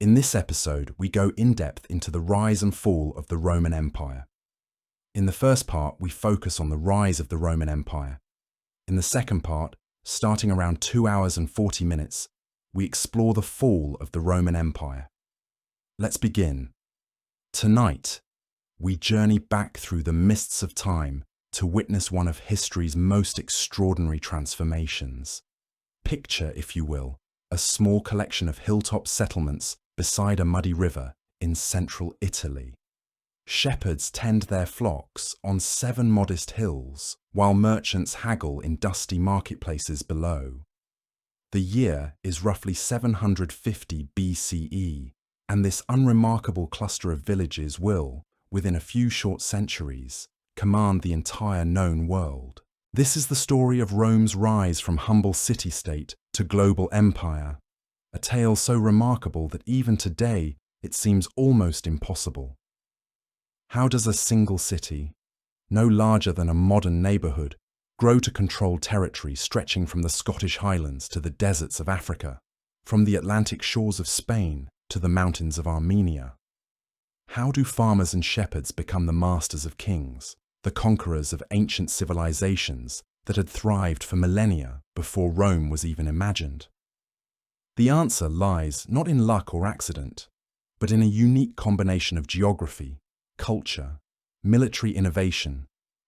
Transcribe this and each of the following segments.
In this episode, we go in-depth into the rise and fall of the Roman Empire. In the first part, we focus on the rise of the Roman Empire. In the second part, starting around 2 hours and 40 minutes, we explore the fall of the Roman Empire. Let's begin. Tonight, we journey back through the mists of time to witness one of history's most extraordinary transformations. Picture, if you will, a small collection of hilltop settlements beside a muddy river in central Italy. Shepherds tend their flocks on 7 modest hills, while merchants haggle in dusty marketplaces below. The year is roughly 750 BCE, and this unremarkable cluster of villages will, within a few short centuries, command the entire known world. This is the story of Rome's rise from humble city-state to global empire, a tale so remarkable that even today it seems almost impossible. How does a single city, no larger than a modern neighbourhood, grow to control territory stretching from the Scottish Highlands to the deserts of Africa, from the Atlantic shores of Spain to the mountains of Armenia? How do farmers and shepherds become the masters of kings, the conquerors of ancient civilizations that had thrived for millennia before Rome was even imagined? The answer lies not in luck or accident, but in a unique combination of geography, culture, military innovation,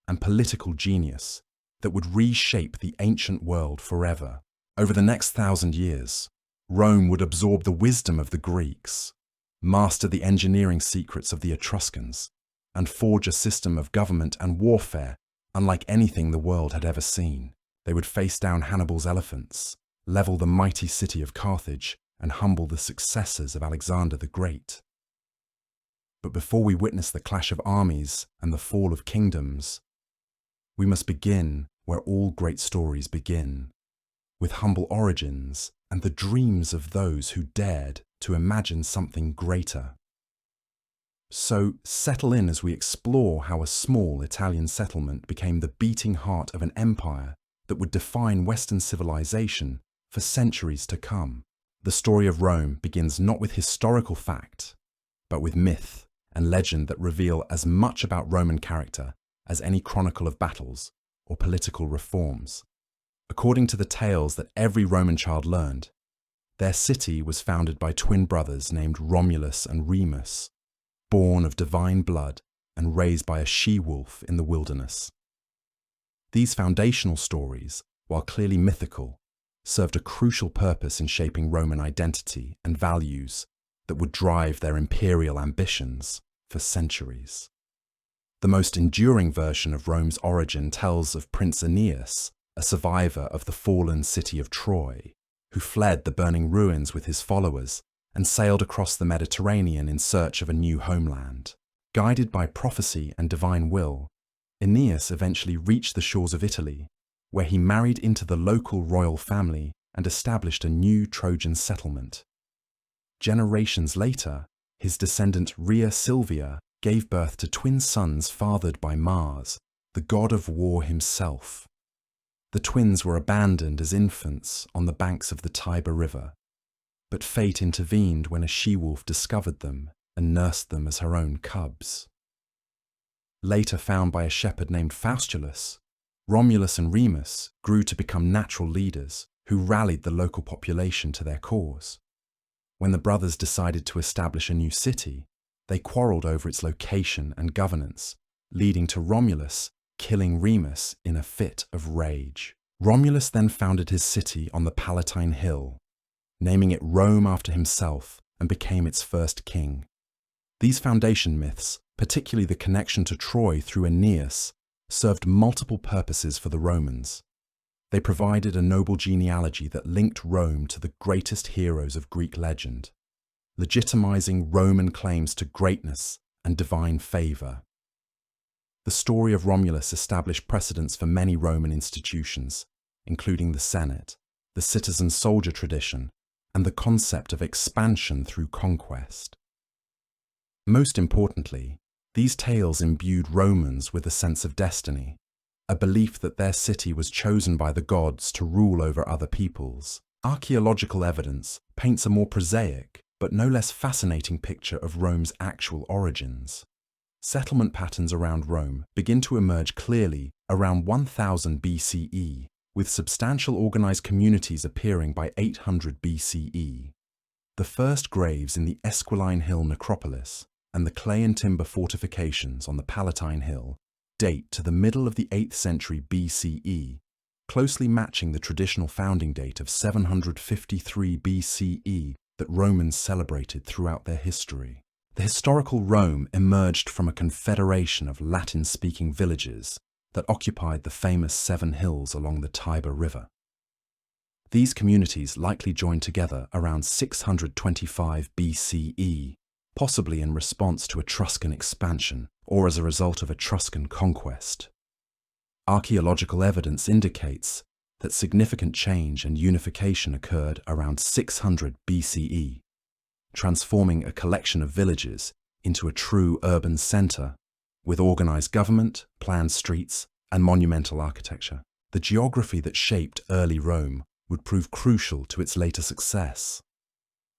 and political genius that would reshape the ancient world forever. Over the next 1,000 years, Rome would absorb the wisdom of the Greeks, master the engineering secrets of the Etruscans, and forge a system of government and warfare unlike anything the world had ever seen. They would face down Hannibal's elephants, level the mighty city of Carthage, and humble the successors of Alexander the Great. But before we witness the clash of armies and the fall of kingdoms, we must begin where all great stories begin, with humble origins and the dreams of those who dared to imagine something greater. So settle in as we explore how a small Italian settlement became the beating heart of an empire that would define Western civilization for centuries to come. The story of Rome begins not with historical fact, but with myth and legend that reveal as much about Roman character as any chronicle of battles or political reforms. According to the tales that every Roman child learned, their city was founded by twin brothers named Romulus and Remus, born of divine blood and raised by a she-wolf in the wilderness. These foundational stories, while clearly mythical, served a crucial purpose in shaping Roman identity and values that would drive their imperial ambitions for centuries. The most enduring version of Rome's origin tells of Prince Aeneas, a survivor of the fallen city of Troy, who fled the burning ruins with his followers and sailed across the Mediterranean in search of a new homeland. Guided by prophecy and divine will, Aeneas eventually reached the shores of Italy, where he married into the local royal family and established a new Trojan settlement. Generations later, his descendant Rhea Silvia gave birth to twin sons fathered by Mars, the god of war himself. The twins were abandoned as infants on the banks of the Tiber River, but fate intervened when a she-wolf discovered them and nursed them as her own cubs. Later found by a shepherd named Faustulus, Romulus and Remus grew to become natural leaders who rallied the local population to their cause. When the brothers decided to establish a new city, they quarreled over its location and governance, leading to Romulus killing Remus in a fit of rage. Romulus then founded his city on the Palatine Hill, naming it Rome after himself, and became its first king. These foundation myths, particularly the connection to Troy through Aeneas, served multiple purposes for the Romans. They provided a noble genealogy that linked Rome to the greatest heroes of Greek legend, legitimizing Roman claims to greatness and divine favor. The story of Romulus established precedents for many Roman institutions, including the Senate, the citizen-soldier tradition, and the concept of expansion through conquest. Most importantly, these tales imbued Romans with a sense of destiny, a belief that their city was chosen by the gods to rule over other peoples. Archaeological evidence paints a more prosaic but no less fascinating picture of Rome's actual origins. Settlement patterns around Rome begin to emerge clearly around 1000 BCE, with substantial organized communities appearing by 800 BCE. The first graves in the Esquiline Hill necropolis and the clay and timber fortifications on the Palatine Hill date to the middle of the 8th century BCE, closely matching the traditional founding date of 753 BCE that Romans celebrated throughout their history. The historical Rome emerged from a confederation of Latin-speaking villages that occupied the famous 7 hills along the Tiber River. These communities likely joined together around 625 BCE, possibly in response to Etruscan expansion or as a result of Etruscan conquest. Archaeological evidence indicates that significant change and unification occurred around 600 BCE, transforming a collection of villages into a true urban centre, with organised government, planned streets, and monumental architecture. The geography that shaped early Rome would prove crucial to its later success.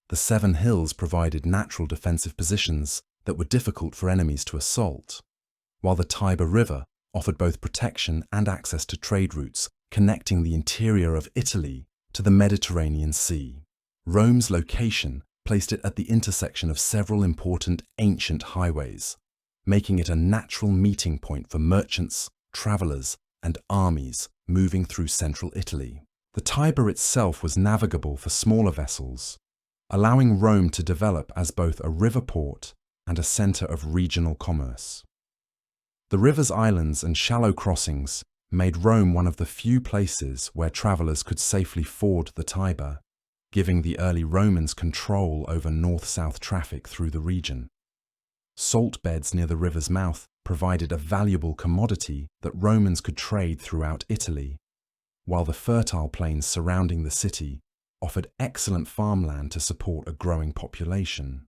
The 7 hills provided natural defensive positions that were difficult for enemies to assault, while the Tiber River offered both protection and access to trade routes connecting the interior of Italy to the Mediterranean Sea. Rome's location placed it at the intersection of several important ancient highways, making it a natural meeting point for merchants, travellers, and armies moving through central Italy. The Tiber itself was navigable for smaller vessels, allowing Rome to develop as both a river port and a centre of regional commerce. The river's islands and shallow crossings made Rome one of the few places where travellers could safely ford the Tiber, giving the early Romans control over north-south traffic through the region. Salt beds near the river's mouth provided a valuable commodity that Romans could trade throughout Italy, while the fertile plains surrounding the city offered excellent farmland to support a growing population.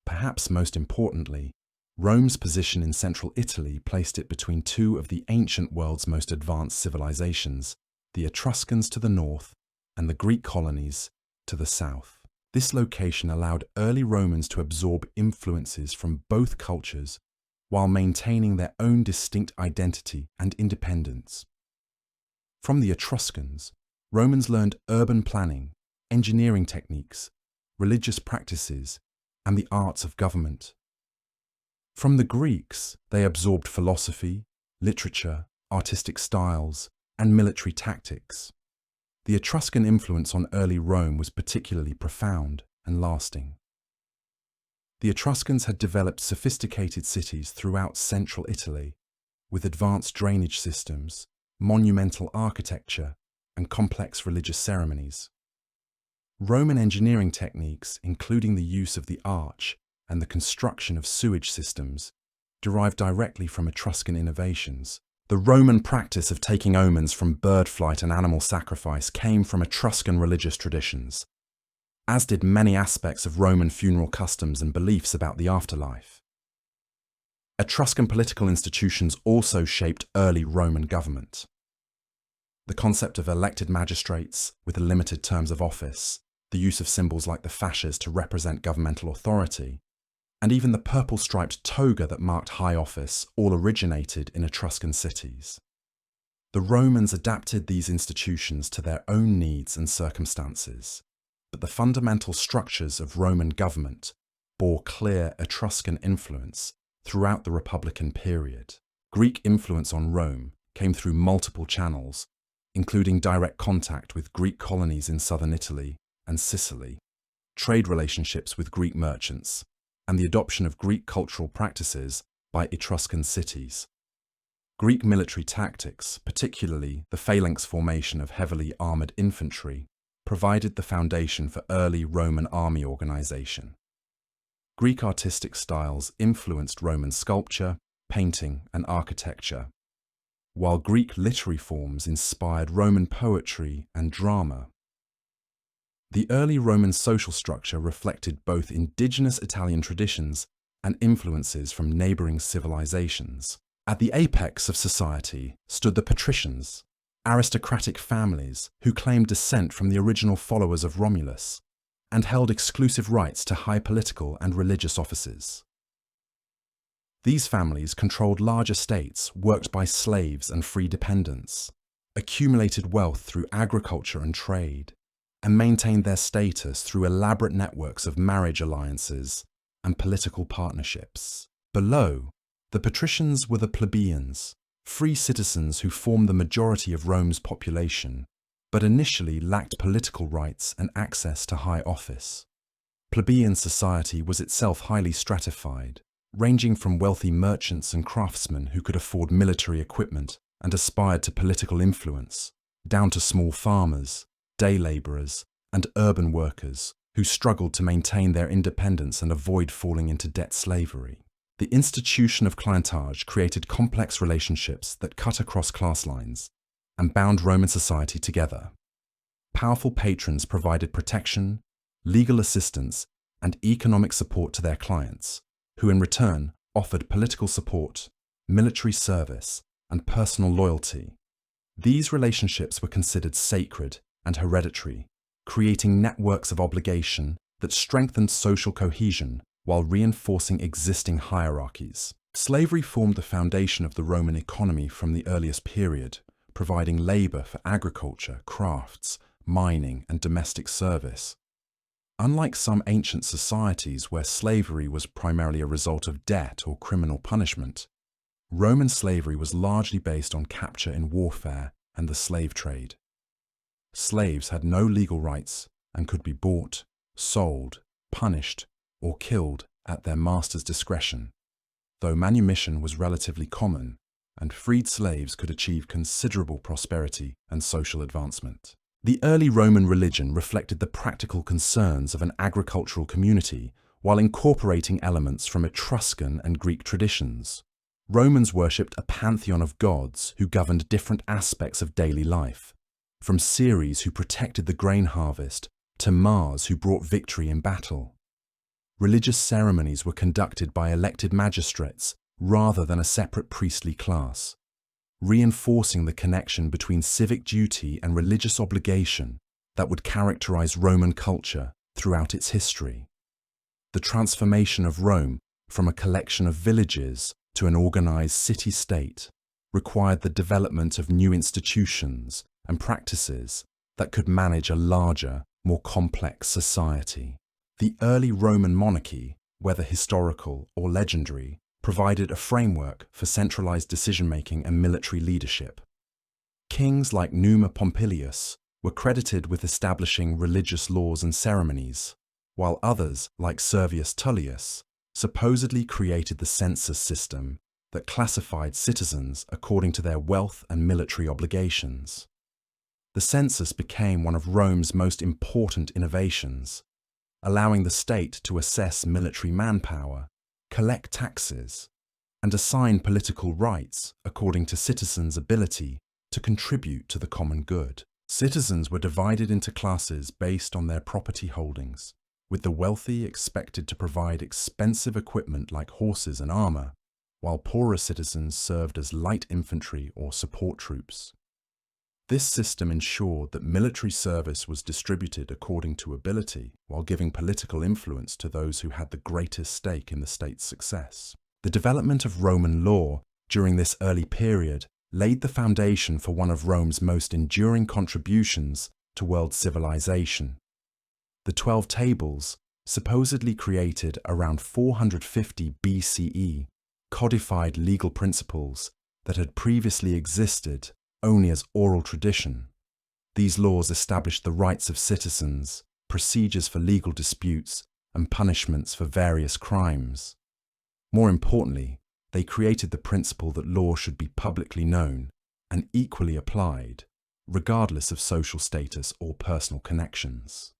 Perhaps most importantly, Rome's position in central Italy placed it between 2 of the ancient world's most advanced civilizations, the Etruscans to the north and the Greek colonies to the south. This location allowed early Romans to absorb influences from both cultures while maintaining their own distinct identity and independence. From the Etruscans, Romans learned urban planning, engineering techniques, religious practices, and the arts of government. From the Greeks, they absorbed philosophy, literature, artistic styles, and military tactics. The Etruscan influence on early Rome was particularly profound and lasting. The Etruscans had developed sophisticated cities throughout central Italy, with advanced drainage systems, monumental architecture, and complex religious ceremonies. Roman engineering techniques, including the use of the arch and the construction of sewage systems, derived directly from Etruscan innovations. The Roman practice of taking omens from bird flight and animal sacrifice came from Etruscan religious traditions, as did many aspects of Roman funeral customs and beliefs about the afterlife. Etruscan political institutions also shaped early Roman government. The concept of elected magistrates with limited terms of office, the use of symbols like the fasces to represent governmental authority, and even the purple-striped toga that marked high office all originated in Etruscan cities. The Romans adapted these institutions to their own needs and circumstances, but the fundamental structures of Roman government bore clear Etruscan influence throughout the Republican period. Greek influence on Rome came through multiple channels, including direct contact with Greek colonies in southern Italy and Sicily, trade relationships with Greek merchants, and the adoption of Greek cultural practices by Etruscan cities. Greek military tactics, particularly the phalanx formation of heavily armoured infantry, provided the foundation for early Roman army organisation. Greek artistic styles influenced Roman sculpture, painting, and architecture, while Greek literary forms inspired Roman poetry and drama. The early Roman social structure reflected both indigenous Italian traditions and influences from neighbouring civilizations. At the apex of society stood the patricians, aristocratic families who claimed descent from the original followers of Romulus, and held exclusive rights to high political and religious offices. These families controlled large estates worked by slaves and free dependents, accumulated wealth through agriculture and trade, and maintained their status through elaborate networks of marriage alliances and political partnerships. Below, the patricians were the plebeians, free citizens who formed the majority of Rome's population, but initially lacked political rights and access to high office. Plebeian society was itself highly stratified, ranging from wealthy merchants and craftsmen who could afford military equipment and aspired to political influence, down to small farmers, day labourers, and urban workers who struggled to maintain their independence and avoid falling into debt slavery. The institution of clientage created complex relationships that cut across class lines and bound Roman society together. Powerful patrons provided protection, legal assistance, and economic support to their clients, who in return offered political support, military service, and personal loyalty. These relationships were considered sacred and hereditary, creating networks of obligation that strengthened social cohesion while reinforcing existing hierarchies. Slavery formed the foundation of the Roman economy from the earliest period, providing labour for agriculture, crafts, mining, and domestic service. Unlike some ancient societies where slavery was primarily a result of debt or criminal punishment, Roman slavery was largely based on capture in warfare and the slave trade. Slaves had no legal rights and could be bought, sold, punished, or killed at their master's discretion, though manumission was relatively common, and freed slaves could achieve considerable prosperity and social advancement. The early Roman religion reflected the practical concerns of an agricultural community while incorporating elements from Etruscan and Greek traditions. Romans worshipped a pantheon of gods who governed different aspects of daily life, from Ceres who protected the grain harvest to Mars who brought victory in battle. Religious ceremonies were conducted by elected magistrates rather than a separate priestly class, reinforcing the connection between civic duty and religious obligation that would characterize Roman culture throughout its history. The transformation of Rome from a collection of villages to an organized city-state required the development of new institutions and practices that could manage a larger, more complex society. The early Roman monarchy, whether historical or legendary, provided a framework for centralized decision-making and military leadership. Kings like Numa Pompilius were credited with establishing religious laws and ceremonies, while others, like Servius Tullius, supposedly created the census system that classified citizens according to their wealth and military obligations. The census became one of Rome's most important innovations, allowing the state to assess military manpower, collect taxes, and assign political rights according to citizens' ability to contribute to the common good. Citizens were divided into classes based on their property holdings, with the wealthy expected to provide expensive equipment like horses and armor, while poorer citizens served as light infantry or support troops. This system ensured that military service was distributed according to ability, while giving political influence to those who had the greatest stake in the state's success. The development of Roman law during this early period laid the foundation for one of Rome's most enduring contributions to world civilization. The 12 Tables, supposedly created around 450 BCE, codified legal principles that had previously existed only as oral tradition. These laws established the rights of citizens, procedures for legal disputes, and punishments for various crimes. More importantly, they created the principle that law should be publicly known and equally applied, regardless of social status or personal connections.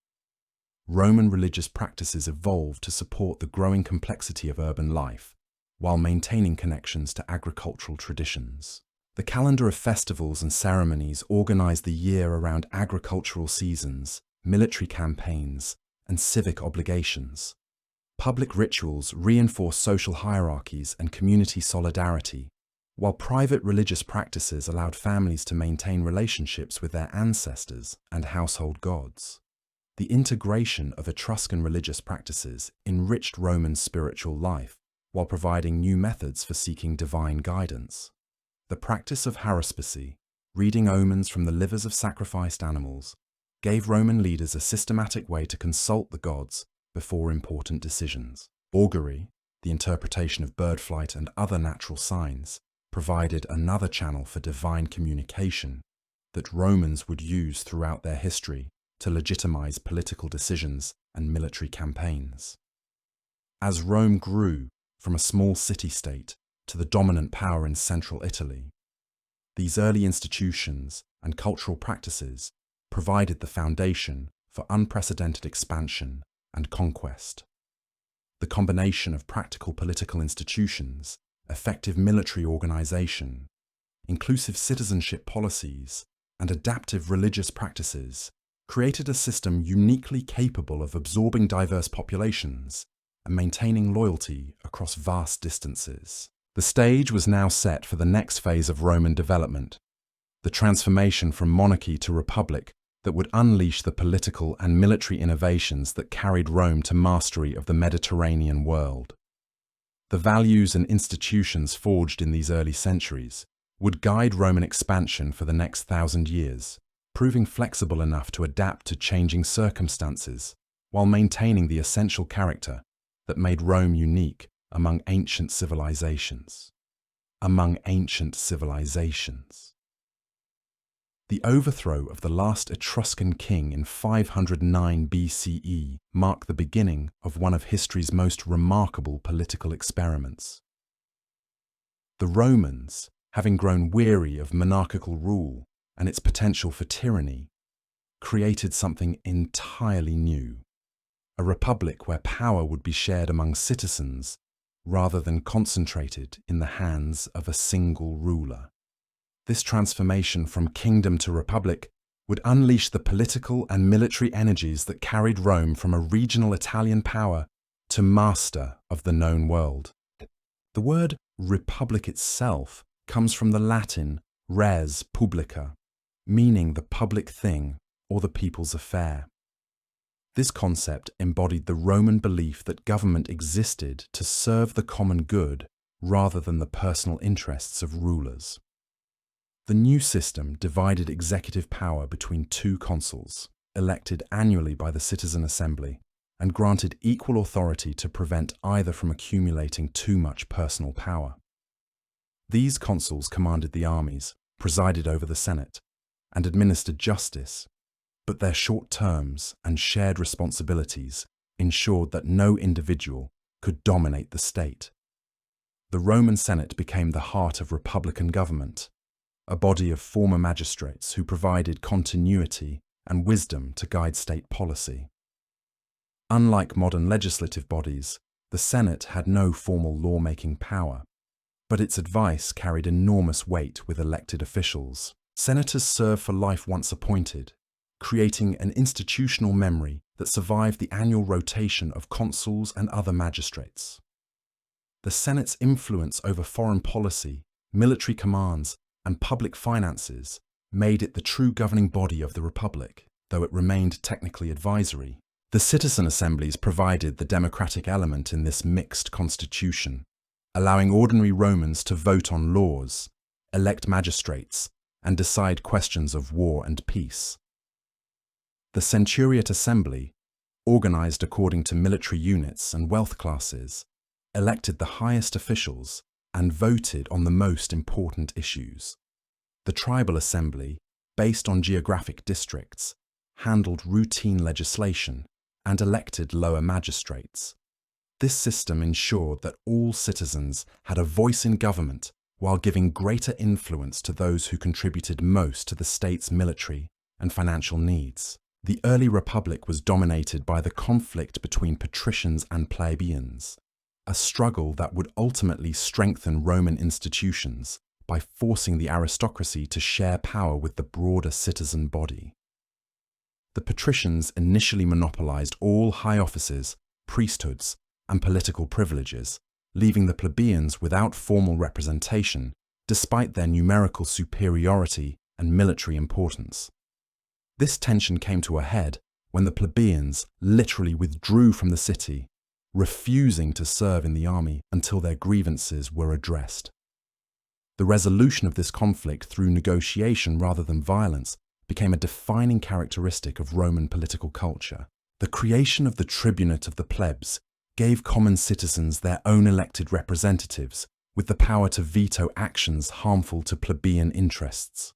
Roman religious practices evolved to support the growing complexity of urban life, while maintaining connections to agricultural traditions. The calendar of festivals and ceremonies organized the year around agricultural seasons, military campaigns, and civic obligations. Public rituals reinforced social hierarchies and community solidarity, while private religious practices allowed families to maintain relationships with their ancestors and household gods. The integration of Etruscan religious practices enriched Roman spiritual life while providing new methods for seeking divine guidance. The practice of haruspicy, reading omens from the livers of sacrificed animals, gave Roman leaders a systematic way to consult the gods before important decisions. Augury, the interpretation of bird flight and other natural signs, provided another channel for divine communication that Romans would use throughout their history to legitimize political decisions and military campaigns. As Rome grew from a small city-state to the dominant power in central Italy, these early institutions and cultural practices provided the foundation for unprecedented expansion and conquest. The combination of practical political institutions, effective military organization, inclusive citizenship policies, and adaptive religious practices created a system uniquely capable of absorbing diverse populations and maintaining loyalty across vast distances. The stage was now set for the next phase of Roman development, the transformation from monarchy to republic that would unleash the political and military innovations that carried Rome to mastery of the Mediterranean world. The values and institutions forged in these early centuries would guide Roman expansion for the next 1,000 years, proving flexible enough to adapt to changing circumstances while maintaining the essential character that made Rome unique among ancient civilizations. The overthrow of the last Etruscan king in 509 BCE marked the beginning of one of history's most remarkable political experiments. The Romans, having grown weary of monarchical rule and its potential for tyranny, created something entirely new, a republic where power would be shared among citizens rather than concentrated in the hands of a single ruler. This transformation from kingdom to republic would unleash the political and military energies that carried Rome from a regional Italian power to master of the known world. The word republic itself comes from the Latin res publica, meaning the public thing or the people's affair. This concept embodied the Roman belief that government existed to serve the common good rather than the personal interests of rulers. The new system divided executive power between two consuls, elected annually by the citizen assembly, and granted equal authority to prevent either from accumulating too much personal power. These consuls commanded the armies, presided over the Senate, and administered justice, but their short terms and shared responsibilities ensured that no individual could dominate the state. The Roman Senate became the heart of republican government, a body of former magistrates who provided continuity and wisdom to guide state policy. Unlike modern legislative bodies, the Senate had no formal lawmaking power, but its advice carried enormous weight with elected officials. Senators served for life once appointed, creating an institutional memory that survived the annual rotation of consuls and other magistrates. The Senate's influence over foreign policy, military commands, and public finances made it the true governing body of the Republic, though it remained technically advisory. The citizen assemblies provided the democratic element in this mixed constitution, allowing ordinary Romans to vote on laws, elect magistrates, and decide questions of war and peace. The centuriate assembly, organized according to military units and wealth classes, elected the highest officials and voted on the most important issues. The tribal assembly, based on geographic districts, handled routine legislation and elected lower magistrates. This system ensured that all citizens had a voice in government while giving greater influence to those who contributed most to the state's military and financial needs. The early republic was dominated by the conflict between patricians and plebeians, a struggle that would ultimately strengthen Roman institutions by forcing the aristocracy to share power with the broader citizen body. The patricians initially monopolized all high offices, priesthoods, and political privileges, leaving the plebeians without formal representation, despite their numerical superiority and military importance. This tension came to a head when the plebeians literally withdrew from the city, refusing to serve in the army until their grievances were addressed. The resolution of this conflict through negotiation rather than violence became a defining characteristic of Roman political culture. The creation of the tribunate of the plebs gave common citizens their own elected representatives with the power to veto actions harmful to plebeian interests.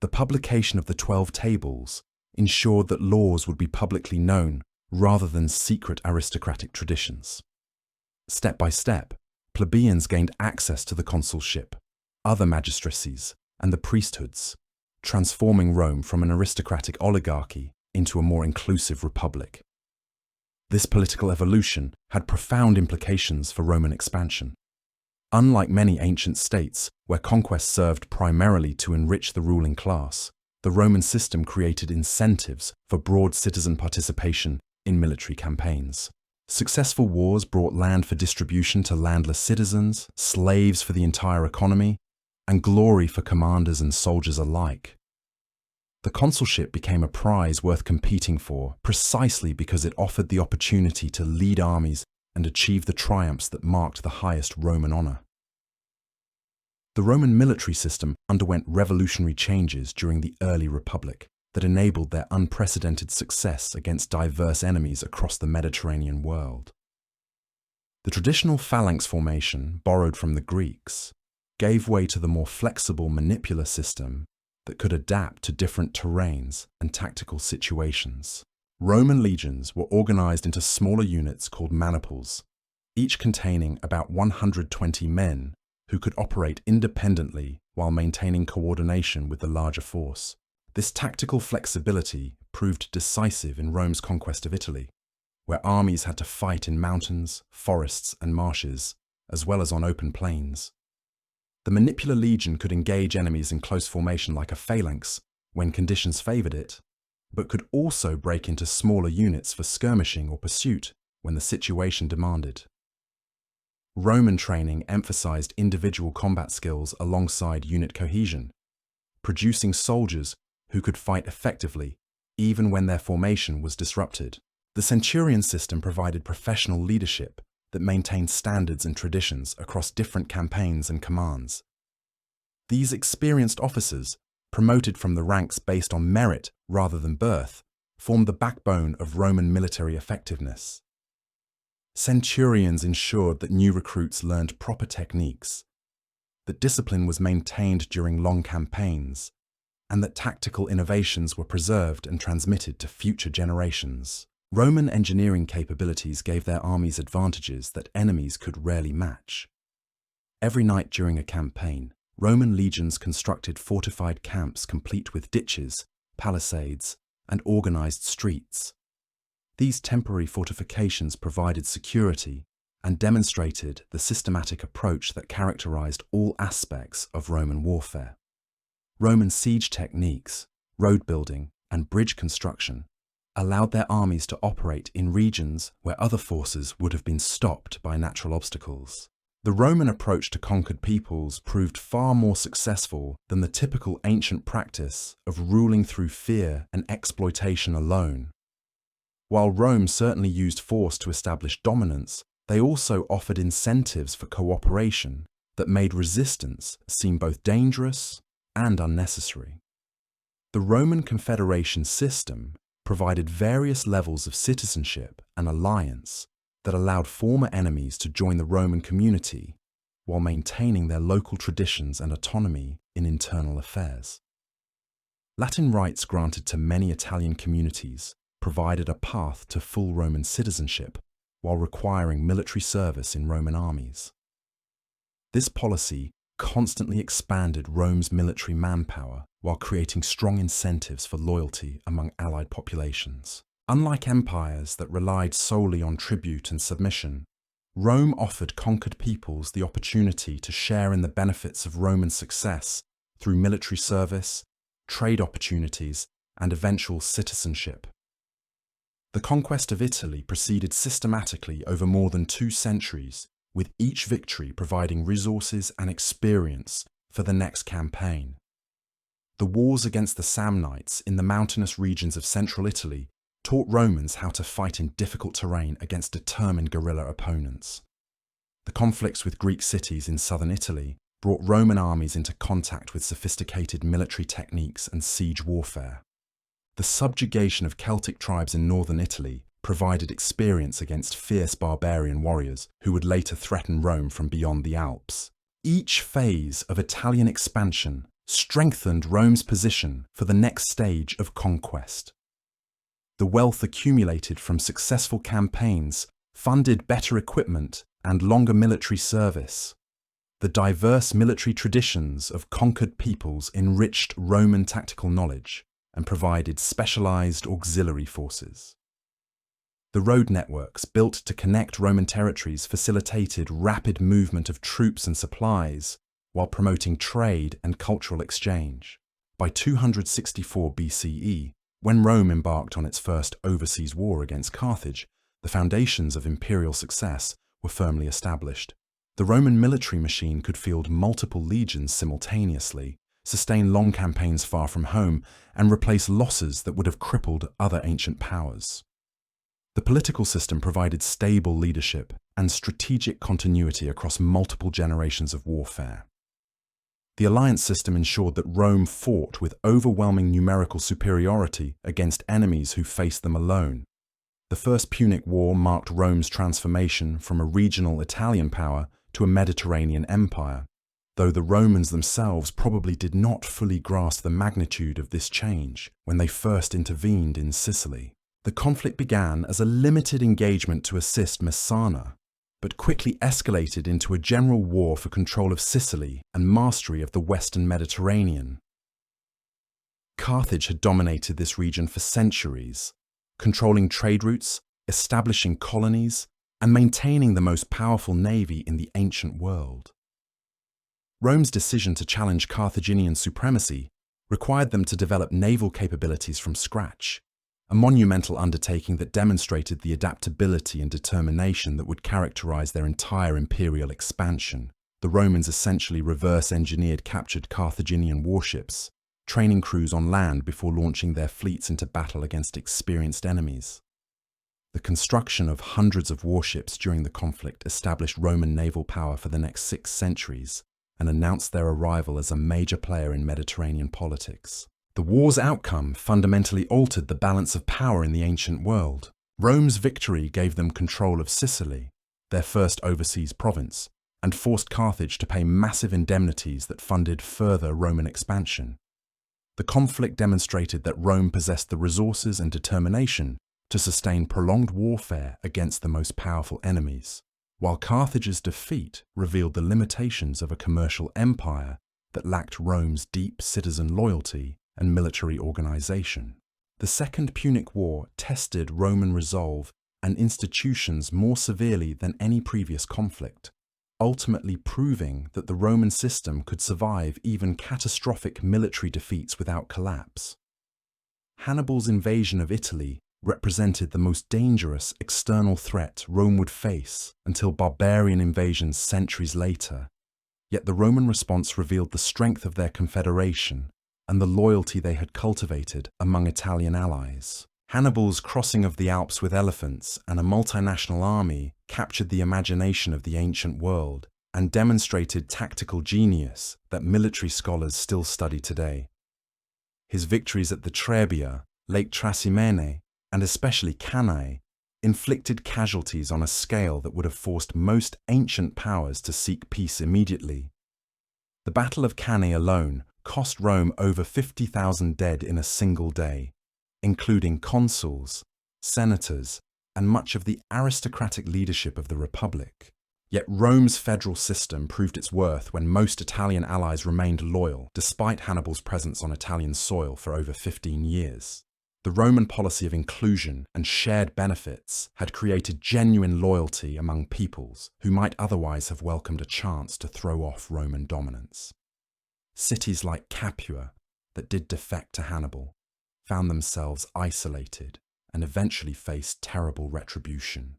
The publication of the 12 tables ensured that laws would be publicly known rather than secret aristocratic traditions. Step by step, plebeians gained access to the consulship, other magistracies, and the priesthoods, transforming Rome from an aristocratic oligarchy into a more inclusive republic. This political evolution had profound implications for Roman expansion. Unlike many ancient states, where conquest served primarily to enrich the ruling class, the Roman system created incentives for broad citizen participation in military campaigns. Successful wars brought land for distribution to landless citizens, slaves for the entire economy, and glory for commanders and soldiers alike. The consulship became a prize worth competing for precisely because it offered the opportunity to lead armies and achieve the triumphs that marked the highest Roman honor. The Roman military system underwent revolutionary changes during the early Republic that enabled their unprecedented success against diverse enemies across the Mediterranean world. The traditional phalanx formation, borrowed from the Greeks, gave way to the more flexible manipular system that could adapt to different terrains and tactical situations. Roman legions were organized into smaller units called maniples, each containing about 120 men who could operate independently while maintaining coordination with the larger force. This tactical flexibility proved decisive in Rome's conquest of Italy, where armies had to fight in mountains, forests, and marshes, as well as on open plains. The manipular legion could engage enemies in close formation like a phalanx when conditions favored it, but could also break into smaller units for skirmishing or pursuit when the situation demanded. Roman training emphasized individual combat skills alongside unit cohesion, producing soldiers who could fight effectively even when their formation was disrupted. The centurion system provided professional leadership that maintained standards and traditions across different campaigns and commands. These experienced officers, promoted from the ranks based on merit rather than birth, formed the backbone of Roman military effectiveness. Centurions ensured that new recruits learned proper techniques, that discipline was maintained during long campaigns, and that tactical innovations were preserved and transmitted to future generations. Roman engineering capabilities gave their armies advantages that enemies could rarely match. Every night during a campaign, Roman legions constructed fortified camps complete with ditches, palisades, and organized streets. These temporary fortifications provided security and demonstrated the systematic approach that characterized all aspects of Roman warfare. Roman siege techniques, road building, and bridge construction allowed their armies to operate in regions where other forces would have been stopped by natural obstacles. The Roman approach to conquered peoples proved far more successful than the typical ancient practice of ruling through fear and exploitation alone. While Rome certainly used force to establish dominance, they also offered incentives for cooperation that made resistance seem both dangerous and unnecessary. The Roman Confederation system provided various levels of citizenship and alliance that allowed former enemies to join the Roman community while maintaining their local traditions and autonomy in internal affairs. Latin rights granted to many Italian communities provided a path to full Roman citizenship while requiring military service in Roman armies. This policy constantly expanded Rome's military manpower while creating strong incentives for loyalty among allied populations. Unlike empires that relied solely on tribute and submission, Rome offered conquered peoples the opportunity to share in the benefits of Roman success through military service, trade opportunities, and eventual citizenship. The conquest of Italy proceeded systematically over more than 2 centuries, with each victory providing resources and experience for the next campaign. The wars against the Samnites in the mountainous regions of central Italy taught Romans how to fight in difficult terrain against determined guerrilla opponents. The conflicts with Greek cities in southern Italy brought Roman armies into contact with sophisticated military techniques and siege warfare. The subjugation of Celtic tribes in northern Italy provided experience against fierce barbarian warriors who would later threaten Rome from beyond the Alps. Each phase of Italian expansion strengthened Rome's position for the next stage of conquest. The wealth accumulated from successful campaigns funded better equipment and longer military service. The diverse military traditions of conquered peoples enriched Roman tactical knowledge and provided specialized auxiliary forces. The road networks built to connect Roman territories facilitated rapid movement of troops and supplies while promoting trade and cultural exchange. By 264 BCE, when Rome embarked on its first overseas war against Carthage, the foundations of imperial success were firmly established. The Roman military machine could field multiple legions simultaneously, sustain long campaigns far from home, and replace losses that would have crippled other ancient powers. The political system provided stable leadership and strategic continuity across multiple generations of warfare. The alliance system ensured that Rome fought with overwhelming numerical superiority against enemies who faced them alone. The First Punic War marked Rome's transformation from a regional Italian power to a Mediterranean empire, though the Romans themselves probably did not fully grasp the magnitude of this change when they first intervened in Sicily. The conflict began as a limited engagement to assist Messana, but quickly escalated into a general war for control of Sicily and mastery of the Western Mediterranean. Carthage had dominated this region for centuries, controlling trade routes, establishing colonies, and maintaining the most powerful navy in the ancient world. Rome's decision to challenge Carthaginian supremacy required them to develop naval capabilities from scratch, a monumental undertaking that demonstrated the adaptability and determination that would characterize their entire imperial expansion. The Romans essentially reverse-engineered captured Carthaginian warships, training crews on land before launching their fleets into battle against experienced enemies. The construction of hundreds of warships during the conflict established Roman naval power for the next 6 centuries and announced their arrival as a major player in Mediterranean politics. The war's outcome fundamentally altered the balance of power in the ancient world. Rome's victory gave them control of Sicily, their first overseas province, and forced Carthage to pay massive indemnities that funded further Roman expansion. The conflict demonstrated that Rome possessed the resources and determination to sustain prolonged warfare against the most powerful enemies, while Carthage's defeat revealed the limitations of a commercial empire that lacked Rome's deep citizen loyalty and military organization. The Second Punic War tested Roman resolve and institutions more severely than any previous conflict, ultimately proving that the Roman system could survive even catastrophic military defeats without collapse. Hannibal's invasion of Italy represented the most dangerous external threat Rome would face until barbarian invasions centuries later, yet the Roman response revealed the strength of their confederation and the loyalty they had cultivated among Italian allies. Hannibal's crossing of the Alps with elephants and a multinational army captured the imagination of the ancient world and demonstrated tactical genius that military scholars still study today. His victories at the Trebia, Lake Trasimene, and especially Cannae inflicted casualties on a scale that would have forced most ancient powers to seek peace immediately. The Battle of Cannae alone cost Rome over 50,000 dead in a single day, including consuls, senators, and much of the aristocratic leadership of the Republic. Yet Rome's federal system proved its worth when most Italian allies remained loyal, despite Hannibal's presence on Italian soil for over 15 years. The Roman policy of inclusion and shared benefits had created genuine loyalty among peoples who might otherwise have welcomed a chance to throw off Roman dominance. Cities like Capua, that did defect to Hannibal, found themselves isolated and eventually faced terrible retribution,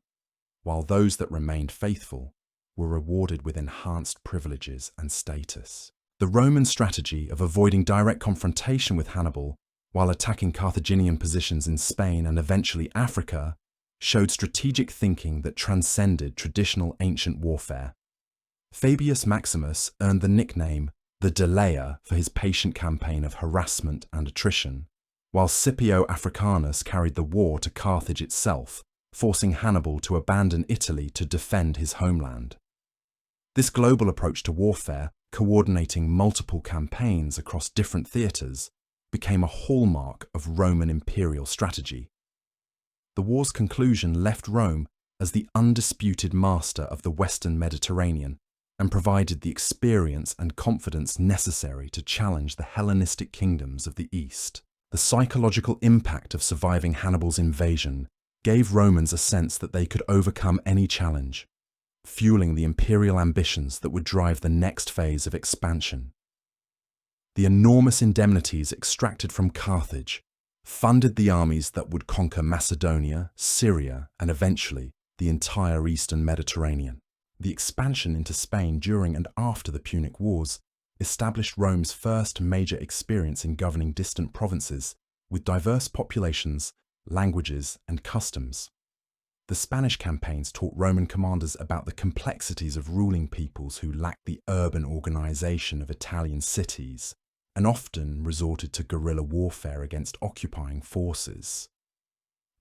while those that remained faithful were rewarded with enhanced privileges and status. The Roman strategy of avoiding direct confrontation with Hannibal while attacking Carthaginian positions in Spain and eventually Africa, showed strategic thinking that transcended traditional ancient warfare. Fabius Maximus earned the nickname the Delayer for his patient campaign of harassment and attrition, while Scipio Africanus carried the war to Carthage itself, forcing Hannibal to abandon Italy to defend his homeland. This global approach to warfare, coordinating multiple campaigns across different theatres, became a hallmark of Roman imperial strategy. The war's conclusion left Rome as the undisputed master of the Western Mediterranean and provided the experience and confidence necessary to challenge the Hellenistic kingdoms of the East. The psychological impact of surviving Hannibal's invasion gave Romans a sense that they could overcome any challenge, fueling the imperial ambitions that would drive the next phase of expansion. The enormous indemnities extracted from Carthage funded the armies that would conquer Macedonia, Syria, and eventually the entire eastern Mediterranean. The expansion into Spain during and after the Punic Wars established Rome's first major experience in governing distant provinces with diverse populations, languages, and customs. The Spanish campaigns taught Roman commanders about the complexities of ruling peoples who lacked the urban organization of Italian cities and often resorted to guerrilla warfare against occupying forces.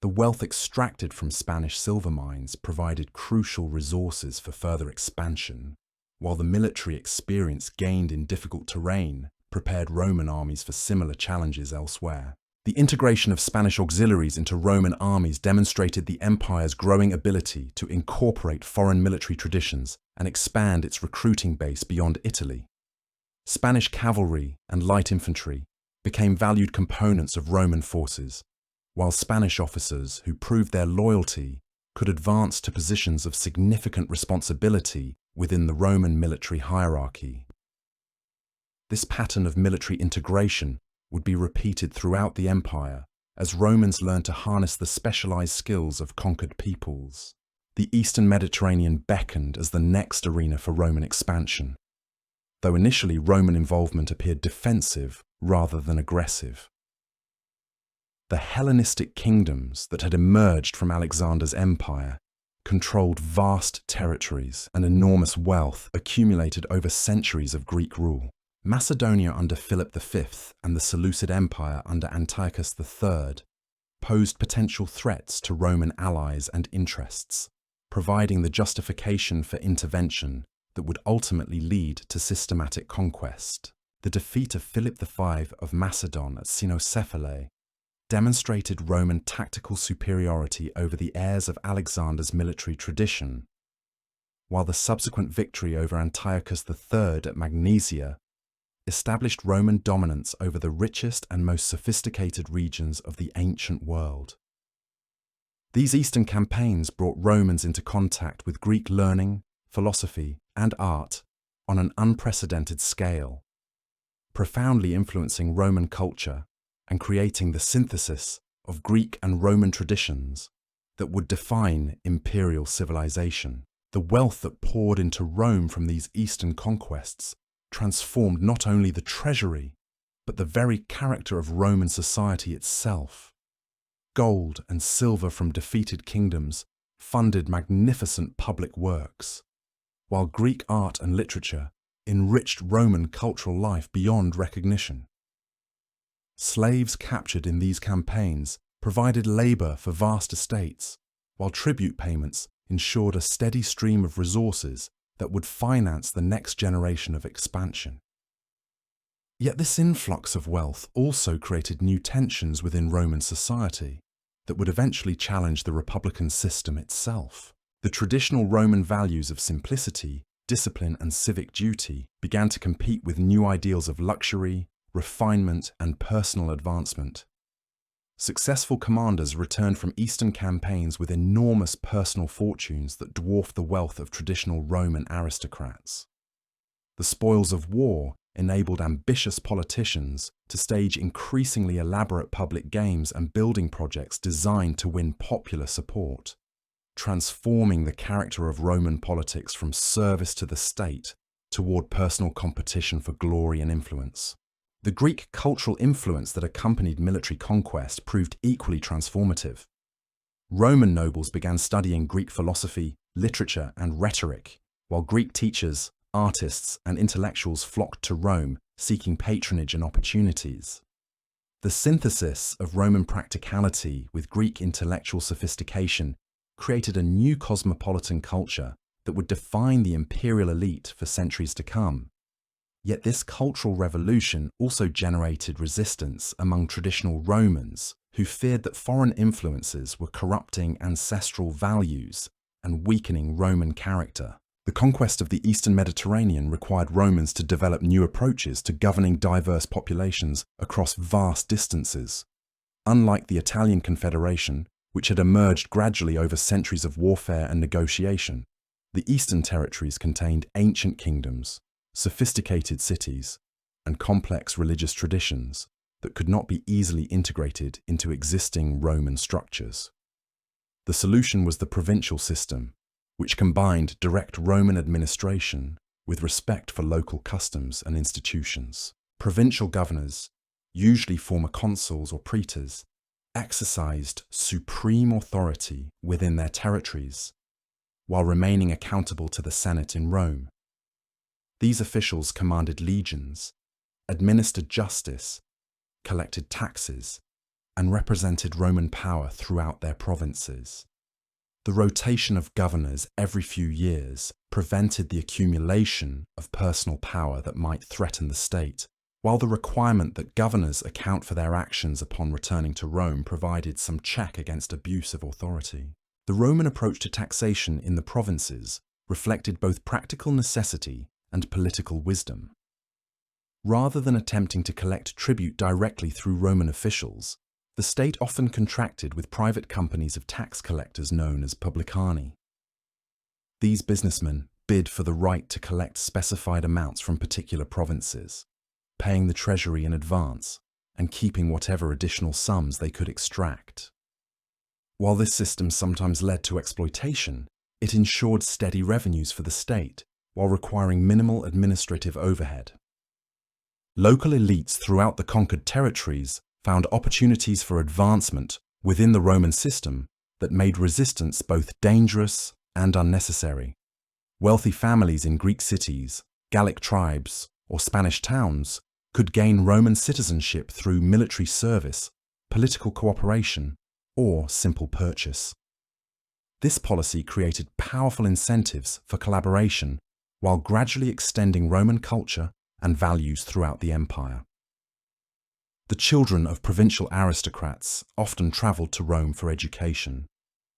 The wealth extracted from Spanish silver mines provided crucial resources for further expansion, while the military experience gained in difficult terrain prepared Roman armies for similar challenges elsewhere. The integration of Spanish auxiliaries into Roman armies demonstrated the empire's growing ability to incorporate foreign military traditions and expand its recruiting base beyond Italy. Spanish cavalry and light infantry became valued components of Roman forces, while Spanish officers who proved their loyalty could advance to positions of significant responsibility within the Roman military hierarchy. This pattern of military integration would be repeated throughout the empire as Romans learned to harness the specialized skills of conquered peoples. The Eastern Mediterranean beckoned as the next arena for Roman expansion, though initially Roman involvement appeared defensive rather than aggressive. The Hellenistic kingdoms that had emerged from Alexander's empire controlled vast territories and enormous wealth accumulated over centuries of Greek rule. Macedonia under Philip V and the Seleucid Empire under Antiochus III posed potential threats to Roman allies and interests, providing the justification for intervention that would ultimately lead to systematic conquest. The defeat of Philip V of Macedon at Cynocephalae demonstrated Roman tactical superiority over the heirs of Alexander's military tradition, while the subsequent victory over Antiochus III at Magnesia established Roman dominance over the richest and most sophisticated regions of the ancient world. These Eastern campaigns brought Romans into contact with Greek learning, philosophy, and art on an unprecedented scale, profoundly influencing Roman culture and creating the synthesis of Greek and Roman traditions that would define imperial civilization. The wealth that poured into Rome from these Eastern conquests transformed not only the treasury, but the very character of Roman society itself. Gold and silver from defeated kingdoms funded magnificent public works, while Greek art and literature enriched Roman cultural life beyond recognition. Slaves captured in these campaigns provided labor for vast estates, while tribute payments ensured a steady stream of resources that would finance the next generation of expansion. Yet this influx of wealth also created new tensions within Roman society that would eventually challenge the republican system itself. The traditional Roman values of simplicity, discipline, and civic duty began to compete with new ideals of luxury, refinement, and personal advancement. Successful commanders returned from Eastern campaigns with enormous personal fortunes that dwarfed the wealth of traditional Roman aristocrats. The spoils of war enabled ambitious politicians to stage increasingly elaborate public games and building projects designed to win popular support, transforming the character of Roman politics from service to the state toward personal competition for glory and influence. The Greek cultural influence that accompanied military conquest proved equally transformative. Roman nobles began studying Greek philosophy, literature, and rhetoric, while Greek teachers, artists, and intellectuals flocked to Rome, seeking patronage and opportunities. The synthesis of Roman practicality with Greek intellectual sophistication created a new cosmopolitan culture that would define the imperial elite for centuries to come. Yet this cultural revolution also generated resistance among traditional Romans who feared that foreign influences were corrupting ancestral values and weakening Roman character. The conquest of the Eastern Mediterranean required Romans to develop new approaches to governing diverse populations across vast distances. Unlike the Italian Confederation, which had emerged gradually over centuries of warfare and negotiation, the Eastern territories contained ancient kingdoms, sophisticated cities, and complex religious traditions that could not be easily integrated into existing Roman structures. The solution was the provincial system, which combined direct Roman administration with respect for local customs and institutions. Provincial governors, usually former consuls or praetors, exercised supreme authority within their territories, while remaining accountable to the Senate in Rome. These officials commanded legions, administered justice, collected taxes, and represented Roman power throughout their provinces. The rotation of governors every few years prevented the accumulation of personal power that might threaten the state, while the requirement that governors account for their actions upon returning to Rome provided some check against abuse of authority. The Roman approach to taxation in the provinces reflected both practical necessity and political wisdom. Rather than attempting to collect tribute directly through Roman officials, the state often contracted with private companies of tax collectors known as publicani. These businessmen bid for the right to collect specified amounts from particular provinces, paying the treasury in advance and keeping whatever additional sums they could extract. While this system sometimes led to exploitation, it ensured steady revenues for the state while requiring minimal administrative overhead. Local elites throughout the conquered territories found opportunities for advancement within the Roman system that made resistance both dangerous and unnecessary. Wealthy families in Greek cities, Gallic tribes, or Spanish towns could gain Roman citizenship through military service, political cooperation, or simple purchase. This policy created powerful incentives for collaboration while gradually extending Roman culture and values throughout the empire. The children of provincial aristocrats often travelled to Rome for education,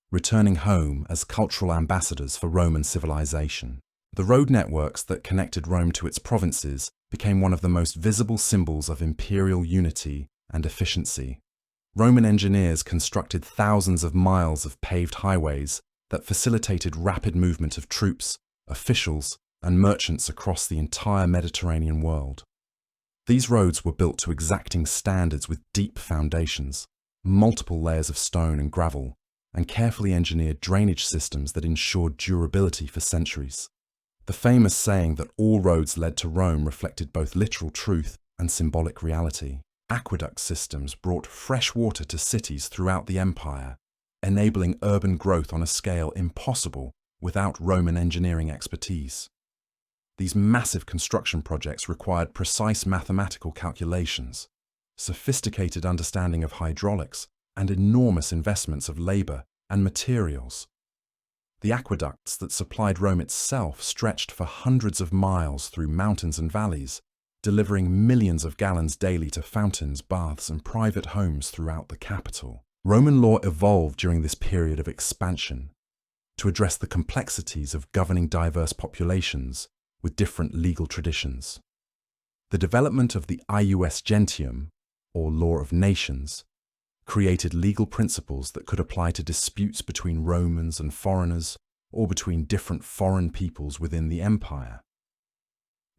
returning home as cultural ambassadors for Roman civilization. The road networks that connected Rome to its provinces became one of the most visible symbols of imperial unity and efficiency. Roman engineers constructed thousands of miles of paved highways that facilitated rapid movement of troops, officials, and merchants across the entire Mediterranean world. These roads were built to exacting standards with deep foundations, multiple layers of stone and gravel, and carefully engineered drainage systems that ensured durability for centuries. The famous saying that all roads led to Rome reflected both literal truth and symbolic reality. Aqueduct systems brought fresh water to cities throughout the empire, enabling urban growth on a scale impossible without Roman engineering expertise. These massive construction projects required precise mathematical calculations, sophisticated understanding of hydraulics, and enormous investments of labor and materials. The aqueducts that supplied Rome itself stretched for hundreds of miles through mountains and valleys, delivering millions of gallons daily to fountains, baths, and private homes throughout the capital. Roman law evolved during this period of expansion to address the complexities of governing diverse populations with different legal traditions. The development of the ius gentium, or law of nations, created legal principles that could apply to disputes between Romans and foreigners or between different foreign peoples within the empire.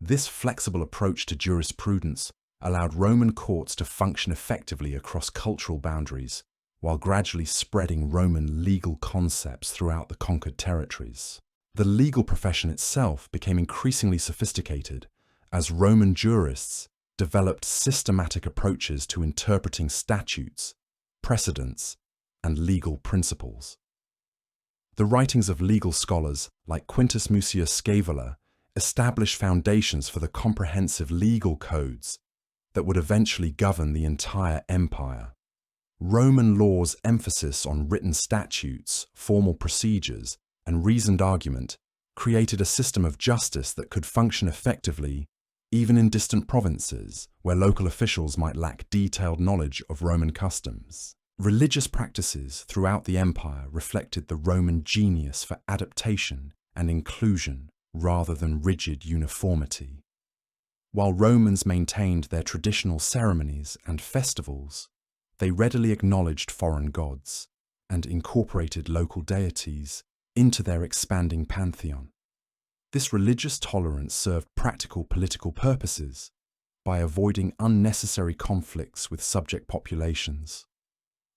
This flexible approach to jurisprudence allowed Roman courts to function effectively across cultural boundaries while gradually spreading Roman legal concepts throughout the conquered territories. The legal profession itself became increasingly sophisticated as Roman jurists developed systematic approaches to interpreting statutes, precedents, and legal principles. The writings of legal scholars like Quintus Mucius Scaevola established foundations for the comprehensive legal codes that would eventually govern the entire empire. Roman law's emphasis on written statutes, formal procedures, and reasoned argument created a system of justice that could function effectively even in distant provinces where local officials might lack detailed knowledge of Roman customs. Religious practices throughout the empire reflected the Roman genius for adaptation and inclusion rather than rigid uniformity. While Romans maintained their traditional ceremonies and festivals, they readily acknowledged foreign gods and incorporated local deities into their expanding pantheon. This religious tolerance served practical political purposes by avoiding unnecessary conflicts with subject populations,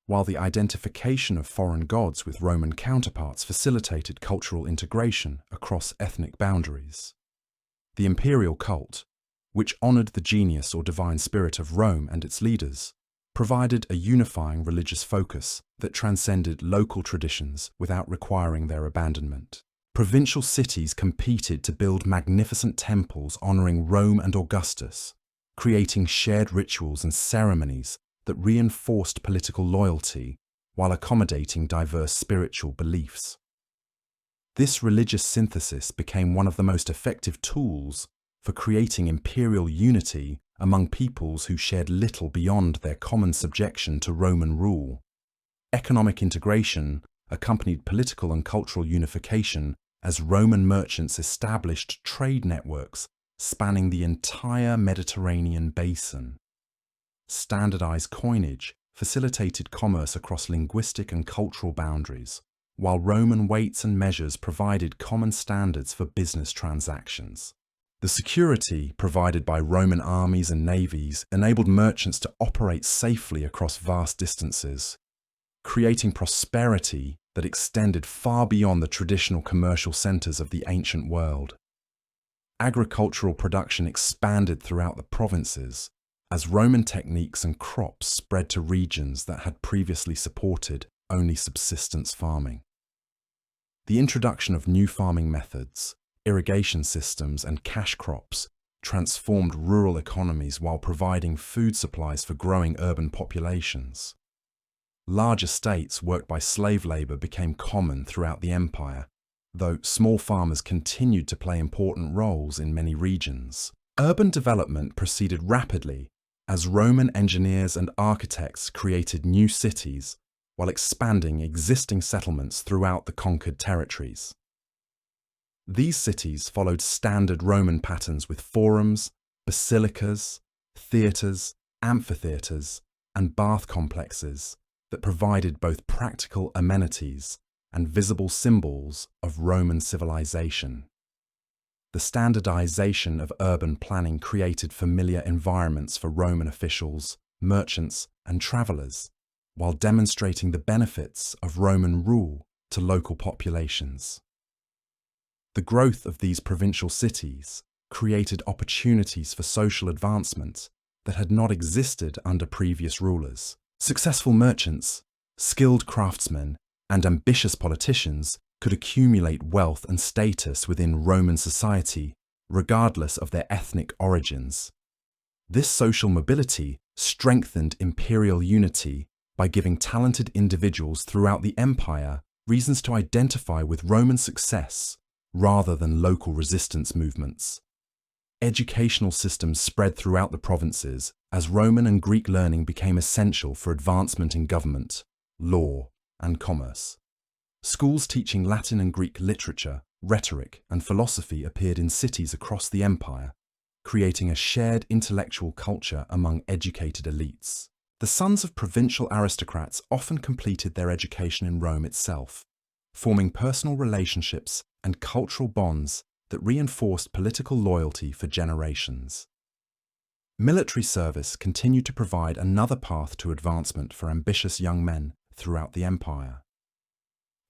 while the identification of foreign gods with Roman counterparts facilitated cultural integration across ethnic boundaries. The imperial cult, which honored the genius or divine spirit of Rome and its leaders, provided a unifying religious focus that transcended local traditions without requiring their abandonment. Provincial cities competed to build magnificent temples honoring Rome and Augustus, creating shared rituals and ceremonies that reinforced political loyalty while accommodating diverse spiritual beliefs. This religious synthesis became one of the most effective tools for creating imperial unity among peoples who shared little beyond their common subjection to Roman rule. Economic integration accompanied political and cultural unification as Roman merchants established trade networks spanning the entire Mediterranean basin. Standardized coinage facilitated commerce across linguistic and cultural boundaries, while Roman weights and measures provided common standards for business transactions. The security provided by Roman armies and navies enabled merchants to operate safely across vast distances, creating prosperity that extended far beyond the traditional commercial centers of the ancient world. Agricultural production expanded throughout the provinces as Roman techniques and crops spread to regions that had previously supported only subsistence farming. The introduction of new farming methods, irrigation systems, and cash crops transformed rural economies while providing food supplies for growing urban populations. Large estates worked by slave labor became common throughout the empire, though small farmers continued to play important roles in many regions. Urban development proceeded rapidly as Roman engineers and architects created new cities while expanding existing settlements throughout the conquered territories. These cities followed standard Roman patterns with forums, basilicas, theatres, amphitheatres, and bath complexes that provided both practical amenities and visible symbols of Roman civilization. The standardization of urban planning created familiar environments for Roman officials, merchants, and travelers, while demonstrating the benefits of Roman rule to local populations. The growth of these provincial cities created opportunities for social advancement that had not existed under previous rulers. Successful merchants, skilled craftsmen, and ambitious politicians could accumulate wealth and status within Roman society, regardless of their ethnic origins. This social mobility strengthened imperial unity by giving talented individuals throughout the empire reasons to identify with Roman success rather than local resistance movements. Educational systems spread throughout the provinces as Roman and Greek learning became essential for advancement in government, law, and commerce. Schools teaching Latin and Greek literature, rhetoric, and philosophy appeared in cities across the empire, creating a shared intellectual culture among educated elites. The sons of provincial aristocrats often completed their education in Rome itself, forming personal relationships and cultural bonds that reinforced political loyalty for generations. Military service continued to provide another path to advancement for ambitious young men throughout the empire.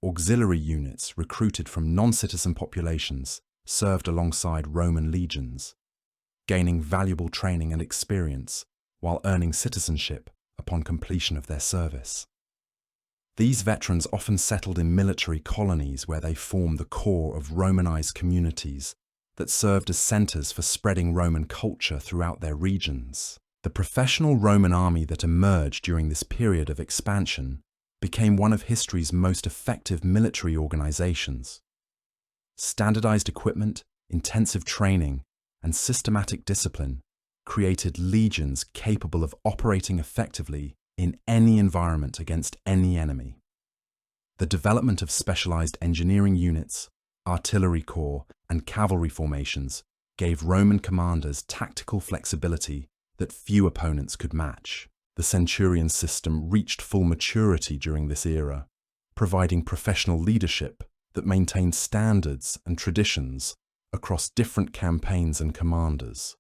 Auxiliary units recruited from non-citizen populations served alongside Roman legions. gaining valuable training and experience while earning citizenship upon completion of their service. These veterans often settled in military colonies where they formed the core of Romanized communities that served as centers for spreading Roman culture throughout their regions. The professional Roman army that emerged during this period of expansion became one of history's most effective military organizations. Standardized equipment, intensive training, and systematic discipline created legions capable of operating effectively in any environment against any enemy. The development of specialized engineering units, artillery corps, and cavalry formations gave Roman commanders tactical flexibility that few opponents could match. The centurion system reached full maturity during this era, providing professional leadership that maintained standards and traditions across different campaigns and commanders.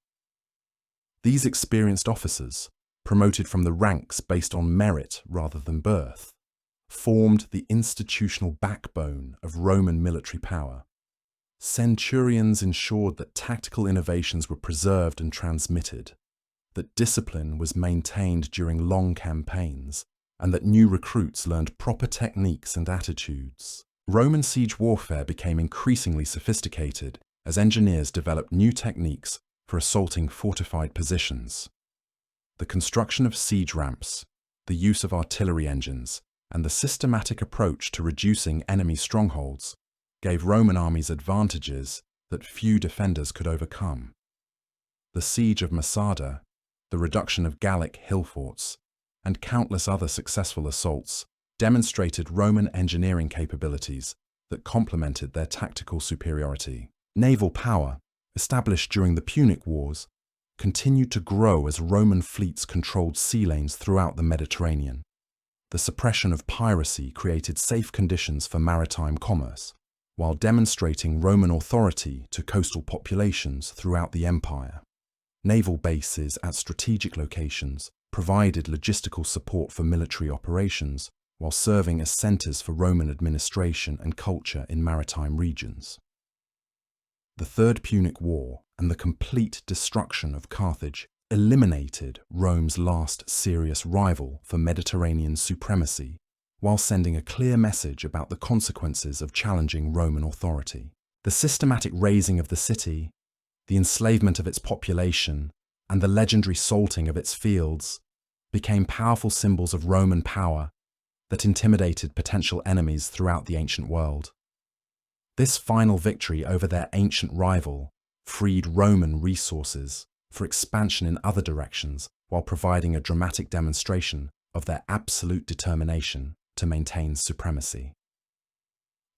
These experienced officers, promoted from the ranks based on merit rather than birth, formed the institutional backbone of Roman military power. Centurions ensured that tactical innovations were preserved and transmitted, that discipline was maintained during long campaigns, and that new recruits learned proper techniques and attitudes. Roman siege warfare became increasingly sophisticated as engineers developed new techniques for assaulting fortified positions. The construction of siege ramps, the use of artillery engines, and the systematic approach to reducing enemy strongholds gave Roman armies advantages that few defenders could overcome. The siege of Masada, the reduction of Gallic hill forts, and countless other successful assaults demonstrated Roman engineering capabilities that complemented their tactical superiority. Naval power, established during the Punic Wars, continued to grow as Roman fleets controlled sea lanes throughout the Mediterranean. The suppression of piracy created safe conditions for maritime commerce, while demonstrating Roman authority to coastal populations throughout the empire. Naval bases at strategic locations provided logistical support for military operations, while serving as centers for Roman administration and culture in maritime regions. The Third Punic War and the complete destruction of Carthage eliminated Rome's last serious rival for Mediterranean supremacy, while sending a clear message about the consequences of challenging Roman authority. The systematic razing of the city, the enslavement of its population, and the legendary salting of its fields became powerful symbols of Roman power that intimidated potential enemies throughout the ancient world. This final victory over their ancient rival freed Roman resources for expansion in other directions while providing a dramatic demonstration of their absolute determination to maintain supremacy.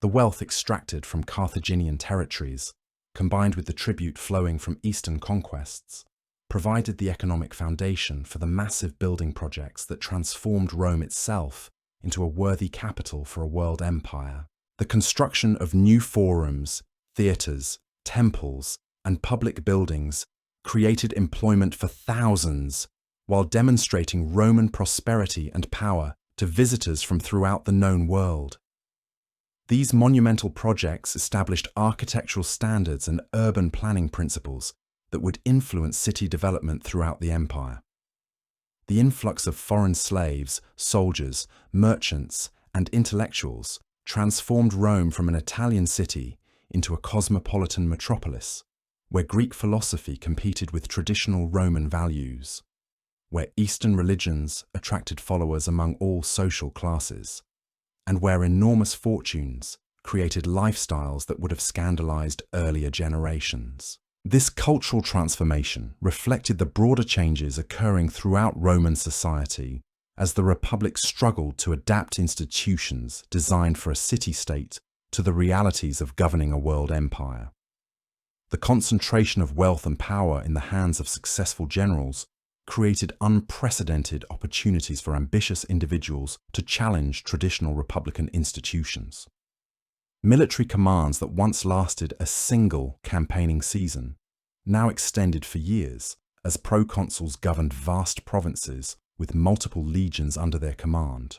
The wealth extracted from Carthaginian territories, combined with the tribute flowing from Eastern conquests, provided the economic foundation for the massive building projects that transformed Rome itself into a worthy capital for a world empire. The construction of new forums, theatres, temples, and public buildings created employment for thousands, while demonstrating Roman prosperity and power to visitors from throughout the known world. These monumental projects established architectural standards and urban planning principles that would influence city development throughout the empire. The influx of foreign slaves, soldiers, merchants, and intellectuals transformed Rome from an Italian city into a cosmopolitan metropolis, where Greek philosophy competed with traditional Roman values, where Eastern religions attracted followers among all social classes, and where enormous fortunes created lifestyles that would have scandalized earlier generations. This cultural transformation reflected the broader changes occurring throughout Roman society as the Republic struggled to adapt institutions designed for a city-state to the realities of governing a world empire. The concentration of wealth and power in the hands of successful generals created unprecedented opportunities for ambitious individuals to challenge traditional republican institutions. Military commands that once lasted a single campaigning season now extended for years as proconsuls governed vast provinces with multiple legions under their command.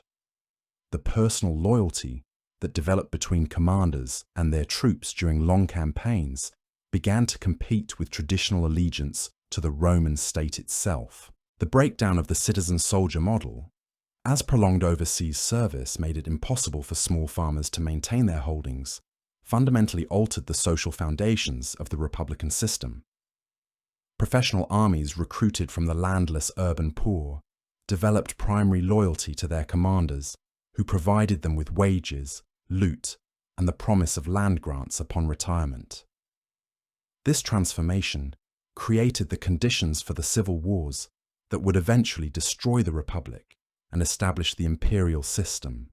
The personal loyalty that developed between commanders and their troops during long campaigns began to compete with traditional allegiance to the Roman state itself. The breakdown of the citizen-soldier model, as prolonged overseas service made it impossible for small farmers to maintain their holdings, fundamentally altered the social foundations of the republican system. Professional armies recruited from the landless urban poor developed primary loyalty to their commanders, who provided them with wages, loot, and the promise of land grants upon retirement. This transformation created the conditions for the civil wars that would eventually destroy the Republic and establish the imperial system.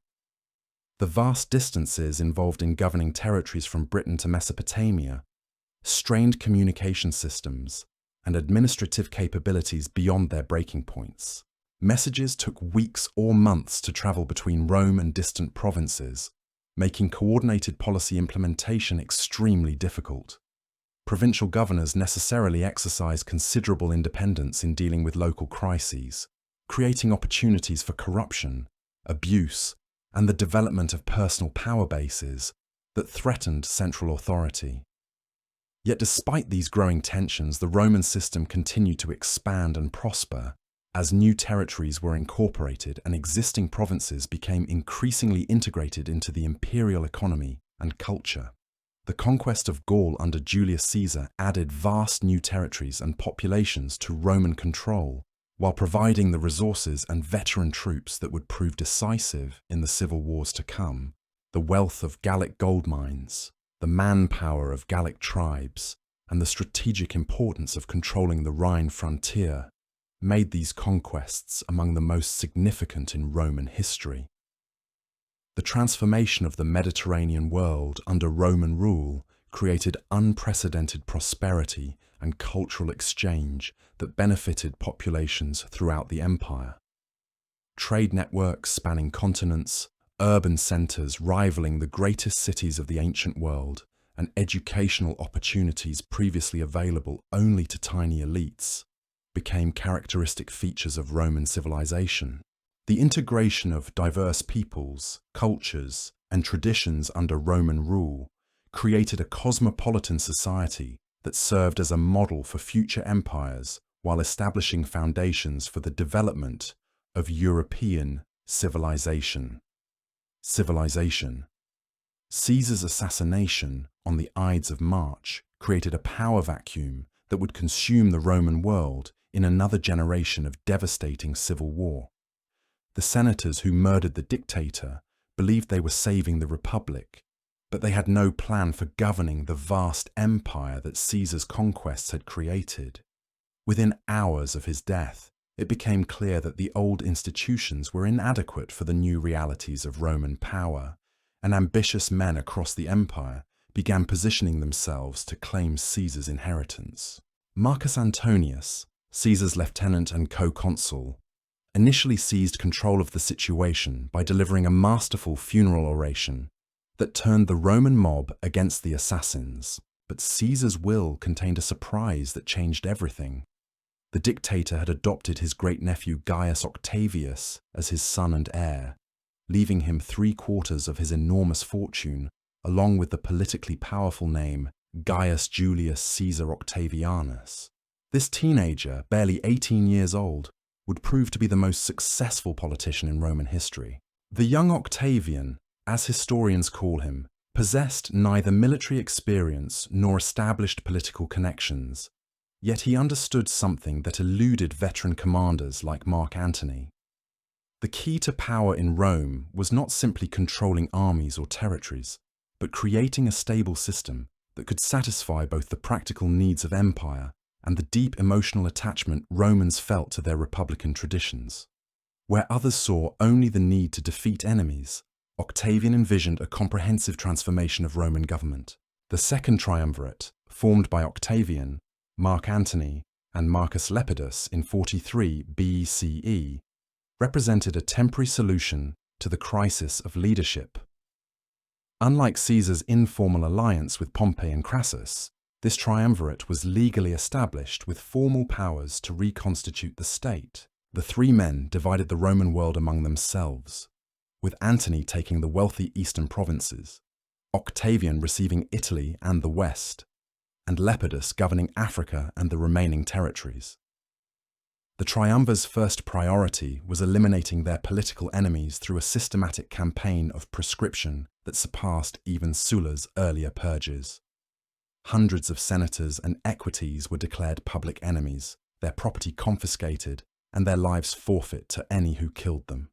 The vast distances involved in governing territories from Britain to Mesopotamia, strained communication systems, and administrative capabilities beyond their breaking points. Messages took weeks or months to travel between Rome and distant provinces, making coordinated policy implementation extremely difficult. Provincial governors necessarily exercised considerable independence in dealing with local crises, creating opportunities for corruption, abuse, and the development of personal power bases that threatened central authority. Yet despite these growing tensions, the Roman system continued to expand and prosper as new territories were incorporated and existing provinces became increasingly integrated into the imperial economy and culture. The conquest of Gaul under Julius Caesar added vast new territories and populations to Roman control, while providing the resources and veteran troops that would prove decisive in the civil wars to come. The wealth of Gallic gold mines, the manpower of Gallic tribes, and the strategic importance of controlling the Rhine frontier made these conquests among the most significant in Roman history. The transformation of the Mediterranean world under Roman rule created unprecedented prosperity and cultural exchange that benefited populations throughout the empire. Trade networks spanning continents, urban centers rivaling the greatest cities of the ancient world, and educational opportunities previously available only to tiny elites became characteristic features of Roman civilization. The integration of diverse peoples, cultures, and traditions under Roman rule created a cosmopolitan society that served as a model for future empires while establishing foundations for the development of European civilization. Caesar's assassination on the Ides of March created a power vacuum that would consume the Roman world in another generation of devastating civil war. The senators who murdered the dictator believed they were saving the Republic, but they had no plan for governing the vast empire that Caesar's conquests had created. Within hours of his death, it became clear that the old institutions were inadequate for the new realities of Roman power, and ambitious men across the empire began positioning themselves to claim Caesar's inheritance. Marcus Antonius, Caesar's lieutenant and co-consul, initially seized control of the situation by delivering a masterful funeral oration that turned the Roman mob against the assassins. But Caesar's will contained a surprise that changed everything. The dictator had adopted his great-nephew Gaius Octavius as his son and heir, leaving him 3/4 of his enormous fortune, along with the politically powerful name Gaius Julius Caesar Octavianus. This teenager, barely 18 years old, would prove to be the most successful politician in Roman history. The young Octavian, as historians call him, possessed neither military experience nor established political connections, yet he understood something that eluded veteran commanders like Mark Antony. The key to power in Rome was not simply controlling armies or territories, but creating a stable system that could satisfy both the practical needs of empire and the deep emotional attachment Romans felt to their republican traditions. Where others saw only the need to defeat enemies, Octavian envisioned a comprehensive transformation of Roman government. The second triumvirate, formed by Octavian, Mark Antony, and Marcus Lepidus in 43 BCE, represented a temporary solution to the crisis of leadership. Unlike Caesar's informal alliance with Pompey and Crassus, this triumvirate was legally established with formal powers to reconstitute the state. The three men divided the Roman world among themselves, with Antony taking the wealthy eastern provinces, Octavian receiving Italy and the West, and Lepidus governing Africa and the remaining territories. The triumvirs' first priority was eliminating their political enemies through a systematic campaign of proscription that surpassed even Sulla's earlier purges. Hundreds of senators and equites were declared public enemies, their property confiscated, and their lives forfeit to any who killed them.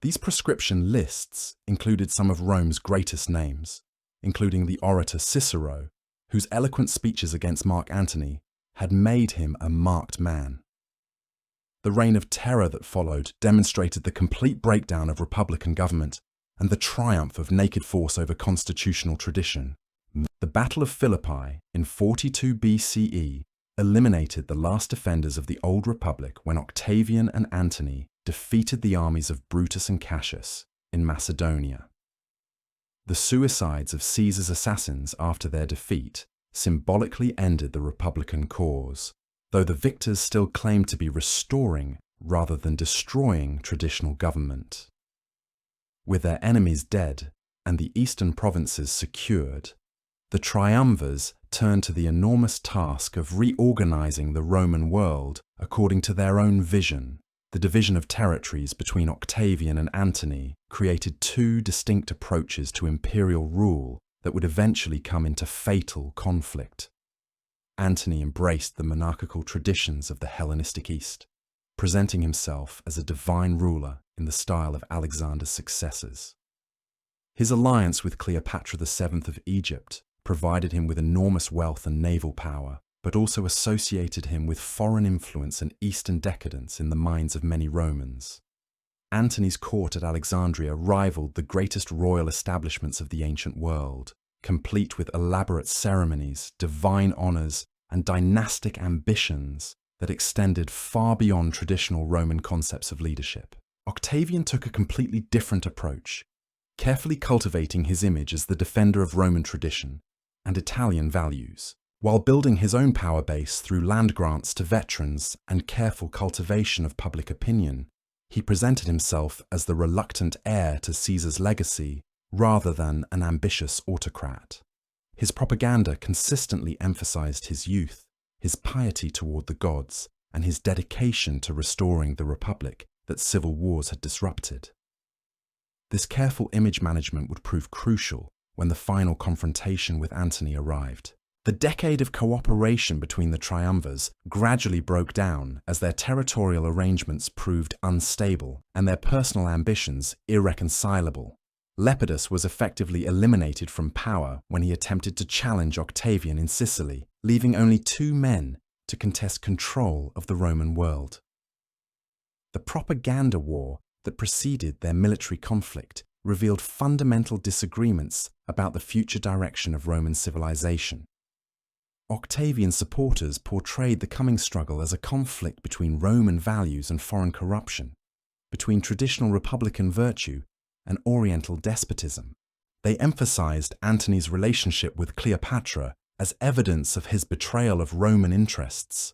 These proscription lists included some of Rome's greatest names, including the orator Cicero, whose eloquent speeches against Mark Antony had made him a marked man. The reign of terror that followed demonstrated the complete breakdown of republican government and the triumph of naked force over constitutional tradition. The Battle of Philippi in 42 BCE eliminated the last defenders of the old republic when Octavian and Antony defeated the armies of Brutus and Cassius in Macedonia. The suicides of Caesar's assassins after their defeat symbolically ended the republican cause, though the victors still claimed to be restoring rather than destroying traditional government. With their enemies dead and the eastern provinces secured, the triumvirs turned to the enormous task of reorganizing the Roman world according to their own vision. The division of territories between Octavian and Antony created two distinct approaches to imperial rule that would eventually come into fatal conflict. Antony embraced the monarchical traditions of the Hellenistic East, presenting himself as a divine ruler in the style of Alexander's successors. His alliance with Cleopatra VII of Egypt provided him with enormous wealth and naval power, but also associated him with foreign influence and Eastern decadence in the minds of many Romans. Antony's court at Alexandria rivaled the greatest royal establishments of the ancient world, complete with elaborate ceremonies, divine honors, and dynastic ambitions that extended far beyond traditional Roman concepts of leadership. Octavian took a completely different approach, carefully cultivating his image as the defender of Roman tradition and Italian values, while building his own power base through land grants to veterans and careful cultivation of public opinion. He presented himself as the reluctant heir to Caesar's legacy rather than an ambitious autocrat. His propaganda consistently emphasized his youth, his piety toward the gods, and his dedication to restoring the republic that civil wars had disrupted. This careful image management would prove crucial when the final confrontation with Antony arrived. The decade of cooperation between the triumvirs gradually broke down as their territorial arrangements proved unstable and their personal ambitions irreconcilable. Lepidus was effectively eliminated from power when he attempted to challenge Octavian in Sicily, leaving only 2 men to contest control of the Roman world. The propaganda war that preceded their military conflict revealed fundamental disagreements about the future direction of Roman civilization. Octavian's supporters portrayed the coming struggle as a conflict between Roman values and foreign corruption, between traditional republican virtue and Oriental despotism. They emphasized Antony's relationship with Cleopatra as evidence of his betrayal of Roman interests,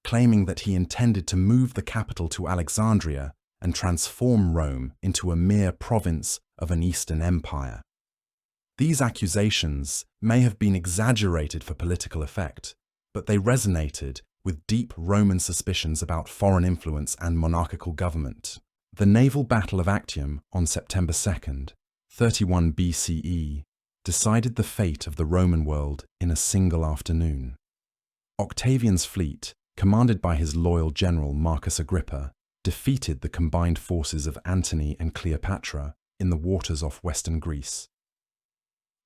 claiming that he intended to move the capital to Alexandria and transform Rome into a mere province of an Eastern empire. These accusations may have been exaggerated for political effect, but they resonated with deep Roman suspicions about foreign influence and monarchical government. The naval battle of Actium on September 2nd, 31 BCE, decided the fate of the Roman world in a single afternoon. Octavian's fleet, commanded by his loyal general Marcus Agrippa, defeated the combined forces of Antony and Cleopatra in the waters off western Greece.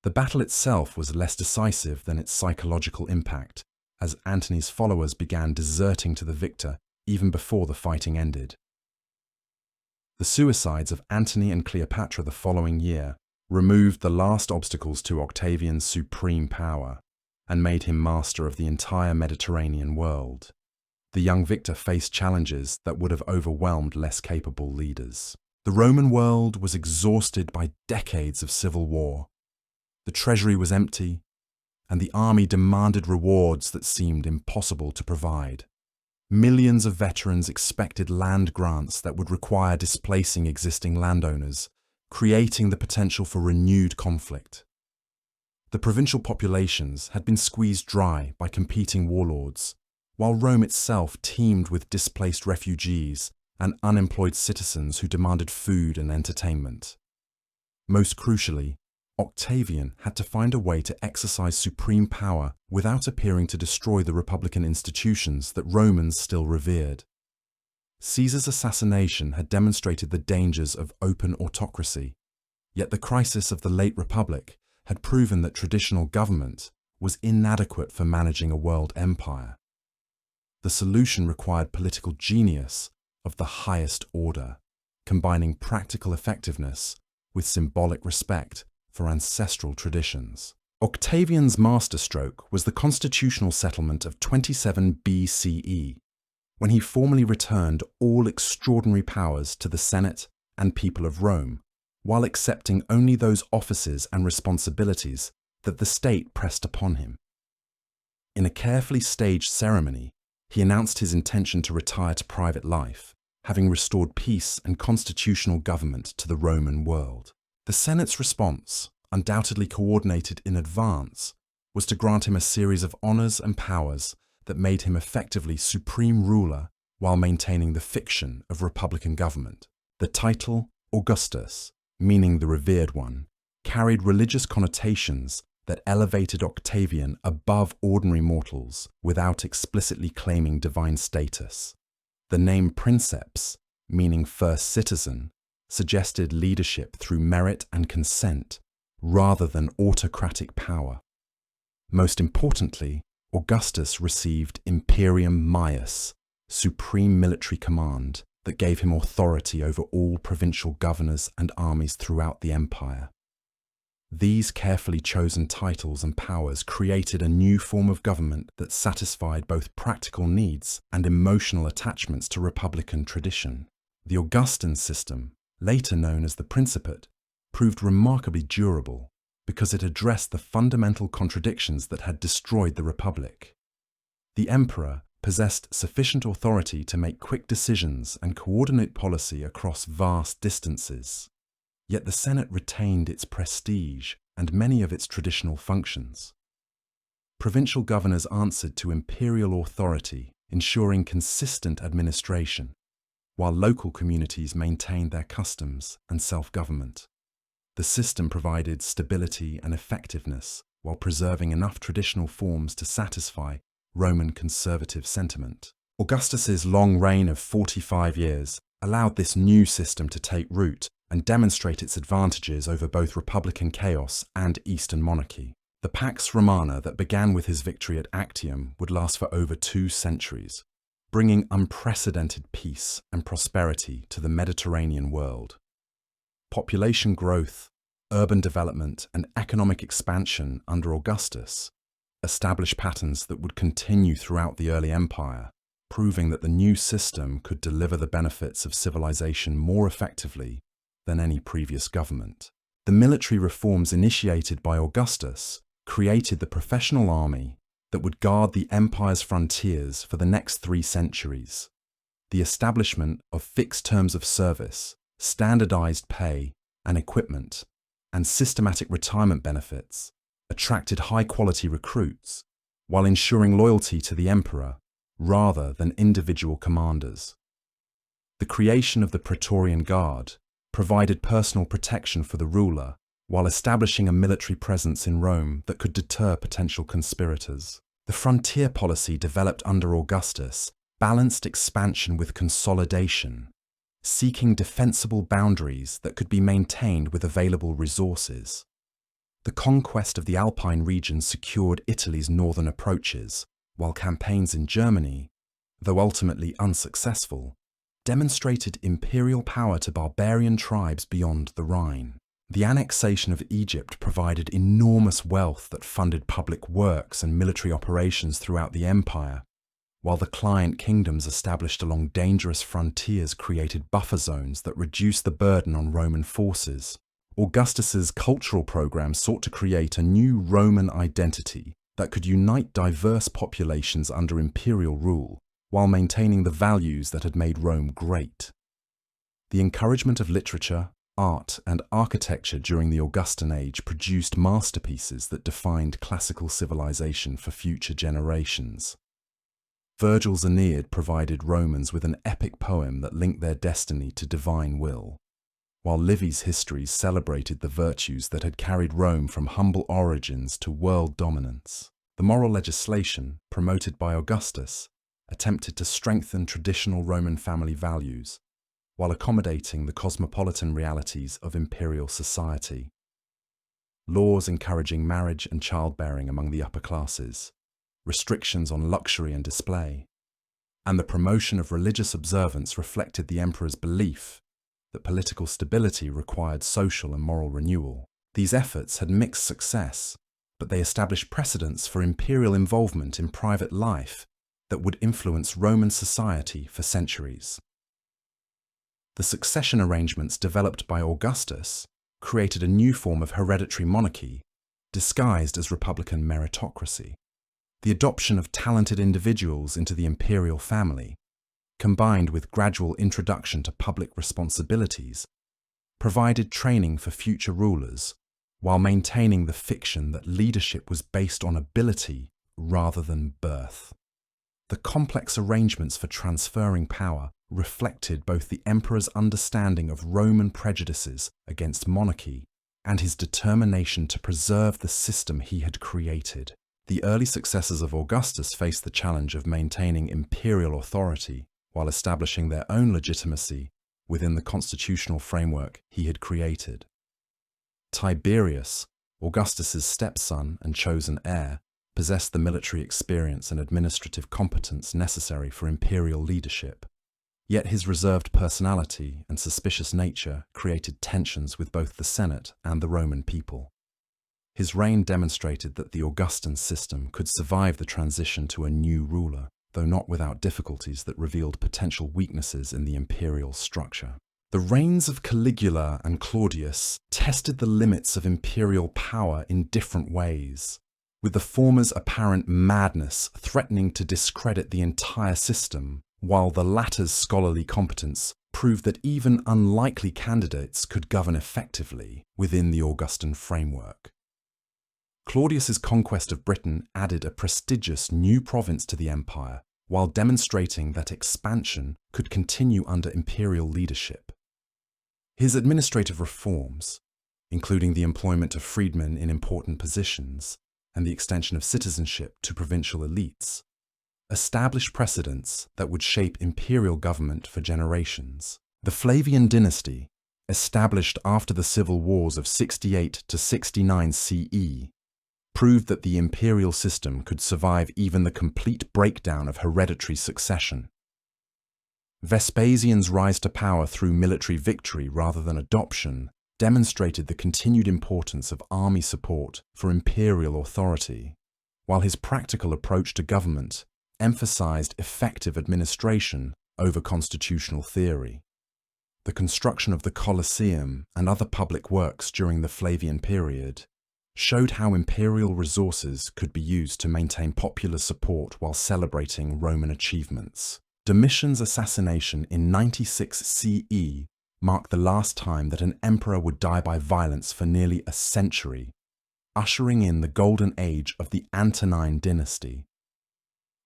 The battle itself was less decisive than its psychological impact, as Antony's followers began deserting to the victor even before the fighting ended. The suicides of Antony and Cleopatra the following year removed the last obstacles to Octavian's supreme power and made him master of the entire Mediterranean world. The young victor faced challenges that would have overwhelmed less capable leaders. The Roman world was exhausted by decades of civil war. The treasury was empty, and the army demanded rewards that seemed impossible to provide. Millions of veterans expected land grants that would require displacing existing landowners, creating the potential for renewed conflict. The provincial populations had been squeezed dry by competing warlords, while Rome itself teemed with displaced refugees and unemployed citizens who demanded food and entertainment. Most crucially, Octavian had to find a way to exercise supreme power without appearing to destroy the republican institutions that Romans still revered. Caesar's assassination had demonstrated the dangers of open autocracy, yet the crisis of the late Republic had proven that traditional government was inadequate for managing a world empire. The solution required political genius of the highest order, combining practical effectiveness with symbolic respect for ancestral traditions. Octavian's masterstroke was the constitutional settlement of 27 BCE, when he formally returned all extraordinary powers to the Senate and people of Rome, while accepting only those offices and responsibilities that the state pressed upon him. In a carefully staged ceremony, he announced his intention to retire to private life, having restored peace and constitutional government to the Roman world. The Senate's response, undoubtedly coordinated in advance, was to grant him a series of honors and powers that made him effectively supreme ruler while maintaining the fiction of republican government. The title, Augustus, meaning the revered one, carried religious connotations that elevated Octavian above ordinary mortals without explicitly claiming divine status. The name Princeps, meaning first citizen, suggested leadership through merit and consent rather than autocratic power. Most importantly, Augustus received Imperium Maius, supreme military command that gave him authority over all provincial governors and armies throughout the empire. These carefully chosen titles and powers created a new form of government that satisfied both practical needs and emotional attachments to republican tradition. The Augustan system, later known as the Principate, proved remarkably durable because it addressed the fundamental contradictions that had destroyed the Republic. The emperor possessed sufficient authority to make quick decisions and coordinate policy across vast distances. Yet the Senate retained its prestige and many of its traditional functions. Provincial governors answered to imperial authority, ensuring consistent administration, while local communities maintained their customs and self-government. The system provided stability and effectiveness while preserving enough traditional forms to satisfy Roman conservative sentiment. Augustus's long reign of 45 years allowed this new system to take root and demonstrate its advantages over both republican chaos and Eastern monarchy. The Pax Romana that began with his victory at Actium would last for over 2 centuries, bringing unprecedented peace and prosperity to the Mediterranean world. Population growth, urban development, and economic expansion under Augustus established patterns that would continue throughout the early empire, proving that the new system could deliver the benefits of civilization more effectively than any previous government. The military reforms initiated by Augustus created the professional army that would guard the empire's frontiers for the next 3 centuries. The establishment of fixed terms of service, standardized pay and equipment, and systematic retirement benefits attracted high-quality recruits while ensuring loyalty to the emperor rather than individual commanders. The creation of the Praetorian Guard provided personal protection for the ruler while establishing a military presence in Rome that could deter potential conspirators. The frontier policy developed under Augustus balanced expansion with consolidation, seeking defensible boundaries that could be maintained with available resources. The conquest of the Alpine region secured Italy's northern approaches, while campaigns in Germany, though ultimately unsuccessful, demonstrated imperial power to barbarian tribes beyond the Rhine. The annexation of Egypt provided enormous wealth that funded public works and military operations throughout the empire, while the client kingdoms established along dangerous frontiers created buffer zones that reduced the burden on Roman forces. Augustus's cultural program sought to create a new Roman identity that could unite diverse populations under imperial rule while maintaining the values that had made Rome great. The encouragement of literature, art and architecture during the Augustan age produced masterpieces that defined classical civilization for future generations. Virgil's Aeneid provided Romans with an epic poem that linked their destiny to divine will, while Livy's histories celebrated the virtues that had carried Rome from humble origins to world dominance. The moral legislation, promoted by Augustus, attempted to strengthen traditional Roman family values, while accommodating the cosmopolitan realities of imperial society. Laws encouraging marriage and childbearing among the upper classes, restrictions on luxury and display, and the promotion of religious observance reflected the emperor's belief that political stability required social and moral renewal. These efforts had mixed success, but they established precedents for imperial involvement in private life that would influence Roman society for centuries. The succession arrangements developed by Augustus created a new form of hereditary monarchy, disguised as republican meritocracy. The adoption of talented individuals into the imperial family, combined with gradual introduction to public responsibilities, provided training for future rulers, while maintaining the fiction that leadership was based on ability rather than birth. The complex arrangements for transferring power reflected both the emperor's understanding of Roman prejudices against monarchy and his determination to preserve the system he had created. The early successors of Augustus faced the challenge of maintaining imperial authority while establishing their own legitimacy within the constitutional framework he had created. Tiberius, Augustus's stepson and chosen heir, possessed the military experience and administrative competence necessary for imperial leadership. Yet his reserved personality and suspicious nature created tensions with both the Senate and the Roman people. His reign demonstrated that the Augustan system could survive the transition to a new ruler, though not without difficulties that revealed potential weaknesses in the imperial structure. The reigns of Caligula and Claudius tested the limits of imperial power in different ways, with the former's apparent madness threatening to discredit the entire system, while the latter's scholarly competence proved that even unlikely candidates could govern effectively within the Augustan framework. Claudius's conquest of Britain added a prestigious new province to the empire, while demonstrating that expansion could continue under imperial leadership. His administrative reforms, including the employment of freedmen in important positions and the extension of citizenship to provincial elites, established precedents that would shape imperial government for generations. The Flavian dynasty, established after the civil wars of 68 to 69 CE, proved that the imperial system could survive even the complete breakdown of hereditary succession. Vespasian's rise to power through military victory rather than adoption demonstrated the continued importance of army support for imperial authority, while his practical approach to government emphasized effective administration over constitutional theory. The construction of the Colosseum and other public works during the Flavian period showed how imperial resources could be used to maintain popular support while celebrating Roman achievements. Domitian's assassination in 96 CE marked the last time that an emperor would die by violence for nearly a century, ushering in the golden age of the Antonine dynasty.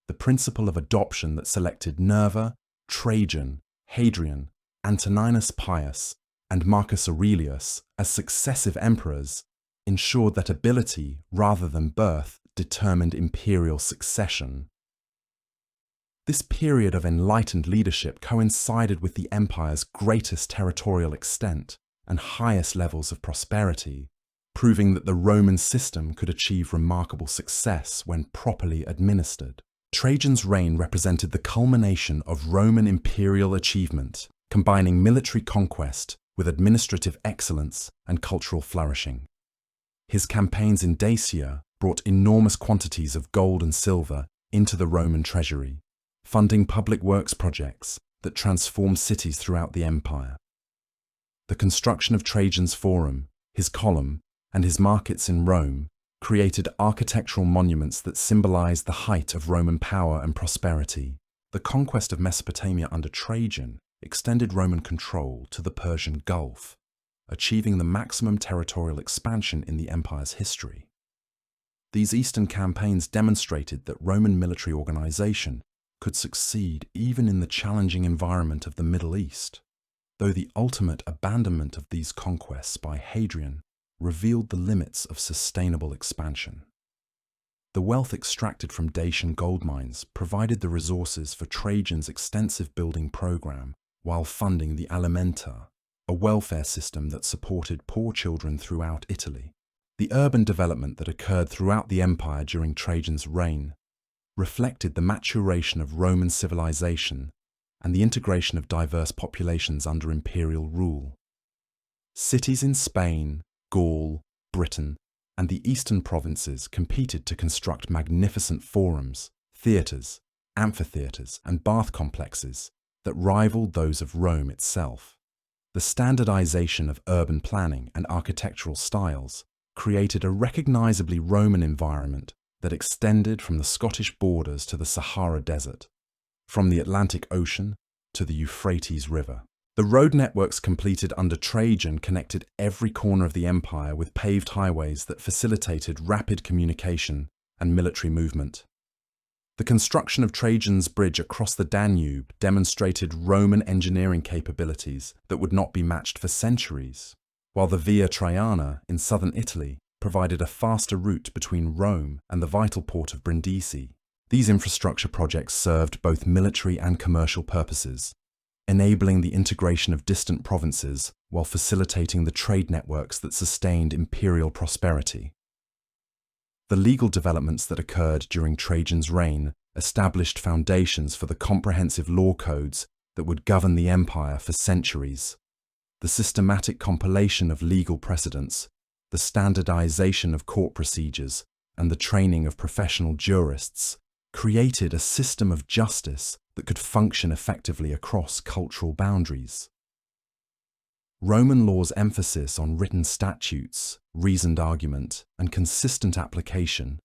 The principle of adoption that selected Nerva, Trajan, Hadrian, Antoninus Pius, and Marcus Aurelius as successive emperors ensured that ability rather than birth determined imperial succession. This period of enlightened leadership coincided with the empire's greatest territorial extent and highest levels of prosperity, proving that the Roman system could achieve remarkable success when properly administered. Trajan's reign represented the culmination of Roman imperial achievement, combining military conquest with administrative excellence and cultural flourishing. His campaigns in Dacia brought enormous quantities of gold and silver into the Roman treasury, funding public works projects that transformed cities throughout the empire. The construction of Trajan's Forum, his Column, and his markets in Rome created architectural monuments that symbolized the height of Roman power and prosperity. The conquest of Mesopotamia under Trajan extended Roman control to the Persian Gulf, achieving the maximum territorial expansion in the empire's history. These eastern campaigns demonstrated that Roman military organization could succeed even in the challenging environment of the Middle East, though the ultimate abandonment of these conquests by Hadrian revealed the limits of sustainable expansion. The wealth extracted from Dacian gold mines provided the resources for Trajan's extensive building program while funding the alimenta, a welfare system that supported poor children throughout Italy. The urban development that occurred throughout the empire during Trajan's reign reflected the maturation of Roman civilization and the integration of diverse populations under imperial rule. Cities in Spain, Gaul, Britain, and the eastern provinces competed to construct magnificent forums, theatres, amphitheatres, and bath complexes that rivaled those of Rome itself. The standardization of urban planning and architectural styles created a recognizably Roman environment that extended from the Scottish borders to the Sahara Desert, from the Atlantic Ocean to the Euphrates River. The road networks completed under Trajan connected every corner of the empire with paved highways that facilitated rapid communication and military movement. The construction of Trajan's bridge across the Danube demonstrated Roman engineering capabilities that would not be matched for centuries, while the Via Traiana in southern Italy provided a faster route between Rome and the vital port of Brindisi. These infrastructure projects served both military and commercial purposes, enabling the integration of distant provinces while facilitating the trade networks that sustained imperial prosperity. The legal developments that occurred during Trajan's reign established foundations for the comprehensive law codes that would govern the empire for centuries. The systematic compilation of legal precedents, the standardization of court procedures, and the training of professional jurists created a system of justice that could function effectively across cultural boundaries. Roman law's emphasis on written statutes, reasoned argument, and consistent application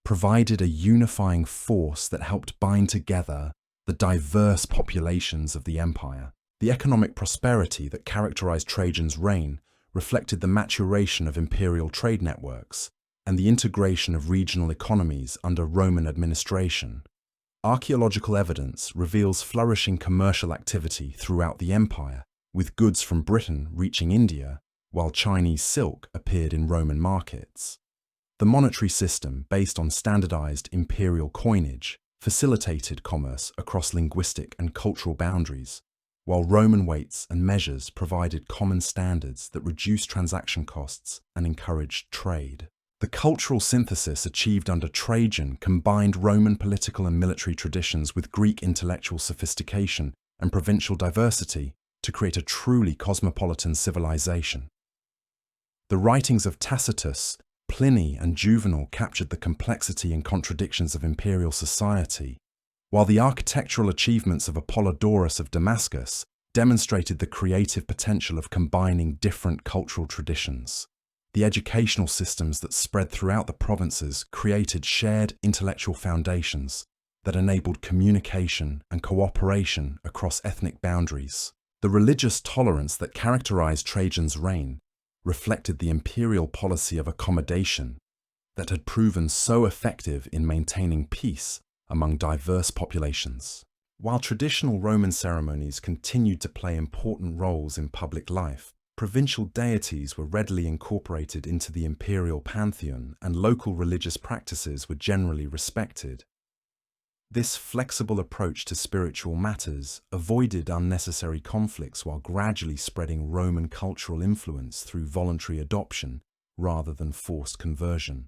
provided a unifying force that helped bind together the diverse populations of the empire. The economic prosperity that characterized Trajan's reign reflected the maturation of imperial trade networks and the integration of regional economies under Roman administration. Archaeological evidence reveals flourishing commercial activity throughout the empire, with goods from Britain reaching India, while Chinese silk appeared in Roman markets. The monetary system, based on standardized imperial coinage, facilitated commerce across linguistic and cultural boundaries, while Roman weights and measures provided common standards that reduced transaction costs and encouraged trade. The cultural synthesis achieved under Trajan combined Roman political and military traditions with Greek intellectual sophistication and provincial diversity to create a truly cosmopolitan civilization. The writings of Tacitus, Pliny, and Juvenal captured the complexity and contradictions of imperial society, while the architectural achievements of Apollodorus of Damascus demonstrated the creative potential of combining different cultural traditions. The educational systems that spread throughout the provinces created shared intellectual foundations that enabled communication and cooperation across ethnic boundaries. The religious tolerance that characterized Trajan's reign reflected the imperial policy of accommodation that had proven so effective in maintaining peace among diverse populations. While traditional Roman ceremonies continued to play important roles in public life, provincial deities were readily incorporated into the imperial pantheon and local religious practices were generally respected. This flexible approach to spiritual matters avoided unnecessary conflicts while gradually spreading Roman cultural influence through voluntary adoption rather than forced conversion.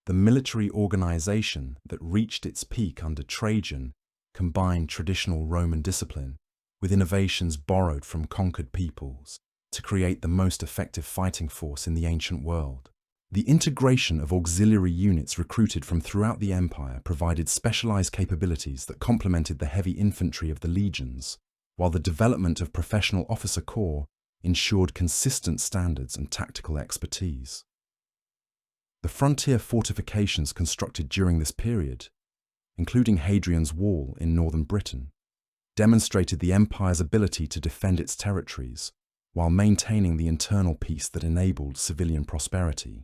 The military organization that reached its peak under Trajan combined traditional Roman discipline with innovations borrowed from conquered peoples to create the most effective fighting force in the ancient world. The integration of auxiliary units recruited from throughout the empire provided specialized capabilities that complemented the heavy infantry of the legions, while the development of professional officer corps ensured consistent standards and tactical expertise. The frontier fortifications constructed during this period, including Hadrian's Wall in northern Britain, demonstrated the empire's ability to defend its territories while maintaining the internal peace that enabled civilian prosperity.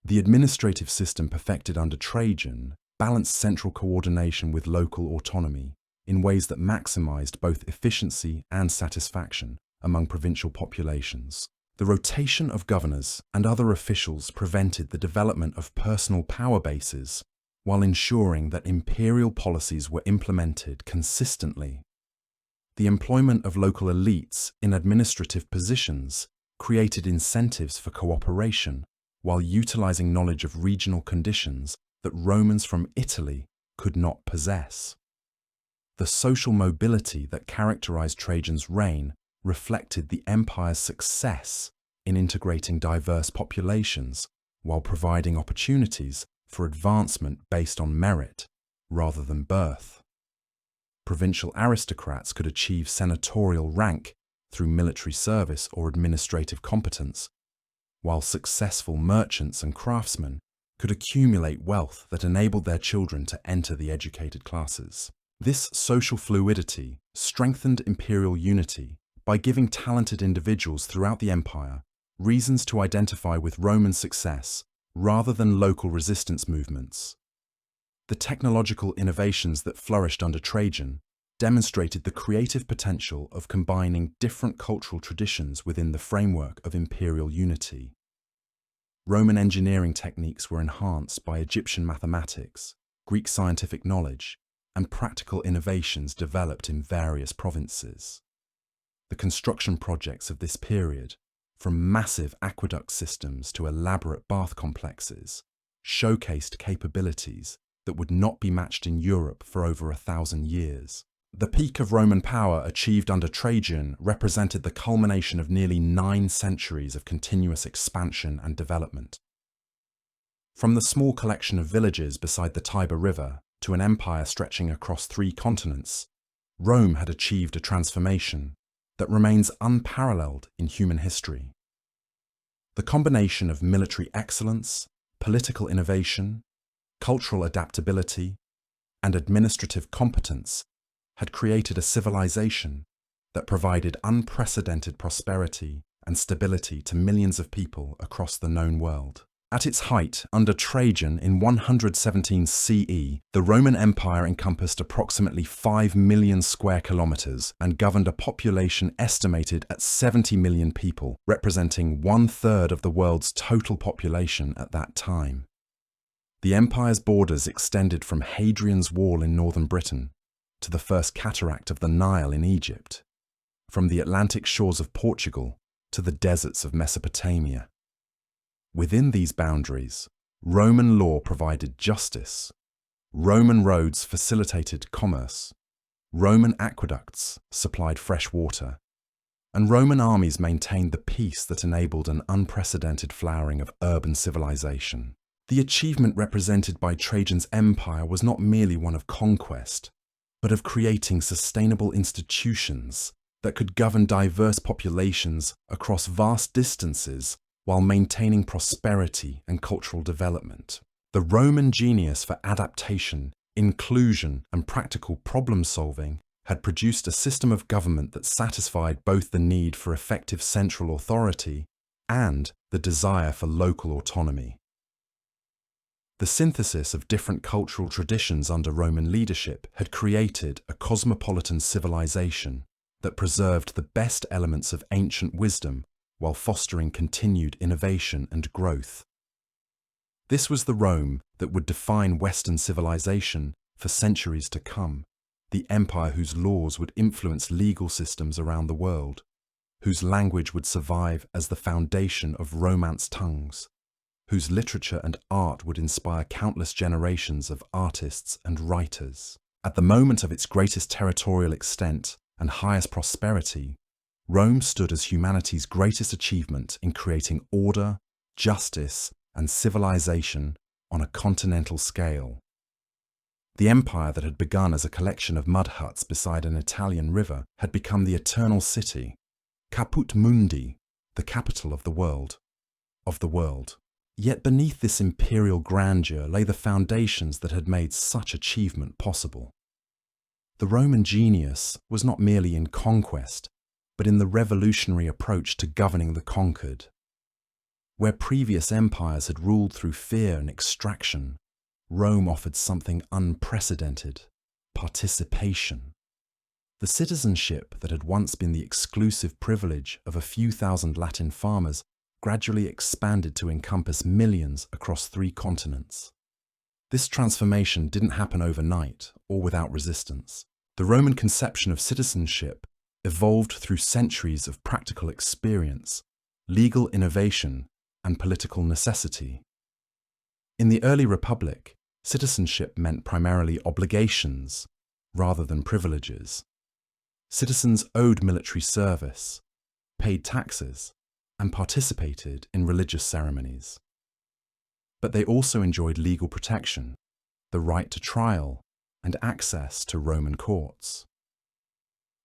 The administrative system perfected under Trajan balanced central coordination with local autonomy in ways that maximized both efficiency and satisfaction among provincial populations. The rotation of governors and other officials prevented the development of personal power bases while ensuring that imperial policies were implemented consistently. The employment of local elites in administrative positions created incentives for cooperation while utilizing knowledge of regional conditions that Romans from Italy could not possess. The social mobility that characterized Trajan's reign reflected the empire's success in integrating diverse populations while providing opportunities for advancement based on merit rather than birth. Provincial aristocrats could achieve senatorial rank through military service or administrative competence, while successful merchants and craftsmen could accumulate wealth that enabled their children to enter the educated classes. This social fluidity strengthened imperial unity by giving talented individuals throughout the empire reasons to identify with Roman success rather than local resistance movements. The technological innovations that flourished under Trajan demonstrated the creative potential of combining different cultural traditions within the framework of imperial unity. Roman engineering techniques were enhanced by Egyptian mathematics, Greek scientific knowledge, and practical innovations developed in various provinces. The construction projects of this period, from massive aqueduct systems to elaborate bath complexes, showcased capabilities that would not be matched in Europe for over 1,000 years. The peak of Roman power achieved under Trajan represented the culmination of nearly 9 centuries of continuous expansion and development. From the small collection of villages beside the Tiber River to an empire stretching across 3 continents, Rome had achieved a transformation that remains unparalleled in human history. The combination of military excellence, political innovation, cultural adaptability, and administrative competence had created a civilization that provided unprecedented prosperity and stability to millions of people across the known world. At its height, under Trajan in 117 CE, the Roman Empire encompassed approximately 5 million square kilometers and governed a population estimated at 70 million people, representing 1/3 of the world's total population at that time. The empire's borders extended from Hadrian's Wall in northern Britain to the first cataract of the Nile in Egypt, from the Atlantic shores of Portugal to the deserts of Mesopotamia. Within these boundaries, Roman law provided justice, Roman roads facilitated commerce, Roman aqueducts supplied fresh water, and Roman armies maintained the peace that enabled an unprecedented flowering of urban civilization. The achievement represented by Trajan's empire was not merely one of conquest, but of creating sustainable institutions that could govern diverse populations across vast distances while maintaining prosperity and cultural development. The Roman genius for adaptation, inclusion, and practical problem-solving had produced a system of government that satisfied both the need for effective central authority and the desire for local autonomy. The synthesis of different cultural traditions under Roman leadership had created a cosmopolitan civilization that preserved the best elements of ancient wisdom while fostering continued innovation and growth. This was the Rome that would define Western civilization for centuries to come, the empire whose laws would influence legal systems around the world, whose language would survive as the foundation of Romance tongues, whose literature and art would inspire countless generations of artists and writers. At the moment of its greatest territorial extent and highest prosperity, Rome stood as humanity's greatest achievement in creating order, justice, and civilization on a continental scale. The empire that had begun as a collection of mud huts beside an Italian river had become the eternal city, Caput Mundi, the capital of the world. Yet beneath this imperial grandeur lay the foundations that had made such achievement possible. The Roman genius was not merely in conquest, but in the revolutionary approach to governing the conquered. Where previous empires had ruled through fear and extraction, Rome offered something unprecedented: participation. The citizenship that had once been the exclusive privilege of a few thousand Latin farmers gradually expanded to encompass millions across 3 continents. This transformation didn't happen overnight or without resistance. The Roman conception of citizenship evolved through centuries of practical experience, legal innovation, and political necessity. In the early Republic, citizenship meant primarily obligations rather than privileges. Citizens owed military service, paid taxes, and participated in religious ceremonies. But they also enjoyed legal protection, the right to trial, and access to Roman courts.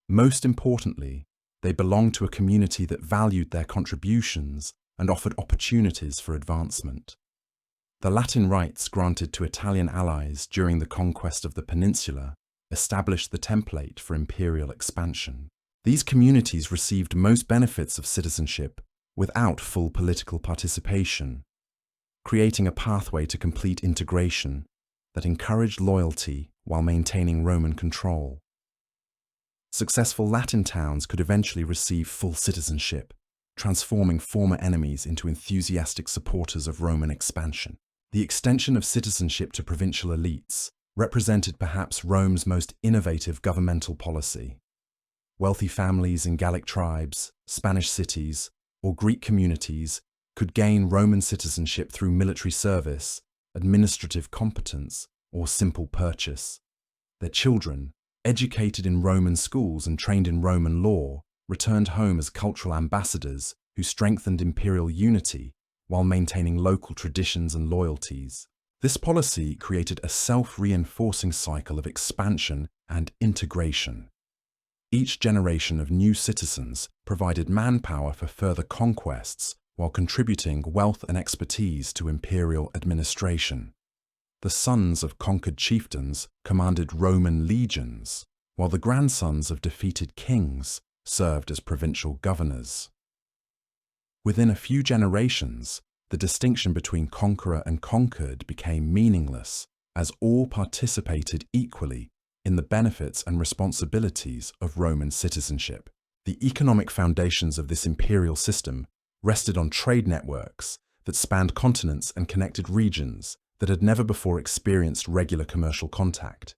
Most importantly, they belonged to a community that valued their contributions and offered opportunities for advancement. The Latin rights granted to Italian allies during the conquest of the peninsula established the template for imperial expansion. These communities received most benefits of citizenship without full political participation, creating a pathway to complete integration that encouraged loyalty while maintaining Roman control. Successful Latin towns could eventually receive full citizenship, transforming former enemies into enthusiastic supporters of Roman expansion. The extension of citizenship to provincial elites represented perhaps Rome's most innovative governmental policy. Wealthy families in Gallic tribes, Spanish cities, or Greek communities could gain Roman citizenship through military service, administrative competence, or simple purchase. Their children, educated in Roman schools and trained in Roman law, returned home as cultural ambassadors who strengthened imperial unity while maintaining local traditions and loyalties. This policy created a self-reinforcing cycle of expansion and integration. Each generation of new citizens provided manpower for further conquests while contributing wealth and expertise to imperial administration. The sons of conquered chieftains commanded Roman legions, while the grandsons of defeated kings served as provincial governors. Within a few generations, the distinction between conqueror and conquered became meaningless, as all participated equally in the benefits and responsibilities of Roman citizenship. The economic foundations of this imperial system rested on trade networks that spanned continents and connected regions that had never before experienced regular commercial contact.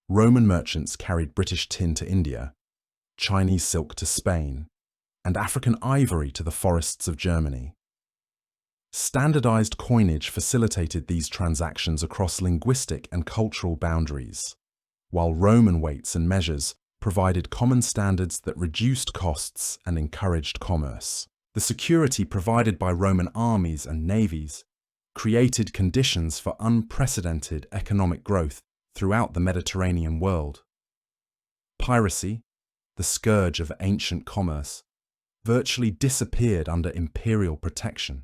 Roman merchants carried British tin to India, Chinese silk to Spain, and African ivory to the forests of Germany. Standardized coinage facilitated these transactions across linguistic and cultural boundaries, while Roman weights and measures provided common standards that reduced costs and encouraged commerce. The security provided by Roman armies and navies created conditions for unprecedented economic growth throughout the Mediterranean world. Piracy, the scourge of ancient commerce, virtually disappeared under imperial protection.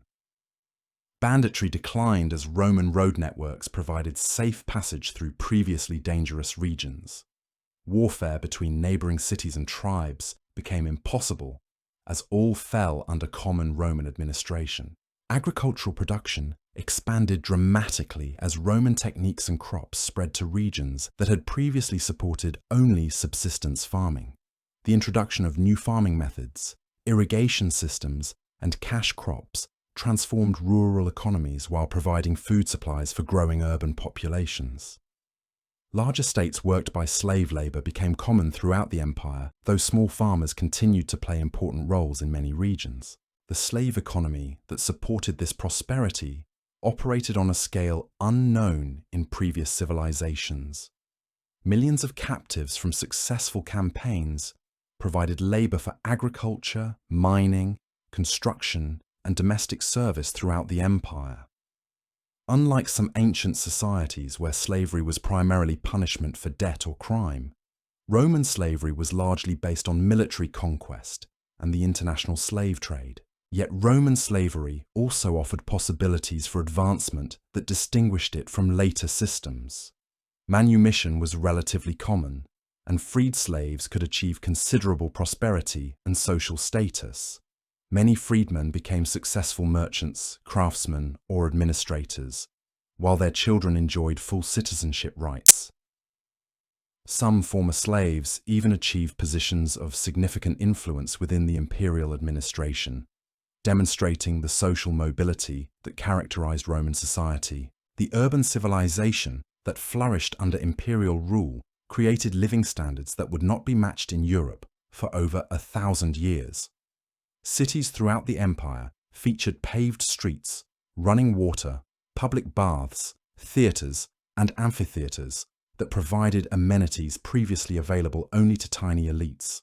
Banditry declined as Roman road networks provided safe passage through previously dangerous regions. Warfare between neighboring cities and tribes became impossible as all fell under common Roman administration. Agricultural production expanded dramatically as Roman techniques and crops spread to regions that had previously supported only subsistence farming. The introduction of new farming methods, irrigation systems, and cash crops transformed rural economies while providing food supplies for growing urban populations. Large estates worked by slave labor became common throughout the empire, though small farmers continued to play important roles in many regions. The slave economy that supported this prosperity operated on a scale unknown in previous civilizations. Millions of captives from successful campaigns provided labor for agriculture, mining, construction, and domestic service throughout the empire. Unlike some ancient societies where slavery was primarily punishment for debt or crime, Roman slavery was largely based on military conquest and the international slave trade. Yet Roman slavery also offered possibilities for advancement that distinguished it from later systems. Manumission was relatively common, and freed slaves could achieve considerable prosperity and social status. Many freedmen became successful merchants, craftsmen, or administrators, while their children enjoyed full citizenship rights. Some former slaves even achieved positions of significant influence within the imperial administration, demonstrating the social mobility that characterized Roman society. The urban civilization that flourished under imperial rule created living standards that would not be matched in Europe for over 1,000 years. Cities throughout the empire featured paved streets, running water, public baths, theatres, and amphitheatres that provided amenities previously available only to tiny elites.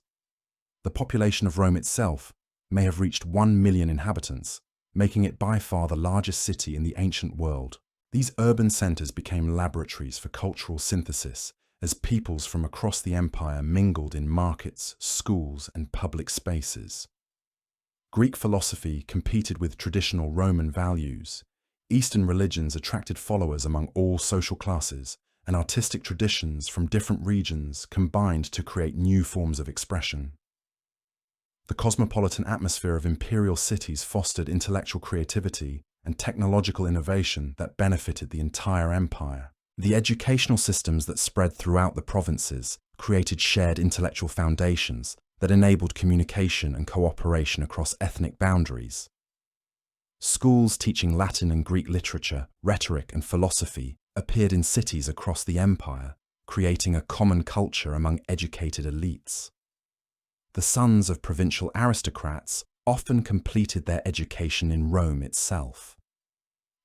The population of Rome itself may have reached 1 million inhabitants, making it by far the largest city in the ancient world. These urban centres became laboratories for cultural synthesis as peoples from across the empire mingled in markets, schools, and public spaces. Greek philosophy competed with traditional Roman values. Eastern religions attracted followers among all social classes, and artistic traditions from different regions combined to create new forms of expression. The cosmopolitan atmosphere of imperial cities fostered intellectual creativity and technological innovation that benefited the entire empire. The educational systems that spread throughout the provinces created shared intellectual foundations that enabled communication and cooperation across ethnic boundaries. Schools teaching Latin and Greek literature, rhetoric, and philosophy appeared in cities across the empire, creating a common culture among educated elites. The sons of provincial aristocrats often completed their education in Rome itself,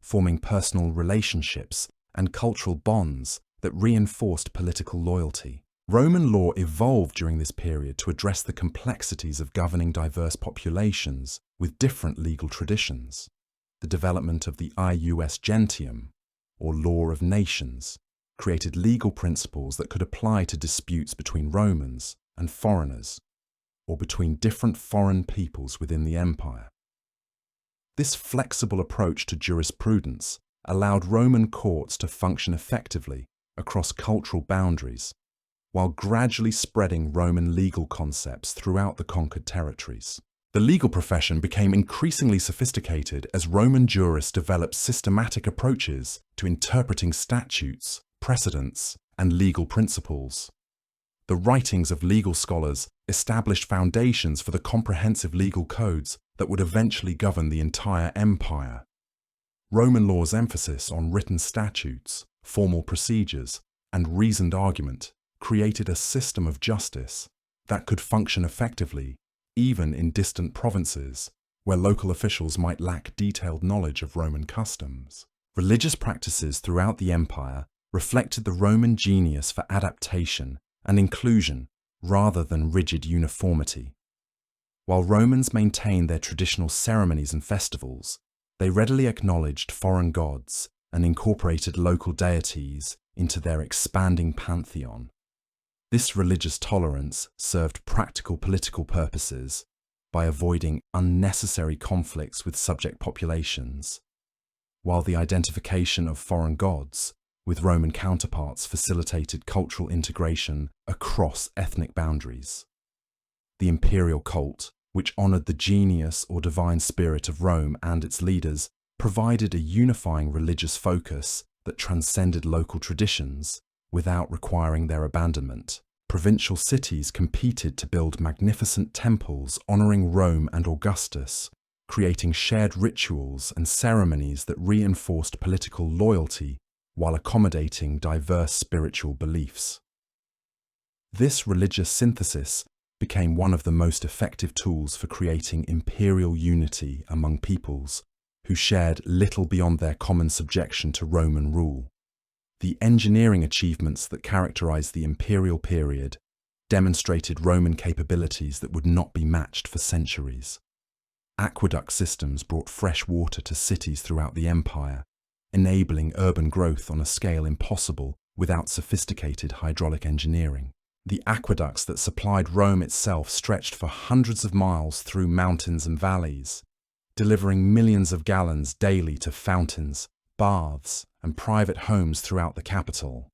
forming personal relationships and cultural bonds that reinforced political loyalty. Roman law evolved during this period to address the complexities of governing diverse populations with different legal traditions. The development of the ius gentium, or law of nations, created legal principles that could apply to disputes between Romans and foreigners, or between different foreign peoples within the empire. This flexible approach to jurisprudence allowed Roman courts to function effectively across cultural boundaries, while gradually spreading Roman legal concepts throughout the conquered territories. The legal profession became increasingly sophisticated as Roman jurists developed systematic approaches to interpreting statutes, precedents, and legal principles. The writings of legal scholars established foundations for the comprehensive legal codes that would eventually govern the entire empire. Roman law's emphasis on written statutes, formal procedures, and reasoned argument created a system of justice that could function effectively even in distant provinces where local officials might lack detailed knowledge of Roman customs. Religious practices throughout the empire reflected the Roman genius for adaptation and inclusion rather than rigid uniformity. While Romans maintained their traditional ceremonies and festivals, they readily acknowledged foreign gods and incorporated local deities into their expanding pantheon. This religious tolerance served practical political purposes by avoiding unnecessary conflicts with subject populations, while the identification of foreign gods with Roman counterparts facilitated cultural integration across ethnic boundaries. The imperial cult, which honored the genius or divine spirit of Rome and its leaders, provided a unifying religious focus that transcended local traditions without requiring their abandonment. Provincial cities competed to build magnificent temples honoring Rome and Augustus, creating shared rituals and ceremonies that reinforced political loyalty while accommodating diverse spiritual beliefs. This religious synthesis became one of the most effective tools for creating imperial unity among peoples who shared little beyond their common subjection to Roman rule. The engineering achievements that characterized the imperial period demonstrated Roman capabilities that would not be matched for centuries. Aqueduct systems brought fresh water to cities throughout the empire, enabling urban growth on a scale impossible without sophisticated hydraulic engineering. The aqueducts that supplied Rome itself stretched for hundreds of miles through mountains and valleys, delivering millions of gallons daily to fountains, baths, and private homes throughout the capital.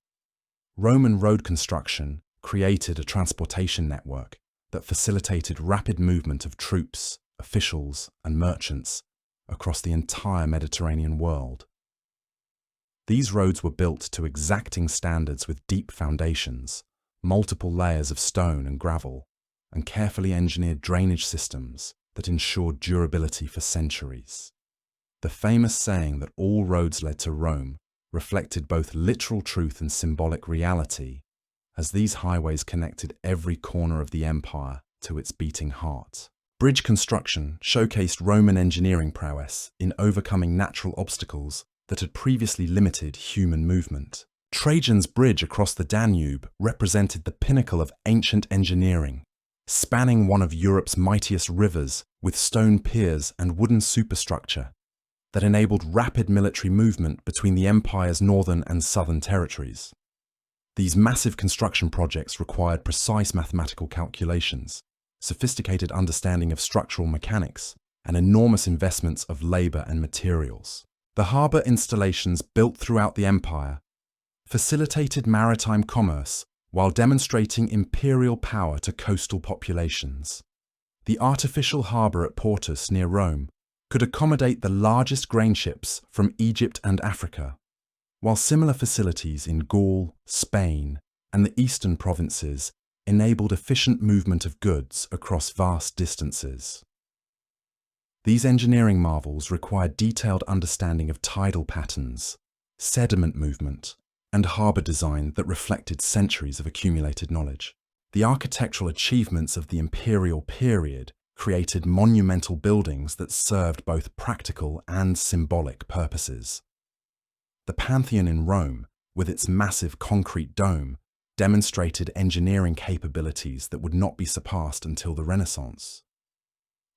Roman road construction created a transportation network that facilitated rapid movement of troops, officials, and merchants across the entire Mediterranean world. These roads were built to exacting standards with deep foundations, multiple layers of stone and gravel, and carefully engineered drainage systems that ensured durability for centuries. The famous saying that all roads led to Rome reflected both literal truth and symbolic reality, as these highways connected every corner of the empire to its beating heart. Bridge construction showcased Roman engineering prowess in overcoming natural obstacles that had previously limited human movement. Trajan's bridge across the Danube represented the pinnacle of ancient engineering, spanning one of Europe's mightiest rivers with stone piers and wooden superstructure that enabled rapid military movement between the empire's northern and southern territories. These massive construction projects required precise mathematical calculations, sophisticated understanding of structural mechanics, and enormous investments of labor and materials. The harbor installations built throughout the empire facilitated maritime commerce while demonstrating imperial power to coastal populations. The artificial harbor at Portus near Rome could accommodate the largest grain ships from Egypt and Africa, while similar facilities in Gaul, Spain, and the eastern provinces enabled efficient movement of goods across vast distances. These engineering marvels required detailed understanding of tidal patterns, sediment movement, and harbour design that reflected centuries of accumulated knowledge. The architectural achievements of the imperial period created monumental buildings that served both practical and symbolic purposes. The Pantheon in Rome, with its massive concrete dome, demonstrated engineering capabilities that would not be surpassed until the Renaissance.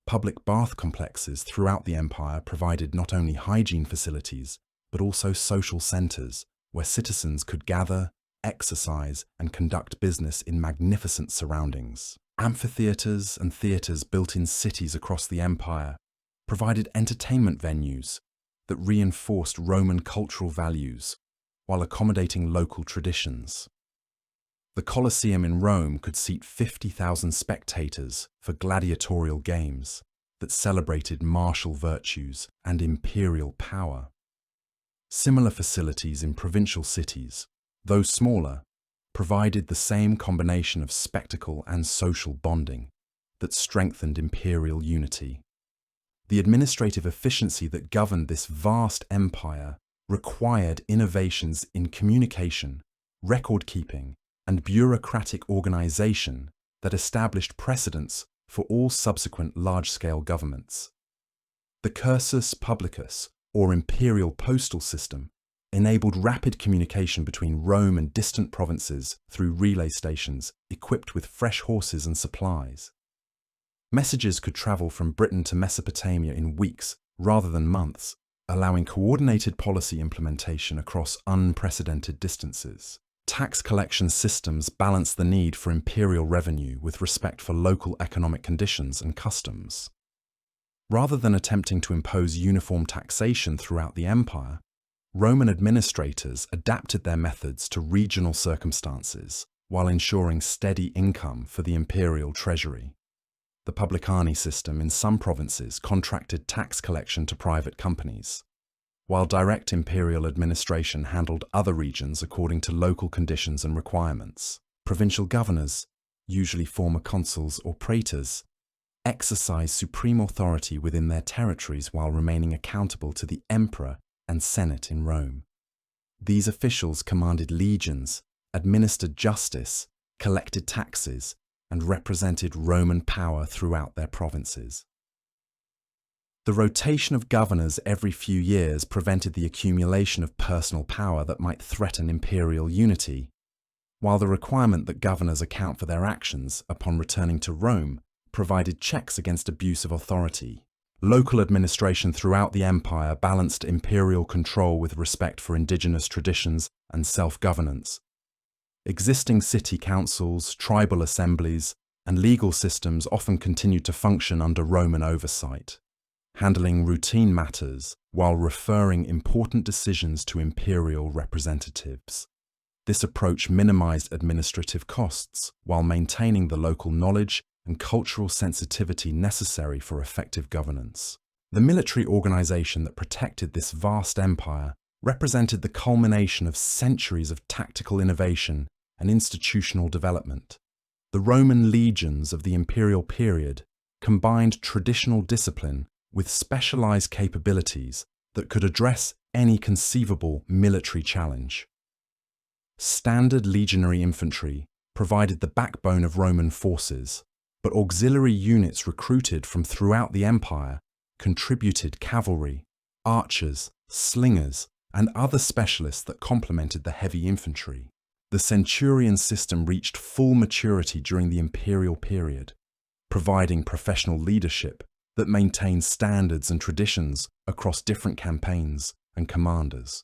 Public bath complexes throughout the empire provided not only hygiene facilities, but also social centres where citizens could gather, exercise, and conduct business in magnificent surroundings. Amphitheatres and theatres built in cities across the empire provided entertainment venues that reinforced Roman cultural values while accommodating local traditions. The Colosseum in Rome could seat 50,000 spectators for gladiatorial games that celebrated martial virtues and imperial power. Similar facilities in provincial cities, though smaller, provided the same combination of spectacle and social bonding that strengthened imperial unity. The administrative efficiency that governed this vast empire required innovations in communication, record-keeping, and bureaucratic organization that established precedents for all subsequent large-scale governments. The cursus publicus, or imperial postal system, enabled rapid communication between Rome and distant provinces through relay stations equipped with fresh horses and supplies. Messages could travel from Britain to Mesopotamia in weeks rather than months, allowing coordinated policy implementation across unprecedented distances. Tax collection systems balanced the need for imperial revenue with respect for local economic conditions and customs. Rather than attempting to impose uniform taxation throughout the empire, Roman administrators adapted their methods to regional circumstances while ensuring steady income for the imperial treasury. The publicani system in some provinces contracted tax collection to private companies, while direct imperial administration handled other regions according to local conditions and requirements. Provincial governors, usually former consuls or praetors, exercised supreme authority within their territories while remaining accountable to the emperor and senate in Rome. These officials commanded legions, administered justice, collected taxes, and represented Roman power throughout their provinces. The rotation of governors every few years prevented the accumulation of personal power that might threaten imperial unity, while the requirement that governors account for their actions upon returning to Rome provided checks against abuse of authority. Local administration throughout the empire balanced imperial control with respect for indigenous traditions and self-governance. Existing city councils, tribal assemblies, and legal systems often continued to function under Roman oversight, handling routine matters while referring important decisions to imperial representatives. This approach minimized administrative costs while maintaining the local knowledge and cultural sensitivity necessary for effective governance. The military organization that protected this vast empire represented the culmination of centuries of tactical innovation and institutional development. The Roman legions of the imperial period combined traditional discipline with specialized capabilities that could address any conceivable military challenge. Standard legionary infantry provided the backbone of Roman forces, but auxiliary units recruited from throughout the empire contributed cavalry, archers, slingers, and other specialists that complemented the heavy infantry. The centurion system reached full maturity during the imperial period, providing professional leadership that maintained standards and traditions across different campaigns and commanders.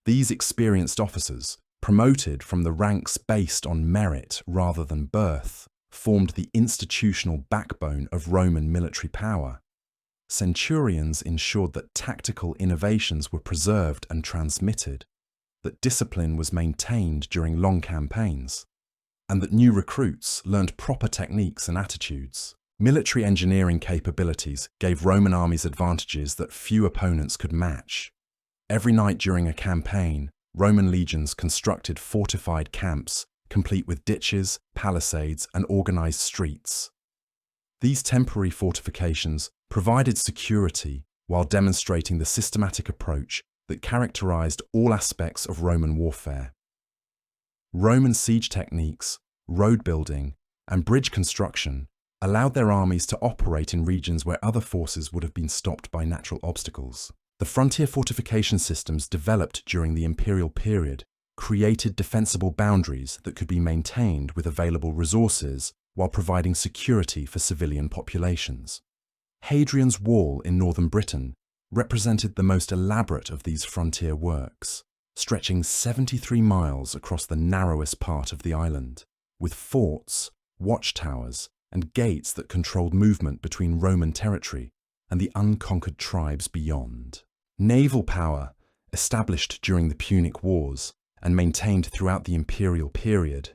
These experienced officers, promoted from the ranks based on merit rather than birth, formed the institutional backbone of Roman military power. Centurions ensured that tactical innovations were preserved and transmitted, that discipline was maintained during long campaigns, and that new recruits learned proper techniques and attitudes. Military engineering capabilities gave Roman armies advantages that few opponents could match. Every night during a campaign, Roman legions constructed fortified camps, complete with ditches, palisades, and organized streets. These temporary fortifications provided security while demonstrating the systematic approach that characterized all aspects of Roman warfare. Roman siege techniques, road building, and bridge construction allowed their armies to operate in regions where other forces would have been stopped by natural obstacles. The frontier fortification systems developed during the imperial period created defensible boundaries that could be maintained with available resources while providing security for civilian populations. Hadrian's Wall in northern Britain represented the most elaborate of these frontier works, stretching 73 miles across the narrowest part of the island, with forts, watchtowers, and gates that controlled movement between Roman territory and the unconquered tribes beyond. Naval power, established during the Punic Wars and maintained throughout the imperial period,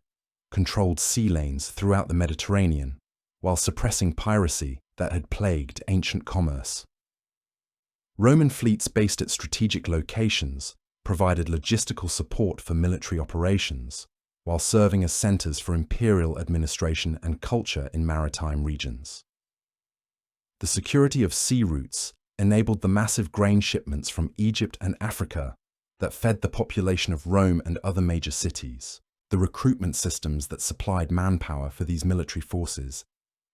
controlled sea lanes throughout the Mediterranean, while suppressing piracy that had plagued ancient commerce. Roman fleets based at strategic locations provided logistical support for military operations, while serving as centers for imperial administration and culture in maritime regions. The security of sea routes enabled the massive grain shipments from Egypt and Africa that fed the population of Rome and other major cities. The recruitment systems that supplied manpower for these military forces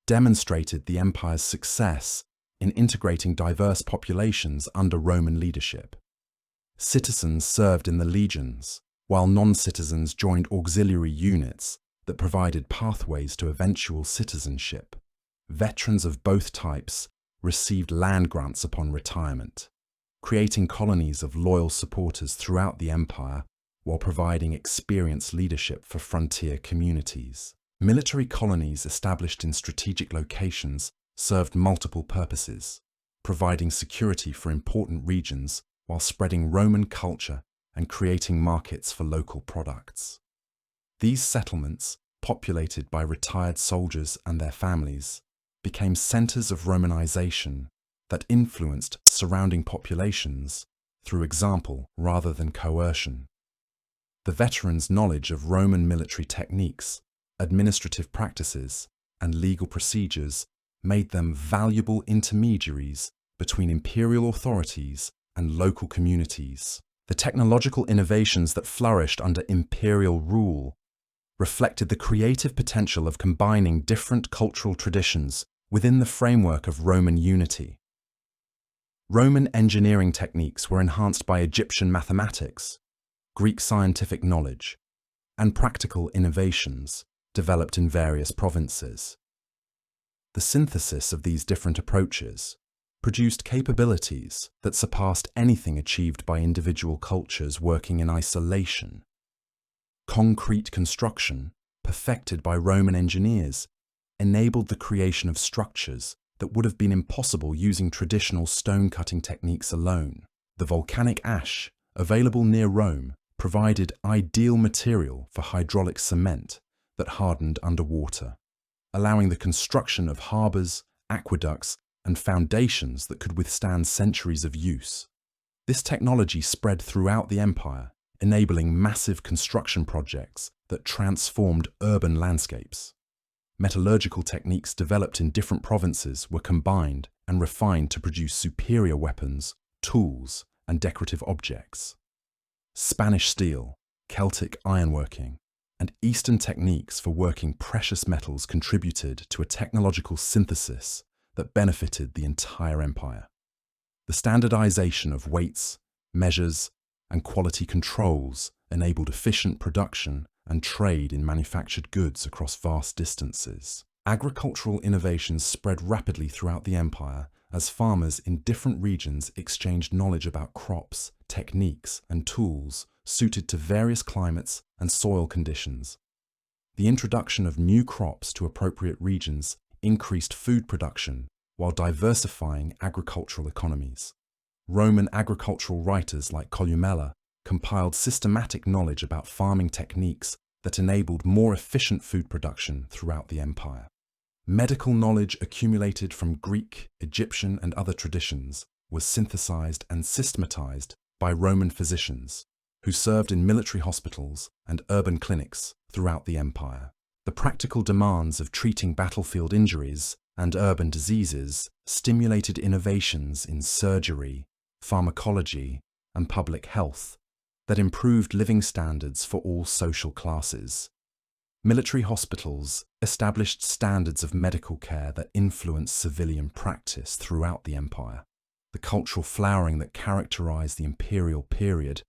demonstrated the empire's success in integrating diverse populations under Roman leadership. Citizens served in the legions, while non-citizens joined auxiliary units that provided pathways to eventual citizenship. Veterans of both types received land grants upon retirement, creating colonies of loyal supporters throughout the empire while providing experienced leadership for frontier communities. Military colonies established in strategic locations served multiple purposes, providing security for important regions while spreading Roman culture and creating markets for local products. These settlements, populated by retired soldiers and their families, became centers of Romanization that influenced surrounding populations through example rather than coercion. The veterans' knowledge of Roman military techniques, administrative practices, and legal procedures made them valuable intermediaries between imperial authorities and local communities. The technological innovations that flourished under imperial rule reflected the creative potential of combining different cultural traditions within the framework of Roman unity. Roman engineering techniques were enhanced by Egyptian mathematics, Greek scientific knowledge, and practical innovations developed in various provinces. The synthesis of these different approaches produced capabilities that surpassed anything achieved by individual cultures working in isolation. Concrete construction, perfected by Roman engineers, enabled the creation of structures that would have been impossible using traditional stone-cutting techniques alone. The volcanic ash, available near Rome, provided ideal material for hydraulic cement that hardened underwater, allowing the construction of harbours, aqueducts, and foundations that could withstand centuries of use. This technology spread throughout the empire, enabling massive construction projects that transformed urban landscapes. Metallurgical techniques developed in different provinces were combined and refined to produce superior weapons, tools, and decorative objects. Spanish steel, Celtic ironworking, and Eastern techniques for working precious metals contributed to a technological synthesis that benefited the entire empire. The standardization of weights, measures, and quality controls enabled efficient production and trade in manufactured goods across vast distances. Agricultural innovations spread rapidly throughout the empire as farmers in different regions exchanged knowledge about crops, techniques, and tools suited to various climates and soil conditions. The introduction of new crops to appropriate regions increased food production while diversifying agricultural economies. Roman agricultural writers like Columella compiled systematic knowledge about farming techniques that enabled more efficient food production throughout the empire. Medical knowledge accumulated from Greek, Egyptian, and other traditions was synthesized and systematized by Roman physicians, who served in military hospitals and urban clinics throughout the empire. The practical demands of treating battlefield injuries and urban diseases stimulated innovations in surgery, pharmacology, and public health that improved living standards for all social classes. Military hospitals established standards of medical care that influenced civilian practice throughout the empire. The cultural flowering that characterized the imperial period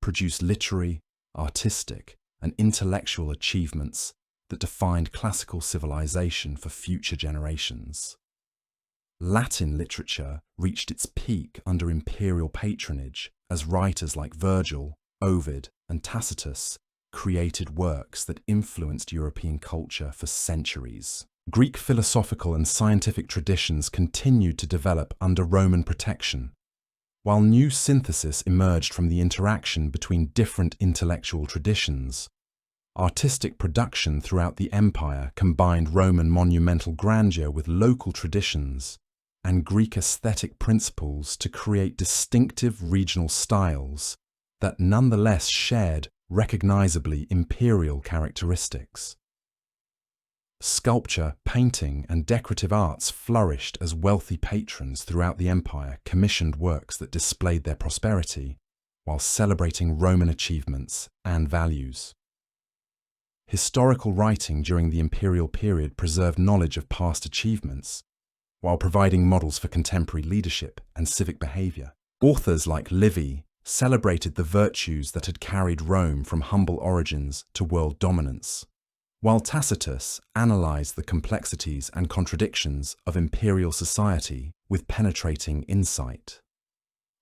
produced literary, artistic, and intellectual achievements that defined classical civilization for future generations. Latin literature reached its peak under imperial patronage as writers like Virgil, Ovid, and Tacitus created works that influenced European culture for centuries. Greek philosophical and scientific traditions continued to develop under Roman protection, while new synthesis emerged from the interaction between different intellectual traditions. Artistic production throughout the empire combined Roman monumental grandeur with local traditions and Greek aesthetic principles to create distinctive regional styles that nonetheless shared recognizably imperial characteristics. Sculpture, painting, and decorative arts flourished as wealthy patrons throughout the empire commissioned works that displayed their prosperity while celebrating Roman achievements and values. Historical writing during the imperial period preserved knowledge of past achievements while providing models for contemporary leadership and civic behavior. Authors like Livy celebrated the virtues that had carried Rome from humble origins to world dominance, while Tacitus analyzed the complexities and contradictions of imperial society with penetrating insight.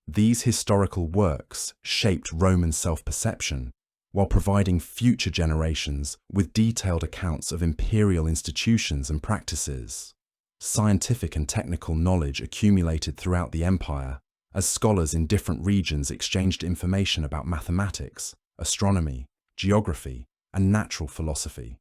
These historical works shaped Roman self-perception while providing future generations with detailed accounts of imperial institutions and practices. Scientific and technical knowledge accumulated throughout the empire as scholars in different regions exchanged information about mathematics, astronomy, geography, and natural philosophy.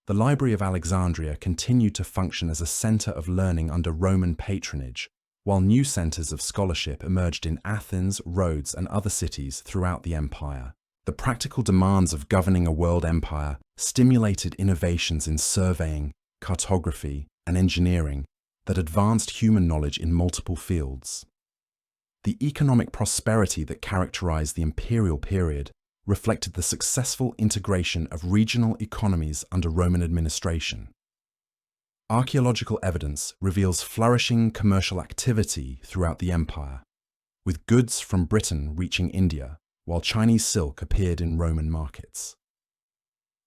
The Library of Alexandria continued to function as a center of learning under Roman patronage, while new centers of scholarship emerged in Athens, Rhodes, and other cities throughout the empire. The practical demands of governing a world empire stimulated innovations in surveying, cartography, and engineering that advanced human knowledge in multiple fields. The economic prosperity that characterized the imperial period reflected the successful integration of regional economies under Roman administration. Archaeological evidence reveals flourishing commercial activity throughout the empire, with goods from Britain reaching India, while Chinese silk appeared in Roman markets.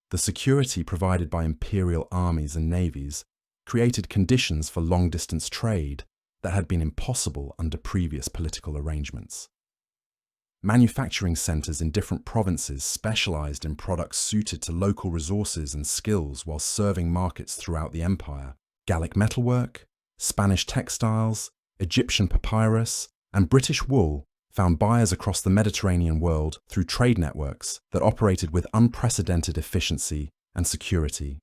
The security provided by imperial armies and navies created conditions for long-distance trade that had been impossible under previous political arrangements. Manufacturing centers in different provinces specialized in products suited to local resources and skills while serving markets throughout the empire. Gallic metalwork, Spanish textiles, Egyptian papyrus, and British wool found buyers across the Mediterranean world through trade networks that operated with unprecedented efficiency and security.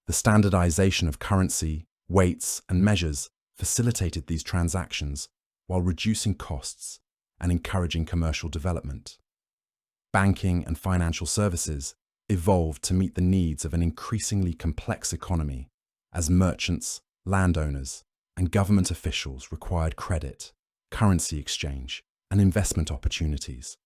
The standardization of currency, weights, and measures facilitated these transactions while reducing costs and encouraging commercial development. Banking and financial services evolved to meet the needs of an increasingly complex economy as merchants, landowners, and government officials required credit, currency exchange, and investment opportunities.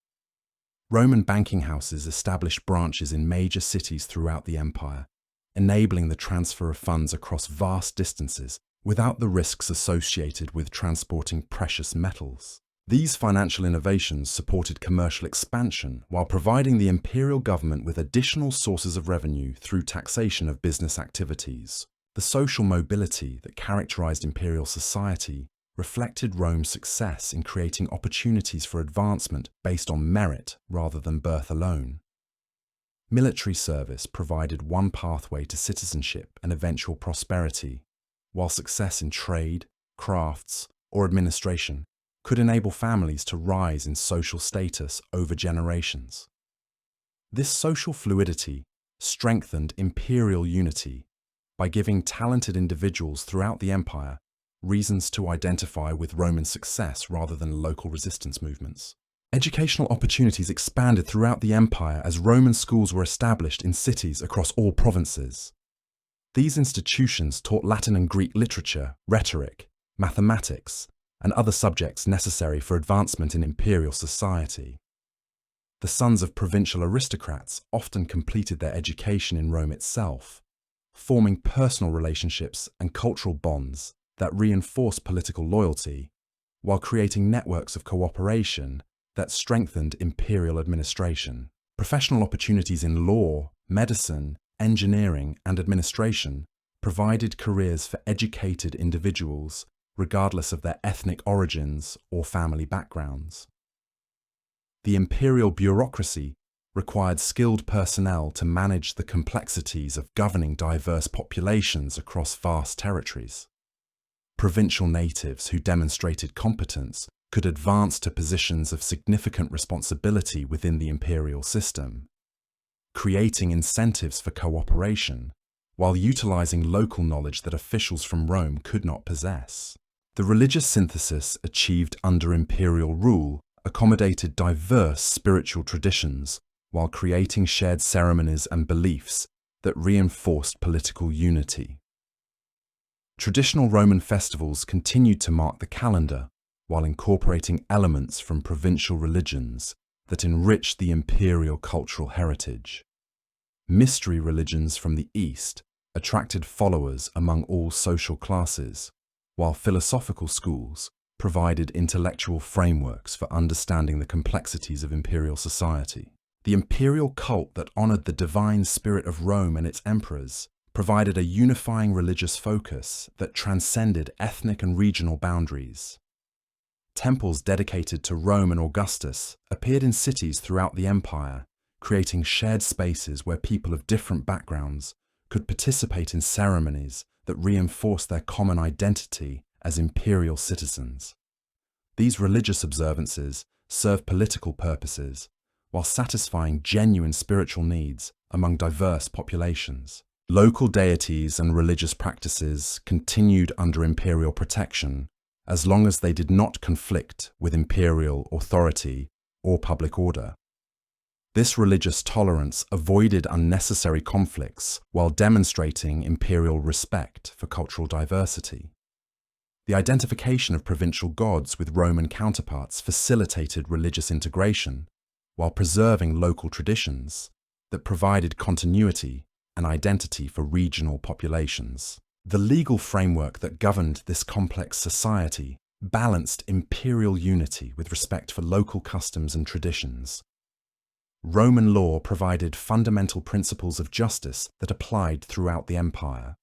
Roman banking houses established branches in major cities throughout the empire, enabling the transfer of funds across vast distances without the risks associated with transporting precious metals. These financial innovations supported commercial expansion while providing the imperial government with additional sources of revenue through taxation of business activities. The social mobility that characterized imperial society reflected Rome's success in creating opportunities for advancement based on merit rather than birth alone. Military service provided one pathway to citizenship and eventual prosperity, while success in trade, crafts, or administration could enable families to rise in social status over generations. This social fluidity strengthened imperial unity by giving talented individuals throughout the empire reasons to identify with Roman success rather than local resistance movements. Educational opportunities expanded throughout the empire as Roman schools were established in cities across all provinces. These institutions taught Latin and Greek literature, rhetoric, mathematics, and other subjects necessary for advancement in imperial society. The sons of provincial aristocrats often completed their education in Rome itself, forming personal relationships and cultural bonds that reinforce political loyalty, while creating networks of cooperation that strengthened imperial administration. Professional opportunities in law, medicine, engineering, and administration provided careers for educated individuals, regardless of their ethnic origins or family backgrounds. The imperial bureaucracy required skilled personnel to manage the complexities of governing diverse populations across vast territories. Provincial natives who demonstrated competence could advance to positions of significant responsibility within the imperial system, creating incentives for cooperation while utilizing local knowledge that officials from Rome could not possess. The religious synthesis achieved under imperial rule accommodated diverse spiritual traditions while creating shared ceremonies and beliefs that reinforced political unity. Traditional Roman festivals continued to mark the calendar while incorporating elements from provincial religions that enriched the imperial cultural heritage. Mystery religions from the East attracted followers among all social classes, while philosophical schools provided intellectual frameworks for understanding the complexities of imperial society. The imperial cult that honored the divine spirit of Rome and its emperors provided a unifying religious focus that transcended ethnic and regional boundaries. Temples dedicated to Rome and Augustus appeared in cities throughout the empire, creating shared spaces where people of different backgrounds could participate in ceremonies that reinforced their common identity as imperial citizens. These religious observances served political purposes while satisfying genuine spiritual needs among diverse populations. Local deities and religious practices continued under imperial protection as long as they did not conflict with imperial authority or public order. This religious tolerance avoided unnecessary conflicts while demonstrating imperial respect for cultural diversity. The identification of provincial gods with Roman counterparts facilitated religious integration while preserving local traditions that provided continuity and identity for regional populations. The legal framework that governed this complex society balanced imperial unity with respect for local customs and traditions. Roman law provided fundamental principles of justice that applied throughout the empire,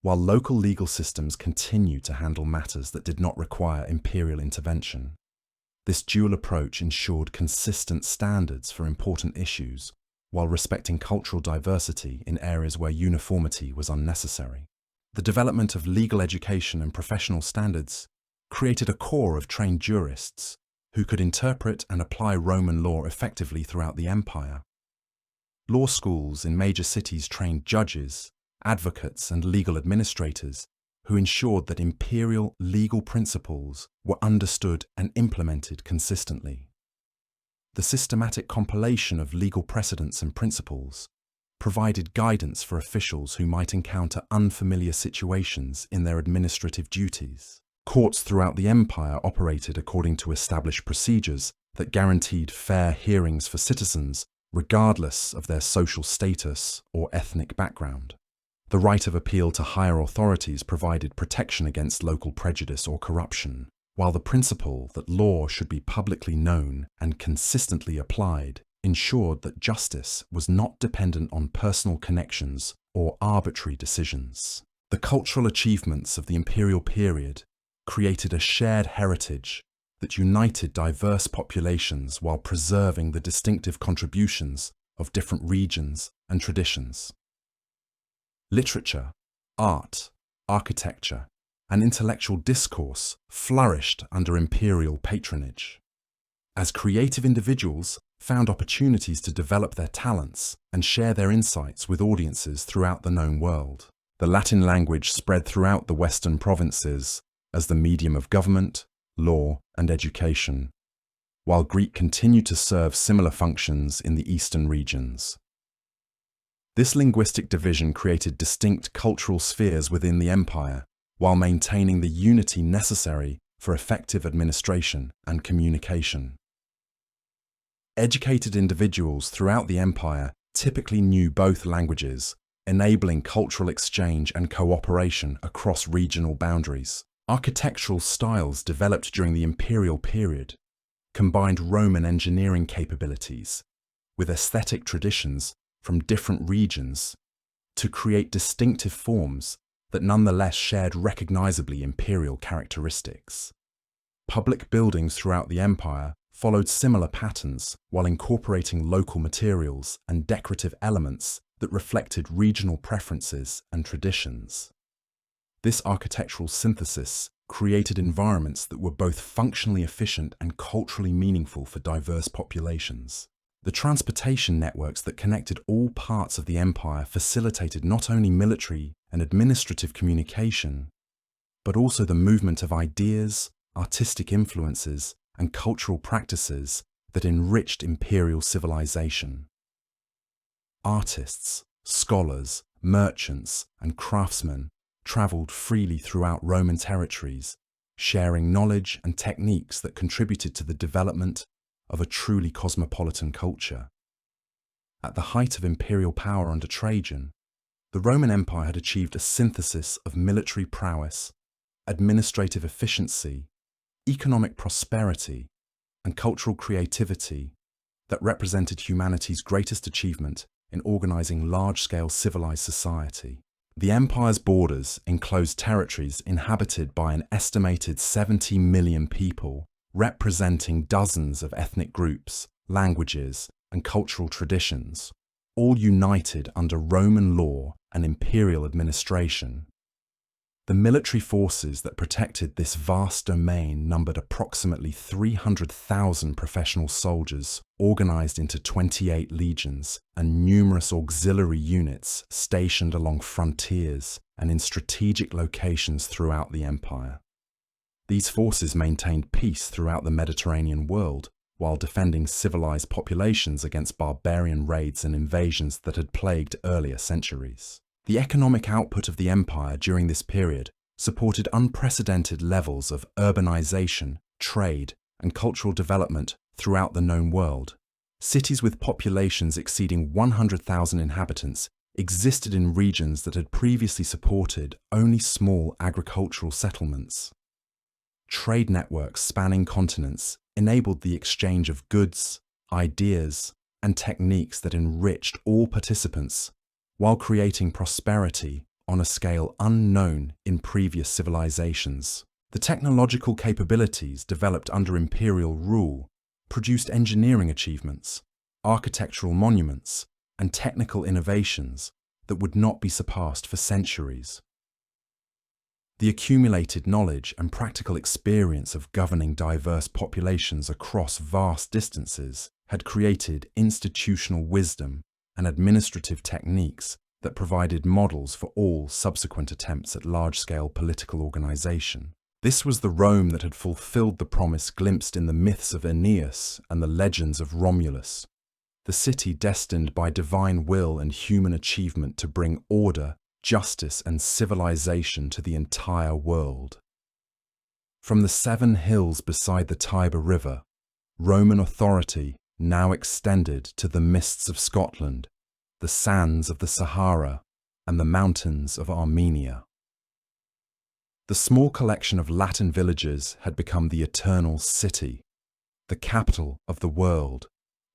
while local legal systems continued to handle matters that did not require imperial intervention. This dual approach ensured consistent standards for important issues, while respecting cultural diversity in areas where uniformity was unnecessary. The development of legal education and professional standards created a core of trained jurists who could interpret and apply Roman law effectively throughout the empire. Law schools in major cities trained judges, advocates, and legal administrators who ensured that imperial legal principles were understood and implemented consistently. The systematic compilation of legal precedents and principles provided guidance for officials who might encounter unfamiliar situations in their administrative duties. Courts throughout the empire operated according to established procedures that guaranteed fair hearings for citizens regardless of their social status or ethnic background. The right of appeal to higher authorities provided protection against local prejudice or corruption, while the principle that law should be publicly known and consistently applied ensured that justice was not dependent on personal connections or arbitrary decisions. The cultural achievements of the imperial period created a shared heritage that united diverse populations while preserving the distinctive contributions of different regions and traditions. Literature, art, architecture, and intellectual discourse flourished under imperial patronage. As creative individuals found opportunities to develop their talents and share their insights with audiences throughout the known world, the Latin language spread throughout the Western provinces as the medium of government, law, and education, while Greek continued to serve similar functions in the eastern regions. This linguistic division created distinct cultural spheres within the empire, while maintaining the unity necessary for effective administration and communication. Educated individuals throughout the empire typically knew both languages, enabling cultural exchange and cooperation across regional boundaries. Architectural styles developed during the imperial period combined Roman engineering capabilities with aesthetic traditions from different regions to create distinctive forms that nonetheless shared recognizably imperial characteristics. Public buildings throughout the empire followed similar patterns while incorporating local materials and decorative elements that reflected regional preferences and traditions. This architectural synthesis created environments that were both functionally efficient and culturally meaningful for diverse populations. The transportation networks that connected all parts of the empire facilitated not only military and administrative communication, but also the movement of ideas, artistic influences, and cultural practices that enriched imperial civilization. Artists, scholars, merchants, and craftsmen traveled freely throughout Roman territories, sharing knowledge and techniques that contributed to the development of a truly cosmopolitan culture. At the height of imperial power under Trajan, the Roman Empire had achieved a synthesis of military prowess, administrative efficiency, economic prosperity, and cultural creativity that represented humanity's greatest achievement in organizing large-scale civilized society. The empire's borders enclosed territories inhabited by an estimated 70 million people, representing dozens of ethnic groups, languages, and cultural traditions, all united under Roman law and imperial administration. The military forces that protected this vast domain numbered approximately 300,000 professional soldiers organized into 28 legions and numerous auxiliary units stationed along frontiers and in strategic locations throughout the empire. These forces maintained peace throughout the Mediterranean world while defending civilized populations against barbarian raids and invasions that had plagued earlier centuries. The economic output of the empire during this period supported unprecedented levels of urbanization, trade, and cultural development throughout the known world. Cities with populations exceeding 100,000 inhabitants existed in regions that had previously supported only small agricultural settlements. Trade networks spanning continents enabled the exchange of goods, ideas, and techniques that enriched all participants while creating prosperity on a scale unknown in previous civilizations. The technological capabilities developed under imperial rule produced engineering achievements, architectural monuments, and technical innovations that would not be surpassed for centuries. The accumulated knowledge and practical experience of governing diverse populations across vast distances had created institutional wisdom and administrative techniques that provided models for all subsequent attempts at large-scale political organization. This was the Rome that had fulfilled the promise glimpsed in the myths of Aeneas and the legends of Romulus, the city destined by divine will and human achievement to bring order, justice, and civilization to the entire world. From the 7 hills beside the Tiber River, Roman authority now extended to the mists of Scotland, the sands of the Sahara, and the mountains of Armenia. The small collection of Latin villages had become the eternal city, the capital of the world,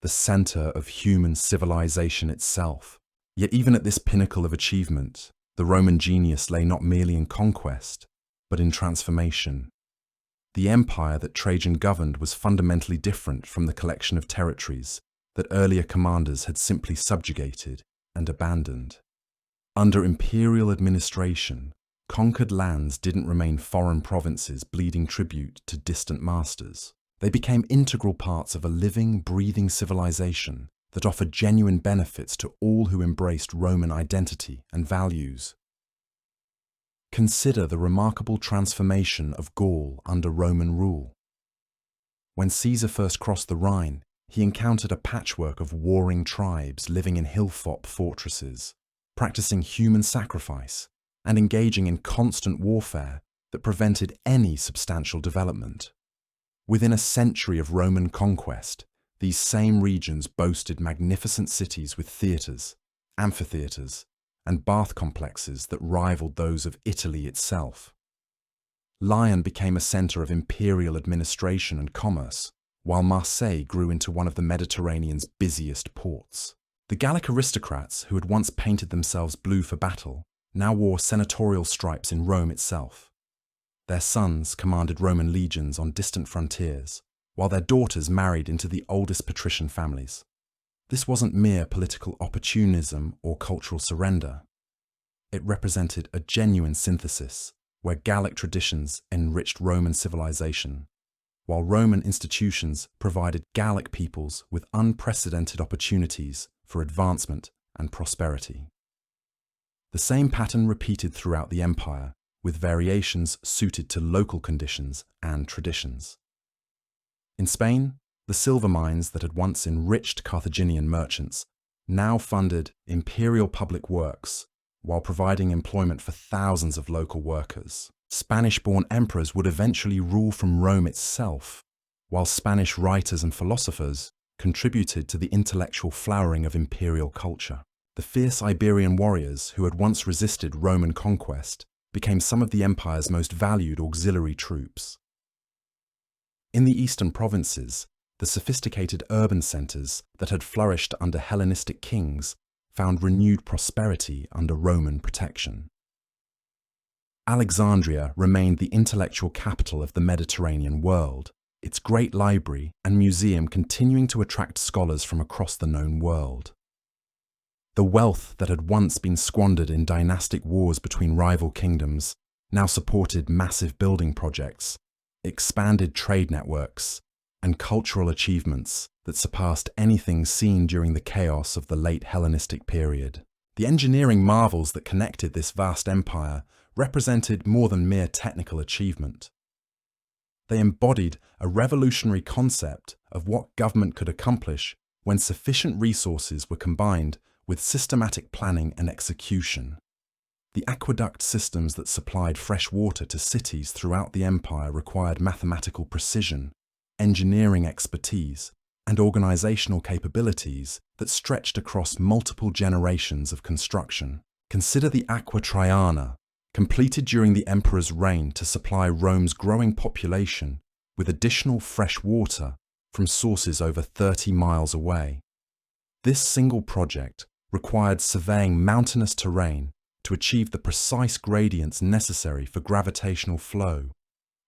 the center of human civilization itself. Yet even at this pinnacle of achievement, the Roman genius lay not merely in conquest, but in transformation. The empire that Trajan governed was fundamentally different from the collection of territories that earlier commanders had simply subjugated and abandoned. Under imperial administration, conquered lands didn't remain foreign provinces bleeding tribute to distant masters. They became integral parts of a living, breathing civilization that offered genuine benefits to all who embraced Roman identity and values. Consider the remarkable transformation of Gaul under Roman rule. When Caesar first crossed the Rhine, he encountered a patchwork of warring tribes living in hilltop fortresses, practicing human sacrifice and engaging in constant warfare that prevented any substantial development. Within a century of Roman conquest, these same regions boasted magnificent cities with theatres, amphitheatres, and bath complexes that rivaled those of Italy itself. Lyon became a centre of imperial administration and commerce, while Marseille grew into one of the Mediterranean's busiest ports. The Gallic aristocrats, who had once painted themselves blue for battle, now wore senatorial stripes in Rome itself. Their sons commanded Roman legions on distant frontiers, while their daughters married into the oldest patrician families. This wasn't mere political opportunism or cultural surrender. It represented a genuine synthesis where Gallic traditions enriched Roman civilization, while Roman institutions provided Gallic peoples with unprecedented opportunities for advancement and prosperity. The same pattern repeated throughout the empire, with variations suited to local conditions and traditions. In Spain, the silver mines that had once enriched Carthaginian merchants now funded imperial public works while providing employment for thousands of local workers. Spanish-born emperors would eventually rule from Rome itself, while Spanish writers and philosophers contributed to the intellectual flowering of imperial culture. The fierce Iberian warriors who had once resisted Roman conquest became some of the empire's most valued auxiliary troops. In the eastern provinces, the sophisticated urban centres that had flourished under Hellenistic kings found renewed prosperity under Roman protection. Alexandria remained the intellectual capital of the Mediterranean world, its great library and museum continuing to attract scholars from across the known world. The wealth that had once been squandered in dynastic wars between rival kingdoms now supported massive building projects, expanded trade networks, and cultural achievements that surpassed anything seen during the chaos of the late Hellenistic period. The engineering marvels that connected this vast empire represented more than mere technical achievement. They embodied a revolutionary concept of what government could accomplish when sufficient resources were combined with systematic planning and execution. The aqueduct systems that supplied fresh water to cities throughout the empire required mathematical precision, engineering expertise, and organizational capabilities that stretched across multiple generations of construction. Consider the Aqua Traiana, completed during the emperor's reign to supply Rome's growing population with additional fresh water from sources over 30 miles away. This single project required surveying mountainous terrain to achieve the precise gradients necessary for gravitational flow,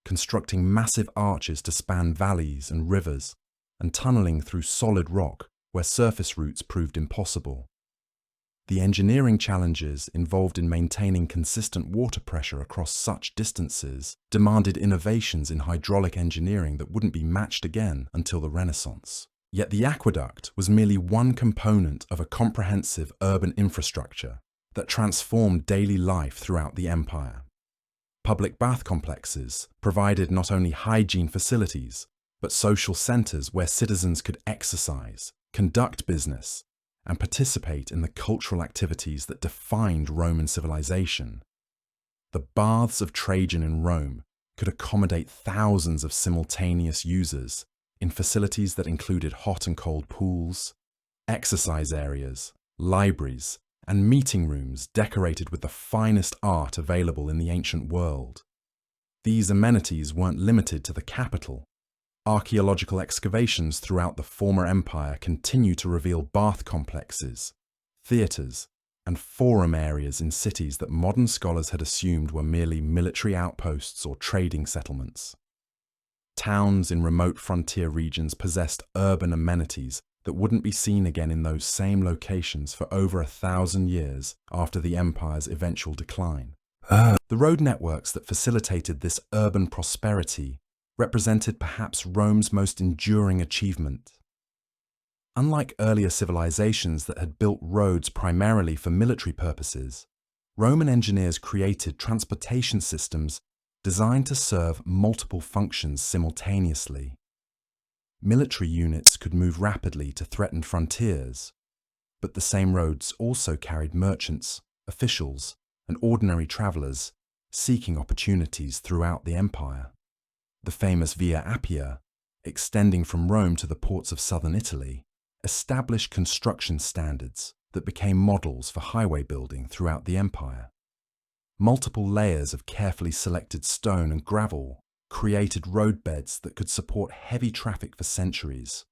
constructing massive arches to span valleys and rivers, and tunneling through solid rock where surface routes proved impossible. The engineering challenges involved in maintaining consistent water pressure across such distances demanded innovations in hydraulic engineering that wouldn't be matched again until the Renaissance. Yet the aqueduct was merely one component of a comprehensive urban infrastructure that transformed daily life throughout the empire. Public bath complexes provided not only hygiene facilities, but social centers where citizens could exercise, conduct business, and participate in the cultural activities that defined Roman civilization. The baths of Trajan in Rome could accommodate thousands of simultaneous users in facilities that included hot and cold pools, exercise areas, libraries, and meeting rooms decorated with the finest art available in the ancient world. These amenities weren't limited to the capital. Archaeological excavations throughout the former empire continue to reveal bath complexes, theatres, and forum areas in cities that modern scholars had assumed were merely military outposts or trading settlements. Towns in remote frontier regions possessed urban amenities that wouldn't be seen again in those same locations for over 1,000 years after the empire's eventual decline. The road networks that facilitated this urban prosperity represented perhaps Rome's most enduring achievement. Unlike earlier civilizations that had built roads primarily for military purposes, Roman engineers created transportation systems designed to serve multiple functions simultaneously. Military units could move rapidly to threatened frontiers, but the same roads also carried merchants, officials, and ordinary travelers seeking opportunities throughout the empire. The famous Via Appia, extending from Rome to the ports of southern Italy, established construction standards that became models for highway building throughout the empire. Multiple layers of carefully selected stone and gravel created roadbeds that could support heavy traffic for centuries,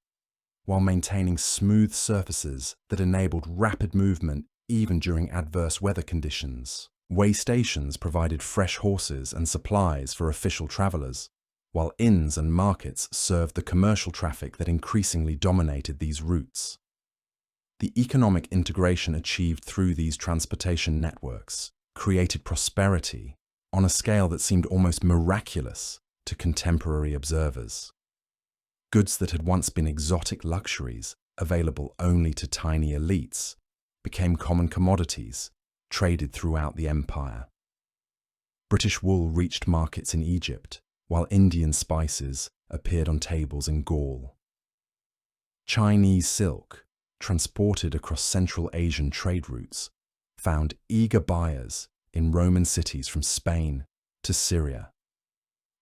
while maintaining smooth surfaces that enabled rapid movement even during adverse weather conditions. Way stations provided fresh horses and supplies for official travelers, while inns and markets served the commercial traffic that increasingly dominated these routes. The economic integration achieved through these transportation networks created prosperity on a scale that seemed almost miraculous to contemporary observers. Goods that had once been exotic luxuries, available only to tiny elites, became common commodities, traded throughout the empire. British wool reached markets in Egypt, while Indian spices appeared on tables in Gaul. Chinese silk, transported across Central Asian trade routes, found eager buyers in Roman cities from Spain to Syria.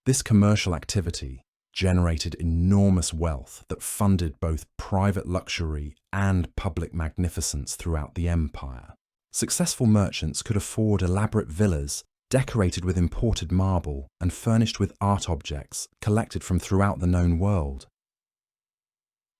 This commercial activity generated enormous wealth that funded both private luxury and public magnificence throughout the empire. Successful merchants could afford elaborate villas decorated with imported marble and furnished with art objects collected from throughout the known world.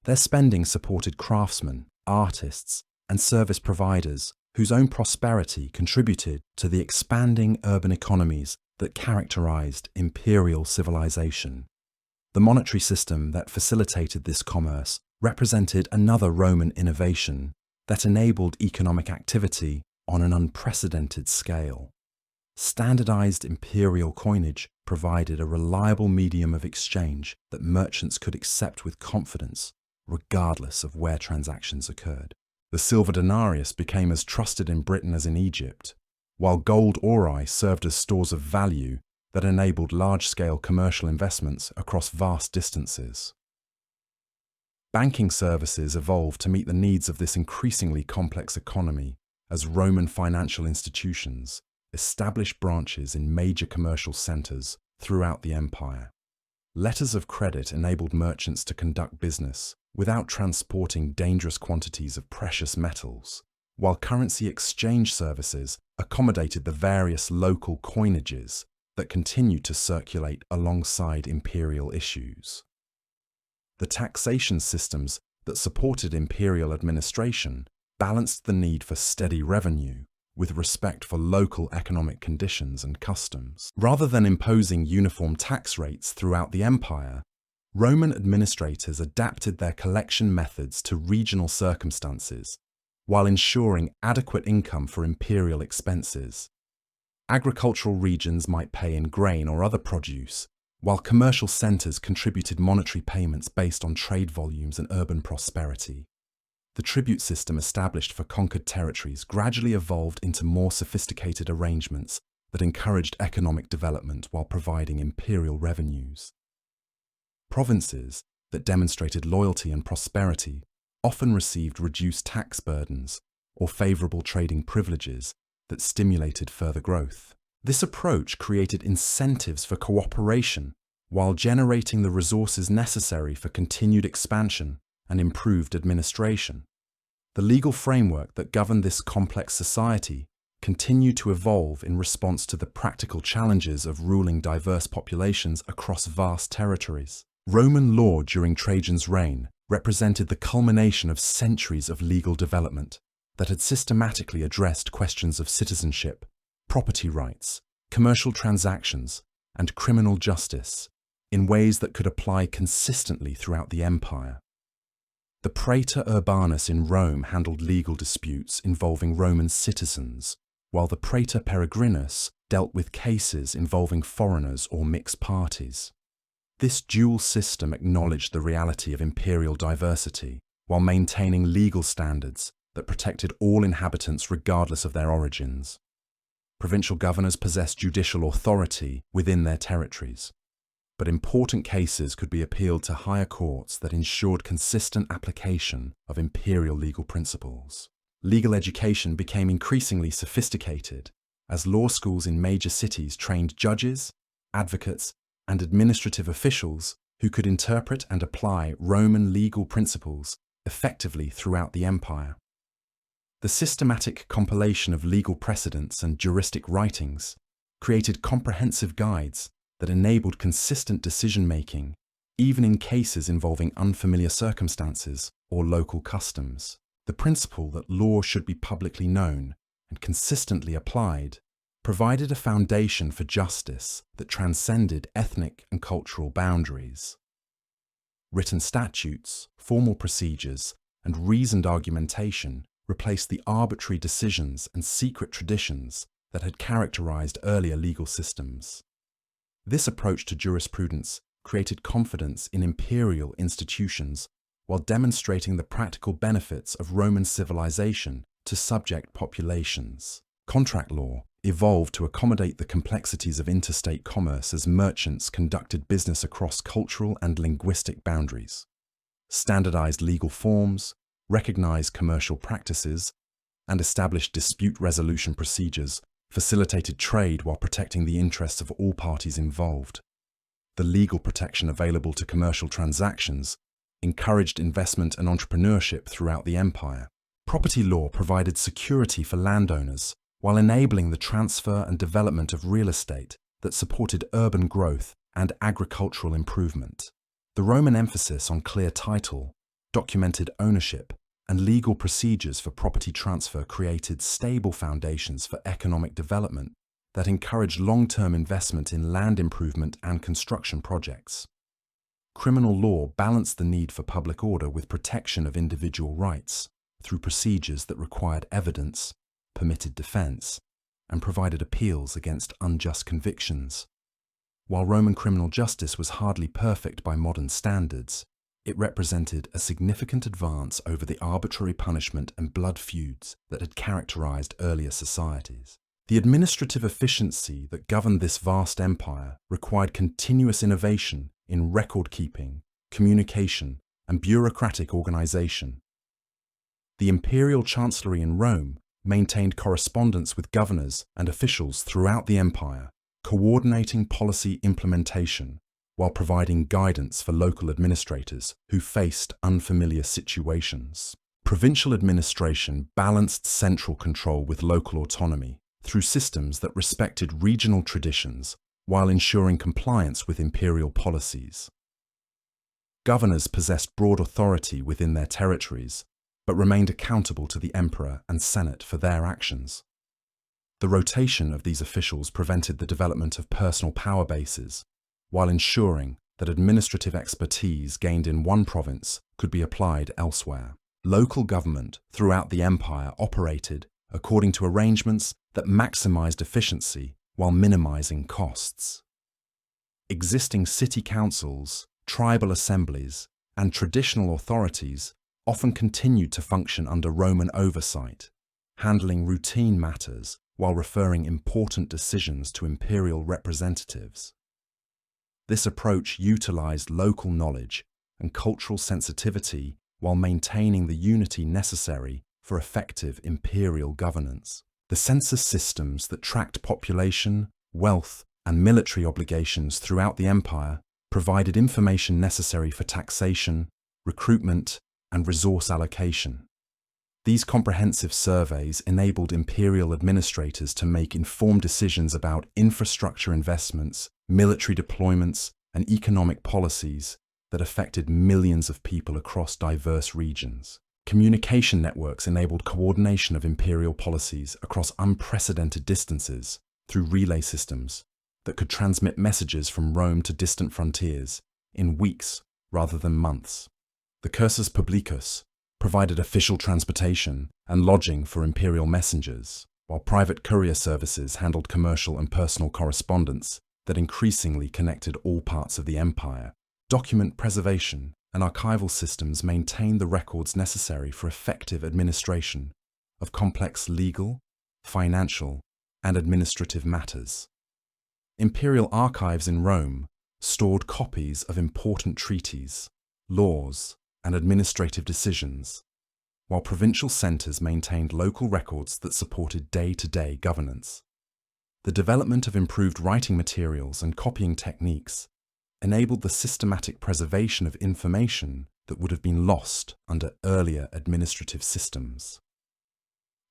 Their spending supported craftsmen, artists, and service providers whose own prosperity contributed to the expanding urban economies that characterized imperial civilization. The monetary system that facilitated this commerce represented another Roman innovation that enabled economic activity on an unprecedented scale. Standardized imperial coinage provided a reliable medium of exchange that merchants could accept with confidence, regardless of where transactions occurred. The silver denarius became as trusted in Britain as in Egypt, while gold auri served as stores of value that enabled large-scale commercial investments across vast distances. Banking services evolved to meet the needs of this increasingly complex economy as Roman financial institutions established branches in major commercial centers throughout the empire. Letters of credit enabled merchants to conduct business without transporting dangerous quantities of precious metals, while currency exchange services accommodated the various local coinages that continued to circulate alongside imperial issues. The taxation systems that supported imperial administration balanced the need for steady revenue with respect for local economic conditions and customs. Rather than imposing uniform tax rates throughout the empire, Roman administrators adapted their collection methods to regional circumstances, while ensuring adequate income for imperial expenses. Agricultural regions might pay in grain or other produce, while commercial centres contributed monetary payments based on trade volumes and urban prosperity. The tribute system established for conquered territories gradually evolved into more sophisticated arrangements that encouraged economic development while providing imperial revenues. Provinces that demonstrated loyalty and prosperity often received reduced tax burdens or favourable trading privileges that stimulated further growth. This approach created incentives for cooperation while generating the resources necessary for continued expansion and improved administration. The legal framework that governed this complex society continued to evolve in response to the practical challenges of ruling diverse populations across vast territories. Roman law during Trajan's reign represented the culmination of centuries of legal development that had systematically addressed questions of citizenship, property rights, commercial transactions, and criminal justice in ways that could apply consistently throughout the empire. The praetor urbanus in Rome handled legal disputes involving Roman citizens, while the praetor peregrinus dealt with cases involving foreigners or mixed parties. This dual system acknowledged the reality of imperial diversity while maintaining legal standards that protected all inhabitants regardless of their origins. Provincial governors possessed judicial authority within their territories, but important cases could be appealed to higher courts that ensured consistent application of imperial legal principles. Legal education became increasingly sophisticated as law schools in major cities trained judges, advocates, and administrative officials who could interpret and apply Roman legal principles effectively throughout the empire. The systematic compilation of legal precedents and juristic writings created comprehensive guides that enabled consistent decision-making, even in cases involving unfamiliar circumstances or local customs. The principle that law should be publicly known and consistently applied provided a foundation for justice that transcended ethnic and cultural boundaries. Written statutes, formal procedures, and reasoned argumentation replaced the arbitrary decisions and secret traditions that had characterized earlier legal systems. This approach to jurisprudence created confidence in imperial institutions while demonstrating the practical benefits of Roman civilization to subject populations. Contract law evolved to accommodate the complexities of interstate commerce as merchants conducted business across cultural and linguistic boundaries. Standardized legal forms, recognized commercial practices, and established dispute resolution procedures facilitated trade while protecting the interests of all parties involved. The legal protection available to commercial transactions encouraged investment and entrepreneurship throughout the empire. Property law provided security for landowners while enabling the transfer and development of real estate that supported urban growth and agricultural improvement. The Roman emphasis on clear title, documented ownership, and legal procedures for property transfer created stable foundations for economic development that encouraged long-term investment in land improvement and construction projects. Criminal law balanced the need for public order with protection of individual rights through procedures that required evidence, permitted defense, and provided appeals against unjust convictions. While Roman criminal justice was hardly perfect by modern standards, it represented a significant advance over the arbitrary punishment and blood feuds that had characterized earlier societies. The administrative efficiency that governed this vast empire required continuous innovation in record-keeping, communication, and bureaucratic organization. The imperial chancellery in Rome maintained correspondence with governors and officials throughout the empire, coordinating policy implementation while providing guidance for local administrators who faced unfamiliar situations. Provincial administration balanced central control with local autonomy through systems that respected regional traditions while ensuring compliance with imperial policies. Governors possessed broad authority within their territories, but remained accountable to the emperor and senate for their actions. The rotation of these officials prevented the development of personal power bases, while ensuring that administrative expertise gained in one province could be applied elsewhere. Local government throughout the empire operated according to arrangements that maximized efficiency while minimizing costs. Existing city councils, tribal assemblies, and traditional authorities often continued to function under Roman oversight, handling routine matters while referring important decisions to imperial representatives. This approach utilized local knowledge and cultural sensitivity while maintaining the unity necessary for effective imperial governance. The census systems that tracked population, wealth, and military obligations throughout the empire provided information necessary for taxation, recruitment, and resource allocation. These comprehensive surveys enabled imperial administrators to make informed decisions about infrastructure investments, military deployments, and economic policies that affected millions of people across diverse regions. Communication networks enabled coordination of imperial policies across unprecedented distances through relay systems that could transmit messages from Rome to distant frontiers in weeks rather than months. The cursus publicus provided official transportation and lodging for imperial messengers, while private courier services handled commercial and personal correspondence that increasingly connected all parts of the empire. Document preservation and archival systems maintained the records necessary for effective administration of complex legal, financial, and administrative matters. Imperial archives in Rome stored copies of important treaties, laws, and administrative decisions, while provincial centers maintained local records that supported day-to-day governance. The development of improved writing materials and copying techniques enabled the systematic preservation of information that would have been lost under earlier administrative systems.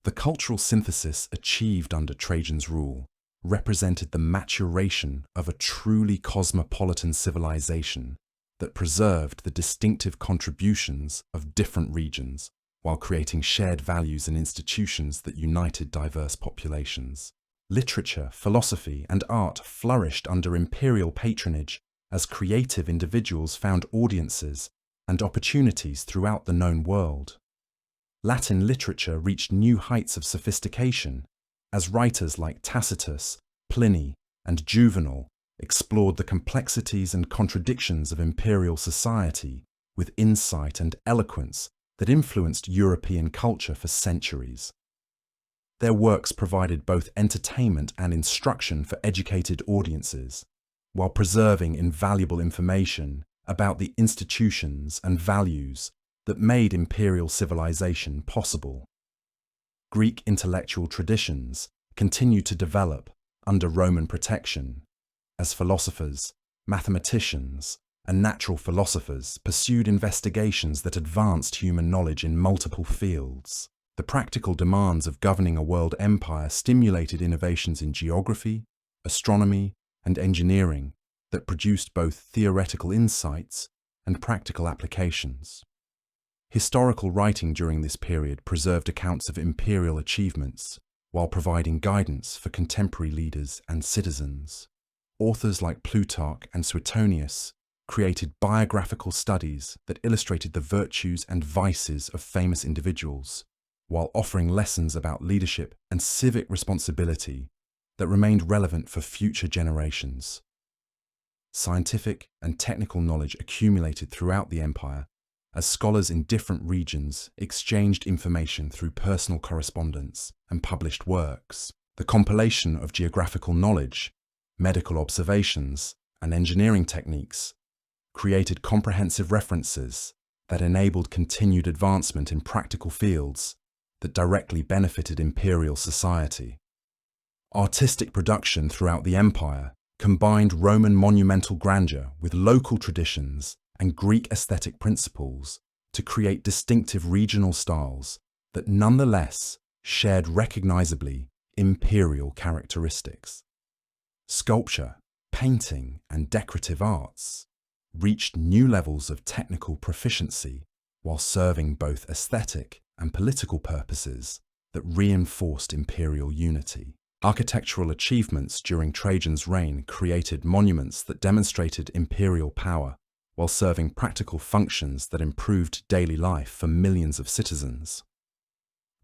The cultural synthesis achieved under Trajan's rule represented the maturation of a truly cosmopolitan civilization that preserved the distinctive contributions of different regions while creating shared values and institutions that united diverse populations. Literature, philosophy, and art flourished under imperial patronage as creative individuals found audiences and opportunities throughout the known world. Latin literature reached new heights of sophistication as writers like Tacitus, Pliny, and Juvenal explored the complexities and contradictions of imperial society with insight and eloquence that influenced European culture for centuries. Their works provided both entertainment and instruction for educated audiences, while preserving invaluable information about the institutions and values that made imperial civilization possible. Greek intellectual traditions continued to develop under Roman protection, as philosophers, mathematicians, and natural philosophers pursued investigations that advanced human knowledge in multiple fields. The practical demands of governing a world empire stimulated innovations in geography, astronomy, and engineering that produced both theoretical insights and practical applications. Historical writing during this period preserved accounts of imperial achievements while providing guidance for contemporary leaders and citizens. Authors like Plutarch and Suetonius created biographical studies that illustrated the virtues and vices of famous individuals, while offering lessons about leadership and civic responsibility that remained relevant for future generations. Scientific and technical knowledge accumulated throughout the empire as scholars in different regions exchanged information through personal correspondence and published works. The compilation of geographical knowledge, medical observations, and engineering techniques created comprehensive references that enabled continued advancement in practical fields that directly benefited imperial society. Artistic production throughout the empire combined Roman monumental grandeur with local traditions and Greek aesthetic principles to create distinctive regional styles that nonetheless shared recognizably imperial characteristics. Sculpture, painting, and decorative arts reached new levels of technical proficiency while serving both aesthetic and political purposes that reinforced imperial unity. Architectural achievements during Trajan's reign created monuments that demonstrated imperial power while serving practical functions that improved daily life for millions of citizens.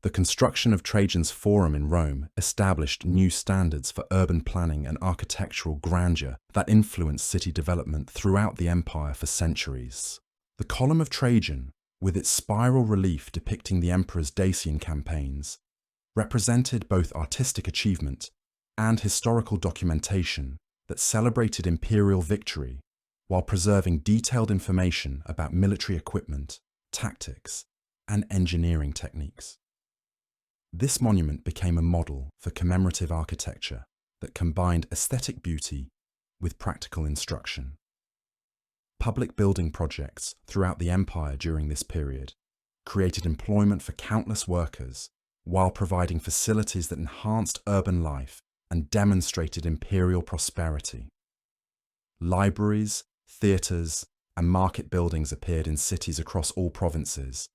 The construction of Trajan's Forum in Rome established new standards for urban planning and architectural grandeur that influenced city development throughout the empire for centuries. The Column of Trajan, with its spiral relief depicting the emperor's Dacian campaigns, represented both artistic achievement and historical documentation that celebrated imperial victory while preserving detailed information about military equipment, tactics, and engineering techniques. This monument became a model for commemorative architecture that combined aesthetic beauty with practical instruction. Public building projects throughout the empire during this period created employment for countless workers while providing facilities that enhanced urban life and demonstrated imperial prosperity. Libraries, theatres, and market buildings appeared in cities across all provinces,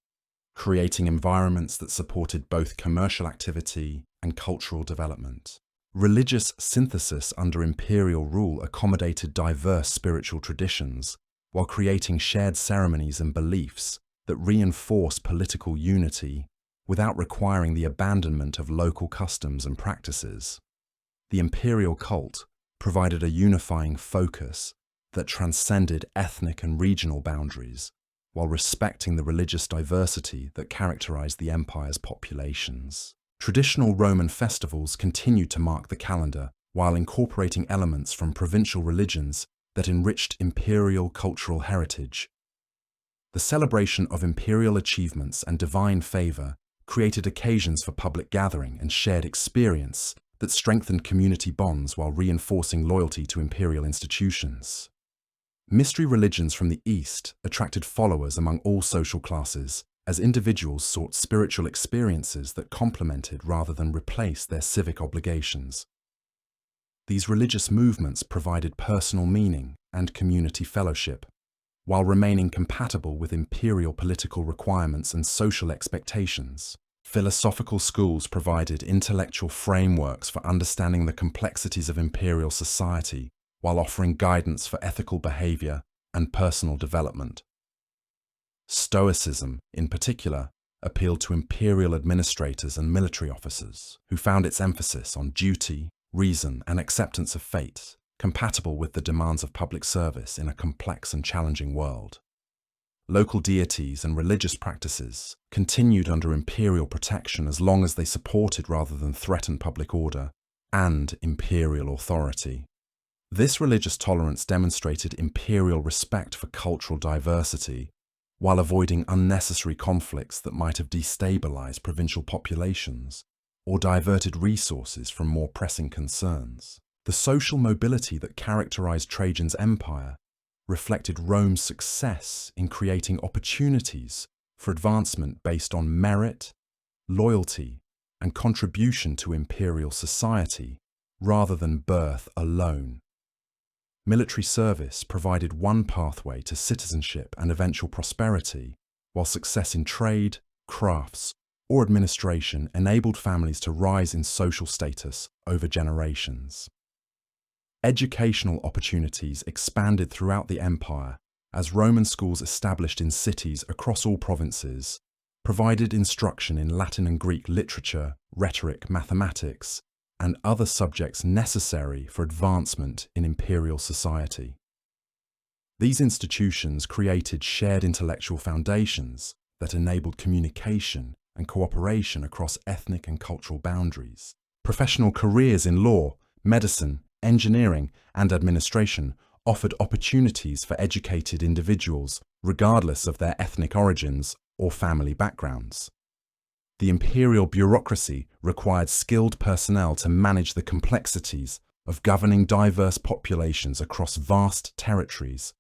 creating environments that supported both commercial activity and cultural development. Religious synthesis under imperial rule accommodated diverse spiritual traditions, while creating shared ceremonies and beliefs that reinforce political unity without requiring the abandonment of local customs and practices. The imperial cult provided a unifying focus that transcended ethnic and regional boundaries, while respecting the religious diversity that characterized the empire's populations. Traditional Roman festivals continued to mark the calendar while incorporating elements from provincial religions that enriched imperial cultural heritage. The celebration of imperial achievements and divine favor created occasions for public gathering and shared experience that strengthened community bonds while reinforcing loyalty to imperial institutions. Mystery religions from the East attracted followers among all social classes, as individuals sought spiritual experiences that complemented rather than replaced their civic obligations. These religious movements provided personal meaning and community fellowship, while remaining compatible with imperial political requirements and social expectations. Philosophical schools provided intellectual frameworks for understanding the complexities of imperial society, while offering guidance for ethical behavior and personal development. Stoicism, in particular, appealed to imperial administrators and military officers, who found its emphasis on duty, reason, and acceptance of fate, compatible with the demands of public service in a complex and challenging world. Local deities and religious practices continued under imperial protection as long as they supported rather than threatened public order and imperial authority. This religious tolerance demonstrated imperial respect for cultural diversity, while avoiding unnecessary conflicts that might have destabilized provincial populations or diverted resources from more pressing concerns. The social mobility that characterized Trajan's empire reflected Rome's success in creating opportunities for advancement based on merit, loyalty, and contribution to imperial society, rather than birth alone. Military service provided one pathway to citizenship and eventual prosperity, while success in trade, crafts, or administration enabled families to rise in social status over generations. Educational opportunities expanded throughout the empire as Roman schools established in cities across all provinces provided instruction in Latin and Greek literature, rhetoric, mathematics, and other subjects necessary for advancement in imperial society. These institutions created shared intellectual foundations that enabled communication and cooperation across ethnic and cultural boundaries. Professional careers in law, medicine, engineering, and administration offered opportunities for educated individuals, regardless of their ethnic origins or family backgrounds. The imperial bureaucracy required skilled personnel to manage the complexities of governing diverse populations across vast territories,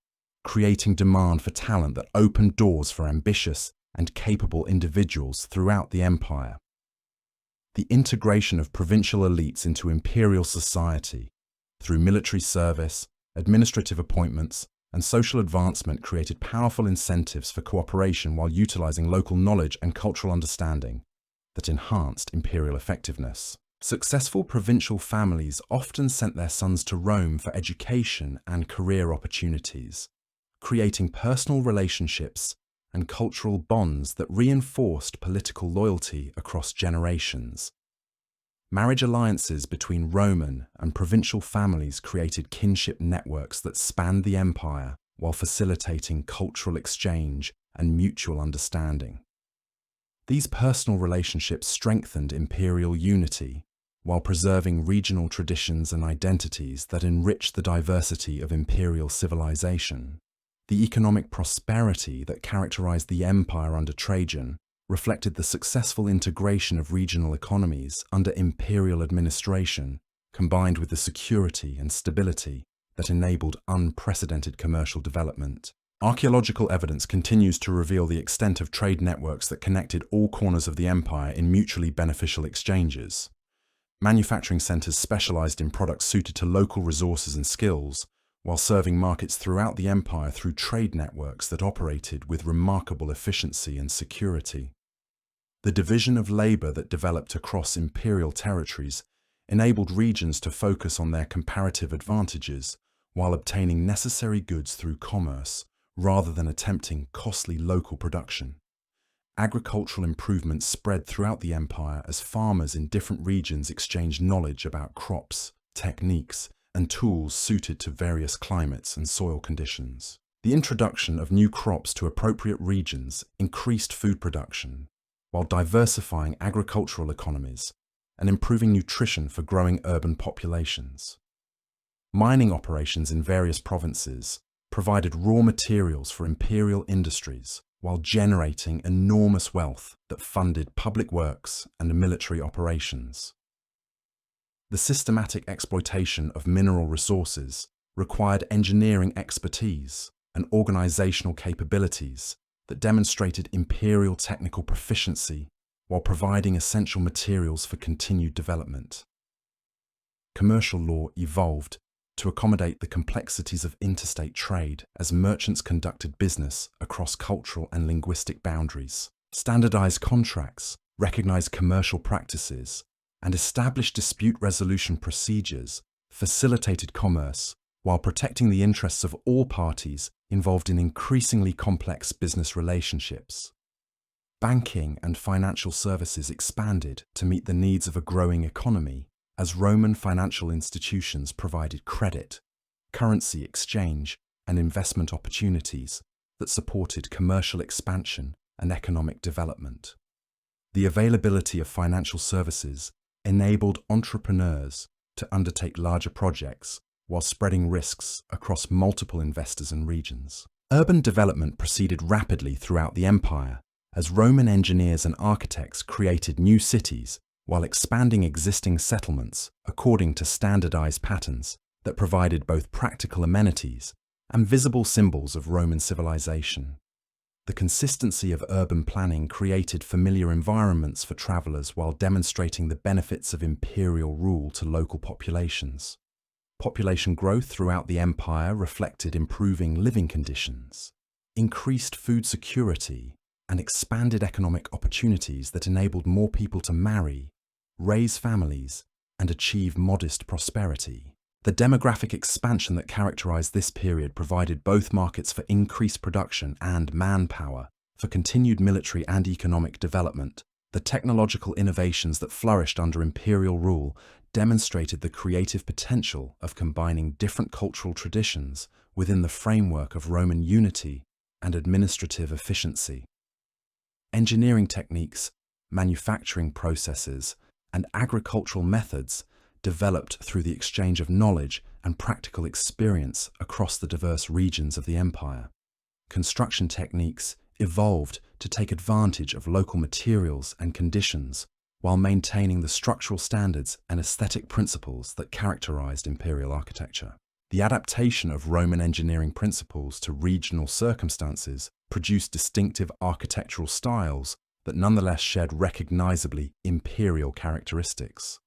creating demand for talent that opened doors for ambitious and capable individuals throughout the empire. The integration of provincial elites into imperial society through military service, administrative appointments, and social advancement created powerful incentives for cooperation while utilizing local knowledge and cultural understanding that enhanced imperial effectiveness. Successful provincial families often sent their sons to Rome for education and career opportunities, creating personal relationships and cultural bonds that reinforced political loyalty across generations. Marriage alliances between Roman and provincial families created kinship networks that spanned the empire while facilitating cultural exchange and mutual understanding. These personal relationships strengthened imperial unity while preserving regional traditions and identities that enriched the diversity of imperial civilization. The economic prosperity that characterized the empire under Trajan reflected the successful integration of regional economies under imperial administration, combined with the security and stability that enabled unprecedented commercial development. Archaeological evidence continues to reveal the extent of trade networks that connected all corners of the empire in mutually beneficial exchanges. Manufacturing centers specialized in products suited to local resources and skills, while serving markets throughout the empire through trade networks that operated with remarkable efficiency and security. The division of labor that developed across imperial territories enabled regions to focus on their comparative advantages while obtaining necessary goods through commerce, rather than attempting costly local production. Agricultural improvements spread throughout the empire as farmers in different regions exchanged knowledge about crops, techniques, and tools suited to various climates and soil conditions. The introduction of new crops to appropriate regions increased food production, while diversifying agricultural economies and improving nutrition for growing urban populations. Mining operations in various provinces provided raw materials for imperial industries while generating enormous wealth that funded public works and military operations. The systematic exploitation of mineral resources required engineering expertise and organizational capabilities that demonstrated imperial technical proficiency while providing essential materials for continued development. Commercial law evolved to accommodate the complexities of interstate trade as merchants conducted business across cultural and linguistic boundaries. Standardized contracts, recognized commercial practices, and established dispute resolution procedures facilitated commerce while protecting the interests of all parties involved in increasingly complex business relationships. Banking and financial services expanded to meet the needs of a growing economy as Roman financial institutions provided credit, currency exchange, and investment opportunities that supported commercial expansion and economic development. The availability of financial services enabled entrepreneurs to undertake larger projects while spreading risks across multiple investors and regions. Urban development proceeded rapidly throughout the empire as Roman engineers and architects created new cities while expanding existing settlements according to standardized patterns that provided both practical amenities and visible symbols of Roman civilization. The consistency of urban planning created familiar environments for travelers while demonstrating the benefits of imperial rule to local populations. Population growth throughout the empire reflected improving living conditions, increased food security, and expanded economic opportunities that enabled more people to marry, raise families, and achieve modest prosperity. The demographic expansion that characterized this period provided both markets for increased production and manpower for continued military and economic development. The technological innovations that flourished under imperial rule demonstrated the creative potential of combining different cultural traditions within the framework of Roman unity and administrative efficiency. Engineering techniques, manufacturing processes, and agricultural methods developed through the exchange of knowledge and practical experience across the diverse regions of the empire. Construction techniques evolved to take advantage of local materials and conditions while maintaining the structural standards and aesthetic principles that characterized imperial architecture. The adaptation of Roman engineering principles to regional circumstances produced distinctive architectural styles that nonetheless shared recognizably imperial characteristics.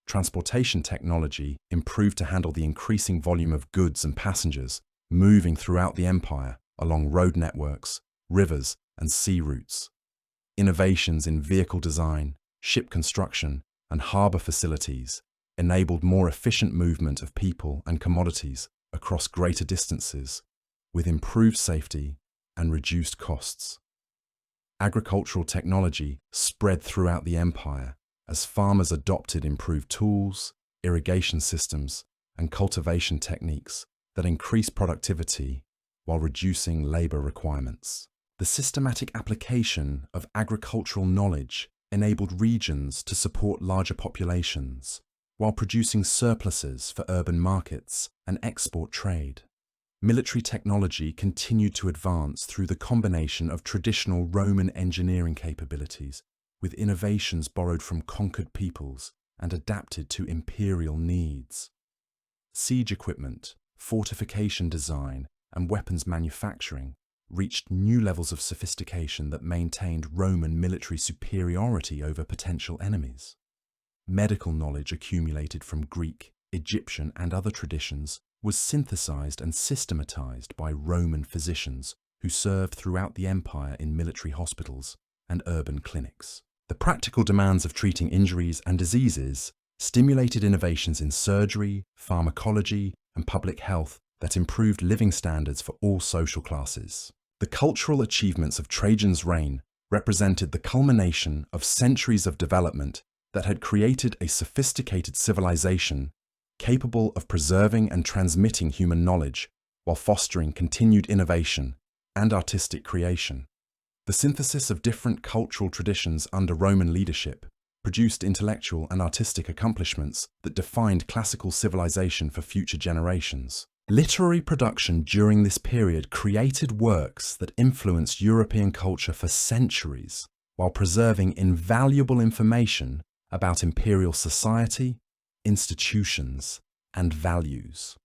Transportation technology improved to handle the increasing volume of goods and passengers moving throughout the empire along road networks, rivers, and sea routes. Innovations in vehicle design, ship construction, and harbor facilities enabled more efficient movement of people and commodities across greater distances, with improved safety and reduced costs. Agricultural technology spread throughout the empire as farmers adopted improved tools, irrigation systems, and cultivation techniques that increase productivity while reducing labor requirements. The systematic application of agricultural knowledge enabled regions to support larger populations while producing surpluses for urban markets and export trade. Military technology continued to advance through the combination of traditional Roman engineering capabilities with innovations borrowed from conquered peoples and adapted to imperial needs. Siege equipment, fortification design, and weapons manufacturing reached new levels of sophistication that maintained Roman military superiority over potential enemies. Medical knowledge accumulated from Greek, Egyptian, and other traditions was synthesized and systematized by Roman physicians who served throughout the empire in military hospitals and urban clinics. The practical demands of treating injuries and diseases stimulated innovations in surgery, pharmacology, and public health that improved living standards for all social classes. The cultural achievements of Trajan's reign represented the culmination of centuries of development that had created a sophisticated civilization capable of preserving and transmitting human knowledge while fostering continued innovation and artistic creation. The synthesis of different cultural traditions under Roman leadership produced intellectual and artistic accomplishments that defined classical civilization for future generations. Literary production during this period created works that influenced European culture for centuries, while preserving invaluable information about imperial society, institutions, and values.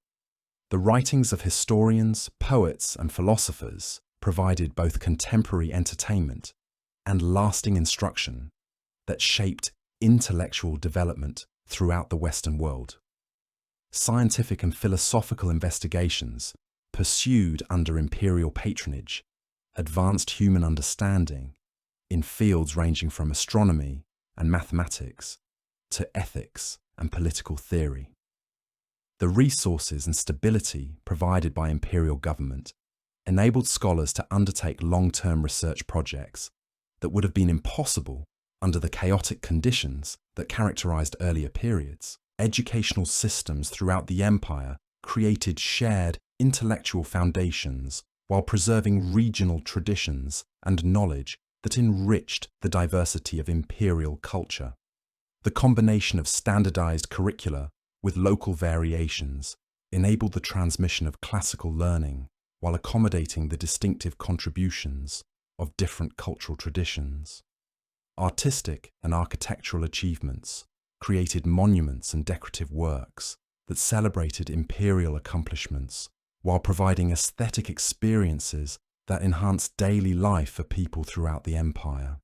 The writings of historians, poets, and philosophers provided both contemporary entertainment and lasting instruction that shaped intellectual development throughout the Western world. Scientific and philosophical investigations, pursued under imperial patronage, advanced human understanding in fields ranging from astronomy and mathematics to ethics and political theory. The resources and stability provided by imperial government enabled scholars to undertake long-term research projects that would have been impossible under the chaotic conditions that characterized earlier periods. Educational systems throughout the empire created shared intellectual foundations while preserving regional traditions and knowledge that enriched the diversity of imperial culture. The combination of standardized curricula with local variations enabled the transmission of classical learning while accommodating the distinctive contributions of different cultural traditions. Artistic and architectural achievements created monuments and decorative works that celebrated imperial accomplishments while providing aesthetic experiences that enhanced daily life for people throughout the empire.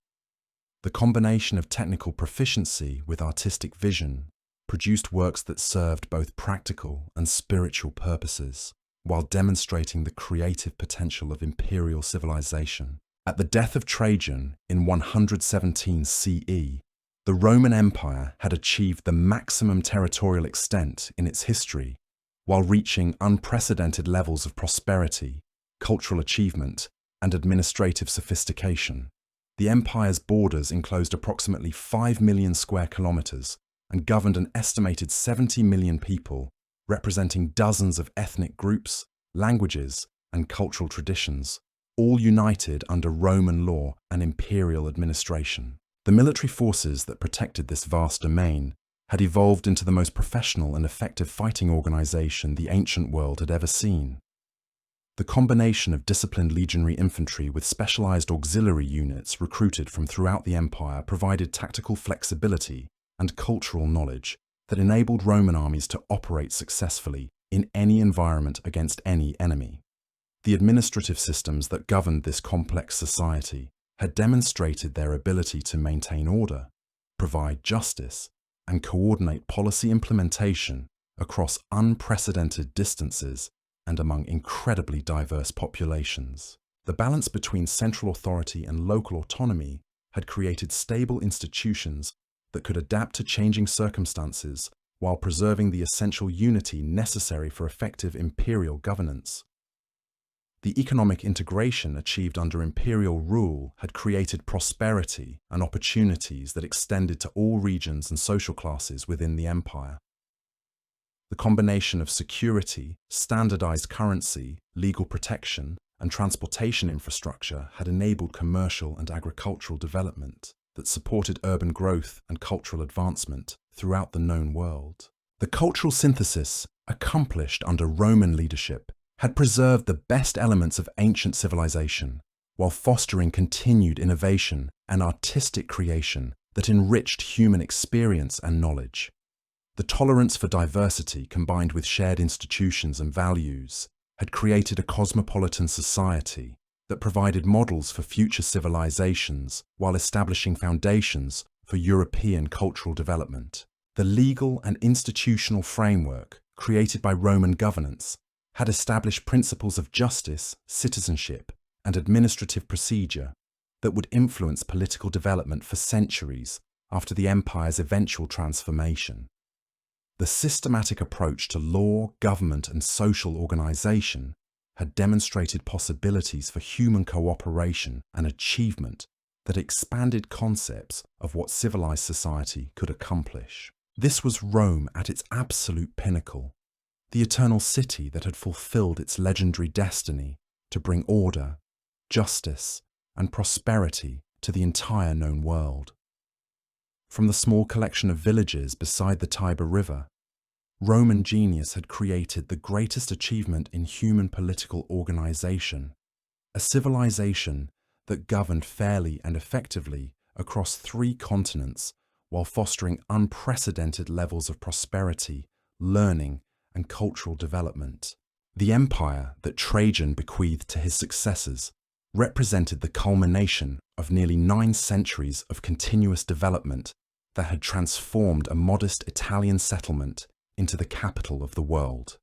The combination of technical proficiency with artistic vision produced works that served both practical and spiritual purposes, while demonstrating the creative potential of imperial civilization. At the death of Trajan in 117 CE, the Roman Empire had achieved the maximum territorial extent in its history, while reaching unprecedented levels of prosperity, cultural achievement, and administrative sophistication. The empire's borders enclosed approximately 5 million square kilometers and governed an estimated 70 million people, representing dozens of ethnic groups, languages, and cultural traditions, all united under Roman law and imperial administration. The military forces that protected this vast domain had evolved into the most professional and effective fighting organization the ancient world had ever seen. The combination of disciplined legionary infantry with specialized auxiliary units recruited from throughout the empire provided tactical flexibility and cultural knowledge that enabled Roman armies to operate successfully in any environment against any enemy. The administrative systems that governed this complex society had demonstrated their ability to maintain order, provide justice, and coordinate policy implementation across unprecedented distances and among incredibly diverse populations. The balance between central authority and local autonomy had created stable institutions that could adapt to changing circumstances while preserving the essential unity necessary for effective imperial governance. The economic integration achieved under imperial rule had created prosperity and opportunities that extended to all regions and social classes within the empire. The combination of security, standardized currency, legal protection, and transportation infrastructure had enabled commercial and agricultural development that supported urban growth and cultural advancement throughout the known world. The cultural synthesis, accomplished under Roman leadership, had preserved the best elements of ancient civilization, while fostering continued innovation and artistic creation that enriched human experience and knowledge. The tolerance for diversity, combined with shared institutions and values, had created a cosmopolitan society that provided models for future civilizations while establishing foundations for European cultural development. The legal and institutional framework created by Roman governance had established principles of justice, citizenship, and administrative procedure that would influence political development for centuries after the empire's eventual transformation. The systematic approach to law, government, and social organization had demonstrated possibilities for human cooperation and achievement that expanded concepts of what civilized society could accomplish. This was Rome at its absolute pinnacle, the eternal city that had fulfilled its legendary destiny to bring order, justice, and prosperity to the entire known world. From the small collection of villages beside the Tiber River, Roman genius had created the greatest achievement in human political organization, a civilization that governed fairly and effectively across 3 continents while fostering unprecedented levels of prosperity, learning, and cultural development. The empire that Trajan bequeathed to his successors represented the culmination of nearly 9 centuries of continuous development that had transformed a modest Italian settlement into the capital of the world.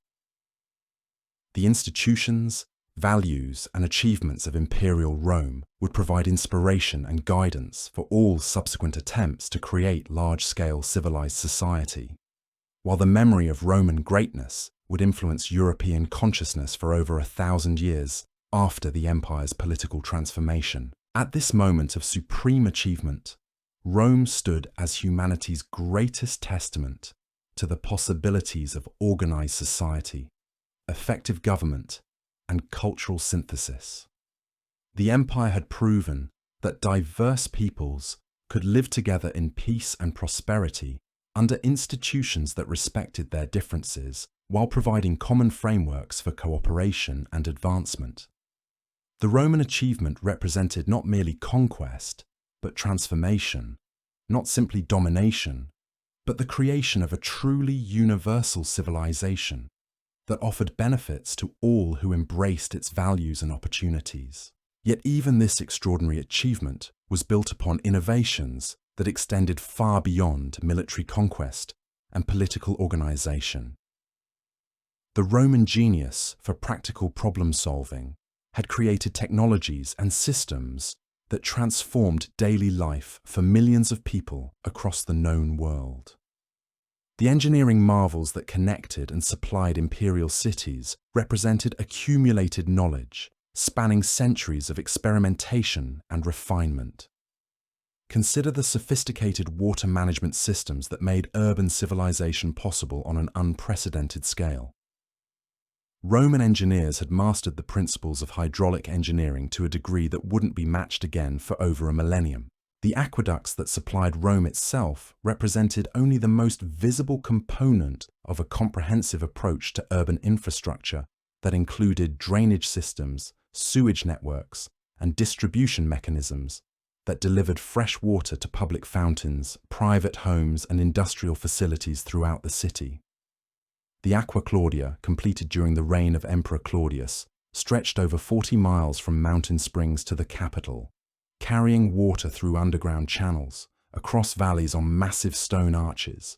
The institutions, values, and achievements of imperial Rome would provide inspiration and guidance for all subsequent attempts to create large-scale civilized society, while the memory of Roman greatness would influence European consciousness for over 1,000 years after the empire's political transformation. At this moment of supreme achievement, Rome stood as humanity's greatest testament to the possibilities of organized society, effective government, and cultural synthesis. The empire had proven that diverse peoples could live together in peace and prosperity under institutions that respected their differences while providing common frameworks for cooperation and advancement. The Roman achievement represented not merely conquest, but transformation, not simply domination, but the creation of a truly universal civilization that offered benefits to all who embraced its values and opportunities. Yet even this extraordinary achievement was built upon innovations that extended far beyond military conquest and political organization. The Roman genius for practical problem-solving had created technologies and systems that transformed daily life for millions of people across the known world. The engineering marvels that connected and supplied imperial cities represented accumulated knowledge, spanning centuries of experimentation and refinement. Consider the sophisticated water management systems that made urban civilization possible on an unprecedented scale. Roman engineers had mastered the principles of hydraulic engineering to a degree that wouldn't be matched again for over a millennium. The aqueducts that supplied Rome itself represented only the most visible component of a comprehensive approach to urban infrastructure that included drainage systems, sewage networks, and distribution mechanisms that delivered fresh water to public fountains, private homes, and industrial facilities throughout the city. The Aqua Claudia, completed during the reign of Emperor Claudius, stretched over 40 miles from Mountain Springs to the capital, carrying water through underground channels, across valleys on massive stone arches,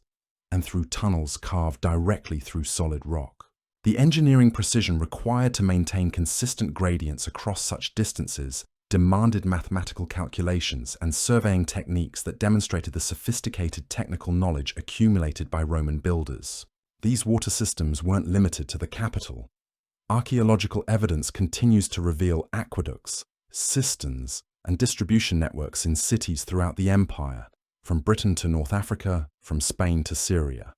and through tunnels carved directly through solid rock. The engineering precision required to maintain consistent gradients across such distances demanded mathematical calculations and surveying techniques that demonstrated the sophisticated technical knowledge accumulated by Roman builders. These water systems weren't limited to the capital. Archaeological evidence continues to reveal aqueducts, cisterns, and distribution networks in cities throughout the empire, from Britain to North Africa, from Spain to Syria.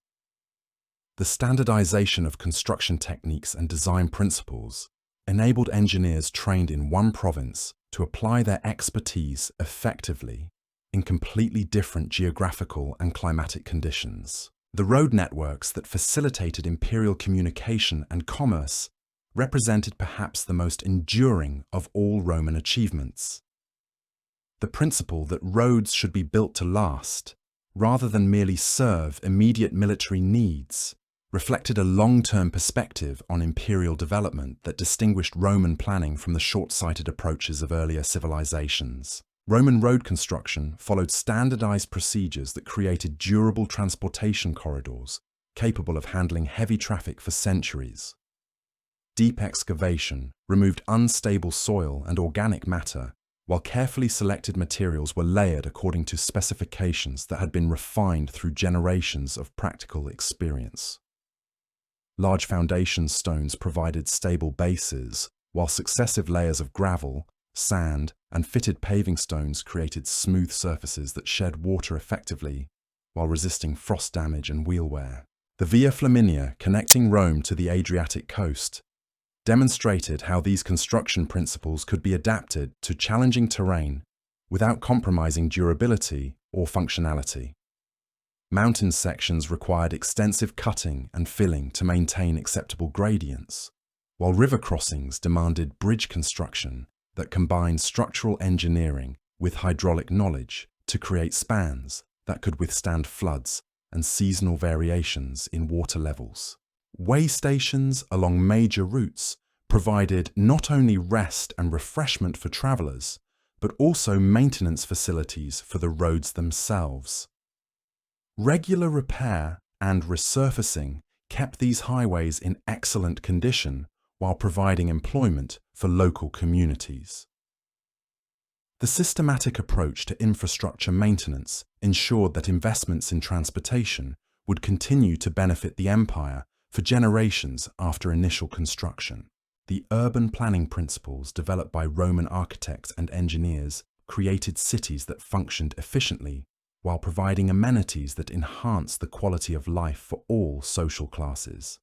The standardization of construction techniques and design principles enabled engineers trained in one province to apply their expertise effectively in completely different geographical and climatic conditions. The road networks that facilitated imperial communication and commerce represented perhaps the most enduring of all Roman achievements. The principle that roads should be built to last, rather than merely serve immediate military needs, reflected a long-term perspective on imperial development that distinguished Roman planning from the short-sighted approaches of earlier civilizations. Roman road construction followed standardized procedures that created durable transportation corridors capable of handling heavy traffic for centuries. Deep excavation removed unstable soil and organic matter, while carefully selected materials were layered according to specifications that had been refined through generations of practical experience. Large foundation stones provided stable bases, while successive layers of gravel, sand, and fitted paving stones created smooth surfaces that shed water effectively while resisting frost damage and wheel wear. The Via Flaminia, connecting Rome to the Adriatic coast, demonstrated how these construction principles could be adapted to challenging terrain without compromising durability or functionality. Mountain sections required extensive cutting and filling to maintain acceptable gradients, while river crossings demanded bridge construction that combined structural engineering with hydraulic knowledge to create spans that could withstand floods and seasonal variations in water levels. Way stations along major routes provided not only rest and refreshment for travelers, but also maintenance facilities for the roads themselves. Regular repair and resurfacing kept these highways in excellent condition while providing employment for local communities. The systematic approach to infrastructure maintenance ensured that investments in transportation would continue to benefit the empire for generations after initial construction. The urban planning principles developed by Roman architects and engineers created cities that functioned efficiently while providing amenities that enhanced the quality of life for all social classes.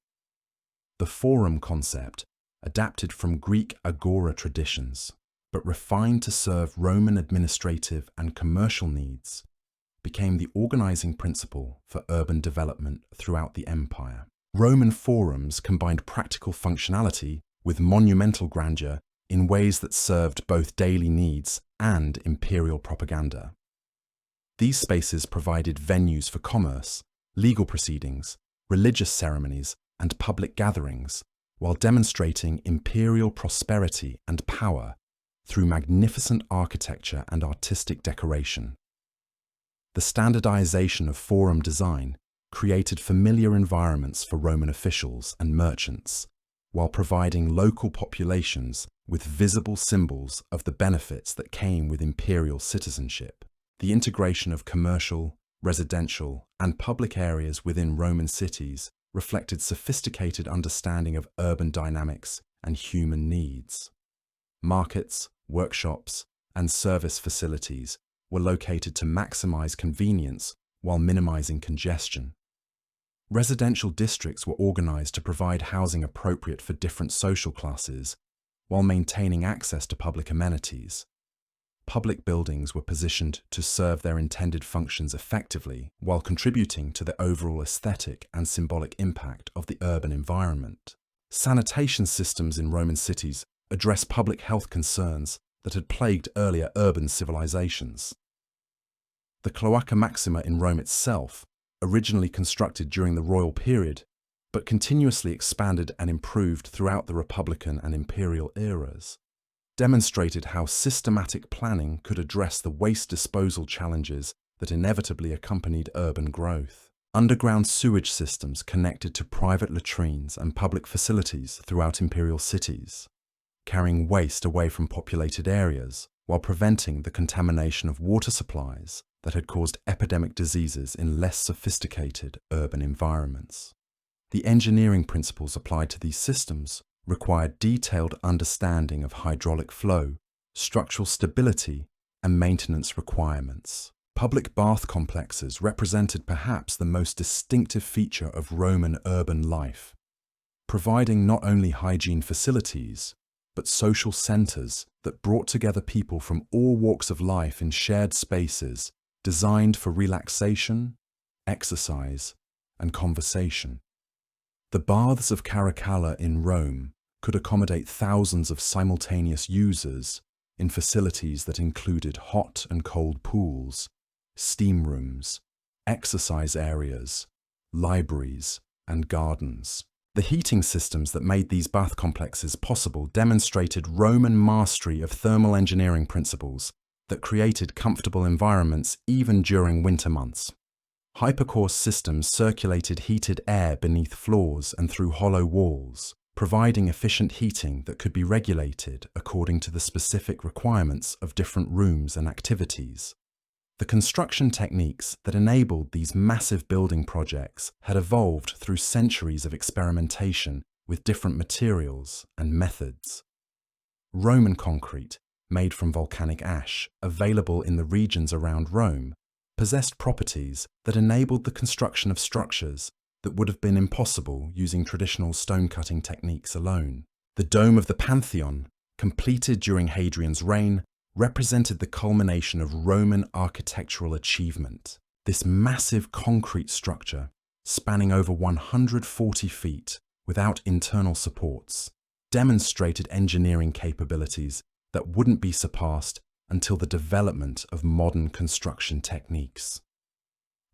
The forum concept, adapted from Greek agora traditions, but refined to serve Roman administrative and commercial needs, became the organizing principle for urban development throughout the empire. Roman forums combined practical functionality with monumental grandeur in ways that served both daily needs and imperial propaganda. These spaces provided venues for commerce, legal proceedings, religious ceremonies, and public gatherings, while demonstrating imperial prosperity and power through magnificent architecture and artistic decoration. The standardization of forum design created familiar environments for Roman officials and merchants, while providing local populations with visible symbols of the benefits that came with imperial citizenship. The integration of commercial, residential, and public areas within Roman cities reflected sophisticated understanding of urban dynamics and human needs. Markets, workshops, and service facilities were located to maximize convenience while minimizing congestion. Residential districts were organized to provide housing appropriate for different social classes while maintaining access to public amenities. Public buildings were positioned to serve their intended functions effectively while contributing to the overall aesthetic and symbolic impact of the urban environment. Sanitation systems in Roman cities addressed public health concerns that had plagued earlier urban civilizations. The Cloaca Maxima in Rome itself, originally constructed during the royal period, but continuously expanded and improved throughout the Republican and imperial eras, demonstrated how systematic planning could address the waste disposal challenges that inevitably accompanied urban growth. Underground sewage systems connected to private latrines and public facilities throughout imperial cities, carrying waste away from populated areas while preventing the contamination of water supplies that had caused epidemic diseases in less sophisticated urban environments. The engineering principles applied to these systems required detailed understanding of hydraulic flow, structural stability, and maintenance requirements. Public bath complexes represented perhaps the most distinctive feature of Roman urban life, providing not only hygiene facilities, but social centers that brought together people from all walks of life in shared spaces designed for relaxation, exercise, and conversation. The baths of Caracalla in Rome could accommodate thousands of simultaneous users in facilities that included hot and cold pools, steam rooms, exercise areas, libraries, and gardens. The heating systems that made these bath complexes possible demonstrated Roman mastery of thermal engineering principles that created comfortable environments even during winter months. Hypercourse systems circulated heated air beneath floors and through hollow walls, providing efficient heating that could be regulated according to the specific requirements of different rooms and activities. The construction techniques that enabled these massive building projects had evolved through centuries of experimentation with different materials and methods. Roman concrete, made from volcanic ash, available in the regions around Rome, possessed properties that enabled the construction of structures that would have been impossible using traditional stone-cutting techniques alone. The dome of the Pantheon, completed during Hadrian's reign, represented the culmination of Roman architectural achievement. This massive concrete structure, spanning over 140 feet without internal supports, demonstrated engineering capabilities that wouldn't be surpassed until the development of modern construction techniques.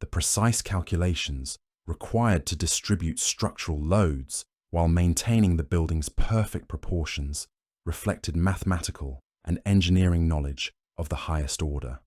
The precise calculations required to distribute structural loads while maintaining the building's perfect proportions reflected mathematical and engineering knowledge of the highest order.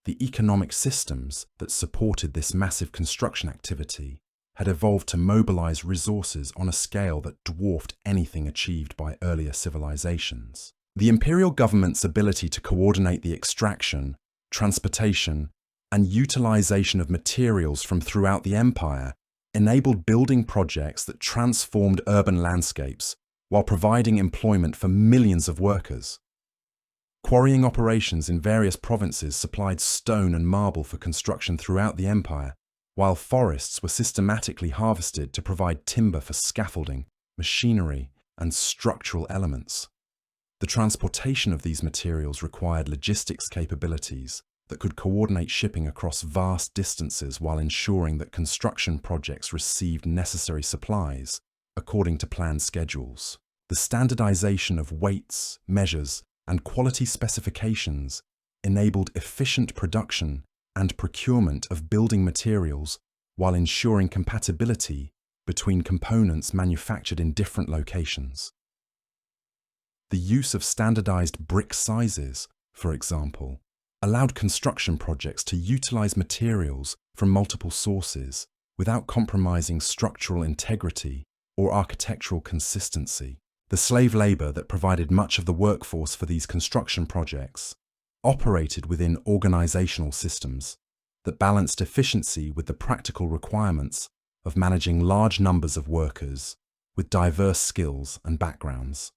The economic systems that supported this massive construction activity had evolved to mobilize resources on a scale that dwarfed anything achieved by earlier civilizations. The imperial government's ability to coordinate the extraction, transportation, and utilization of materials from throughout the empire enabled building projects that transformed urban landscapes while providing employment for millions of workers. Quarrying operations in various provinces supplied stone and marble for construction throughout the empire, while forests were systematically harvested to provide timber for scaffolding, machinery, and structural elements. The transportation of these materials required logistics capabilities that could coordinate shipping across vast distances while ensuring that construction projects received necessary supplies according to planned schedules. The standardization of weights, measures, and quality specifications enabled efficient production and procurement of building materials while ensuring compatibility between components manufactured in different locations. The use of standardized brick sizes, for example, allowed construction projects to utilize materials from multiple sources without compromising structural integrity or architectural consistency. The slave labor that provided much of the workforce for these construction projects operated within organizational systems that balanced efficiency with the practical requirements of managing large numbers of workers with diverse skills and backgrounds.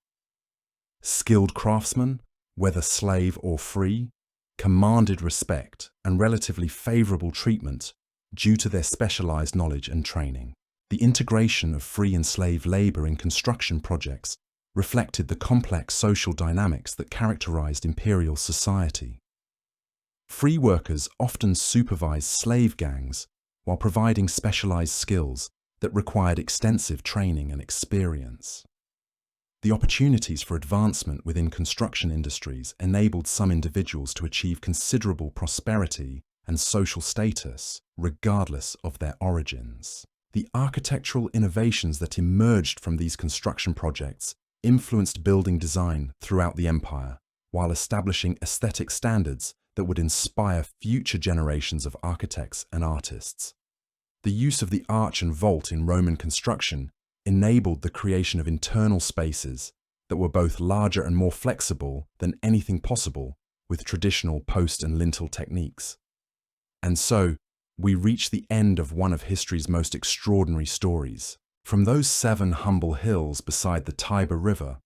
Skilled craftsmen, whether slave or free, commanded respect and relatively favorable treatment due to their specialized knowledge and training. The integration of free and slave labor in construction projects reflected the complex social dynamics that characterized imperial society. Free workers often supervised slave gangs while providing specialized skills that required extensive training and experience. The opportunities for advancement within construction industries enabled some individuals to achieve considerable prosperity and social status, regardless of their origins. The architectural innovations that emerged from these construction projects influenced building design throughout the empire, while establishing aesthetic standards that would inspire future generations of architects and artists. The use of the arch and vault in Roman construction enabled the creation of internal spaces that were both larger and more flexible than anything possible with traditional post and lintel techniques. And so, we reach the end of one of history's most extraordinary stories. From those 7 humble hills beside the Tiber River,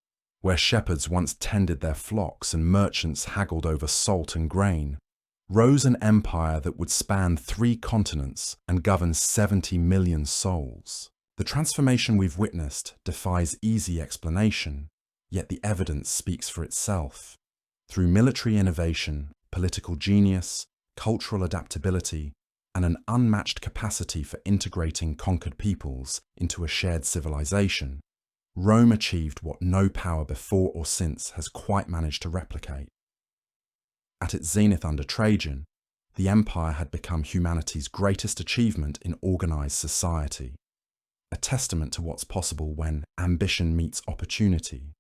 where shepherds once tended their flocks and merchants haggled over salt and grain, rose an empire that would span 3 continents and govern 70 million souls. The transformation we've witnessed defies easy explanation, yet the evidence speaks for itself. Through military innovation, political genius, cultural adaptability, and an unmatched capacity for integrating conquered peoples into a shared civilization, Rome achieved what no power before or since has quite managed to replicate. At its zenith under Trajan, the empire had become humanity's greatest achievement in organized society, a testament to what's possible when ambition meets opportunity,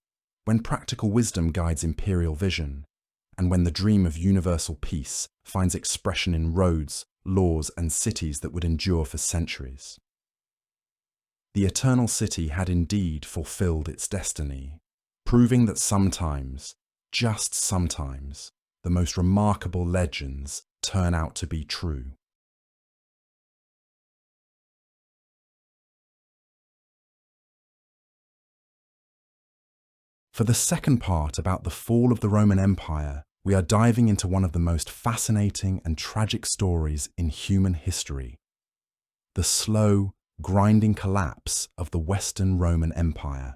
when practical wisdom guides imperial vision, and when the dream of universal peace finds expression in roads, laws, and cities that would endure for centuries. The eternal city had indeed fulfilled its destiny, proving that sometimes, just sometimes, the most remarkable legends turn out to be true. For the second part about the fall of the Roman Empire, we are diving into one of the most fascinating and tragic stories in human history: the slow, grinding collapse of the Western Roman Empire.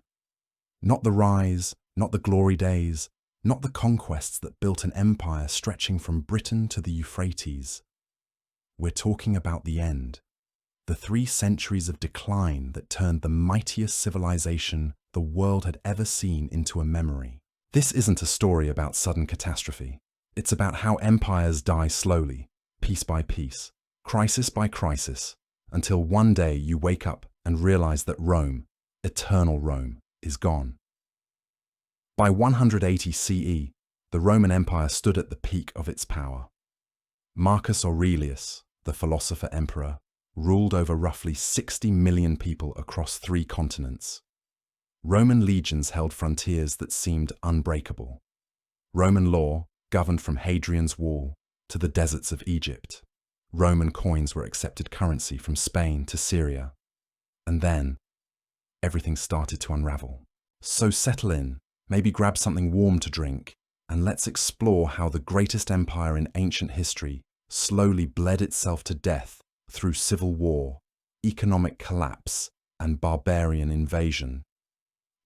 Not the rise, not the glory days, not the conquests that built an empire stretching from Britain to the Euphrates. We're talking about the end, the 3 centuries of decline that turned the mightiest civilization the world had ever seen into a memory. This isn't a story about sudden catastrophe. It's about how empires die slowly, piece by piece, crisis by crisis, until one day you wake up and realize that Rome, eternal Rome, is gone. By 180 CE, the Roman Empire stood at the peak of its power. Marcus Aurelius, the philosopher-emperor, ruled over roughly 60 million people across 3 continents. Roman legions held frontiers that seemed unbreakable. Roman law governed from Hadrian's Wall to the deserts of Egypt. Roman coins were accepted currency from Spain to Syria. And then, everything started to unravel. So settle in, maybe grab something warm to drink, and let's explore how the greatest empire in ancient history slowly bled itself to death through civil war, economic collapse, and barbarian invasion.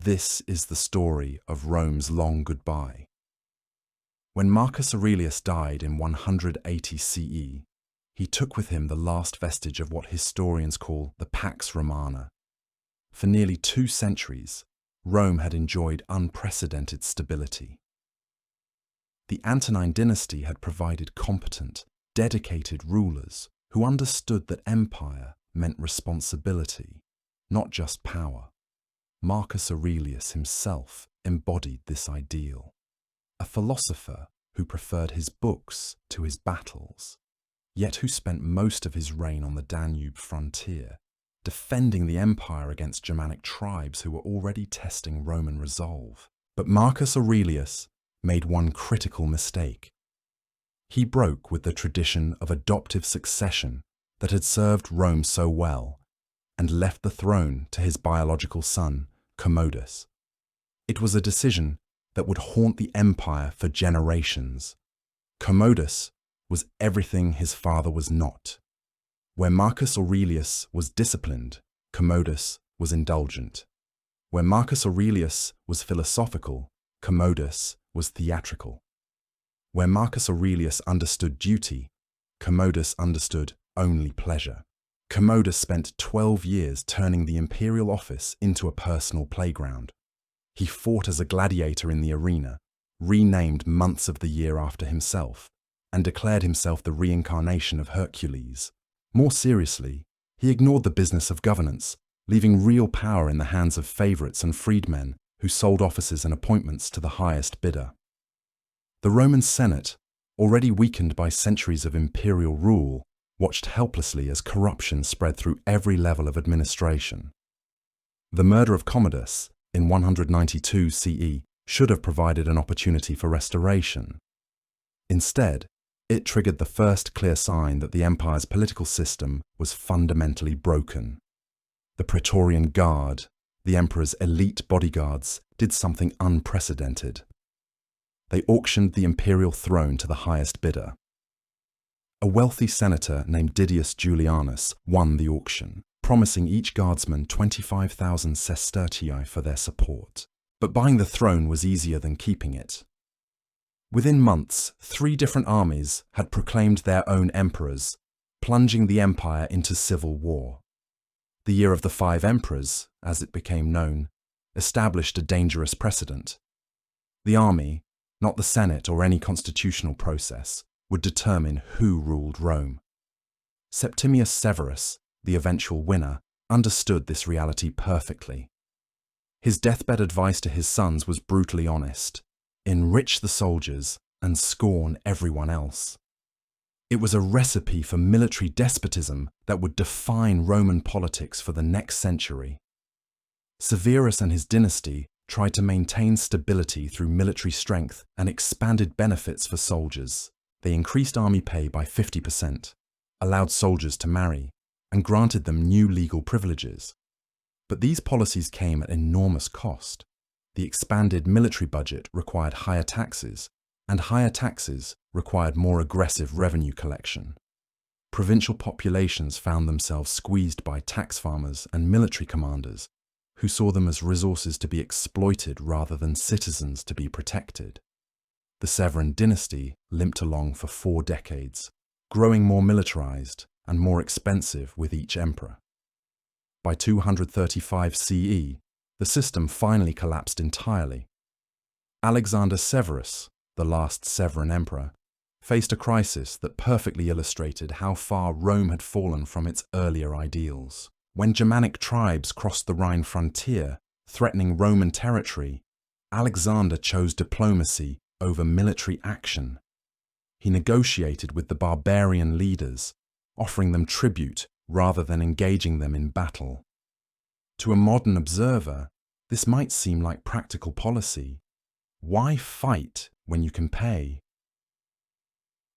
This is the story of Rome's long goodbye. When Marcus Aurelius died in 180 CE, he took with him the last vestige of what historians call the Pax Romana. For nearly 2 centuries, Rome had enjoyed unprecedented stability. The Antonine dynasty had provided competent, dedicated rulers who understood that empire meant responsibility, not just power. Marcus Aurelius himself embodied this ideal, a philosopher who preferred his books to his battles, yet who spent most of his reign on the Danube frontier, defending the empire against Germanic tribes who were already testing Roman resolve. But Marcus Aurelius made one critical mistake. He broke with the tradition of adoptive succession that had served Rome so well, and left the throne to his biological son, Commodus. It was a decision that would haunt the empire for generations. Commodus was everything his father was not. Where Marcus Aurelius was disciplined, Commodus was indulgent. Where Marcus Aurelius was philosophical, Commodus was theatrical. Where Marcus Aurelius understood duty, Commodus understood only pleasure. Commodus spent 12 years turning the imperial office into a personal playground. He fought as a gladiator in the arena, renamed months of the year after himself, and declared himself the reincarnation of Hercules. More seriously, he ignored the business of governance, leaving real power in the hands of favorites and freedmen who sold offices and appointments to the highest bidder. The Roman Senate, already weakened by centuries of imperial rule, watched helplessly as corruption spread through every level of administration. The murder of Commodus in 192 CE should have provided an opportunity for restoration. Instead, it triggered the first clear sign that the empire's political system was fundamentally broken. The Praetorian Guard, the emperor's elite bodyguards, did something unprecedented. They auctioned the imperial throne to the highest bidder. A wealthy senator named Didius Julianus won the auction, promising each guardsman 25,000 sestertii for their support. But buying the throne was easier than keeping it. Within months, 3 different armies had proclaimed their own emperors, plunging the empire into civil war. The Year of the 5 Emperors, as it became known, established a dangerous precedent. The army, not the Senate or any constitutional process, would determine who ruled Rome. Septimius Severus, the eventual winner, understood this reality perfectly. His deathbed advice to his sons was brutally honest: enrich the soldiers and scorn everyone else. It was a recipe for military despotism that would define Roman politics for the next century. Severus and his dynasty tried to maintain stability through military strength and expanded benefits for soldiers. They increased army pay by 50%, allowed soldiers to marry, and granted them new legal privileges. But these policies came at enormous cost. The expanded military budget required higher taxes, and higher taxes required more aggressive revenue collection. Provincial populations found themselves squeezed by tax farmers and military commanders, who saw them as resources to be exploited rather than citizens to be protected. The Severan dynasty limped along for 4 decades, growing more militarized and more expensive with each emperor. By 235 CE, the system finally collapsed entirely. Alexander Severus, the last Severan emperor, faced a crisis that perfectly illustrated how far Rome had fallen from its earlier ideals. When Germanic tribes crossed the Rhine frontier, threatening Roman territory, Alexander chose diplomacy over military action. He negotiated with the barbarian leaders, offering them tribute rather than engaging them in battle. To a modern observer, this might seem like practical policy. Why fight when you can pay?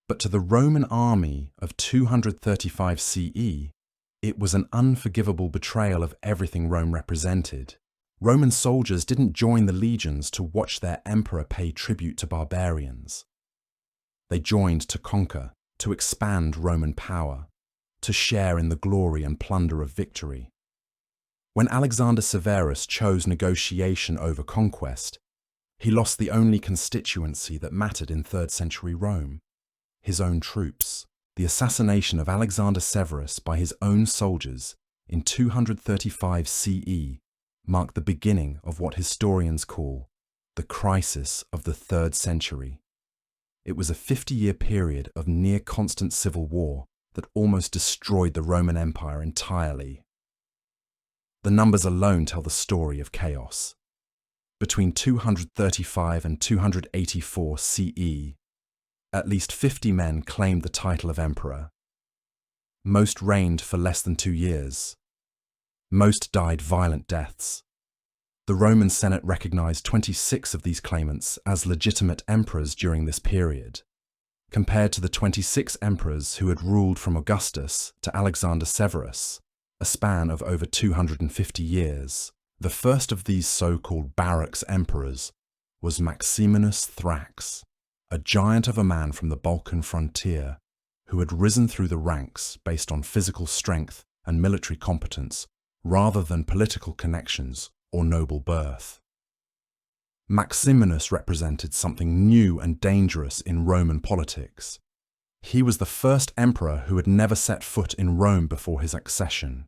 But to the Roman army of 235 CE, it was an unforgivable betrayal of everything Rome represented. Roman soldiers didn't join the legions to watch their emperor pay tribute to barbarians. They joined to conquer, to expand Roman power, to share in the glory and plunder of victory. When Alexander Severus chose negotiation over conquest, he lost the only constituency that mattered in 3rd century Rome: his own troops. The assassination of Alexander Severus by his own soldiers in 235 CE marked the beginning of what historians call the crisis of the 3rd century. It was a 50-year period of near-constant civil war that almost destroyed the Roman Empire entirely. The numbers alone tell the story of chaos. Between 235 and 284 CE, at least 50 men claimed the title of emperor. Most reigned for less than 2 years. Most died violent deaths. The Roman Senate recognized 26 of these claimants as legitimate emperors during this period, compared to the 26 emperors who had ruled from Augustus to Alexander Severus, a span of over 250 years. The first of these so-called barracks emperors was Maximinus Thrax, a giant of a man from the Balkan frontier who had risen through the ranks based on physical strength and military competence rather than political connections or noble birth. Maximinus represented something new and dangerous in Roman politics. He was the first emperor who had never set foot in Rome before his accession.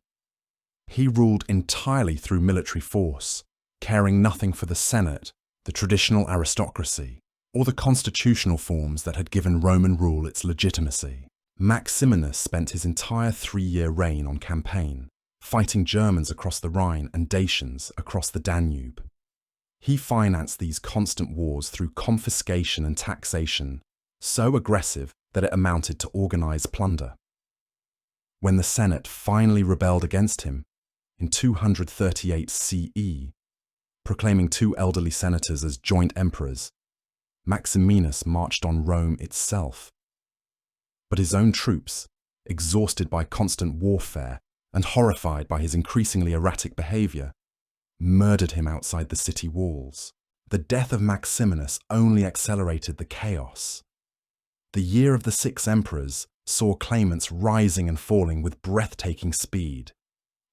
He ruled entirely through military force, caring nothing for the Senate, the traditional aristocracy, or the constitutional forms that had given Roman rule its legitimacy. Maximinus spent his entire 3-year reign on campaign, fighting Germans across the Rhine and Dacians across the Danube. He financed these constant wars through confiscation and taxation, so aggressive that it amounted to organized plunder. When the Senate finally rebelled against him in 238 CE, proclaiming 2 elderly senators as joint emperors, Maximinus marched on Rome itself. But his own troops, exhausted by constant warfare, and horrified by his increasingly erratic behavior, murdered him outside the city walls. The death of Maximinus only accelerated the chaos. The year of the 6 emperors saw claimants rising and falling with breathtaking speed.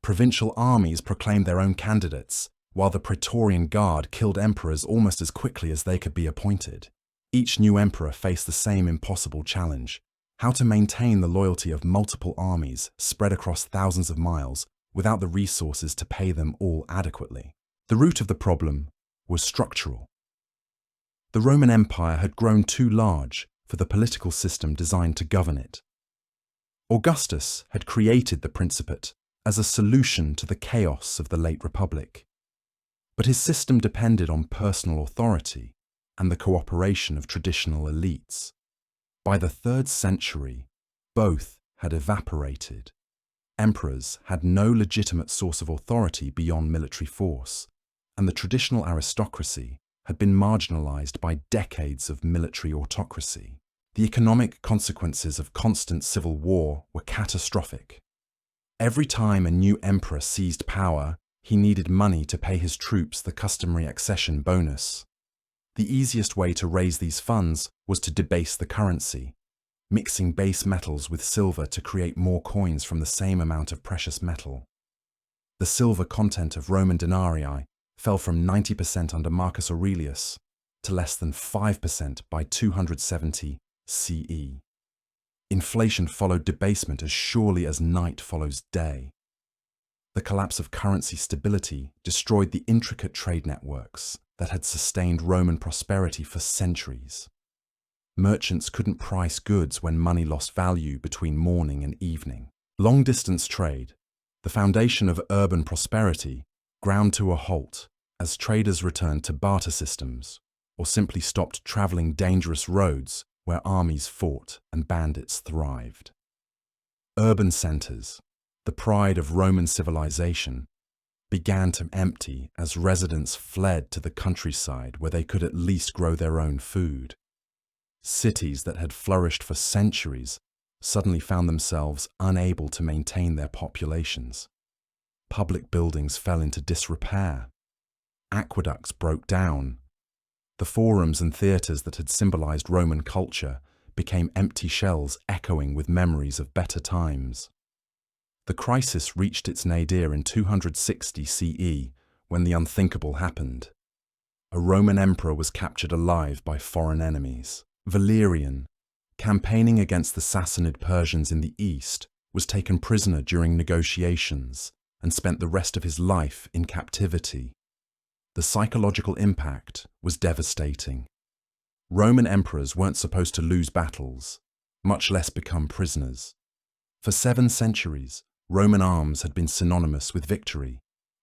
Provincial armies proclaimed their own candidates, while the Praetorian Guard killed emperors almost as quickly as they could be appointed. Each new emperor faced the same impossible challenge: how to maintain the loyalty of multiple armies spread across thousands of miles without the resources to pay them all adequately. The root of the problem was structural. The Roman Empire had grown too large for the political system designed to govern it. Augustus had created the Principate as a solution to the chaos of the late Republic. But his system depended on personal authority and the cooperation of traditional elites. By the 3rd century, both had evaporated. Emperors had no legitimate source of authority beyond military force, and the traditional aristocracy had been marginalized by decades of military autocracy. The economic consequences of constant civil war were catastrophic. Every time a new emperor seized power, he needed money to pay his troops the customary accession bonus. The easiest way to raise these funds was to debase the currency, mixing base metals with silver to create more coins from the same amount of precious metal. The silver content of Roman denarii fell from 90% under Marcus Aurelius to less than 5% by 270 CE. Inflation followed debasement as surely as night follows day. The collapse of currency stability destroyed the intricate trade networks that had sustained Roman prosperity for centuries. Merchants couldn't price goods when money lost value between morning and evening. Long-distance trade, the foundation of urban prosperity, ground to a halt as traders returned to barter systems or simply stopped traveling dangerous roads where armies fought and bandits thrived. Urban centers, the pride of Roman civilization, began to empty as residents fled to the countryside where they could at least grow their own food. Cities that had flourished for centuries suddenly found themselves unable to maintain their populations. Public buildings fell into disrepair. Aqueducts broke down. The forums and theatres that had symbolized Roman culture became empty shells echoing with memories of better times. The crisis reached its nadir in 260 CE when the unthinkable happened. A Roman emperor was captured alive by foreign enemies. Valerian, campaigning against the Sassanid Persians in the east, was taken prisoner during negotiations and spent the rest of his life in captivity. The psychological impact was devastating. Roman emperors weren't supposed to lose battles, much less become prisoners. For 7 centuries, Roman arms had been synonymous with victory.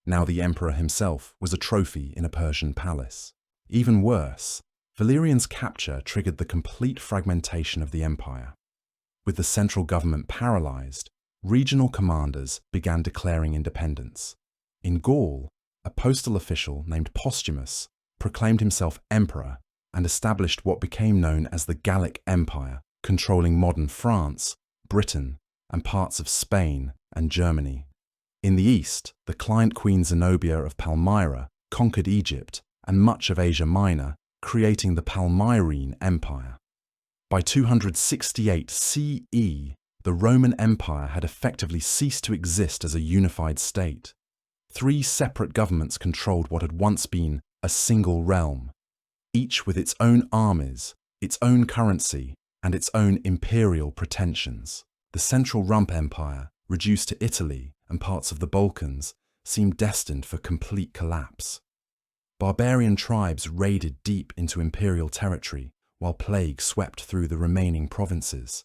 Now the emperor himself was a trophy in a Persian palace. Even worse, Valerian's capture triggered the complete fragmentation of the empire. With the central government paralyzed, regional commanders began declaring independence. In Gaul, a postal official named Postumus proclaimed himself emperor and established what became known as the Gallic Empire, controlling modern France, Britain, and parts of Spain and Germany. In the east, the client queen Zenobia of Palmyra conquered Egypt and much of Asia Minor, creating the Palmyrene Empire. By 268 CE, the Roman Empire had effectively ceased to exist as a unified state. 3 separate governments controlled what had once been a single realm, each with its own armies, its own currency, and its own imperial pretensions. The Central Rump Empire, reduced to Italy and parts of the Balkans, seemed destined for complete collapse. Barbarian tribes raided deep into imperial territory, while plague swept through the remaining provinces.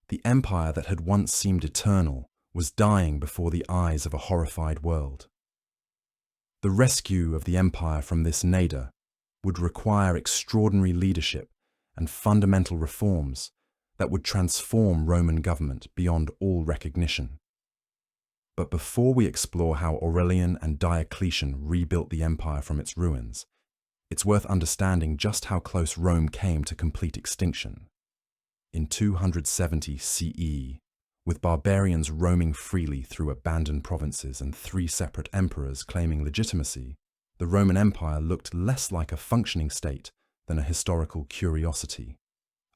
The empire that had once seemed eternal was dying before the eyes of a horrified world. The rescue of the empire from this nadir would require extraordinary leadership and fundamental reforms that would transform Roman government beyond all recognition. But before we explore how Aurelian and Diocletian rebuilt the empire from its ruins, it's worth understanding just how close Rome came to complete extinction. In 270 CE, With barbarians roaming freely through abandoned provinces and 3 separate emperors claiming legitimacy, the Roman Empire looked less like a functioning state than a historical curiosity,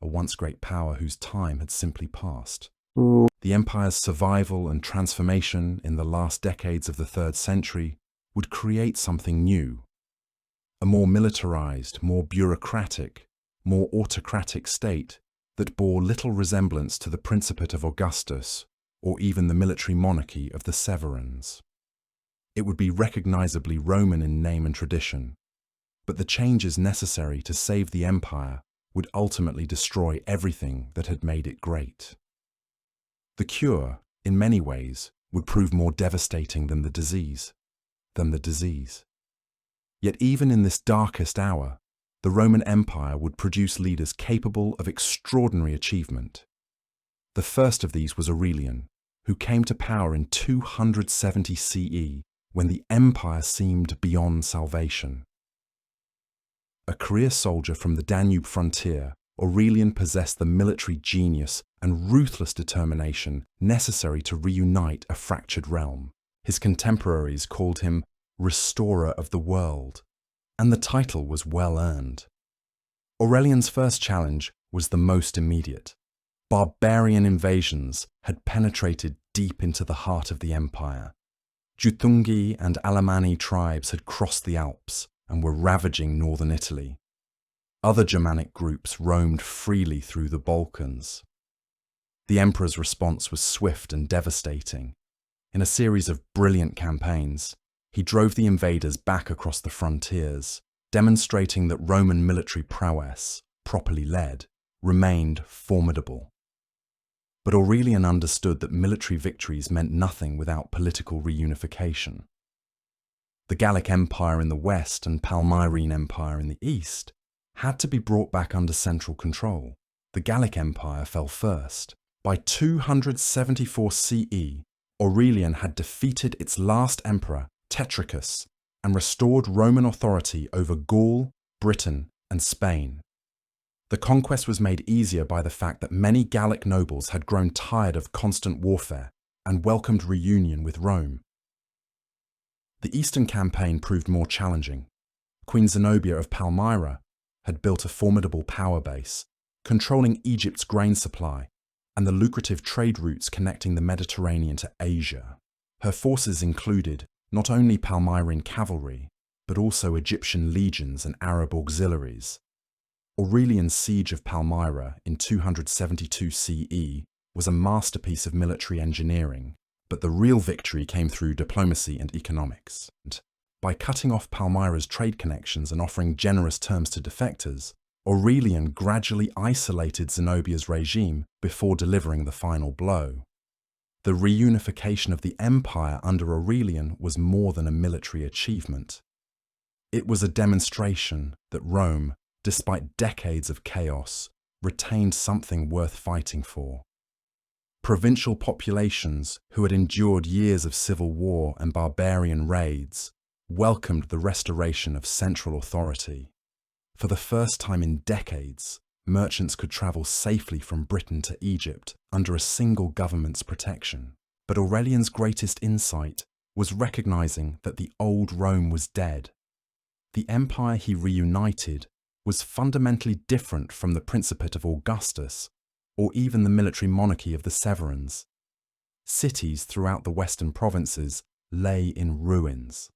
a once great power whose time had simply passed. The empire's survival and transformation in the last decades of the 3rd century would create something new. A more militarized, more bureaucratic, more autocratic state that bore little resemblance to the Principate of Augustus or even the military monarchy of the Severans. It would be recognizably Roman in name and tradition, but the changes necessary to save the empire would ultimately destroy everything that had made it great. The cure, in many ways, would prove more devastating than the disease. Yet even in this darkest hour, the Roman Empire would produce leaders capable of extraordinary achievement. The first of these was Aurelian, who came to power in 270 CE, when the empire seemed beyond salvation. A career soldier from the Danube frontier, Aurelian possessed the military genius and ruthless determination necessary to reunite a fractured realm. His contemporaries called him restorer of the world, and the title was well earned. Aurelian's first challenge was the most immediate. Barbarian invasions had penetrated deep into the heart of the empire. Juthungi and Alemanni tribes had crossed the Alps and were ravaging northern Italy. Other Germanic groups roamed freely through the Balkans. The emperor's response was swift and devastating. In a series of brilliant campaigns, he drove the invaders back across the frontiers, demonstrating that Roman military prowess, properly led, remained formidable. But Aurelian understood that military victories meant nothing without political reunification. The Gallic Empire in the west and Palmyrene Empire in the east had to be brought back under central control. The Gallic Empire fell first. By 274 CE, Aurelian had defeated its last emperor, Tetricus, and restored Roman authority over Gaul, Britain, and Spain. The conquest was made easier by the fact that many Gallic nobles had grown tired of constant warfare and welcomed reunion with Rome. The eastern campaign proved more challenging. Queen Zenobia of Palmyra had built a formidable power base, controlling Egypt's grain supply and the lucrative trade routes connecting the Mediterranean to Asia. Her forces included not only Palmyrene cavalry, but also Egyptian legions and Arab auxiliaries. Aurelian's siege of Palmyra in 272 CE was a masterpiece of military engineering, but the real victory came through diplomacy and economics. By cutting off Palmyra's trade connections and offering generous terms to defectors, Aurelian gradually isolated Zenobia's regime before delivering the final blow. The reunification of the empire under Aurelian was more than a military achievement. It was a demonstration that Rome, despite decades of chaos, retained something worth fighting for. Provincial populations who had endured years of civil war and barbarian raids welcomed the restoration of central authority. For the first time in decades, merchants could travel safely from Britain to Egypt under a single government's protection. But Aurelian's greatest insight was recognizing that the old Rome was dead. The empire he reunited was fundamentally different from the Principate of Augustus or even the military monarchy of the Severans. Cities throughout the western provinces lay in ruins.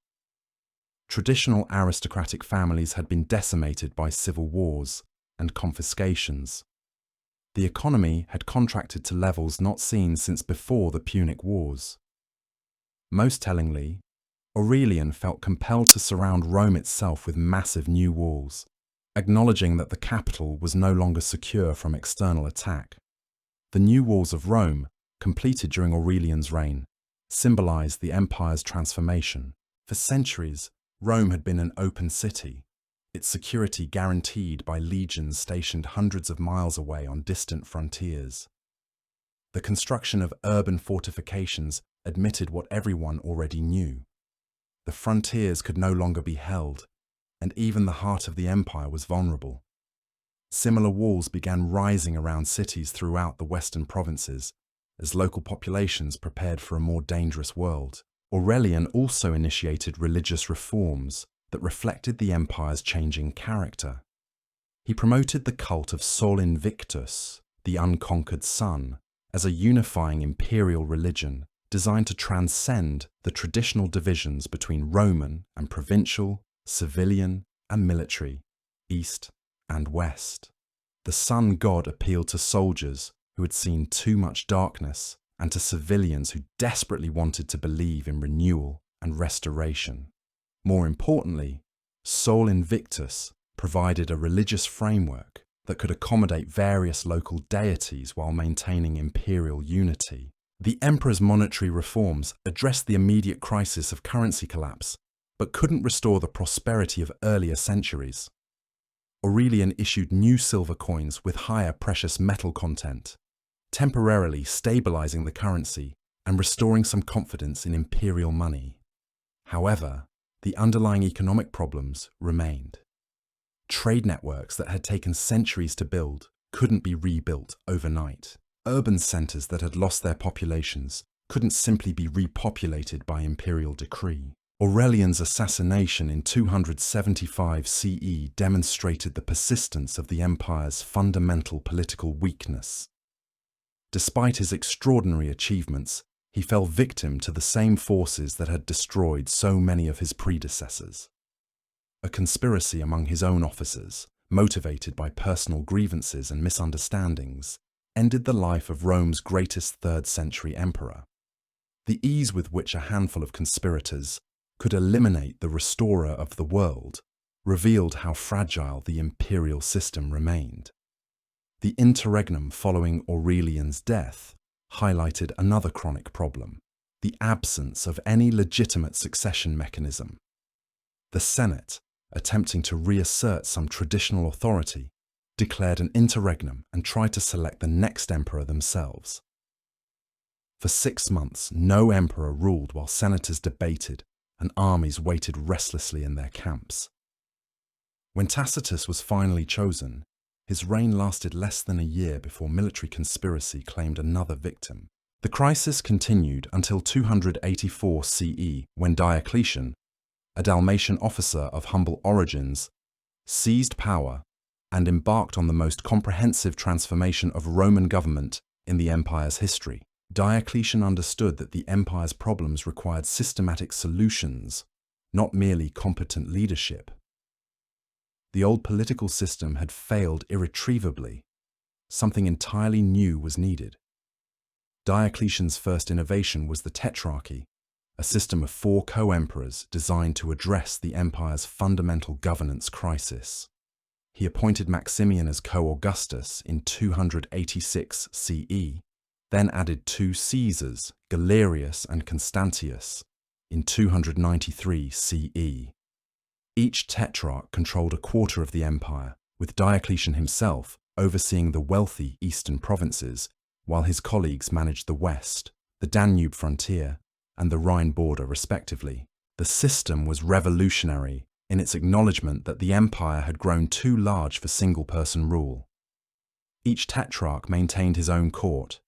Traditional aristocratic families had been decimated by civil wars and confiscations. The economy had contracted to levels not seen since before the Punic Wars. Most tellingly, Aurelian felt compelled to surround Rome itself with massive new walls, acknowledging that the capital was no longer secure from external attack. The new walls of Rome, completed during Aurelian's reign, symbolized the empire's transformation. For centuries, Rome had been an open city, its security guaranteed by legions stationed hundreds of miles away on distant frontiers. The construction of urban fortifications admitted what everyone already knew. The frontiers could no longer be held, and even the heart of the empire was vulnerable. Similar walls began rising around cities throughout the western provinces, as local populations prepared for a more dangerous world. Aurelian also initiated religious reforms that reflected the empire's changing character. He promoted the cult of Sol Invictus, the unconquered sun, as a unifying imperial religion designed to transcend the traditional divisions between Roman and provincial, civilian and military, east and west. The sun god appealed to soldiers who had seen too much darkness and to civilians who desperately wanted to believe in renewal and restoration. More importantly, Sol Invictus provided a religious framework that could accommodate various local deities while maintaining imperial unity. The emperor's monetary reforms addressed the immediate crisis of currency collapse, but couldn't restore the prosperity of earlier centuries. Aurelian issued new silver coins with higher precious metal content, temporarily stabilizing the currency and restoring some confidence in imperial money. However, the underlying economic problems remained. Trade networks that had taken centuries to build couldn't be rebuilt overnight. Urban centers that had lost their populations couldn't simply be repopulated by imperial decree. Aurelian's assassination in 275 CE demonstrated the persistence of the empire's fundamental political weakness. Despite his extraordinary achievements, he fell victim to the same forces that had destroyed so many of his predecessors. A conspiracy among his own officers, motivated by personal grievances and misunderstandings, ended the life of Rome's greatest 3rd century emperor. The ease with which a handful of conspirators could eliminate the restorer of the world revealed how fragile the imperial system remained. The interregnum following Aurelian's death highlighted another chronic problem: the absence of any legitimate succession mechanism. The Senate, attempting to reassert some traditional authority, declared an interregnum and tried to select the next emperor themselves. For 6 months, no emperor ruled while senators debated and armies waited restlessly in their camps. When Tacitus was finally chosen, his reign lasted less than a year before military conspiracy claimed another victim. The crisis continued until 284 CE, when Diocletian, a Dalmatian officer of humble origins, seized power and embarked on the most comprehensive transformation of Roman government in the empire's history. Diocletian understood that the empire's problems required systematic solutions, not merely competent leadership. The old political system had failed irretrievably. Something entirely new was needed. Diocletian's first innovation was the tetrarchy, a system of 4 co-emperors designed to address the empire's fundamental governance crisis. He appointed Maximian as co-Augustus in 286 CE, then added 2 Caesars, Galerius and Constantius, in 293 CE. Each tetrarch controlled a quarter of the empire, with Diocletian himself overseeing the wealthy eastern provinces, while his colleagues managed the west, the Danube frontier, and the Rhine border respectively. The system was revolutionary in its acknowledgement that the empire had grown too large for single-person rule. Each tetrarch maintained his own court,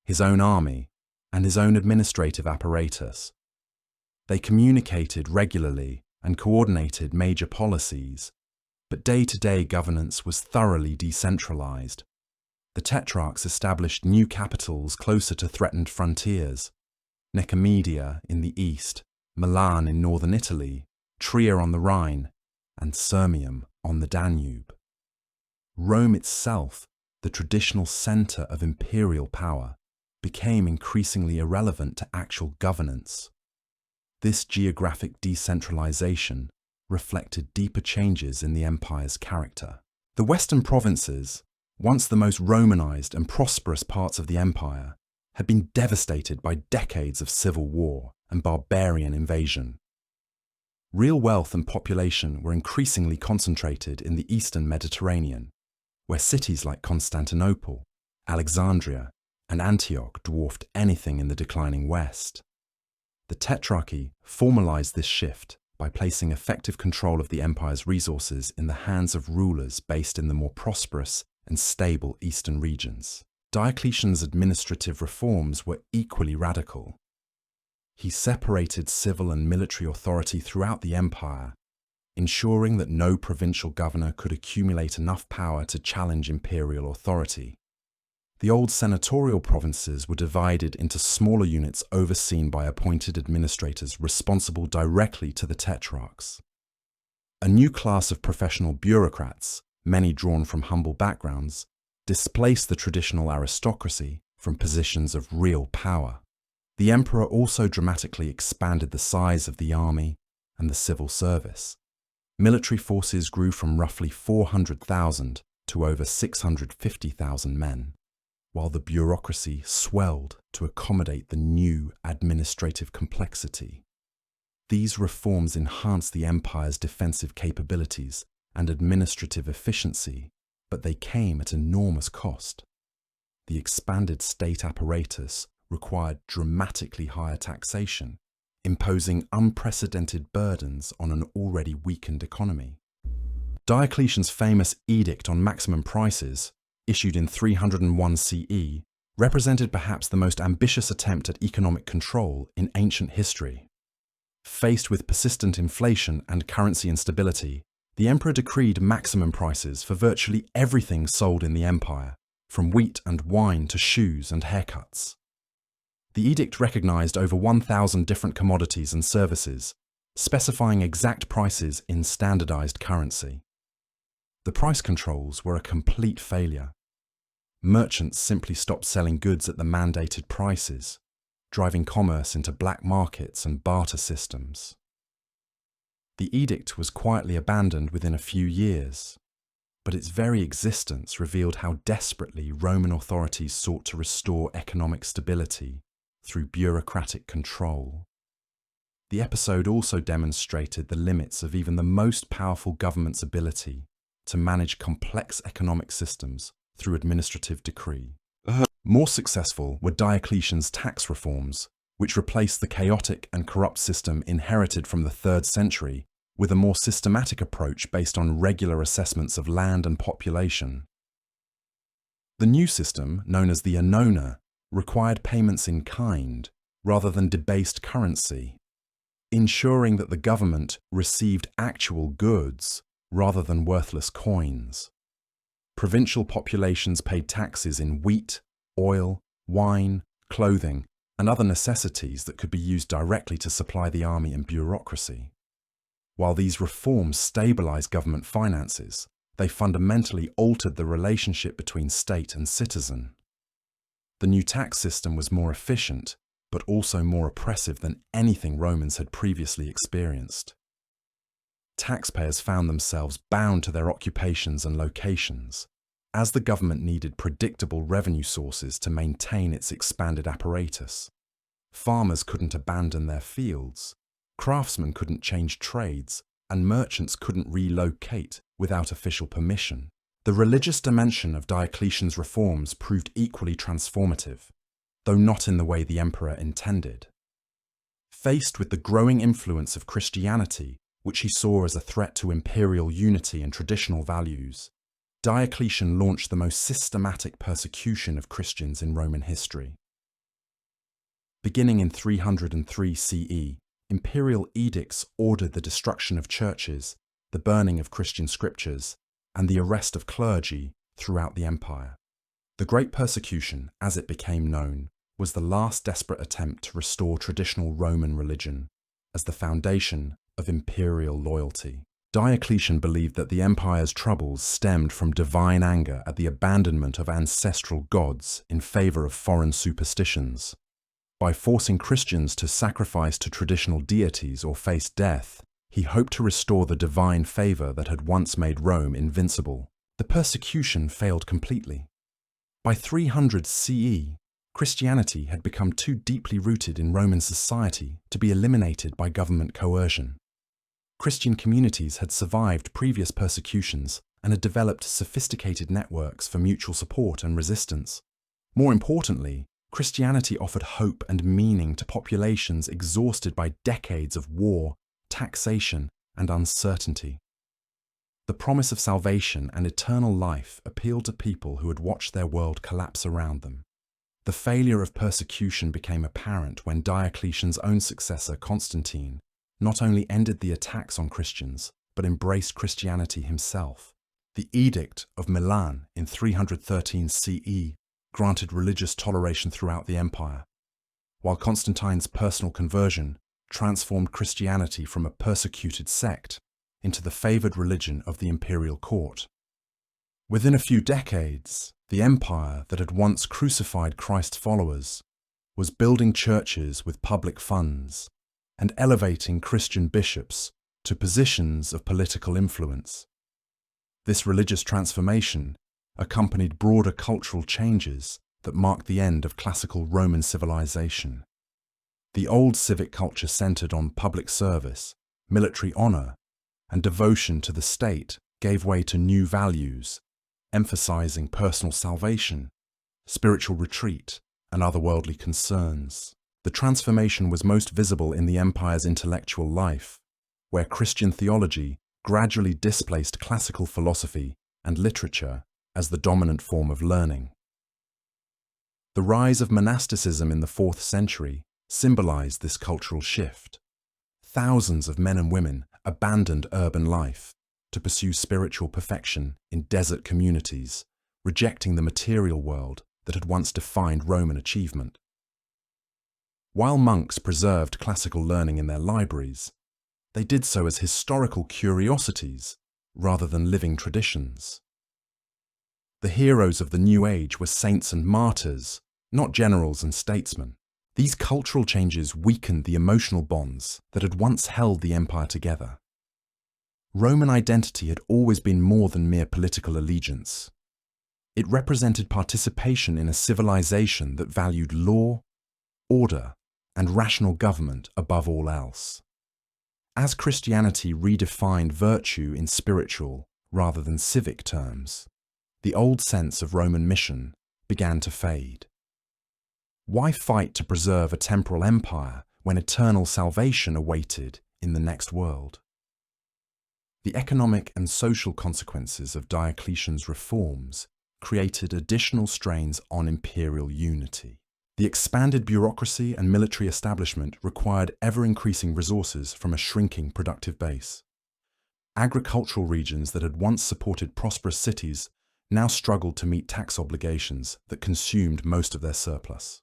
his own army, and his own administrative apparatus. They communicated regularly and coordinated major policies, but day-to-day governance was thoroughly decentralized. The tetrarchs established new capitals closer to threatened frontiers: Nicomedia in the east, Milan in northern Italy, Trier on the Rhine, and Sirmium on the Danube. Rome itself, the traditional center of imperial power, became increasingly irrelevant to actual governance. This geographic decentralization reflected deeper changes in the empire's character. The western provinces, once the most Romanized and prosperous parts of the empire, had been devastated by decades of civil war and barbarian invasion. Real wealth and population were increasingly concentrated in the eastern Mediterranean, where cities like Constantinople, Alexandria, and Antioch dwarfed anything in the declining west. The tetrarchy formalized this shift by placing effective control of the empire's resources in the hands of rulers based in the more prosperous and stable eastern regions. Diocletian's administrative reforms were equally radical. He separated civil and military authority throughout the empire, ensuring that no provincial governor could accumulate enough power to challenge imperial authority. The old senatorial provinces were divided into smaller units overseen by appointed administrators responsible directly to the tetrarchs. A new class of professional bureaucrats, many drawn from humble backgrounds, displaced the traditional aristocracy from positions of real power. The emperor also dramatically expanded the size of the army and the civil service. Military forces grew from roughly 400,000 to over 650,000 men, while the bureaucracy swelled to accommodate the new administrative complexity. These reforms enhanced the empire's defensive capabilities and administrative efficiency, but they came at enormous cost. The expanded state apparatus required dramatically higher taxation, imposing unprecedented burdens on an already weakened economy. Diocletian's famous edict on maximum prices, issued in 301 CE, represented perhaps the most ambitious attempt at economic control in ancient history. Faced with persistent inflation and currency instability, the emperor decreed maximum prices for virtually everything sold in the empire, from wheat and wine to shoes and haircuts. The edict recognized over 1,000 different commodities and services, specifying exact prices in standardized currency. The price controls were a complete failure. Merchants simply stopped selling goods at the mandated prices, driving commerce into black markets and barter systems. The edict was quietly abandoned within a few years, but its very existence revealed how desperately Roman authorities sought to restore economic stability through bureaucratic control. The episode also demonstrated the limits of even the most powerful government's ability to manage complex economic systems through administrative decree. More successful were Diocletian's tax reforms, which replaced the chaotic and corrupt system inherited from the 3rd century with a more systematic approach based on regular assessments of land and population. The new system, known as the annona, required payments in kind rather than debased currency, ensuring that the government received actual goods rather than worthless coins. Provincial populations paid taxes in wheat, oil, wine, clothing, and other necessities that could be used directly to supply the army and bureaucracy. While these reforms stabilized government finances, they fundamentally altered the relationship between state and citizen. The new tax system was more efficient, but also more oppressive than anything Romans had previously experienced. Taxpayers found themselves bound to their occupations and locations, as the government needed predictable revenue sources to maintain its expanded apparatus. Farmers couldn't abandon their fields, craftsmen couldn't change trades, and merchants couldn't relocate without official permission. The religious dimension of Diocletian's reforms proved equally transformative, though not in the way the emperor intended. Faced with the growing influence of Christianity, which he saw as a threat to imperial unity and traditional values, Diocletian launched the most systematic persecution of Christians in Roman history. Beginning in 303 CE, imperial edicts ordered the destruction of churches, the burning of Christian scriptures, and the arrest of clergy throughout the empire. The Great Persecution, as it became known, was the last desperate attempt to restore traditional Roman religion as the foundation of imperial loyalty. Diocletian believed that the empire's troubles stemmed from divine anger at the abandonment of ancestral gods in favor of foreign superstitions. By forcing Christians to sacrifice to traditional deities or face death, he hoped to restore the divine favor that had once made Rome invincible. The persecution failed completely. By 300 CE, Christianity had become too deeply rooted in Roman society to be eliminated by government coercion. Christian communities had survived previous persecutions and had developed sophisticated networks for mutual support and resistance. More importantly, Christianity offered hope and meaning to populations exhausted by decades of war, taxation, and uncertainty. The promise of salvation and eternal life appealed to people who had watched their world collapse around them. The failure of persecution became apparent when Diocletian's own successor, Constantine, not only ended the attacks on Christians, but embraced Christianity himself. The Edict of Milan in 313 CE granted religious toleration throughout the empire, while Constantine's personal conversion transformed Christianity from a persecuted sect into the favored religion of the imperial court. Within a few decades, the empire that had once crucified Christ's followers was building churches with public funds and elevating Christian bishops to positions of political influence. This religious transformation accompanied broader cultural changes that marked the end of classical Roman civilization. The old civic culture centered on public service, military honor, and devotion to the state gave way to new values, emphasizing personal salvation, spiritual retreat, and otherworldly concerns. The transformation was most visible in the empire's intellectual life, where Christian theology gradually displaced classical philosophy and literature as the dominant form of learning. The rise of monasticism in the 4th century symbolized this cultural shift. Thousands of men and women abandoned urban life to pursue spiritual perfection in desert communities, rejecting the material world that had once defined Roman achievement. While monks preserved classical learning in their libraries, they did so as historical curiosities rather than living traditions. The heroes of the New Age were saints and martyrs, not generals and statesmen. These cultural changes weakened the emotional bonds that had once held the empire together. Roman identity had always been more than mere political allegiance. It represented participation in a civilization that valued law, order, and rational government above all else. As Christianity redefined virtue in spiritual rather than civic terms, the old sense of Roman mission began to fade. Why fight to preserve a temporal empire when eternal salvation awaited in the next world? The economic and social consequences of Diocletian's reforms created additional strains on imperial unity. The expanded bureaucracy and military establishment required ever-increasing resources from a shrinking productive base. Agricultural regions that had once supported prosperous cities now struggled to meet tax obligations that consumed most of their surplus.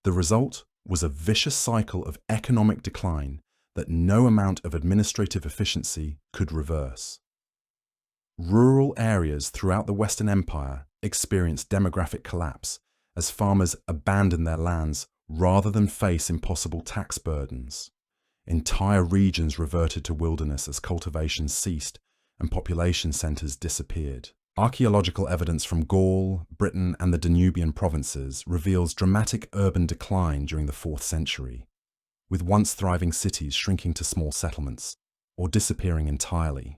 The result was a vicious cycle of economic decline that no amount of administrative efficiency could reverse. Rural areas throughout the Western Empire experienced demographic collapse as farmers abandoned their lands rather than face impossible tax burdens. Entire regions reverted to wilderness as cultivation ceased and population centers disappeared. Archaeological evidence from Gaul, Britain, and the Danubian provinces reveals dramatic urban decline during the 4th century, with once thriving cities shrinking to small settlements or disappearing entirely.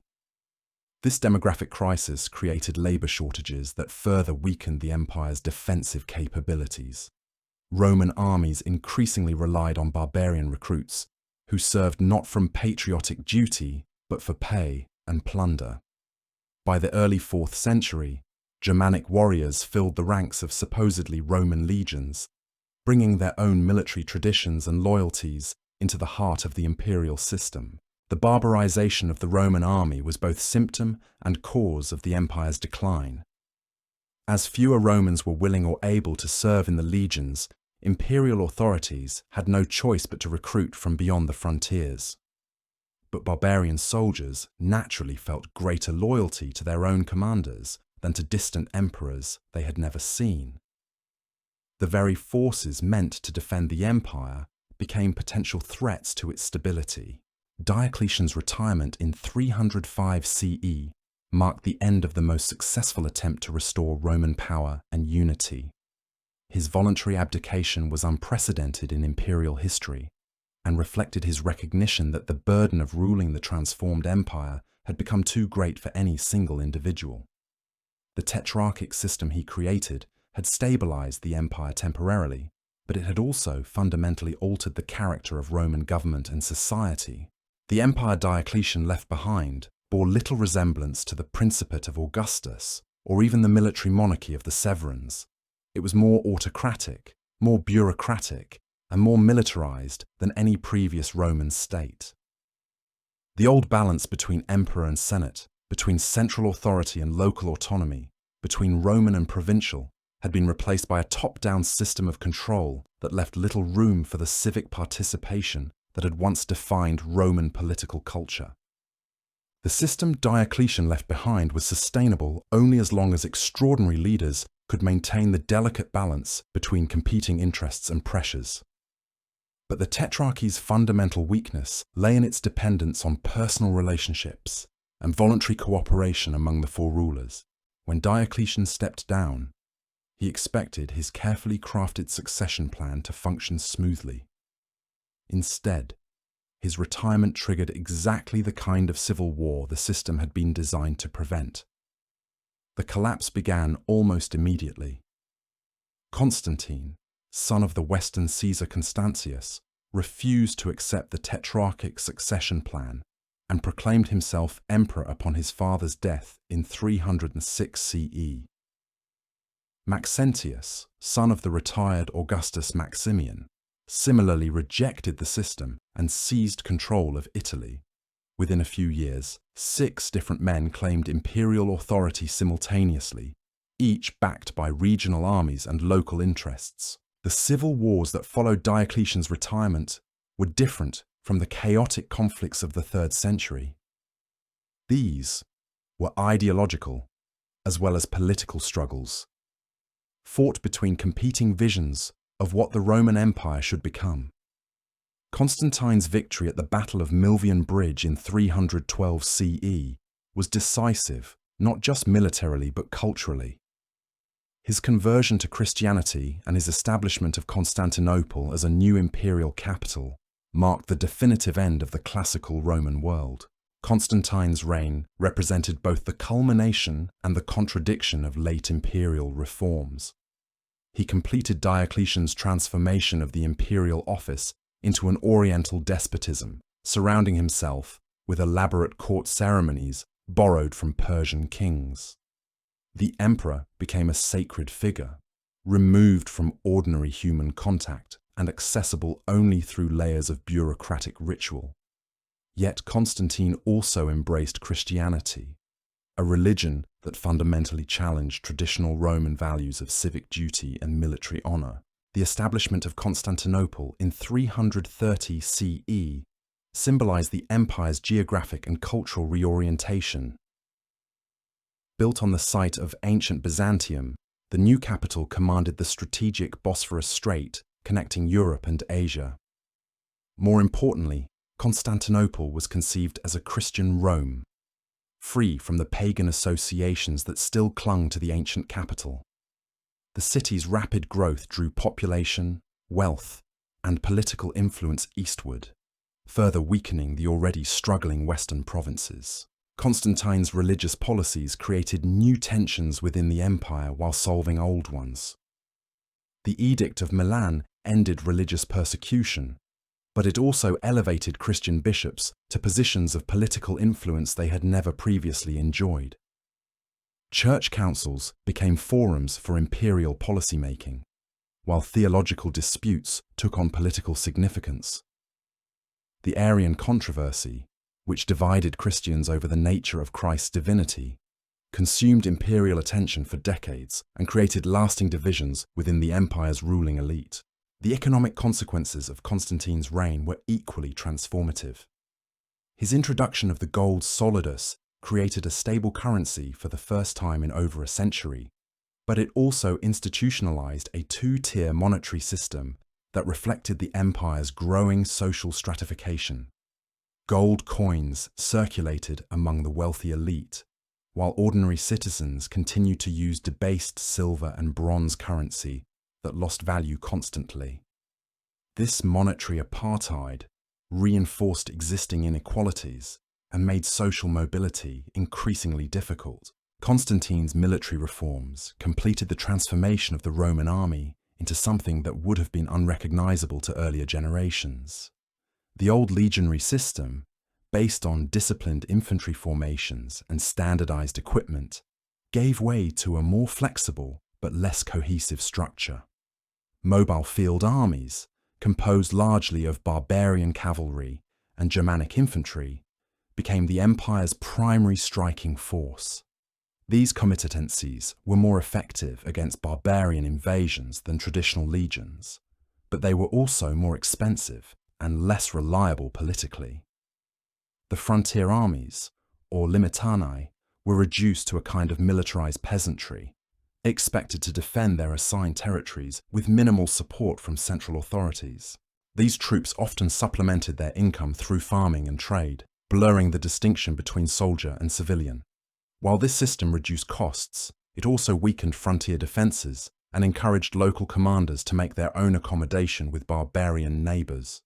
This demographic crisis created labor shortages that further weakened the empire's defensive capabilities. Roman armies increasingly relied on barbarian recruits who served not from patriotic duty but for pay and plunder. By the early 4th century, Germanic warriors filled the ranks of supposedly Roman legions, bringing their own military traditions and loyalties into the heart of the imperial system. The barbarization of the Roman army was both symptom and cause of the empire's decline. As fewer Romans were willing or able to serve in the legions, imperial authorities had no choice but to recruit from beyond the frontiers. But barbarian soldiers naturally felt greater loyalty to their own commanders than to distant emperors they had never seen. The very forces meant to defend the empire became potential threats to its stability. Diocletian's retirement in 305 CE marked the end of the most successful attempt to restore Roman power and unity. His voluntary abdication was unprecedented in imperial history and reflected his recognition that the burden of ruling the transformed empire had become too great for any single individual. The tetrarchic system he created had stabilized the empire temporarily, but it had also fundamentally altered the character of Roman government and society. The empire Diocletian left behind bore little resemblance to the Principate of Augustus or even the military monarchy of the Severans. It was more autocratic, more bureaucratic, and more militarized than any previous Roman state. The old balance between emperor and senate, between central authority and local autonomy, between Roman and provincial, had been replaced by a top-down system of control that left little room for the civic participation that had once defined Roman political culture. The system Diocletian left behind was sustainable only as long as extraordinary leaders could maintain the delicate balance between competing interests and pressures. But the Tetrarchy's fundamental weakness lay in its dependence on personal relationships and voluntary cooperation among the four rulers. When Diocletian stepped down, he expected his carefully crafted succession plan to function smoothly. Instead, his retirement triggered exactly the kind of civil war the system had been designed to prevent. The collapse began almost immediately. Constantine, son of the Western Caesar Constantius, refused to accept the Tetrarchic succession plan and proclaimed himself emperor upon his father's death in 306 CE. Maxentius, son of the retired Augustus Maximian, similarly rejected the system and seized control of Italy. Within a few years, 6 different men claimed imperial authority simultaneously, each backed by regional armies and local interests. The civil wars that followed Diocletian's retirement were different from the chaotic conflicts of the 3rd century. These were ideological as well as political struggles, fought between competing visions of what the Roman Empire should become. Constantine's victory at the Battle of Milvian Bridge in 312 CE was decisive, not just militarily but culturally. His conversion to Christianity and his establishment of Constantinople as a new imperial capital marked the definitive end of the classical Roman world. Constantine's reign represented both the culmination and the contradiction of late imperial reforms. He completed Diocletian's transformation of the imperial office into an oriental despotism, surrounding himself with elaborate court ceremonies borrowed from Persian kings. The emperor became a sacred figure, removed from ordinary human contact and accessible only through layers of bureaucratic ritual. Yet Constantine also embraced Christianity, a religion that fundamentally challenged traditional Roman values of civic duty and military honor. The establishment of Constantinople in 330 CE symbolized the empire's geographic and cultural reorientation. Built on the site of ancient Byzantium, the new capital commanded the strategic Bosphorus Strait connecting Europe and Asia. More importantly, Constantinople was conceived as a Christian Rome, free from the pagan associations that still clung to the ancient capital. The city's rapid growth drew population, wealth, and political influence eastward, further weakening the already struggling western provinces. Constantine's religious policies created new tensions within the empire while solving old ones. The Edict of Milan ended religious persecution, but it also elevated Christian bishops to positions of political influence they had never previously enjoyed. Church councils became forums for imperial policymaking, while theological disputes took on political significance. The Arian controversy, which divided Christians over the nature of Christ's divinity, consumed imperial attention for decades and created lasting divisions within the empire's ruling elite. The economic consequences of Constantine's reign were equally transformative. His introduction of the gold solidus created a stable currency for the first time in over a century, but it also institutionalized a 2-tier monetary system that reflected the empire's growing social stratification. Gold coins circulated among the wealthy elite, while ordinary citizens continued to use debased silver and bronze currency that lost value constantly. This monetary apartheid reinforced existing inequalities and made social mobility increasingly difficult. Constantine's military reforms completed the transformation of the Roman army into something that would have been unrecognizable to earlier generations. The old legionary system, based on disciplined infantry formations and standardized equipment, gave way to a more flexible but less cohesive structure. Mobile field armies, composed largely of barbarian cavalry and Germanic infantry, became the empire's primary striking force. These comitatencies were more effective against barbarian invasions than traditional legions, but they were also more expensive and less reliable politically. The frontier armies, or limitanae, were reduced to a kind of militarized peasantry, expected to defend their assigned territories with minimal support from central authorities. These troops often supplemented their income through farming and trade, blurring the distinction between soldier and civilian. While this system reduced costs, it also weakened frontier defences and encouraged local commanders to make their own accommodation with barbarian neighbours.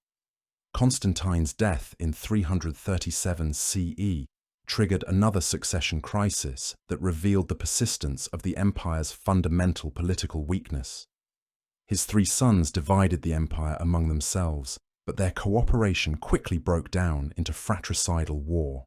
Constantine's death in 337 CE triggered another succession crisis that revealed the persistence of the empire's fundamental political weakness. His three sons divided the empire among themselves, but their cooperation quickly broke down into fratricidal war.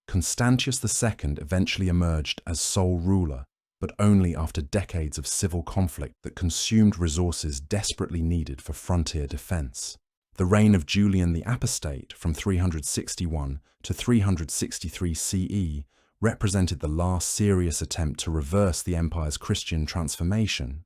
Constantius II eventually emerged as sole ruler, but only after decades of civil conflict that consumed resources desperately needed for frontier defense. The reign of Julian the Apostate from 361 to 363 CE represented the last serious attempt to reverse the empire's Christian transformation.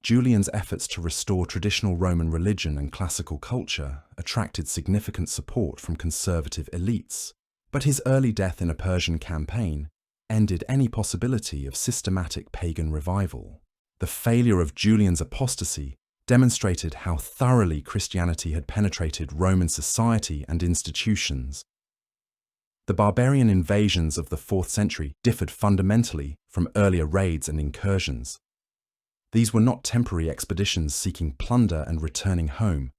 Julian's efforts to restore traditional Roman religion and classical culture attracted significant support from conservative elites, but his early death in a Persian campaign ended any possibility of systematic pagan revival. The failure of Julian's apostasy demonstrated how thoroughly Christianity had penetrated Roman society and institutions. The barbarian invasions of the 4th century differed fundamentally from earlier raids and incursions. These were not temporary expeditions seeking plunder and returning home,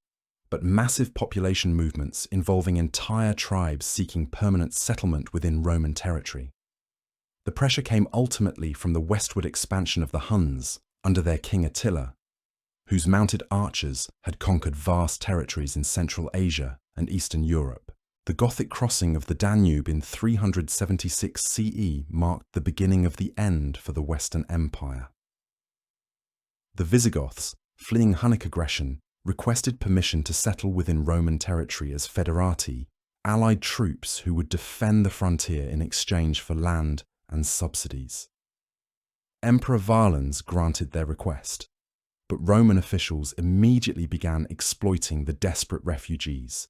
but massive population movements involving entire tribes seeking permanent settlement within Roman territory. The pressure came ultimately from the westward expansion of the Huns under their king Attila, whose mounted archers had conquered vast territories in Central Asia and Eastern Europe. The Gothic crossing of the Danube in 376 CE marked the beginning of the end for the Western Empire. The Visigoths, fleeing Hunnic aggression, requested permission to settle within Roman territory as federati, allied troops who would defend the frontier in exchange for land and subsidies. Emperor Valens granted their request, but Roman officials immediately began exploiting the desperate refugees,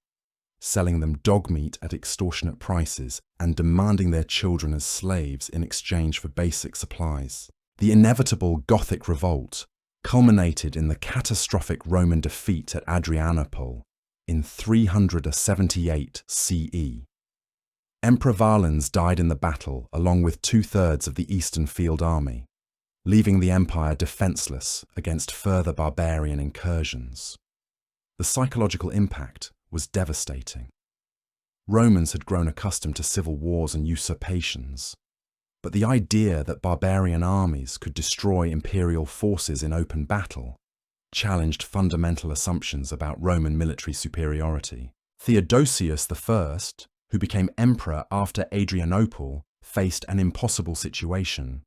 selling them dog meat at extortionate prices and demanding their children as slaves in exchange for basic supplies. The inevitable Gothic revolt culminated in the catastrophic Roman defeat at Adrianople in 378 CE. Emperor Valens died in the battle along with 2/3 of the Eastern Field Army, leaving the empire defenseless against further barbarian incursions. The psychological impact was devastating. Romans had grown accustomed to civil wars and usurpations, but the idea that barbarian armies could destroy imperial forces in open battle challenged fundamental assumptions about Roman military superiority. Theodosius I, who became emperor after Adrianople, faced an impossible situation.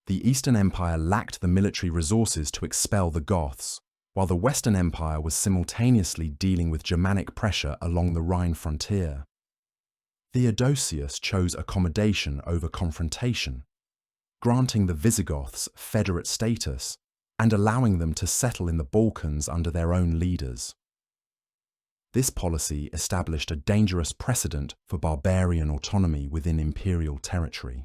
The Eastern Empire lacked the military resources to expel the Goths, while the Western Empire was simultaneously dealing with Germanic pressure along the Rhine frontier. Theodosius chose accommodation over confrontation, granting the Visigoths federate status and allowing them to settle in the Balkans under their own leaders. This policy established a dangerous precedent for barbarian autonomy within imperial territory.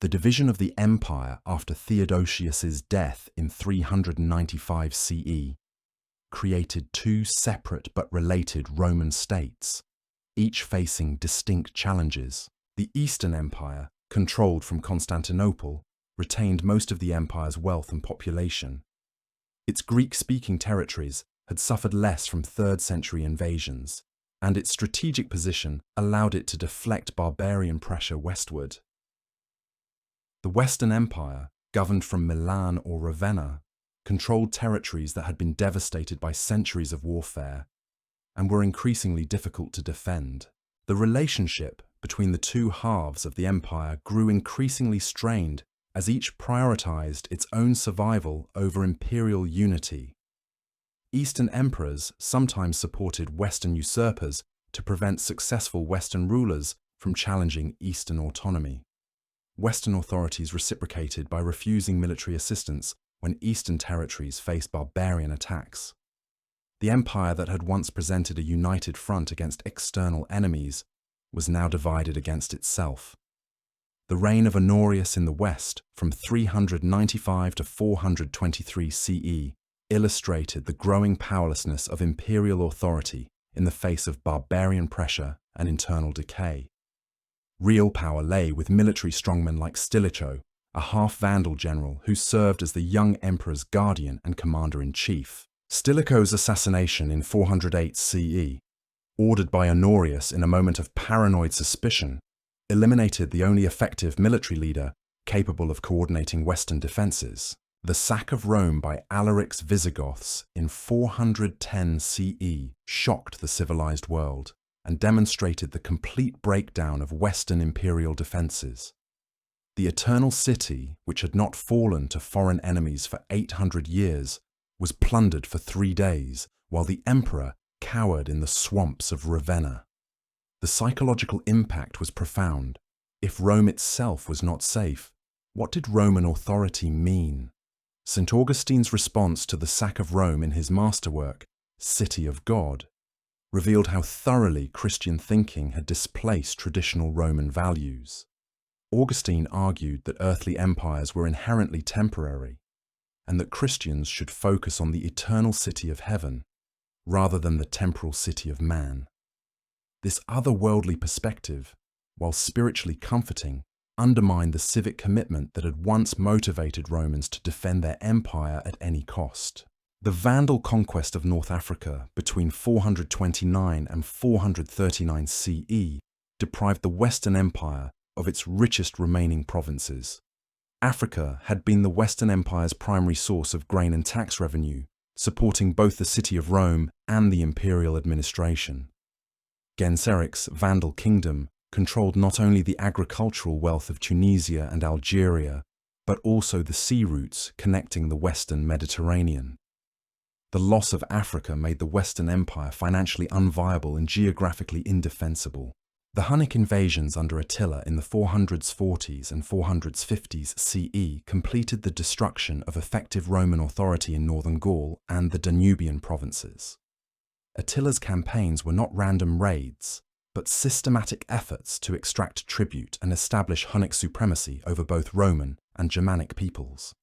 The division of the empire after Theodosius's death in 395 CE created two separate but related Roman states, each facing distinct challenges. The Eastern Empire, controlled from Constantinople, retained most of the empire's wealth and population. Its Greek-speaking territories had suffered less from 3rd century invasions, and its strategic position allowed it to deflect barbarian pressure westward. The Western Empire, governed from Milan or Ravenna, controlled territories that had been devastated by centuries of warfare, and were increasingly difficult to defend. The relationship between the two halves of the empire grew increasingly strained as each prioritized its own survival over imperial unity. Eastern emperors sometimes supported Western usurpers to prevent successful Western rulers from challenging Eastern autonomy. Western authorities reciprocated by refusing military assistance when Eastern territories faced barbarian attacks. The empire that had once presented a united front against external enemies was now divided against itself. The reign of Honorius in the west, from 395 to 423 CE, illustrated the growing powerlessness of imperial authority in the face of barbarian pressure and internal decay. Real power lay with military strongmen like Stilicho, a half-Vandal general who served as the young emperor's guardian and commander-in-chief. Stilicho's assassination in 408 CE, ordered by Honorius in a moment of paranoid suspicion, eliminated the only effective military leader capable of coordinating Western defenses. The sack of Rome by Alaric's Visigoths in 410 CE shocked the civilized world and demonstrated the complete breakdown of Western imperial defenses. The Eternal City, which had not fallen to foreign enemies for 800 years, was plundered for 3 days, while the emperor cowered in the swamps of Ravenna. The psychological impact was profound. If Rome itself was not safe, what did Roman authority mean? St. Augustine's response to the sack of Rome in his masterwork, City of God, revealed how thoroughly Christian thinking had displaced traditional Roman values. Augustine argued that earthly empires were inherently temporary, and that Christians should focus on the eternal city of heaven, rather than the temporal city of man. This otherworldly perspective, while spiritually comforting, undermined the civic commitment that had once motivated Romans to defend their empire at any cost. The Vandal conquest of North Africa between 429 and 439 CE deprived the Western Empire of its richest remaining provinces. Africa had been the Western Empire's primary source of grain and tax revenue, supporting both the city of Rome and the imperial administration. Genseric's Vandal kingdom controlled not only the agricultural wealth of Tunisia and Algeria, but also the sea routes connecting the Western Mediterranean. The loss of Africa made the Western Empire financially unviable and geographically indefensible. The Hunnic invasions under Attila in the 440s and 450s CE completed the destruction of effective Roman authority in northern Gaul and the Danubian provinces. Attila's campaigns were not random raids, but systematic efforts to extract tribute and establish Hunnic supremacy over both Roman and Germanic peoples.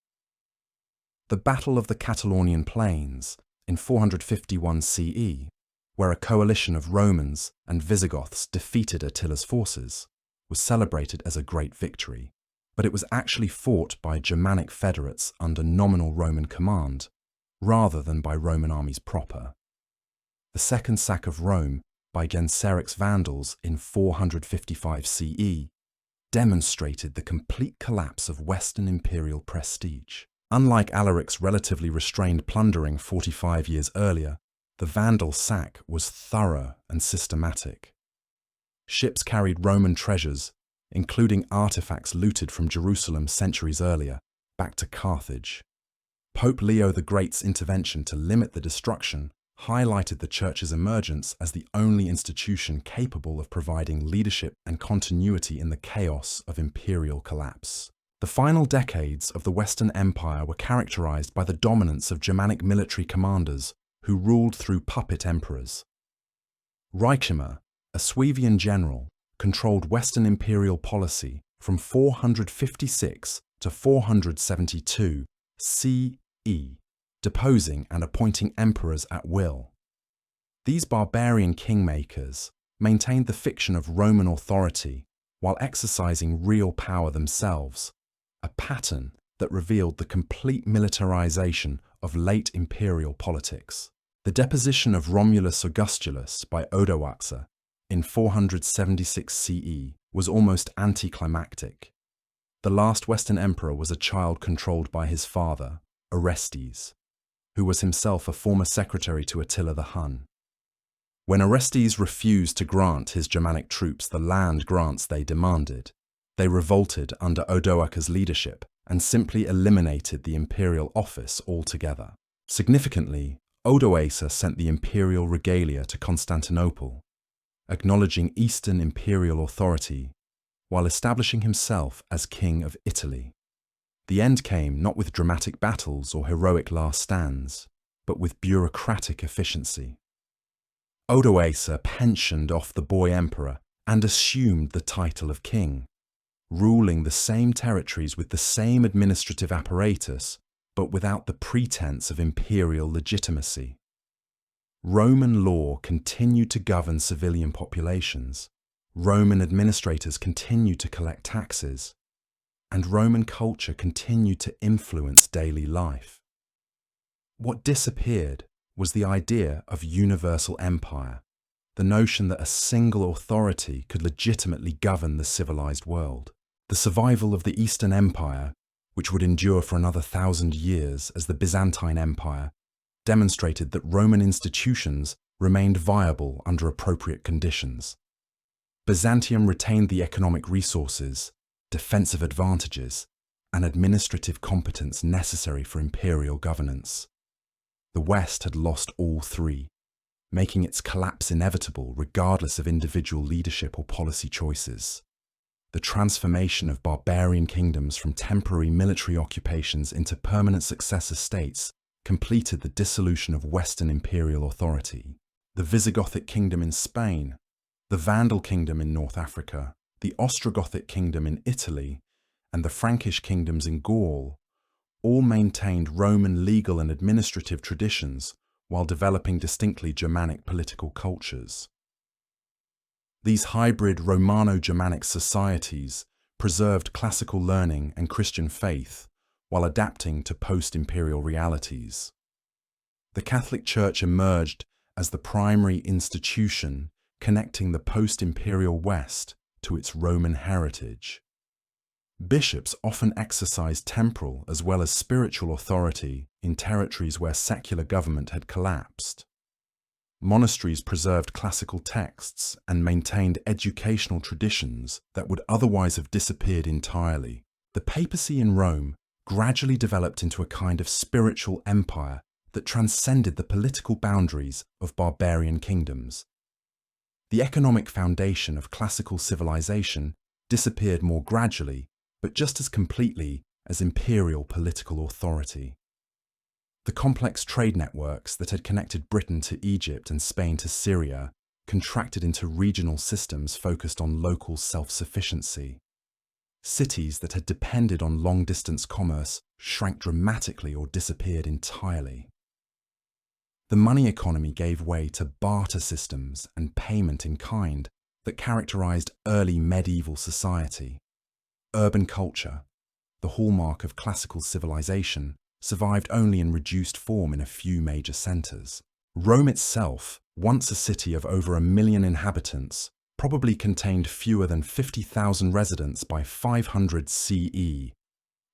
The Battle of the Catalonian Plains in 451 CE, where a coalition of Romans and Visigoths defeated Attila's forces, was celebrated as a great victory, but it was actually fought by Germanic federates under nominal Roman command, rather than by Roman armies proper. The second sack of Rome by Genseric's Vandals in 455 CE demonstrated the complete collapse of Western imperial prestige. Unlike Alaric's relatively restrained plundering 45 years earlier, the Vandal sack was thorough and systematic. Ships carried Roman treasures, including artifacts looted from Jerusalem centuries earlier, back to Carthage. Pope Leo the Great's intervention to limit the destruction highlighted the Church's emergence as the only institution capable of providing leadership and continuity in the chaos of imperial collapse. The final decades of the Western Empire were characterized by the dominance of Germanic military commanders who ruled through puppet emperors. Ricimer, a Suevian general, controlled Western imperial policy from 456 to 472 CE, deposing and appointing emperors at will. These barbarian kingmakers maintained the fiction of Roman authority while exercising real power themselves, a pattern that revealed the complete militarization of late imperial politics. The deposition of Romulus Augustulus by Odoacer in 476 CE was almost anticlimactic. The last Western emperor was a child controlled by his father, Orestes, who was himself a former secretary to Attila the Hun. When Orestes refused to grant his Germanic troops the land grants they demanded, they revolted under Odoacer's leadership and simply eliminated the imperial office altogether. Significantly, Odoacer sent the imperial regalia to Constantinople, acknowledging Eastern imperial authority while establishing himself as king of Italy. The end came not with dramatic battles or heroic last stands, but with bureaucratic efficiency. Odoacer pensioned off the boy emperor and assumed the title of king, ruling the same territories with the same administrative apparatus, but without the pretense of imperial legitimacy. Roman law continued to govern civilian populations, Roman administrators continued to collect taxes, and Roman culture continued to influence daily life. What disappeared was the idea of universal empire, the notion that a single authority could legitimately govern the civilized world. The survival of the Eastern Empire, which would endure for another 1,000 years as the Byzantine Empire, demonstrated that Roman institutions remained viable under appropriate conditions. Byzantium retained the economic resources, defensive advantages, and administrative competence necessary for imperial governance. The West had lost all three, making its collapse inevitable regardless of individual leadership or policy choices. The transformation of barbarian kingdoms from temporary military occupations into permanent successor states completed the dissolution of Western imperial authority. The Visigothic kingdom in Spain, the Vandal kingdom in North Africa, the Ostrogothic kingdom in Italy, and the Frankish kingdoms in Gaul all maintained Roman legal and administrative traditions while developing distinctly Germanic political cultures. These hybrid Romano-Germanic societies preserved classical learning and Christian faith while adapting to post-imperial realities. The Catholic Church emerged as the primary institution connecting the post-imperial West to its Roman heritage. Bishops often exercised temporal as well as spiritual authority in territories where secular government had collapsed. Monasteries preserved classical texts and maintained educational traditions that would otherwise have disappeared entirely. The papacy in Rome gradually developed into a kind of spiritual empire that transcended the political boundaries of barbarian kingdoms. The economic foundation of classical civilization disappeared more gradually, but just as completely as imperial political authority. The complex trade networks that had connected Britain to Egypt and Spain to Syria contracted into regional systems focused on local self-sufficiency. Cities that had depended on long-distance commerce shrank dramatically or disappeared entirely. The money economy gave way to barter systems and payment in kind that characterized early medieval society. Urban culture, the hallmark of classical civilization, survived only in reduced form in a few major centers. Rome itself, once a city of over 1 million inhabitants, probably contained fewer than 50,000 residents by 500 CE.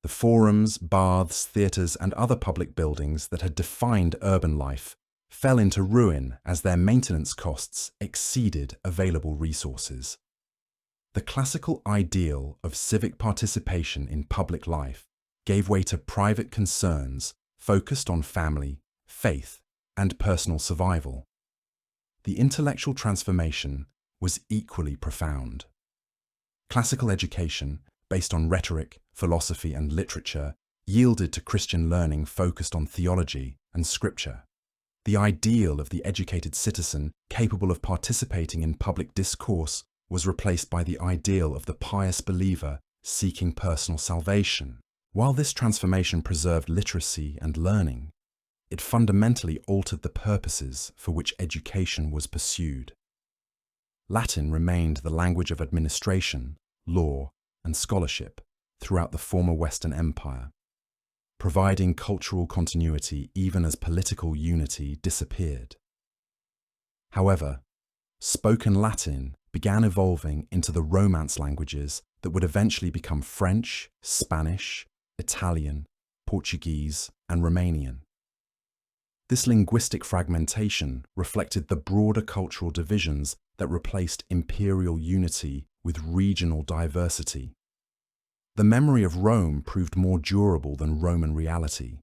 The forums, baths, theatres, and other public buildings that had defined urban life fell into ruin as their maintenance costs exceeded available resources. The classical ideal of civic participation in public life gave way to private concerns focused on family, faith, and personal survival. The intellectual transformation was equally profound. Classical education, based on rhetoric, philosophy, and literature, yielded to Christian learning focused on theology and scripture. The ideal of the educated citizen capable of participating in public discourse was replaced by the ideal of the pious believer seeking personal salvation. While this transformation preserved literacy and learning, it fundamentally altered the purposes for which education was pursued. Latin remained the language of administration, law, and scholarship throughout the former Western Empire, providing cultural continuity even as political unity disappeared. However, spoken Latin began evolving into the Romance languages that would eventually become French, Spanish, Italian, Portuguese, and Romanian. This linguistic fragmentation reflected the broader cultural divisions that replaced imperial unity with regional diversity. The memory of Rome proved more durable than Roman reality.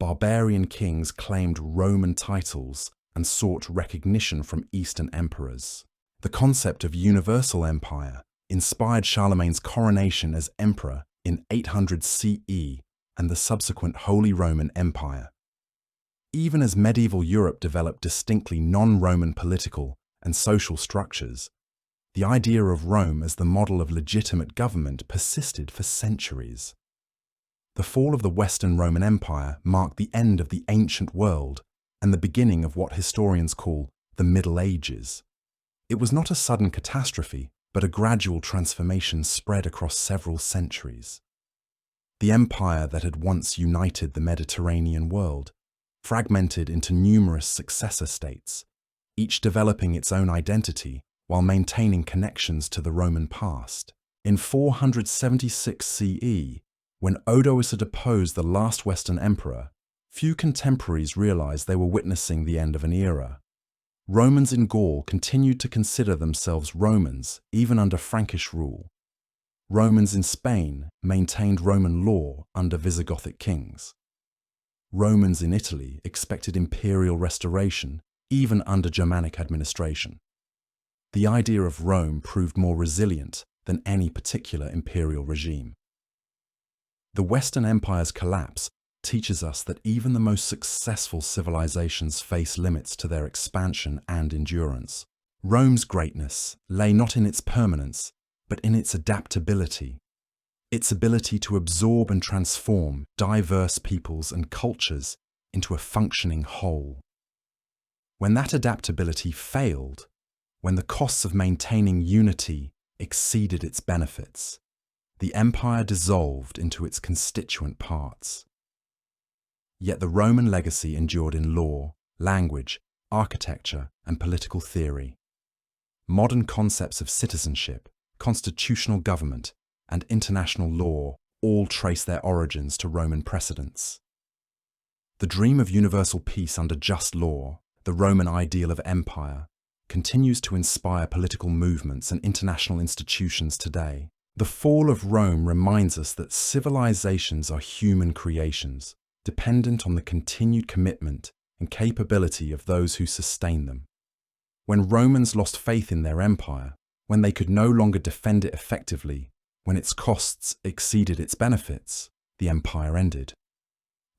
Barbarian kings claimed Roman titles and sought recognition from Eastern emperors. The concept of universal empire inspired Charlemagne's coronation as emperor in 800 CE and the subsequent Holy Roman Empire. Even as medieval Europe developed distinctly non-Roman political and social structures, the idea of Rome as the model of legitimate government persisted for centuries. The fall of the Western Roman Empire marked the end of the ancient world and the beginning of what historians call the Middle Ages. It was not a sudden catastrophe, but a gradual transformation spread across several centuries. The empire that had once united the Mediterranean world fragmented into numerous successor states, each developing its own identity while maintaining connections to the Roman past. In 476 CE, when Odoacer had deposed the last Western emperor, few contemporaries realized they were witnessing the end of an era. Romans in Gaul continued to consider themselves Romans even under Frankish rule. Romans in Spain maintained Roman law under Visigothic kings. Romans in Italy expected imperial restoration even under Germanic administration. The idea of Rome proved more resilient than any particular imperial regime. The Western Empire's collapse teaches us that even the most successful civilizations face limits to their expansion and endurance. Rome's greatness lay not in its permanence, but in its adaptability, its ability to absorb and transform diverse peoples and cultures into a functioning whole. When that adaptability failed, when the costs of maintaining unity exceeded its benefits, the empire dissolved into its constituent parts. Yet the Roman legacy endured in law, language, architecture, and political theory. Modern concepts of citizenship, constitutional government, and international law all trace their origins to Roman precedents. The dream of universal peace under just law, the Roman ideal of empire, continues to inspire political movements and international institutions today. The fall of Rome reminds us that civilizations are human creations, dependent on the continued commitment and capability of those who sustain them. When Romans lost faith in their empire, when they could no longer defend it effectively, when its costs exceeded its benefits, the empire ended.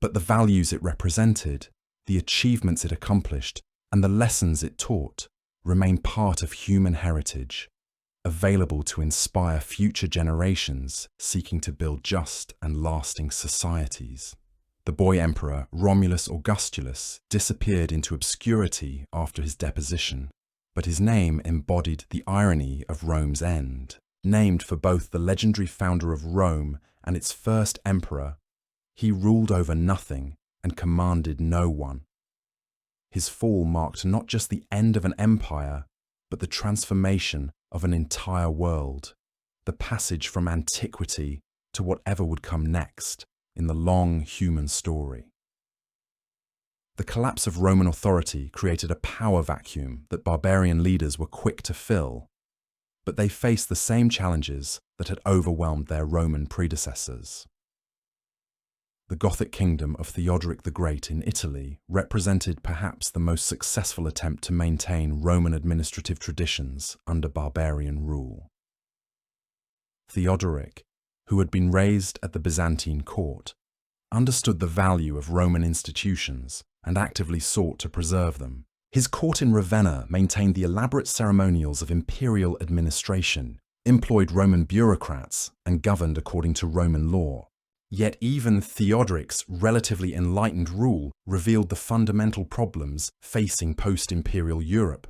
But the values it represented, the achievements it accomplished, and the lessons it taught remain part of human heritage, available to inspire future generations seeking to build just and lasting societies. The boy emperor Romulus Augustulus disappeared into obscurity after his deposition, but his name embodied the irony of Rome's end. Named for both the legendary founder of Rome and its first emperor, he ruled over nothing and commanded no one. His fall marked not just the end of an empire, but the transformation of an entire world, the passage from antiquity to whatever would come next in the long human story. The collapse of Roman authority created a power vacuum that barbarian leaders were quick to fill, but they faced the same challenges that had overwhelmed their Roman predecessors. The Gothic kingdom of Theodoric the Great in Italy represented perhaps the most successful attempt to maintain Roman administrative traditions under barbarian rule. Theodoric, who had been raised at the Byzantine court, understood the value of Roman institutions and actively sought to preserve them. His court in Ravenna maintained the elaborate ceremonials of imperial administration, employed Roman bureaucrats, and governed according to Roman law. Yet even Theodoric's relatively enlightened rule revealed the fundamental problems facing post-imperial Europe.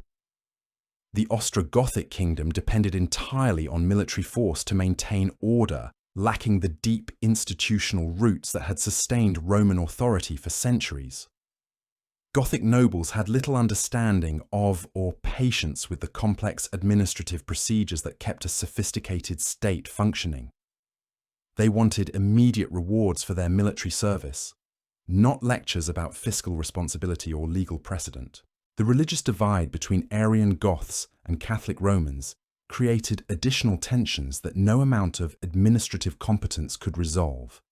The Ostrogothic kingdom depended entirely on military force to maintain order, lacking the deep institutional roots that had sustained Roman authority for centuries. Gothic nobles had little understanding of or patience with the complex administrative procedures that kept a sophisticated state functioning. They wanted immediate rewards for their military service, not lectures about fiscal responsibility or legal precedent. The religious divide between Arian Goths and Catholic Romans created additional tensions that no amount of administrative competence could resolve.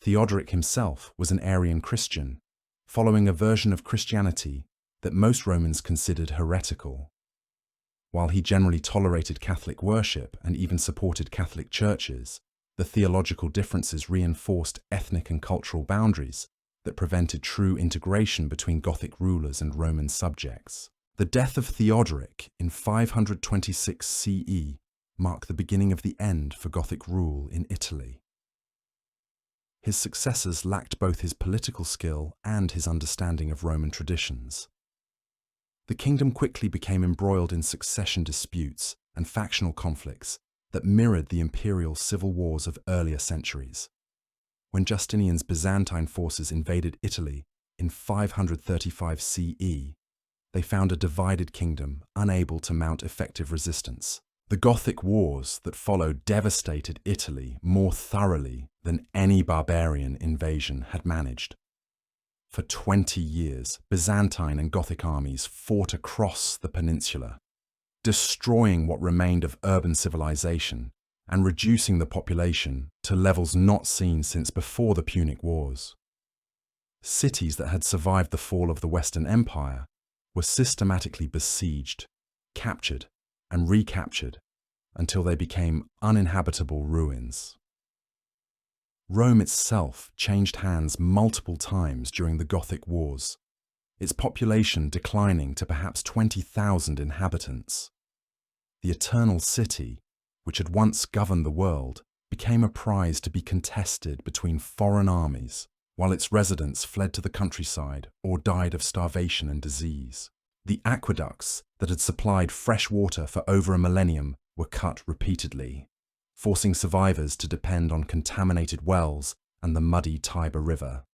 Theodoric himself was an Arian Christian, following a version of Christianity that most Romans considered heretical. While he generally tolerated Catholic worship and even supported Catholic churches, the theological differences reinforced ethnic and cultural boundaries that prevented true integration between Gothic rulers and Roman subjects. The death of Theodoric in 526 CE marked the beginning of the end for Gothic rule in Italy. His successors lacked both his political skill and his understanding of Roman traditions. The kingdom quickly became embroiled in succession disputes and factional conflicts that mirrored the imperial civil wars of earlier centuries. When Justinian's Byzantine forces invaded Italy in 535 CE, they found a divided kingdom unable to mount effective resistance. The Gothic wars that followed devastated Italy more thoroughly than any barbarian invasion had managed. For 20 years, Byzantine and Gothic armies fought across the peninsula, destroying what remained of urban civilization and reducing the population to levels not seen since before the Punic Wars. Cities that had survived the fall of the Western Empire were systematically besieged, captured, and recaptured until they became uninhabitable ruins. Rome itself changed hands multiple times during the Gothic Wars, its population declining to perhaps 20,000 inhabitants. The Eternal City, which had once governed the world, became a prize to be contested between foreign armies, while its residents fled to the countryside or died of starvation and disease. The aqueducts that had supplied fresh water for over a millennium were cut repeatedly, forcing survivors to depend on contaminated wells and the muddy Tiber River.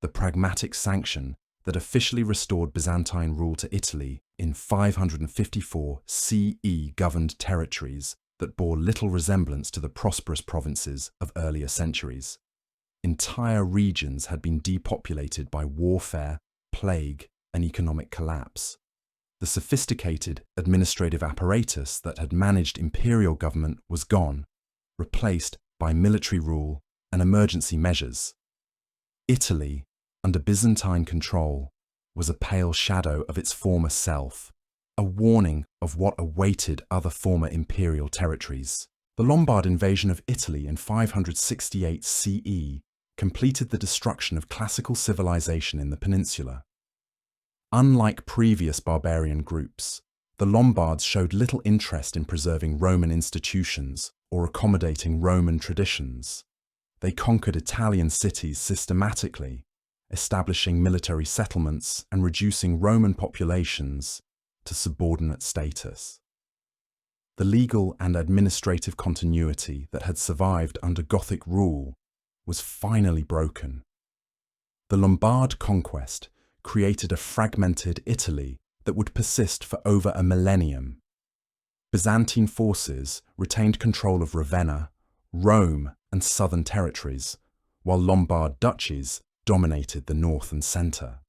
The pragmatic sanction that officially restored Byzantine rule to Italy in 554 CE governed territories that bore little resemblance to the prosperous provinces of earlier centuries. Entire regions had been depopulated by warfare, plague, and economic collapse. The sophisticated administrative apparatus that had managed imperial government was gone, replaced by military rule and emergency measures. Italy, under Byzantine control, was a pale shadow of its former self, a warning of what awaited other former imperial territories. The Lombard invasion of Italy in 568 CE completed the destruction of classical civilization in the peninsula. Unlike previous barbarian groups, the Lombards showed little interest in preserving Roman institutions or accommodating Roman traditions. They conquered Italian cities systematically, establishing military settlements and reducing Roman populations to subordinate status. The legal and administrative continuity that had survived under Gothic rule was finally broken. The Lombard conquest created a fragmented Italy that would persist for over a millennium. Byzantine forces retained control of Ravenna, Rome, and southern territories, while Lombard duchies dominated the north and centre.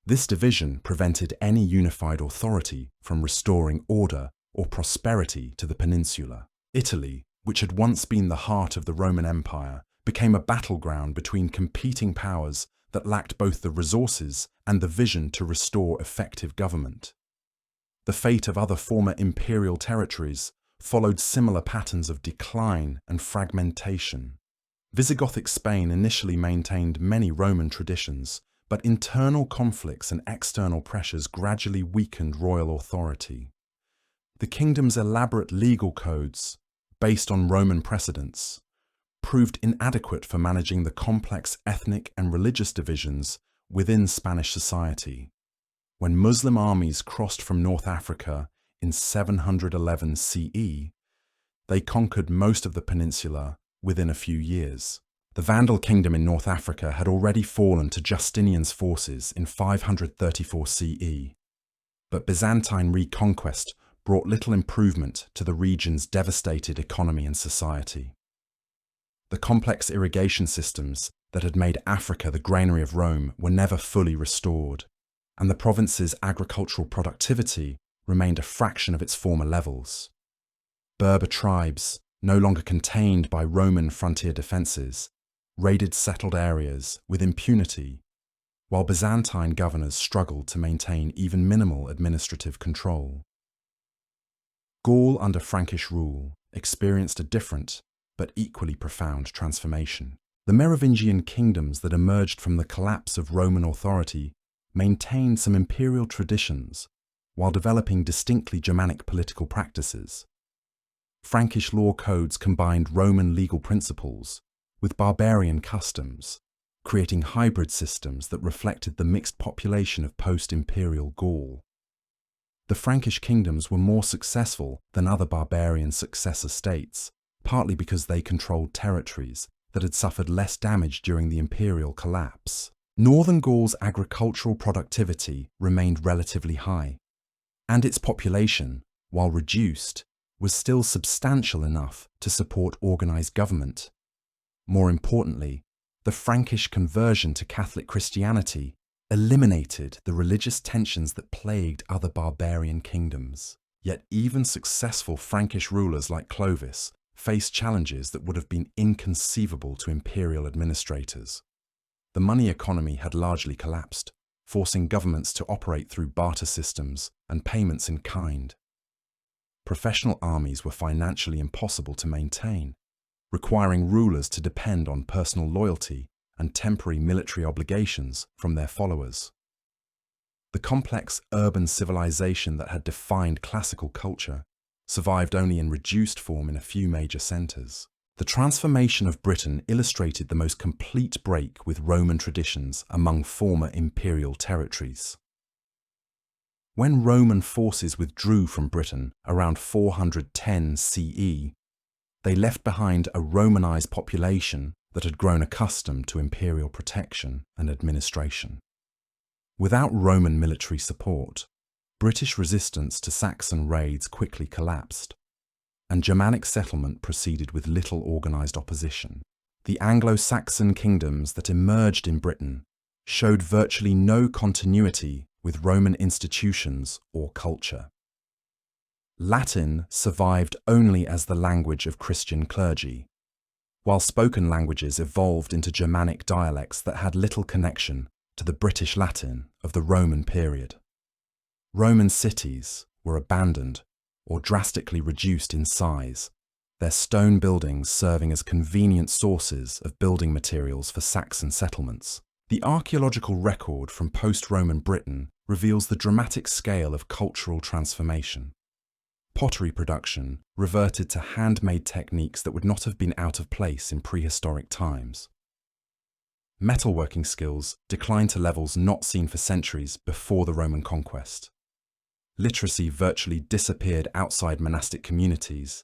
This division prevented any unified authority from restoring order or prosperity to the peninsula. Italy, which had once been the heart of the Roman Empire, became a battleground between competing powers that lacked both the resources and the vision to restore effective government. The fate of other former imperial territories followed similar patterns of decline and fragmentation. Visigothic Spain initially maintained many Roman traditions, but internal conflicts and external pressures gradually weakened royal authority. The kingdom's elaborate legal codes, based on Roman precedents, proved inadequate for managing the complex ethnic and religious divisions within Spanish society. When Muslim armies crossed from North Africa in 711 CE, they conquered most of the peninsula within a few years. The Vandal kingdom in North Africa had already fallen to Justinian's forces in 534 CE, but Byzantine reconquest brought little improvement to the region's devastated economy and society. The complex irrigation systems that had made Africa the granary of Rome were never fully restored, and the province's agricultural productivity remained a fraction of its former levels. Berber tribes, no longer contained by Roman frontier defences, raided settled areas with impunity, while Byzantine governors struggled to maintain even minimal administrative control. Gaul under Frankish rule experienced a different but equally profound transformation. The Merovingian kingdoms that emerged from the collapse of Roman authority maintained some imperial traditions while developing distinctly Germanic political practices. Frankish law codes combined Roman legal principles with barbarian customs, creating hybrid systems that reflected the mixed population of post-imperial Gaul. The Frankish kingdoms were more successful than other barbarian successor states, partly because they controlled territories that had suffered less damage during the imperial collapse. Northern Gaul's agricultural productivity remained relatively high, and its population, while reduced, was still substantial enough to support organised government. More importantly, the Frankish conversion to Catholic Christianity eliminated the religious tensions that plagued other barbarian kingdoms. Yet even successful Frankish rulers like Clovis faced challenges that would have been inconceivable to imperial administrators. The money economy had largely collapsed, forcing governments to operate through barter systems and payments in kind. Professional armies were financially impossible to maintain, requiring rulers to depend on personal loyalty and temporary military obligations from their followers. The complex urban civilization that had defined classical culture survived only in reduced form in a few major centres. The transformation of Britain illustrated the most complete break with Roman traditions among former imperial territories. When Roman forces withdrew from Britain around 410 CE, they left behind a Romanized population that had grown accustomed to imperial protection and administration. Without Roman military support, British resistance to Saxon raids quickly collapsed, and Germanic settlement proceeded with little organised opposition. The Anglo-Saxon kingdoms that emerged in Britain showed virtually no continuity with Roman institutions or culture. Latin survived only as the language of Christian clergy, while spoken languages evolved into Germanic dialects that had little connection to the British Latin of the Roman period. Roman cities were abandoned or drastically reduced in size, their stone buildings serving as convenient sources of building materials for Saxon settlements. The archaeological record from post-Roman Britain reveals the dramatic scale of cultural transformation. Pottery production reverted to handmade techniques that would not have been out of place in prehistoric times. Metalworking skills declined to levels not seen for centuries before the Roman conquest. Literacy virtually disappeared outside monastic communities,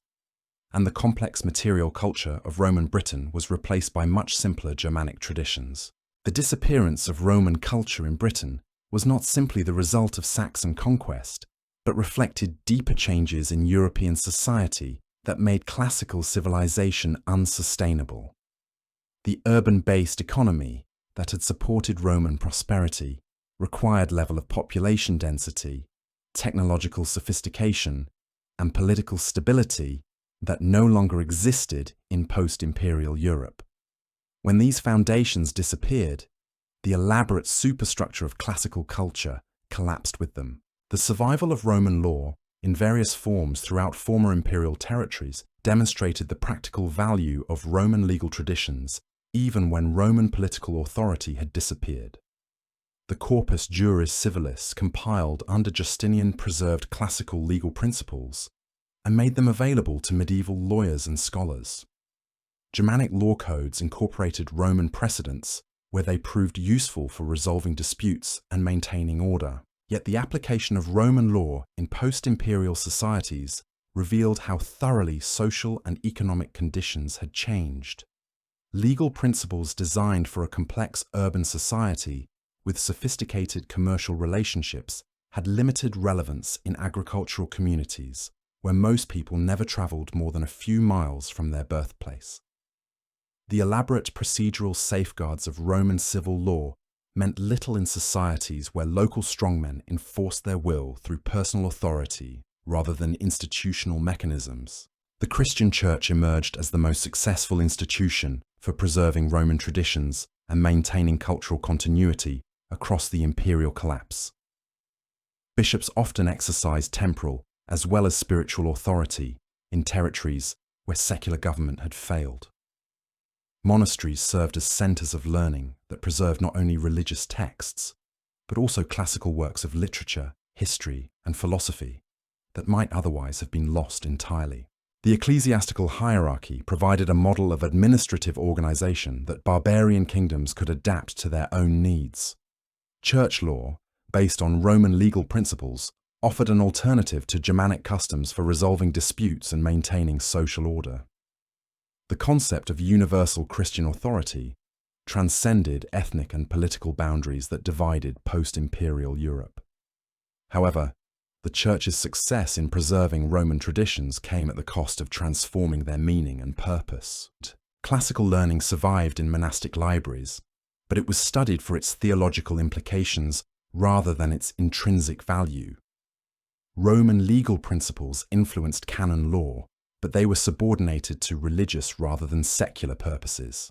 and the complex material culture of Roman Britain was replaced by much simpler Germanic traditions. The disappearance of Roman culture in Britain was not simply the result of Saxon conquest, but reflected deeper changes in European society that made classical civilization unsustainable. The urban-based economy that had supported Roman prosperity required level of population density, technological sophistication, and political stability that no longer existed in post-imperial Europe. When these foundations disappeared, the elaborate superstructure of classical culture collapsed with them. The survival of Roman law in various forms throughout former imperial territories demonstrated the practical value of Roman legal traditions even when Roman political authority had disappeared. The Corpus Juris Civilis compiled under Justinian preserved classical legal principles and made them available to medieval lawyers and scholars. Germanic law codes incorporated Roman precedents where they proved useful for resolving disputes and maintaining order. Yet the application of Roman law in post-imperial societies revealed how thoroughly social and economic conditions had changed. Legal principles designed for a complex urban society with sophisticated commercial relationships had limited relevance in agricultural communities where most people never travelled more than a few miles from their birthplace. The elaborate procedural safeguards of Roman civil law meant little in societies where local strongmen enforced their will through personal authority rather than institutional mechanisms. The Christian Church emerged as the most successful institution for preserving Roman traditions and maintaining cultural continuity across the imperial collapse. Bishops often exercised temporal as well as spiritual authority in territories where secular government had failed. Monasteries served as centers of learning that preserved not only religious texts, but also classical works of literature, history, and philosophy that might otherwise have been lost entirely. The ecclesiastical hierarchy provided a model of administrative organization that barbarian kingdoms could adapt to their own needs. Church law, based on Roman legal principles, offered an alternative to Germanic customs for resolving disputes and maintaining social order. The concept of universal Christian authority transcended ethnic and political boundaries that divided post-imperial Europe. However, the Church's success in preserving Roman traditions came at the cost of transforming their meaning and purpose. Classical learning survived in monastic libraries, but it was studied for its theological implications rather than its intrinsic value. Roman legal principles influenced canon law, but they were subordinated to religious rather than secular purposes.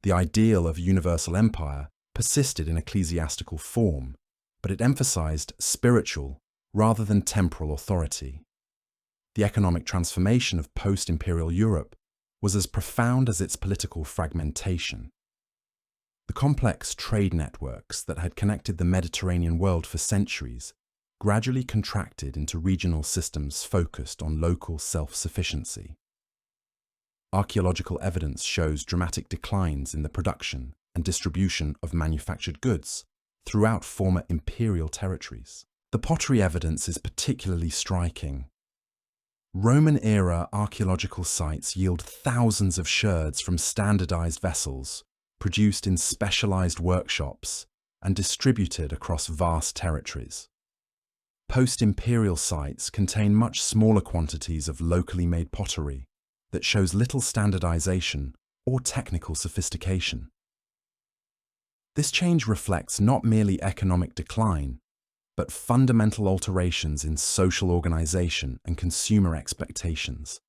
The ideal of universal empire persisted in ecclesiastical form, but it emphasized spiritual rather than temporal authority. The economic transformation of post-imperial Europe was as profound as its political fragmentation. The complex trade networks that had connected the Mediterranean world for centuries gradually contracted into regional systems focused on local self-sufficiency. Archaeological evidence shows dramatic declines in the production and distribution of manufactured goods throughout former imperial territories. The pottery evidence is particularly striking. Roman-era archaeological sites yield thousands of sherds from standardized vessels, produced in specialized workshops and distributed across vast territories. Post-imperial sites contain much smaller quantities of locally made pottery that shows little standardization or technical sophistication. This change reflects not merely economic decline, but fundamental alterations in social organization and consumer expectations.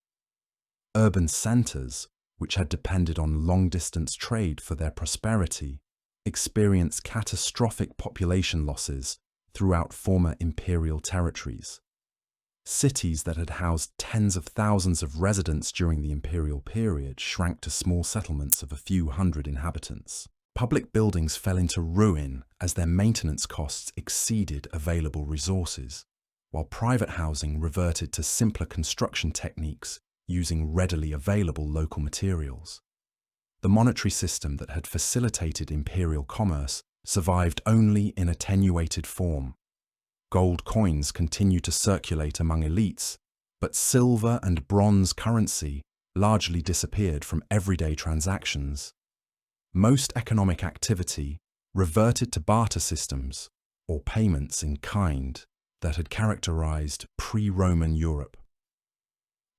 Urban centers, which had depended on long-distance trade for their prosperity, experienced catastrophic population losses throughout former imperial territories. Cities that had housed tens of thousands of residents during the imperial period shrank to small settlements of a few hundred inhabitants. Public buildings fell into ruin as their maintenance costs exceeded available resources, while private housing reverted to simpler construction techniques using readily available local materials. The monetary system that had facilitated imperial commerce survived only in attenuated form. Gold coins continued to circulate among elites, but silver and bronze currency largely disappeared from everyday transactions. Most economic activity reverted to barter systems or payments in kind that had characterized pre-Roman Europe.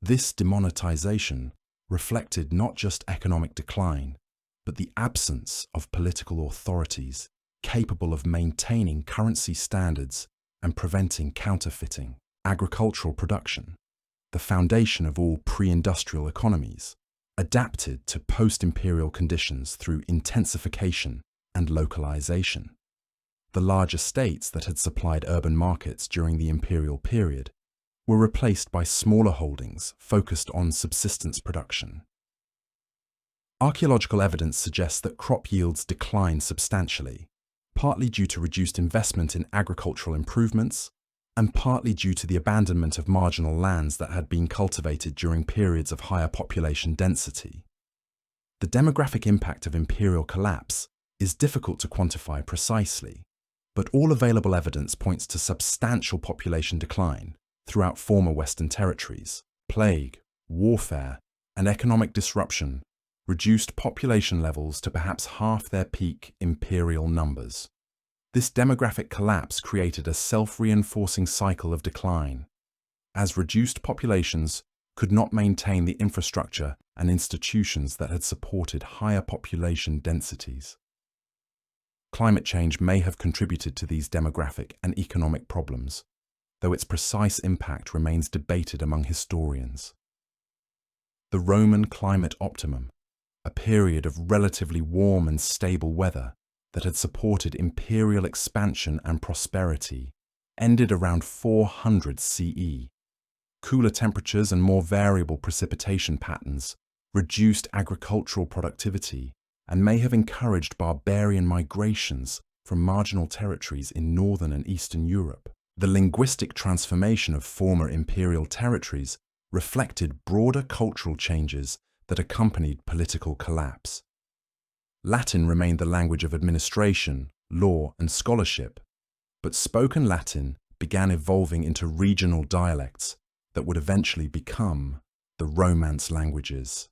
This demonetization reflected not just economic decline, but the absence of political authorities capable of maintaining currency standards and preventing counterfeiting. Agricultural production, the foundation of all pre-industrial economies, adapted to post-imperial conditions through intensification and localization. The larger states that had supplied urban markets during the imperial period were replaced by smaller holdings focused on subsistence production. Archaeological evidence suggests that crop yields declined substantially, partly due to reduced investment in agricultural improvements, and partly due to the abandonment of marginal lands that had been cultivated during periods of higher population density. The demographic impact of imperial collapse is difficult to quantify precisely, but all available evidence points to substantial population decline throughout former Western territories. Plague, warfare, and economic disruption reduced population levels to perhaps half their peak imperial numbers. This demographic collapse created a self-reinforcing cycle of decline. As reduced populations could not maintain the infrastructure and institutions that had supported higher population densities. Climate change may have contributed to these demographic and economic problems, though its precise impact remains debated among historians. The Roman climate optimum, a period of relatively warm and stable weather that had supported imperial expansion and prosperity, ended around 400 CE. Cooler temperatures and more variable precipitation patterns reduced agricultural productivity and may have encouraged barbarian migrations from marginal territories in northern and eastern Europe. The linguistic transformation of former imperial territories reflected broader cultural changes that accompanied political collapse. Latin remained the language of administration, law, and scholarship, but spoken Latin began evolving into regional dialects that would eventually become the Romance languages.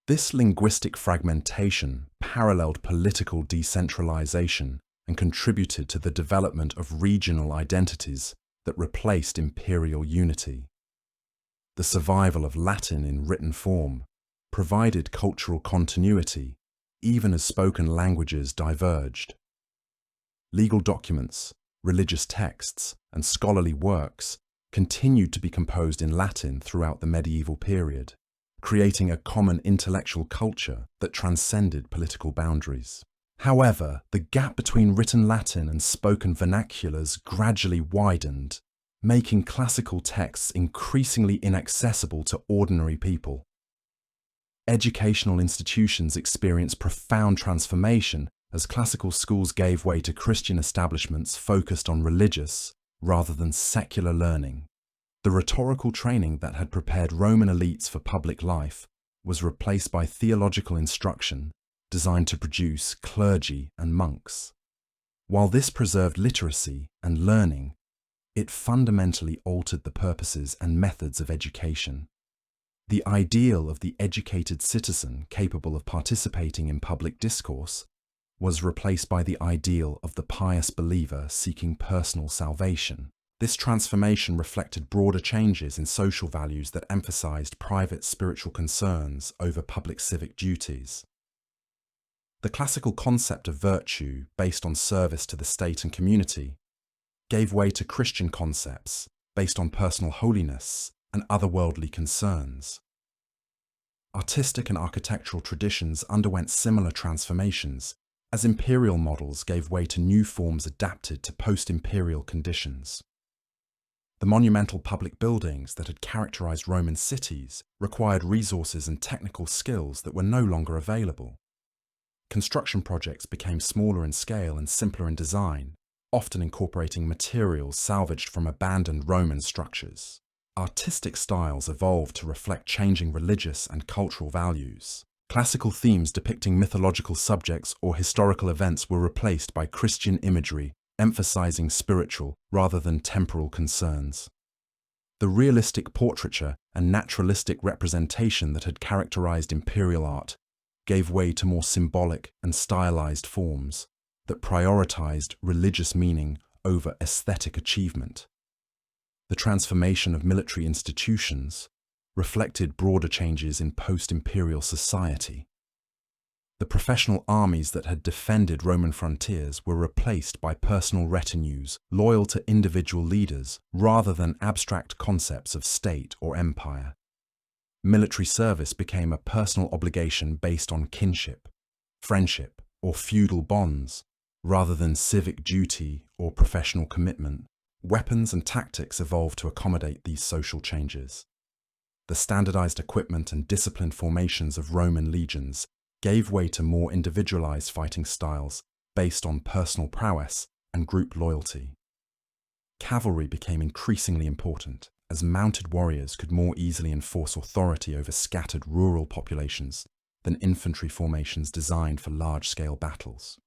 This linguistic fragmentation paralleled political decentralization and contributed to the development of regional identities that replaced imperial unity. The survival of Latin in written form provided cultural continuity, even as spoken languages diverged. Legal documents, religious texts, and scholarly works continued to be composed in Latin throughout the medieval period, creating a common intellectual culture that transcended political boundaries. However, the gap between written Latin and spoken vernaculars gradually widened, making classical texts increasingly inaccessible to ordinary people. Educational institutions experienced profound transformation as classical schools gave way to Christian establishments focused on religious rather than secular learning. The rhetorical training that had prepared Roman elites for public life was replaced by theological instruction designed to produce clergy and monks. While this preserved literacy and learning, it fundamentally altered the purposes and methods of education. The ideal of the educated citizen capable of participating in public discourse was replaced by the ideal of the pious believer seeking personal salvation. This transformation reflected broader changes in social values that emphasized private spiritual concerns over public civic duties. The classical concept of virtue, based on service to the state and community, gave way to Christian concepts based on personal holiness and otherworldly concerns. Artistic and architectural traditions underwent similar transformations as imperial models gave way to new forms adapted to post-imperial conditions. The monumental public buildings that had characterized Roman cities required resources and technical skills that were no longer available. Construction projects became smaller in scale and simpler in design, often incorporating materials salvaged from abandoned Roman structures. Artistic styles evolved to reflect changing religious and cultural values. Classical themes depicting mythological subjects or historical events were replaced by Christian imagery, emphasizing spiritual rather than temporal concerns. The realistic portraiture and naturalistic representation that had characterized imperial art gave way to more symbolic and stylized forms that prioritized religious meaning over aesthetic achievement. The transformation of military institutions reflected broader changes in post-imperial society. The professional armies that had defended Roman frontiers were replaced by personal retinues loyal to individual leaders rather than abstract concepts of state or empire. Military service became a personal obligation based on kinship, friendship, or feudal bonds, rather than civic duty or professional commitment. Weapons and tactics evolved to accommodate these social changes. The standardized equipment and disciplined formations of Roman legions gave way to more individualized fighting styles based on personal prowess and group loyalty. Cavalry became increasingly important as mounted warriors could more easily enforce authority over scattered rural populations than infantry formations designed for large-scale battles.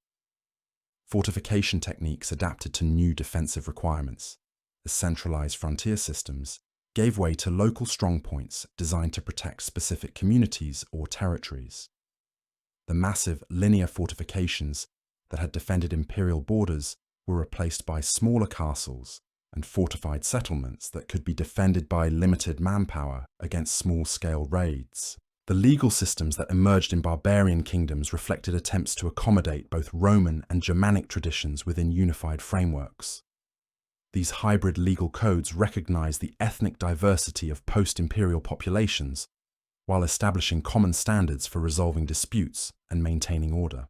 Fortification techniques adapted to new defensive requirements, as centralized frontier systems gave way to local strongpoints designed to protect specific communities or territories. The massive linear fortifications that had defended imperial borders were replaced by smaller castles and fortified settlements that could be defended by limited manpower against small-scale raids. The legal systems that emerged in barbarian kingdoms reflected attempts to accommodate both Roman and Germanic traditions within unified frameworks. These hybrid legal codes recognized the ethnic diversity of post-imperial populations while establishing common standards for resolving disputes and maintaining order.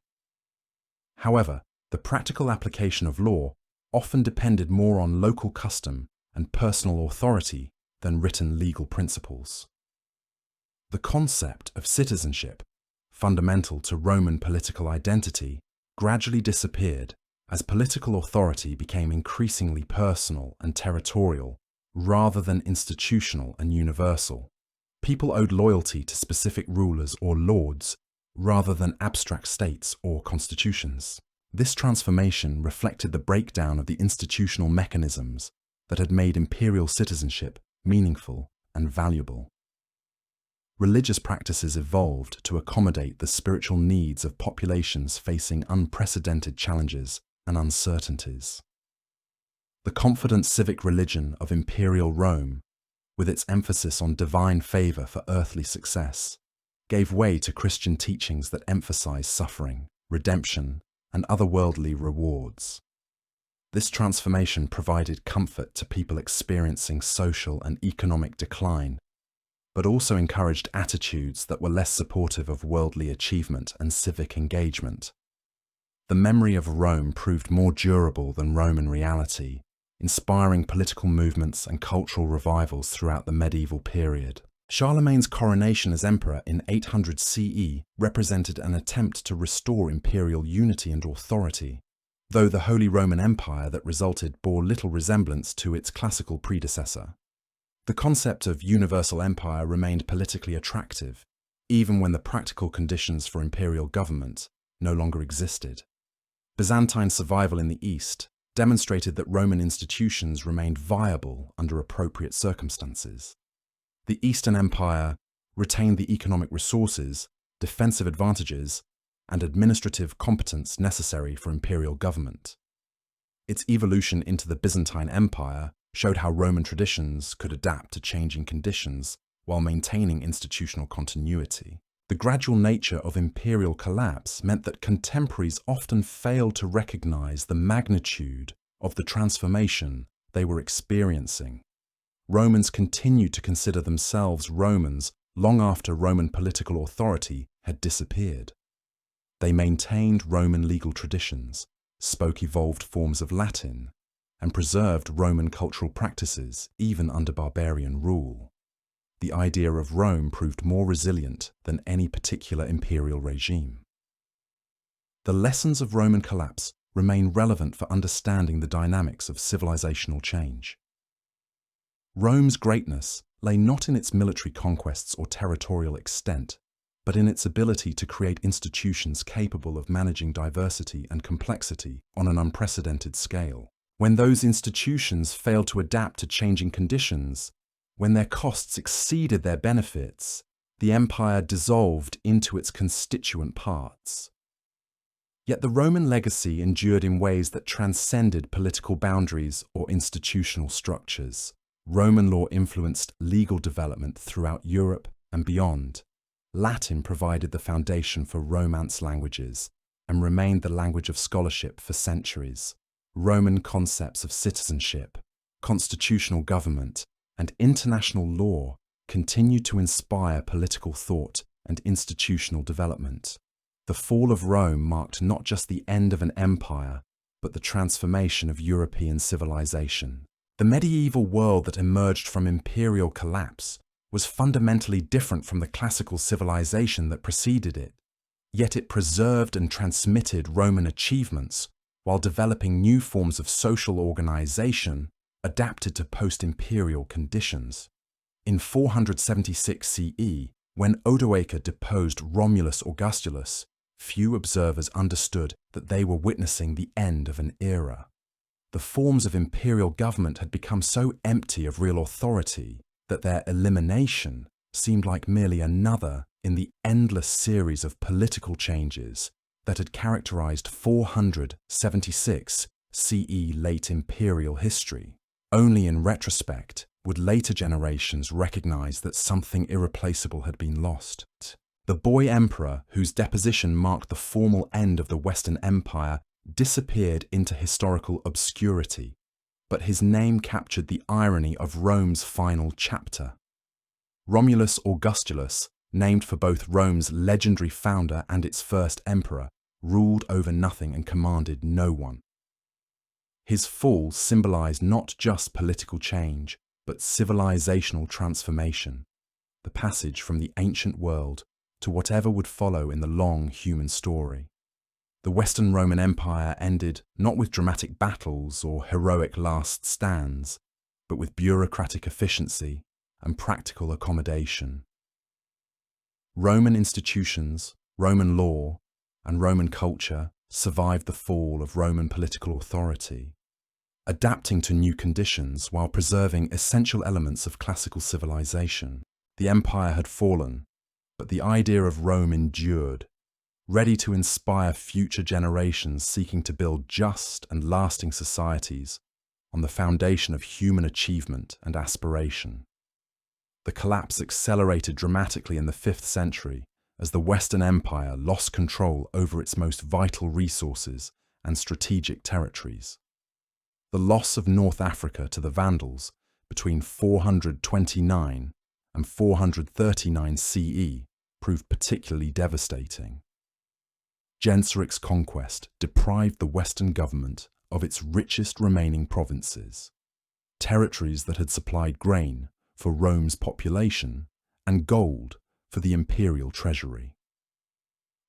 However, the practical application of law often depended more on local custom and personal authority than written legal principles. The concept of citizenship, fundamental to Roman political identity, gradually disappeared as political authority became increasingly personal and territorial rather than institutional and universal. People owed loyalty to specific rulers or lords rather than abstract states or constitutions. This transformation reflected the breakdown of the institutional mechanisms that had made imperial citizenship meaningful and valuable. Religious practices evolved to accommodate the spiritual needs of populations facing unprecedented challenges and uncertainties. The confident civic religion of imperial Rome, with its emphasis on divine favor for earthly success, gave way to Christian teachings that emphasize suffering, redemption, and otherworldly rewards. This transformation provided comfort to people experiencing social and economic decline, but also encouraged attitudes that were less supportive of worldly achievement and civic engagement. The memory of Rome proved more durable than Roman reality, inspiring political movements and cultural revivals throughout the medieval period. Charlemagne's coronation as emperor in 800 CE represented an attempt to restore imperial unity and authority, though the Holy Roman Empire that resulted bore little resemblance to its classical predecessor. The concept of universal empire remained politically attractive, even when the practical conditions for imperial government no longer existed. Byzantine survival in the East demonstrated that Roman institutions remained viable under appropriate circumstances. The Eastern Empire retained the economic resources, defensive advantages, and administrative competence necessary for imperial government. Its evolution into the Byzantine Empire showed how Roman traditions could adapt to changing conditions while maintaining institutional continuity. The gradual nature of imperial collapse meant that contemporaries often failed to recognize the magnitude of the transformation they were experiencing. Romans continued to consider themselves Romans long after Roman political authority had disappeared. They maintained Roman legal traditions, spoke evolved forms of Latin, and preserved Roman cultural practices even under barbarian rule. The idea of Rome proved more resilient than any particular imperial regime. The lessons of Roman collapse remain relevant for understanding the dynamics of civilizational change. Rome's greatness lay not in its military conquests or territorial extent, but in its ability to create institutions capable of managing diversity and complexity on an unprecedented scale. When those institutions failed to adapt to changing conditions, when their costs exceeded their benefits, the empire dissolved into its constituent parts. Yet the Roman legacy endured in ways that transcended political boundaries or institutional structures. Roman law influenced legal development throughout Europe and beyond. Latin provided the foundation for Romance languages and remained the language of scholarship for centuries. Roman concepts of citizenship, constitutional government, and international law continued to inspire political thought and institutional development. The fall of Rome marked not just the end of an empire, but the transformation of European civilization. The medieval world that emerged from imperial collapse was fundamentally different from the classical civilization that preceded it, yet it preserved and transmitted Roman achievements while developing new forms of social organization adapted to post-imperial conditions. In 476 CE, when Odoacer deposed Romulus Augustulus, few observers understood that they were witnessing the end of an era. The forms of imperial government had become so empty of real authority that their elimination seemed like merely another in the endless series of political changes that had characterized 476 CE late imperial history. Only in retrospect would later generations recognize that something irreplaceable had been lost. The boy emperor, whose deposition marked the formal end of the Western Empire, disappeared into historical obscurity, but his name captured the irony of Rome's final chapter. Romulus Augustulus, named for both Rome's legendary founder and its first emperor, ruled over nothing and commanded no one. His fall symbolized not just political change, but civilizational transformation, the passage from the ancient world to whatever would follow in the long human story. The Western Roman Empire ended not with dramatic battles or heroic last stands, but with bureaucratic efficiency and practical accommodation. Roman institutions, Roman law, and Roman culture survived the fall of Roman political authority, adapting to new conditions while preserving essential elements of classical civilization. The empire had fallen, but the idea of Rome endured, ready to inspire future generations seeking to build just and lasting societies on the foundation of human achievement and aspiration. The collapse accelerated dramatically in the 5th century as the Western Empire lost control over its most vital resources and strategic territories. The loss of North Africa to the Vandals between 429 and 439 CE proved particularly devastating. Genseric's conquest deprived the Western government of its richest remaining provinces, territories that had supplied grain for Rome's population and gold for the imperial treasury.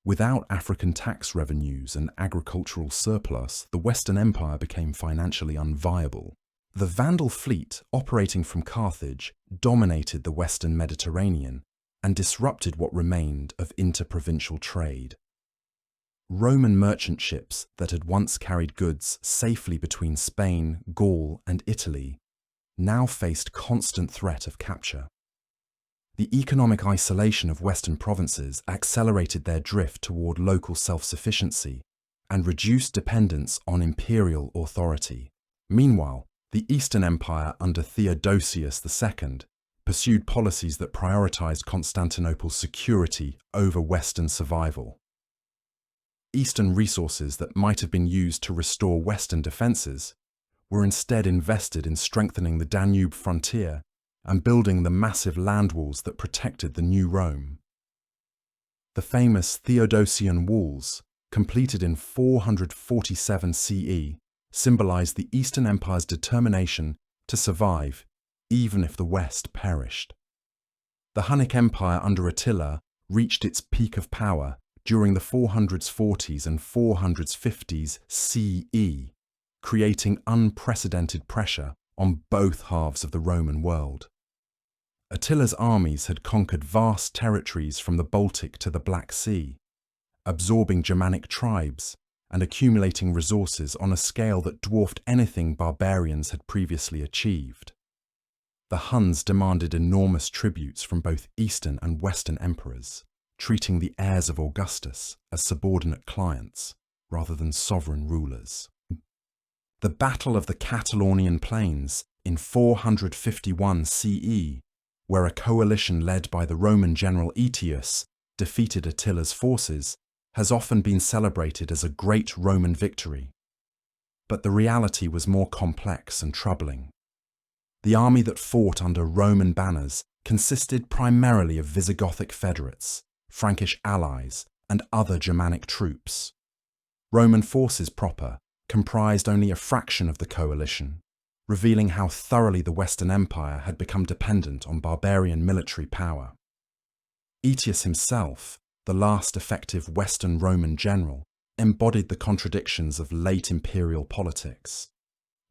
Without African tax revenues and agricultural surplus, the Western Empire became financially unviable. The Vandal fleet operating from Carthage dominated the Western Mediterranean and disrupted what remained of interprovincial trade. Roman merchant ships that had once carried goods safely between Spain, Gaul, and Italy now faced constant threat of capture. The economic isolation of Western provinces accelerated their drift toward local self-sufficiency and reduced dependence on imperial authority. Meanwhile, the Eastern Empire under Theodosius II pursued policies that prioritized Constantinople's security over Western survival. Eastern resources that might have been used to restore Western defenses were instead invested in strengthening the Danube frontier and building the massive land walls that protected the new Rome. The famous Theodosian walls, completed in 447 CE, symbolized the Eastern Empire's determination to survive even if the West perished. The Hunnic Empire under Attila reached its peak of power during the 440s and 450s CE, creating unprecedented pressure on both halves of the Roman world. Attila's armies had conquered vast territories from the Baltic to the Black Sea, absorbing Germanic tribes and accumulating resources on a scale that dwarfed anything barbarians had previously achieved. The Huns demanded enormous tributes from both Eastern and Western emperors, treating the heirs of Augustus as subordinate clients rather than sovereign rulers. The Battle of the Catalaunian Plains in 451 CE, where a coalition led by the Roman general Aetius defeated Attila's forces, has often been celebrated as a great Roman victory. But the reality was more complex and troubling. The army that fought under Roman banners consisted primarily of Visigothic federates, Frankish allies, and other Germanic troops. Roman forces proper comprised only a fraction of the coalition, revealing how thoroughly the Western Empire had become dependent on barbarian military power. Aetius himself, the last effective Western Roman general, embodied the contradictions of late imperial politics.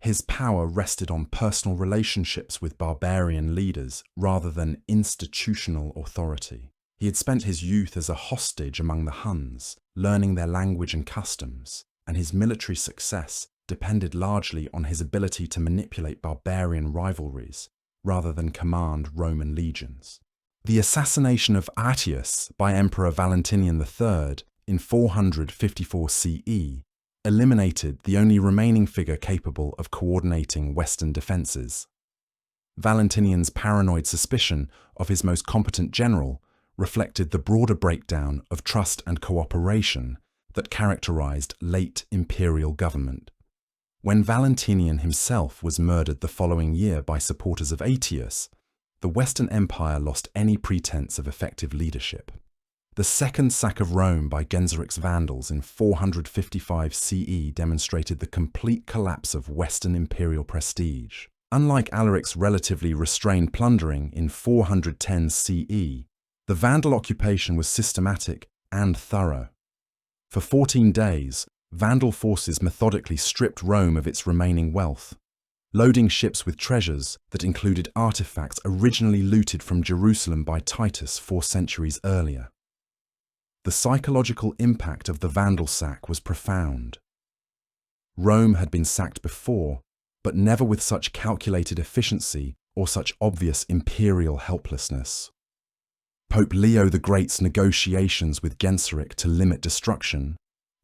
His power rested on personal relationships with barbarian leaders rather than institutional authority. He had spent his youth as a hostage among the Huns, learning their language and customs, and his military success depended largely on his ability to manipulate barbarian rivalries rather than command Roman legions. The assassination of Aetius by Emperor Valentinian III in 454 CE eliminated the only remaining figure capable of coordinating Western defences. Valentinian's paranoid suspicion of his most competent general reflected the broader breakdown of trust and cooperation that characterized late imperial government. When Valentinian himself was murdered the following year by supporters of Aetius, the Western Empire lost any pretense of effective leadership. The second sack of Rome by Genseric's Vandals in 455 CE demonstrated the complete collapse of Western imperial prestige. Unlike Alaric's relatively restrained plundering in 410 CE, the Vandal occupation was systematic and thorough. For 14 days, Vandal forces methodically stripped Rome of its remaining wealth, loading ships with treasures that included artifacts originally looted from Jerusalem by Titus 4 centuries earlier. The psychological impact of the Vandal sack was profound. Rome had been sacked before, but never with such calculated efficiency or such obvious imperial helplessness. Pope Leo the Great's negotiations with Genseric to limit destruction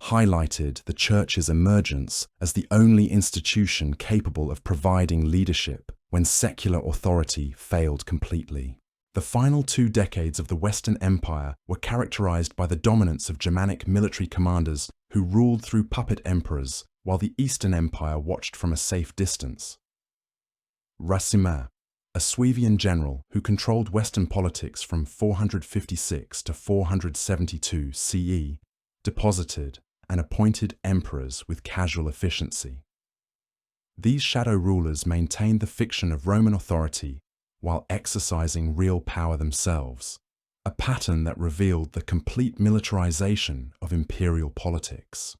highlighted the Church's emergence as the only institution capable of providing leadership when secular authority failed completely. The final 2 decades of the Western Empire were characterized by the dominance of Germanic military commanders who ruled through puppet emperors, while the Eastern Empire watched from a safe distance. Ricimer, a Suevian general who controlled Western politics from 456 to 472 CE, deposited and appointed emperors with casual efficiency. These shadow rulers maintained the fiction of Roman authority while exercising real power themselves, a pattern that revealed the complete militarization of imperial politics.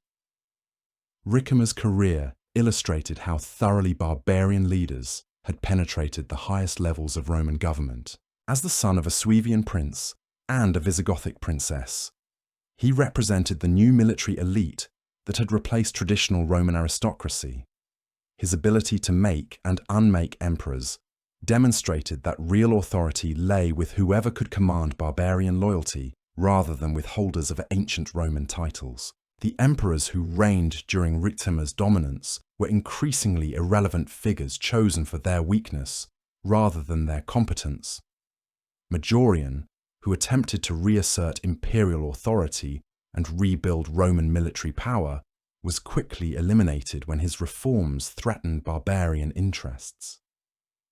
Ricimer's career illustrated how thoroughly barbarian leaders had penetrated the highest levels of Roman government. As the son of a Suevian prince and a Visigothic princess, he represented the new military elite that had replaced traditional Roman aristocracy. His ability to make and unmake emperors demonstrated that real authority lay with whoever could command barbarian loyalty rather than with holders of ancient Roman titles. The emperors who reigned during Ricimer's dominance were increasingly irrelevant figures chosen for their weakness rather than their competence. Majorian, who attempted to reassert imperial authority and rebuild Roman military power, was quickly eliminated when his reforms threatened barbarian interests.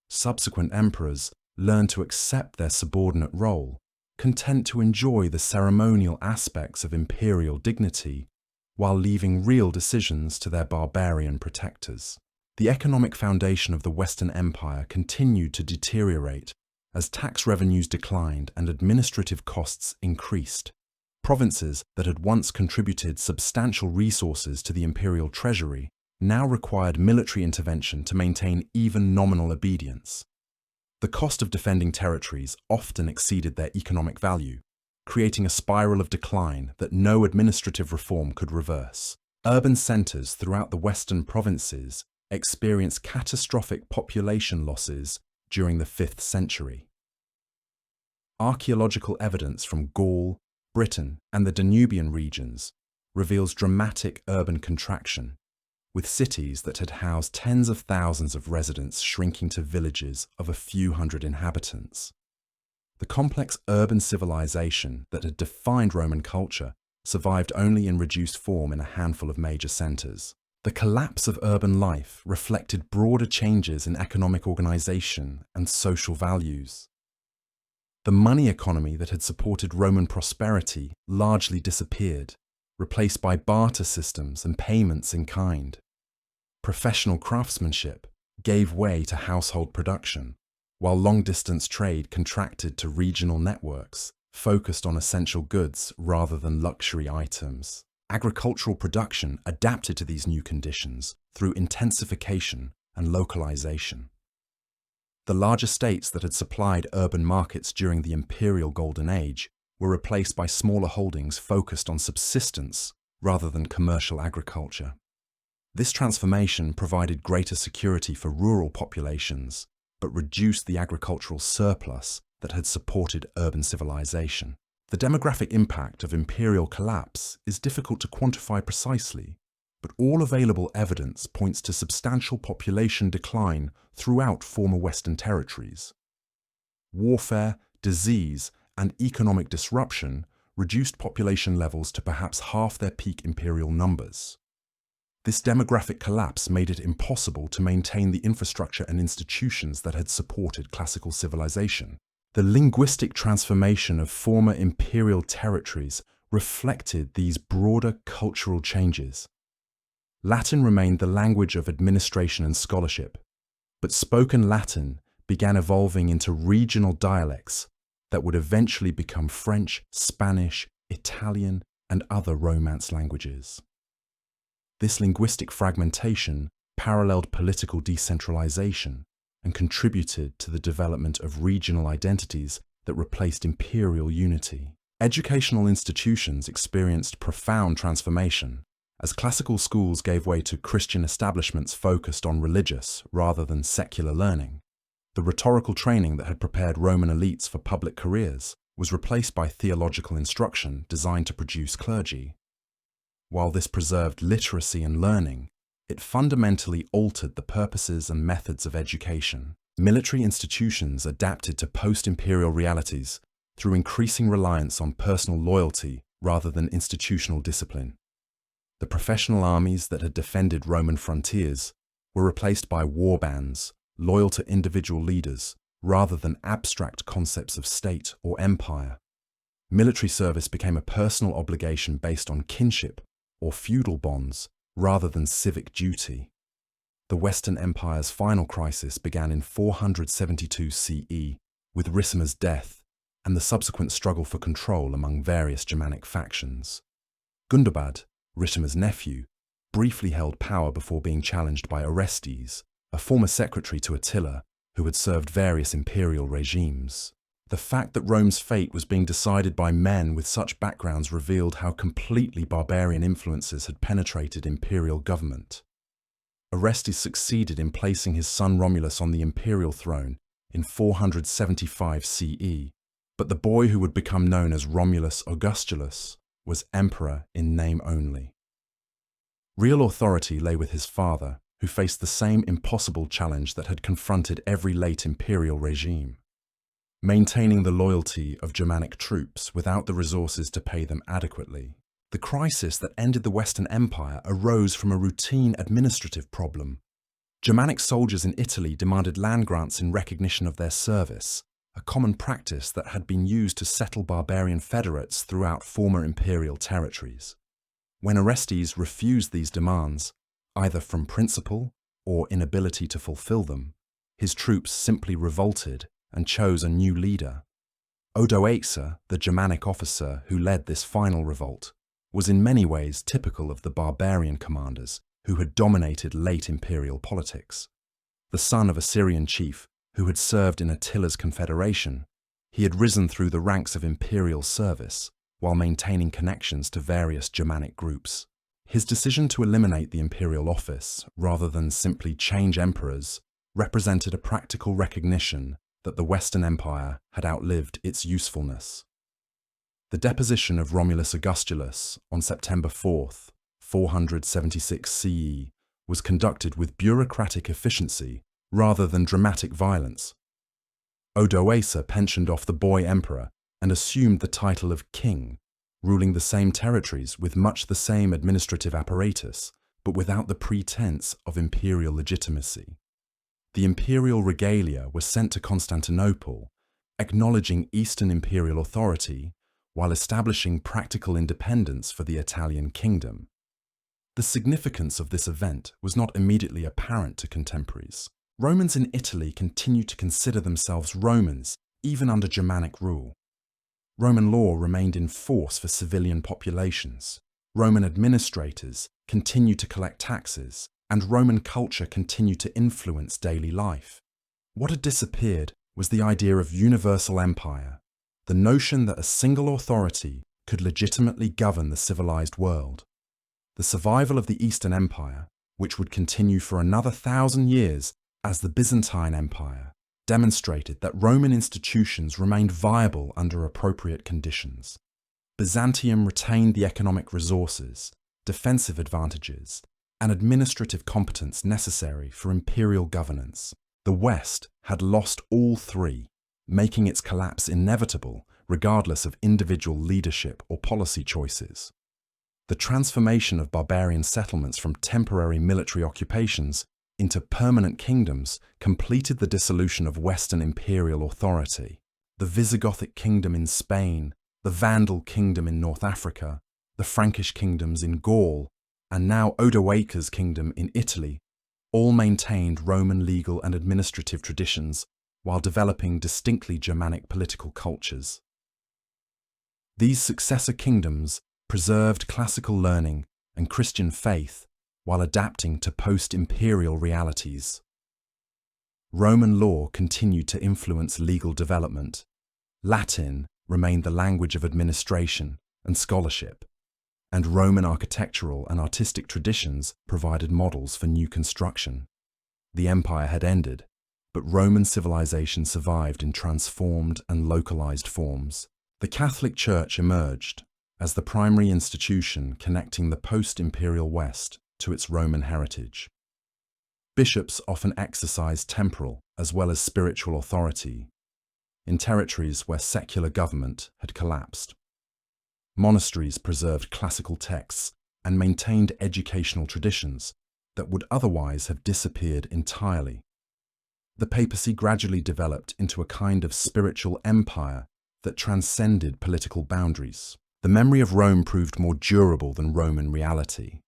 Subsequent emperors learned to accept their subordinate role, content to enjoy the ceremonial aspects of imperial dignity, while leaving real decisions to their barbarian protectors. The economic foundation of the Western Empire continued to deteriorate as tax revenues declined and administrative costs increased. Provinces that had once contributed substantial resources to the imperial treasury now required military intervention to maintain even nominal obedience. The cost of defending territories often exceeded their economic value, creating a spiral of decline that no administrative reform could reverse. Urban centers throughout the western provinces experienced catastrophic population losses during the 5th century. Archaeological evidence from Gaul, Britain, and the Danubian regions reveals dramatic urban contraction, with cities that had housed tens of thousands of residents shrinking to villages of a few hundred inhabitants. The complex urban civilization that had defined Roman culture survived only in reduced form in a handful of major centers. The collapse of urban life reflected broader changes in economic organization and social values. The money economy that had supported Roman prosperity largely disappeared, replaced by barter systems and payments in kind. Professional craftsmanship gave way to household production, while long-distance trade contracted to regional networks focused on essential goods rather than luxury items. Agricultural production adapted to these new conditions through intensification and localization. The larger states that had supplied urban markets during the imperial Golden Age were replaced by smaller holdings focused on subsistence rather than commercial agriculture. This transformation provided greater security for rural populations, but reduced the agricultural surplus that had supported urban civilization. The demographic impact of imperial collapse is difficult to quantify precisely, but all available evidence points to substantial population decline throughout former Western territories. Warfare, disease, and economic disruption reduced population levels to perhaps half their peak imperial numbers. This demographic collapse made it impossible to maintain the infrastructure and institutions that had supported classical civilization. The linguistic transformation of former imperial territories reflected these broader cultural changes. Latin remained the language of administration and scholarship, but spoken Latin began evolving into regional dialects that would eventually become French, Spanish, Italian, and other Romance languages. This linguistic fragmentation paralleled political decentralization and contributed to the development of regional identities that replaced imperial unity. Educational institutions experienced profound transformation as classical schools gave way to Christian establishments focused on religious rather than secular learning. The rhetorical training that had prepared Roman elites for public careers was replaced by theological instruction designed to produce clergy. While this preserved literacy and learning, it fundamentally altered the purposes and methods of education. Military institutions adapted to post-imperial realities through increasing reliance on personal loyalty rather than institutional discipline. The professional armies that had defended Roman frontiers were replaced by war bands, loyal to individual leaders, rather than abstract concepts of state or empire. Military service became a personal obligation based on kinship or feudal bonds, rather than civic duty. The Western Empire's final crisis began in 472 CE, with Ricimer's death and the subsequent struggle for control among various Germanic factions. Gundobad, Ricimer's nephew, briefly held power before being challenged by Orestes, a former secretary to Attila who had served various imperial regimes. The fact that Rome's fate was being decided by men with such backgrounds revealed how completely barbarian influences had penetrated imperial government. Orestes succeeded in placing his son Romulus on the imperial throne in 475 CE, but the boy who would become known as Romulus Augustulus was emperor in name only. Real authority lay with his father, who faced the same impossible challenge that had confronted every late imperial regime: maintaining the loyalty of Germanic troops without the resources to pay them adequately. The crisis that ended the Western Empire arose from a routine administrative problem. Germanic soldiers in Italy demanded land grants in recognition of their service, a common practice that had been used to settle barbarian federates throughout former imperial territories. When Orestes refused these demands, either from principle or inability to fulfill them, his troops simply revolted and chose a new leader. Odoacer, the Germanic officer who led this final revolt, was in many ways typical of the barbarian commanders who had dominated late imperial politics. The son of a Syrian chief who had served in Attila's confederation, he had risen through the ranks of imperial service while maintaining connections to various Germanic groups. His decision to eliminate the imperial office, rather than simply change emperors, represented a practical recognition that the Western Empire had outlived its usefulness. The deposition of Romulus Augustulus on September 4th, 476 CE, was conducted with bureaucratic efficiency rather than dramatic violence. Odoacer pensioned off the boy emperor and assumed the title of king, ruling the same territories with much the same administrative apparatus, but without the pretense of imperial legitimacy. The imperial regalia were sent to Constantinople, acknowledging Eastern imperial authority while establishing practical independence for the Italian kingdom. The significance of this event was not immediately apparent to contemporaries. Romans in Italy continued to consider themselves Romans even under Germanic rule. Roman law remained in force for civilian populations. Roman administrators continued to collect taxes, and Roman culture continued to influence daily life. What had disappeared was the idea of universal empire, the notion that a single authority could legitimately govern the civilized world. The survival of the Eastern Empire, which would continue for another 1,000 years as the Byzantine Empire, demonstrated that Roman institutions remained viable under appropriate conditions. Byzantium retained the economic resources, defensive advantages, and administrative competence necessary for imperial governance. The West had lost all three, making its collapse inevitable regardless of individual leadership or policy choices. The transformation of barbarian settlements from temporary military occupations into permanent kingdoms completed the dissolution of Western imperial authority. The Visigothic kingdom in Spain, the Vandal kingdom in North Africa, the Frankish kingdoms in Gaul, and now Odoacer's kingdom in Italy, all maintained Roman legal and administrative traditions while developing distinctly Germanic political cultures. These successor kingdoms preserved classical learning and Christian faith while adapting to post-imperial realities. Roman law continued to influence legal development. Latin remained the language of administration and scholarship, and Roman architectural and artistic traditions provided models for new construction. The empire had ended, but Roman civilization survived in transformed and localized forms. The Catholic Church emerged as the primary institution connecting the post-imperial West to its Roman heritage. Bishops often exercised temporal as well as spiritual authority in territories where secular government had collapsed. Monasteries preserved classical texts and maintained educational traditions that would otherwise have disappeared entirely. The papacy gradually developed into a kind of spiritual empire that transcended political boundaries. The memory of Rome proved more durable than Roman reality.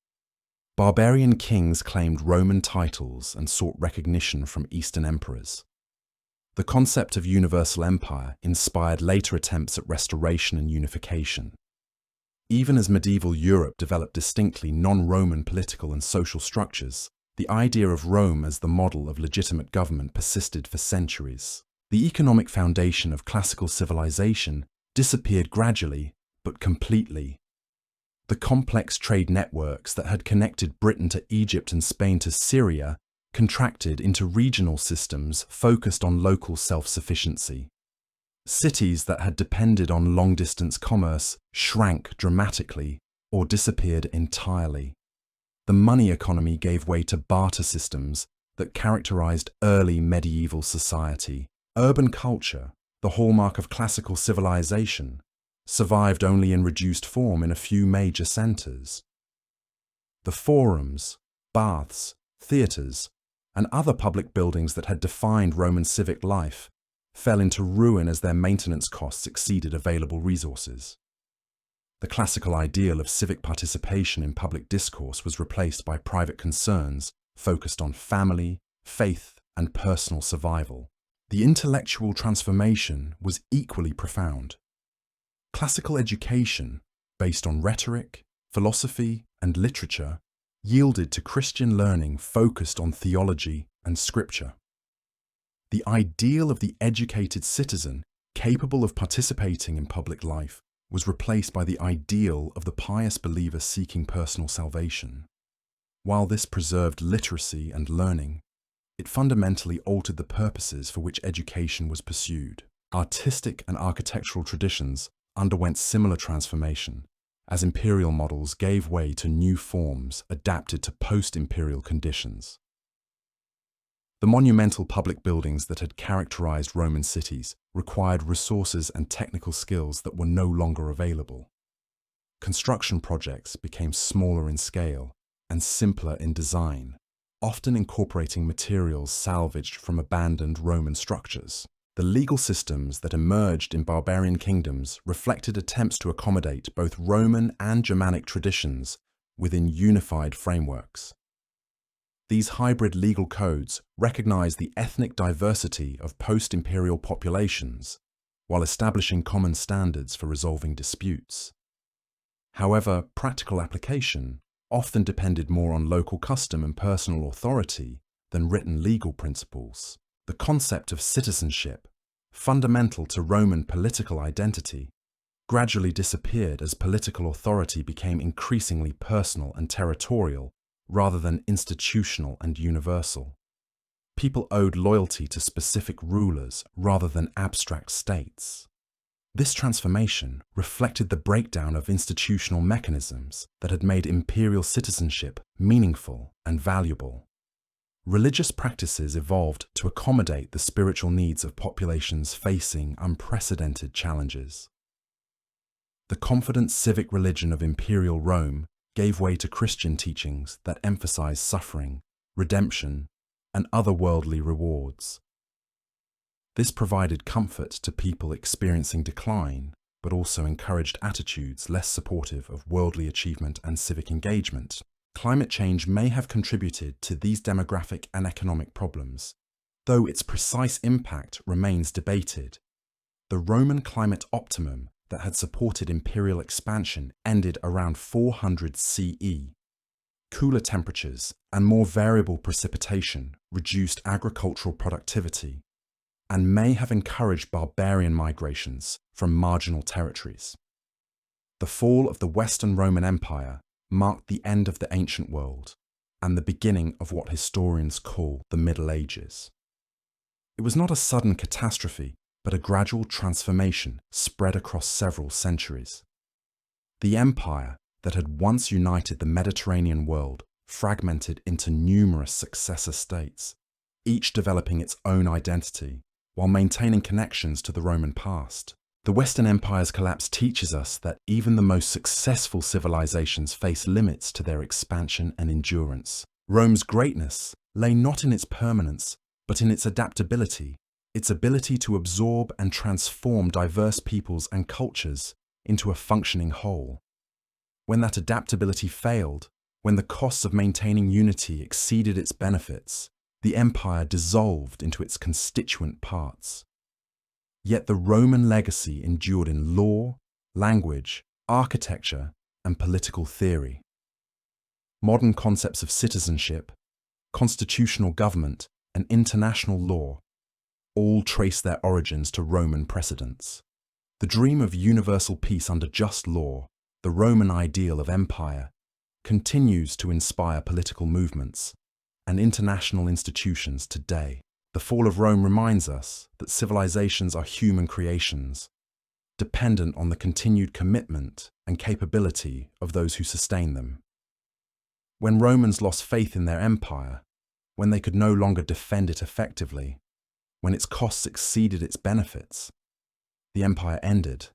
Barbarian kings claimed Roman titles and sought recognition from Eastern emperors. The concept of universal empire inspired later attempts at restoration and unification. Even as medieval Europe developed distinctly non-Roman political and social structures, the idea of Rome as the model of legitimate government persisted for centuries. The economic foundation of classical civilization disappeared gradually, but completely. The complex trade networks that had connected Britain to Egypt and Spain to Syria contracted into regional systems focused on local self-sufficiency. Cities that had depended on long-distance commerce shrank dramatically or disappeared entirely. The money economy gave way to barter systems that characterized early medieval society. Urban culture, the hallmark of classical civilization, survived only in reduced form in a few major centers. The forums, baths, theaters, and other public buildings that had defined Roman civic life fell into ruin as their maintenance costs exceeded available resources. The classical ideal of civic participation in public discourse was replaced by private concerns focused on family, faith, and personal survival. The intellectual transformation was equally profound. Classical education, based on rhetoric, philosophy, and literature, yielded to Christian learning focused on theology and scripture. The ideal of the educated citizen capable of participating in public life was replaced by the ideal of the pious believer seeking personal salvation. While this preserved literacy and learning, it fundamentally altered the purposes for which education was pursued. Artistic and architectural traditions underwent similar transformation, as imperial models gave way to new forms adapted to post-imperial conditions. The monumental public buildings that had characterized Roman cities required resources and technical skills that were no longer available. Construction projects became smaller in scale and simpler in design, often incorporating materials salvaged from abandoned Roman structures. The legal systems that emerged in barbarian kingdoms reflected attempts to accommodate both Roman and Germanic traditions within unified frameworks. These hybrid legal codes recognize the ethnic diversity of post-imperial populations while establishing common standards for resolving disputes. However, practical application often depended more on local custom and personal authority than written legal principles. The concept of citizenship, fundamental to Roman political identity, gradually disappeared as political authority became increasingly personal and territorial rather than institutional and universal. People owed loyalty to specific rulers rather than abstract states. This transformation reflected the breakdown of institutional mechanisms that had made imperial citizenship meaningful and valuable. Religious practices evolved to accommodate the spiritual needs of populations facing unprecedented challenges. The confident civic religion of imperial Rome gave way to Christian teachings that emphasized suffering, redemption, and otherworldly rewards. This provided comfort to people experiencing decline, but also encouraged attitudes less supportive of worldly achievement and civic engagement. Climate change may have contributed to these demographic and economic problems, though its precise impact remains debated. The Roman climate optimum that had supported imperial expansion ended around 400 CE. Cooler temperatures and more variable precipitation reduced agricultural productivity and may have encouraged barbarian migrations from marginal territories. The fall of the Western Roman Empire marked the end of the ancient world and the beginning of what historians call the Middle Ages. It was not a sudden catastrophe, but a gradual transformation spread across several centuries. The empire that had once united the Mediterranean world fragmented into numerous successor states, each developing its own identity while maintaining connections to the Roman past. The Western Empire's collapse teaches us that even the most successful civilizations face limits to their expansion and endurance. Rome's greatness lay not in its permanence, but in its adaptability, its ability to absorb and transform diverse peoples and cultures into a functioning whole. When that adaptability failed, when the costs of maintaining unity exceeded its benefits, the empire dissolved into its constituent parts. Yet the Roman legacy endured in law, language, architecture, and political theory. Modern concepts of citizenship, constitutional government, and international law all trace their origins to Roman precedents. The dream of universal peace under just law, the Roman ideal of empire, continues to inspire political movements and international institutions today. The fall of Rome reminds us that civilizations are human creations, dependent on the continued commitment and capability of those who sustain them. When Romans lost faith in their empire, when they could no longer defend it effectively, when its costs exceeded its benefits, the empire ended.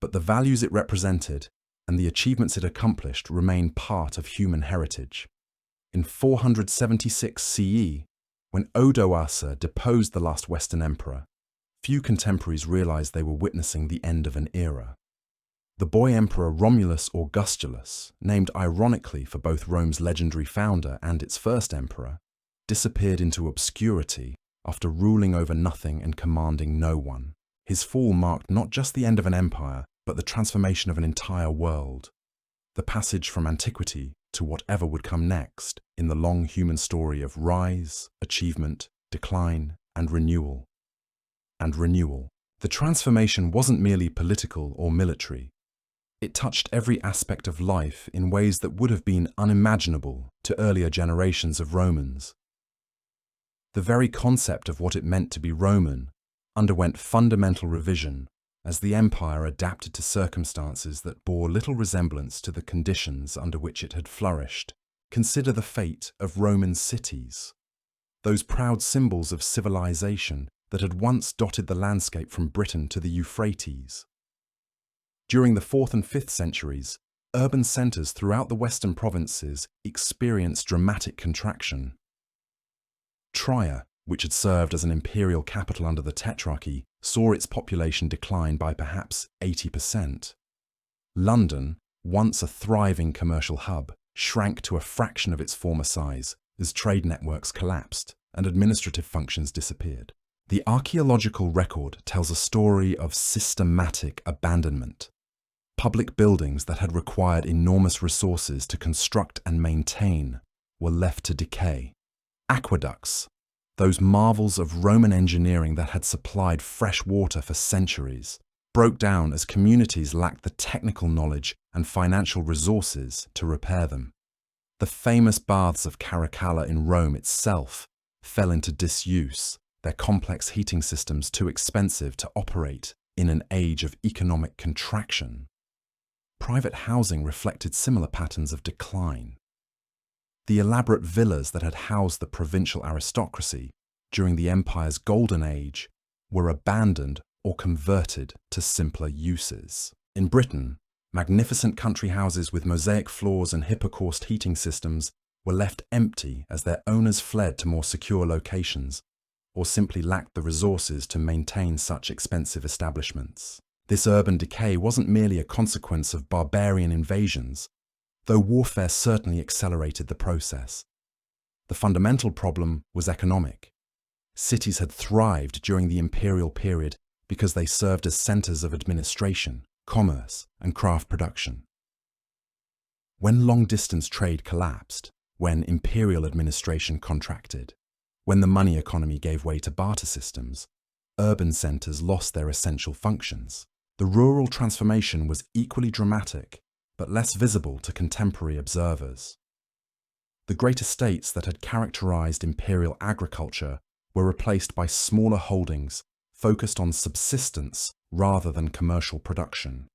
But the values it represented and the achievements it accomplished remain part of human heritage. In 476 CE, when Odoacer deposed the last Western emperor, few contemporaries realized they were witnessing the end of an era. The boy emperor Romulus Augustulus, named ironically for both Rome's legendary founder and its first emperor, disappeared into obscurity after ruling over nothing and commanding no one. His fall marked not just the end of an empire, but the transformation of an entire world, the passage from antiquity to whatever would come next in the long human story of rise, achievement, decline, and renewal. The transformation wasn't merely political or military. It touched every aspect of life in ways that would have been unimaginable to earlier generations of Romans. The very concept of what it meant to be Roman underwent fundamental revision as the empire adapted to circumstances that bore little resemblance to the conditions under which it had flourished. Consider the fate of Roman cities, those proud symbols of civilization that had once dotted the landscape from Britain to the Euphrates. During the 4th and 5th centuries, urban centers throughout the western provinces experienced dramatic contraction. Trier, which had served as an imperial capital under the Tetrarchy, saw its population decline by perhaps 80%. London, once a thriving commercial hub, shrank to a fraction of its former size as trade networks collapsed and administrative functions disappeared. The archaeological record tells a story of systematic abandonment. Public buildings that had required enormous resources to construct and maintain were left to decay. Aqueducts, those marvels of Roman engineering that had supplied fresh water for centuries, broke down as communities lacked the technical knowledge and financial resources to repair them. The famous baths of Caracalla in Rome itself fell into disuse, their complex heating systems too expensive to operate In an age of economic contraction, private housing reflected similar patterns of decline. The elaborate villas that had housed the provincial aristocracy during the empire's golden age were abandoned or converted to simpler uses. In Britain, magnificent country houses with mosaic floors and hypocaust heating systems were left empty as their owners fled to more secure locations or simply lacked the resources to maintain such expensive establishments. This urban decay wasn't merely a consequence of barbarian invasions, though warfare certainly accelerated the process. The fundamental problem was economic. Cities had thrived during the imperial period because they served as centers of administration, commerce, and craft production. When long-distance trade collapsed, when imperial administration contracted, when the money economy gave way to barter systems, urban centers lost their essential functions. The rural transformation was equally dramatic, but less visible to contemporary observers. The great estates that had characterized imperial agriculture were replaced by smaller holdings focused on subsistence rather than commercial production.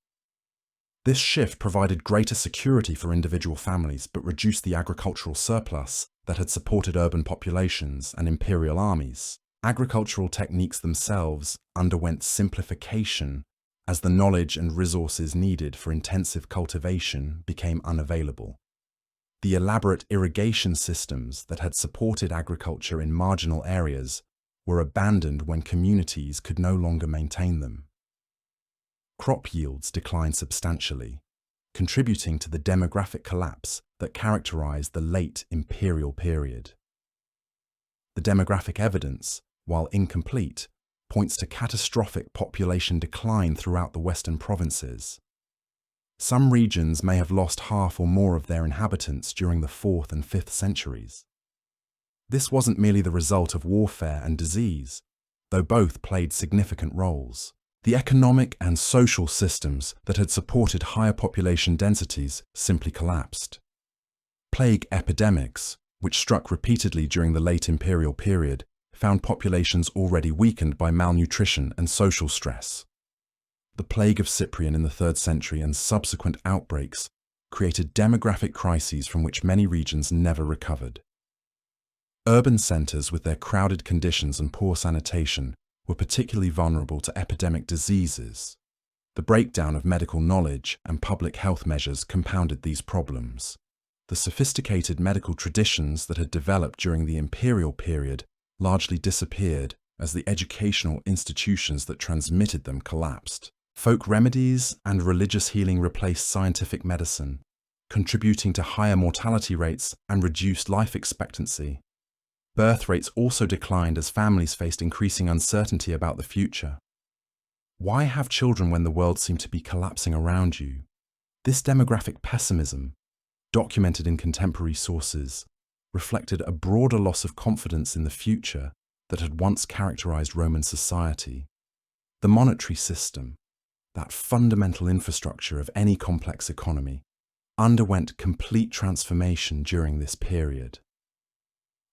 This shift provided greater security for individual families but reduced the agricultural surplus that had supported urban populations and imperial armies. Agricultural techniques themselves underwent simplification as the knowledge and resources needed for intensive cultivation became unavailable. The elaborate irrigation systems that had supported agriculture in marginal areas were abandoned when communities could no longer maintain them. Crop yields declined substantially, contributing to the demographic collapse that characterized the late imperial period. The demographic evidence, while incomplete, points to catastrophic population decline throughout the western provinces. Some regions may have lost half or more of their inhabitants during the 4th and 5th centuries. This wasn't merely the result of warfare and disease, though both played significant roles. The economic and social systems that had supported higher population densities simply collapsed. Plague epidemics, which struck repeatedly during the late imperial period, found populations already weakened by malnutrition and social stress. The plague of Cyprian in the 3rd century and subsequent outbreaks created demographic crises from which many regions never recovered. Urban centers with their crowded conditions and poor sanitation were particularly vulnerable to epidemic diseases. The breakdown of medical knowledge and public health measures compounded these problems. The sophisticated medical traditions that had developed during the imperial period largely disappeared as the educational institutions that transmitted them collapsed. Folk remedies and religious healing replaced scientific medicine, contributing to higher mortality rates and reduced life expectancy. Birth rates also declined as families faced increasing uncertainty about the future. Why have children when the world seemed to be collapsing around you? This demographic pessimism, documented in contemporary sources, reflected a broader loss of confidence in the future that had once characterized Roman society. The monetary system, that fundamental infrastructure of any complex economy, underwent complete transformation during this period.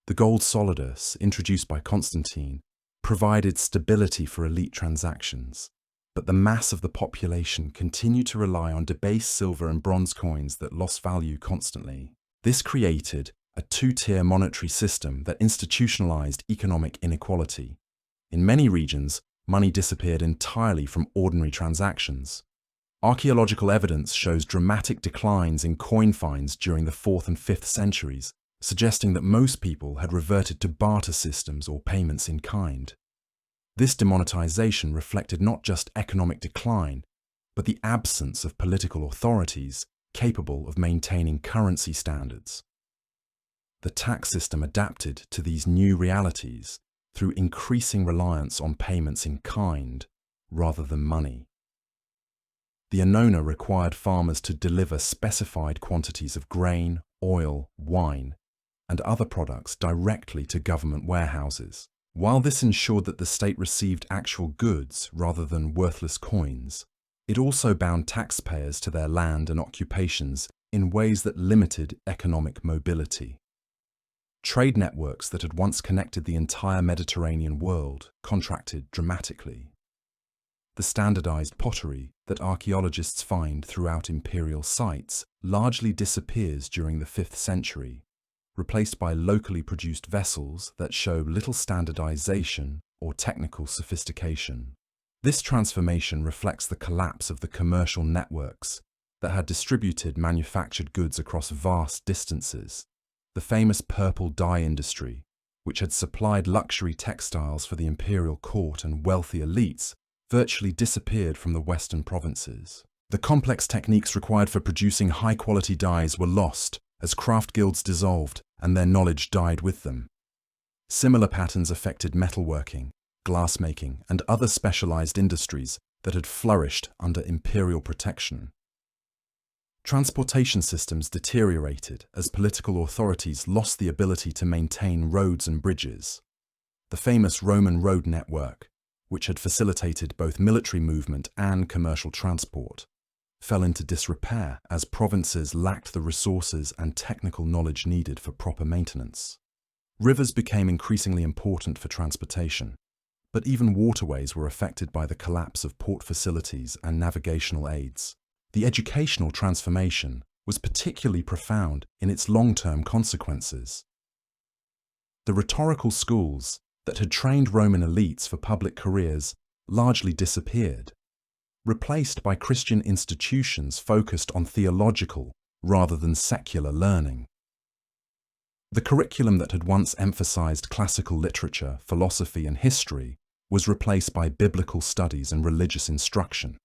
The gold solidus, introduced by Constantine, provided stability for elite transactions, but the mass of the population continued to rely on debased silver and bronze coins that lost value constantly. This created a two-tier monetary system that institutionalized economic inequality. In many regions, money disappeared entirely from ordinary transactions. Archaeological evidence shows dramatic declines in coin finds during the 4th and 5th centuries, suggesting that most people had reverted to barter systems or payments in kind. This demonetization reflected not just economic decline, but the absence of political authorities capable of maintaining currency standards. The tax system adapted to these new realities through increasing reliance on payments in kind rather than money. The annona required farmers to deliver specified quantities of grain, oil, wine, and other products directly to government warehouses. While this ensured that the state received actual goods rather than worthless coins, it also bound taxpayers to their land and occupations in ways that limited economic mobility. Trade networks that had once connected the entire Mediterranean world contracted dramatically. The standardized pottery that archaeologists find throughout imperial sites largely disappears during the 5th century, replaced by locally produced vessels that show little standardization or technical sophistication. This transformation reflects the collapse of the commercial networks that had distributed manufactured goods across vast distances. The famous purple dye industry, which had supplied luxury textiles for the imperial court and wealthy elites, virtually disappeared from the western provinces. The complex techniques required for producing high-quality dyes were lost as craft guilds dissolved and their knowledge died with them. Similar patterns affected metalworking, glassmaking, and other specialized industries that had flourished under imperial protection. Transportation systems deteriorated as political authorities lost the ability to maintain roads and bridges. The famous Roman road network, which had facilitated both military movement and commercial transport, fell into disrepair as provinces lacked the resources and technical knowledge needed for proper maintenance. Rivers became increasingly important for transportation, but even waterways were affected by the collapse of port facilities and navigational aids. The educational transformation was particularly profound in its long-term consequences. The rhetorical schools that had trained Roman elites for public careers largely disappeared, replaced by Christian institutions focused on theological rather than secular learning. The curriculum that had once emphasized classical literature, philosophy, and history was replaced by biblical studies and religious instruction.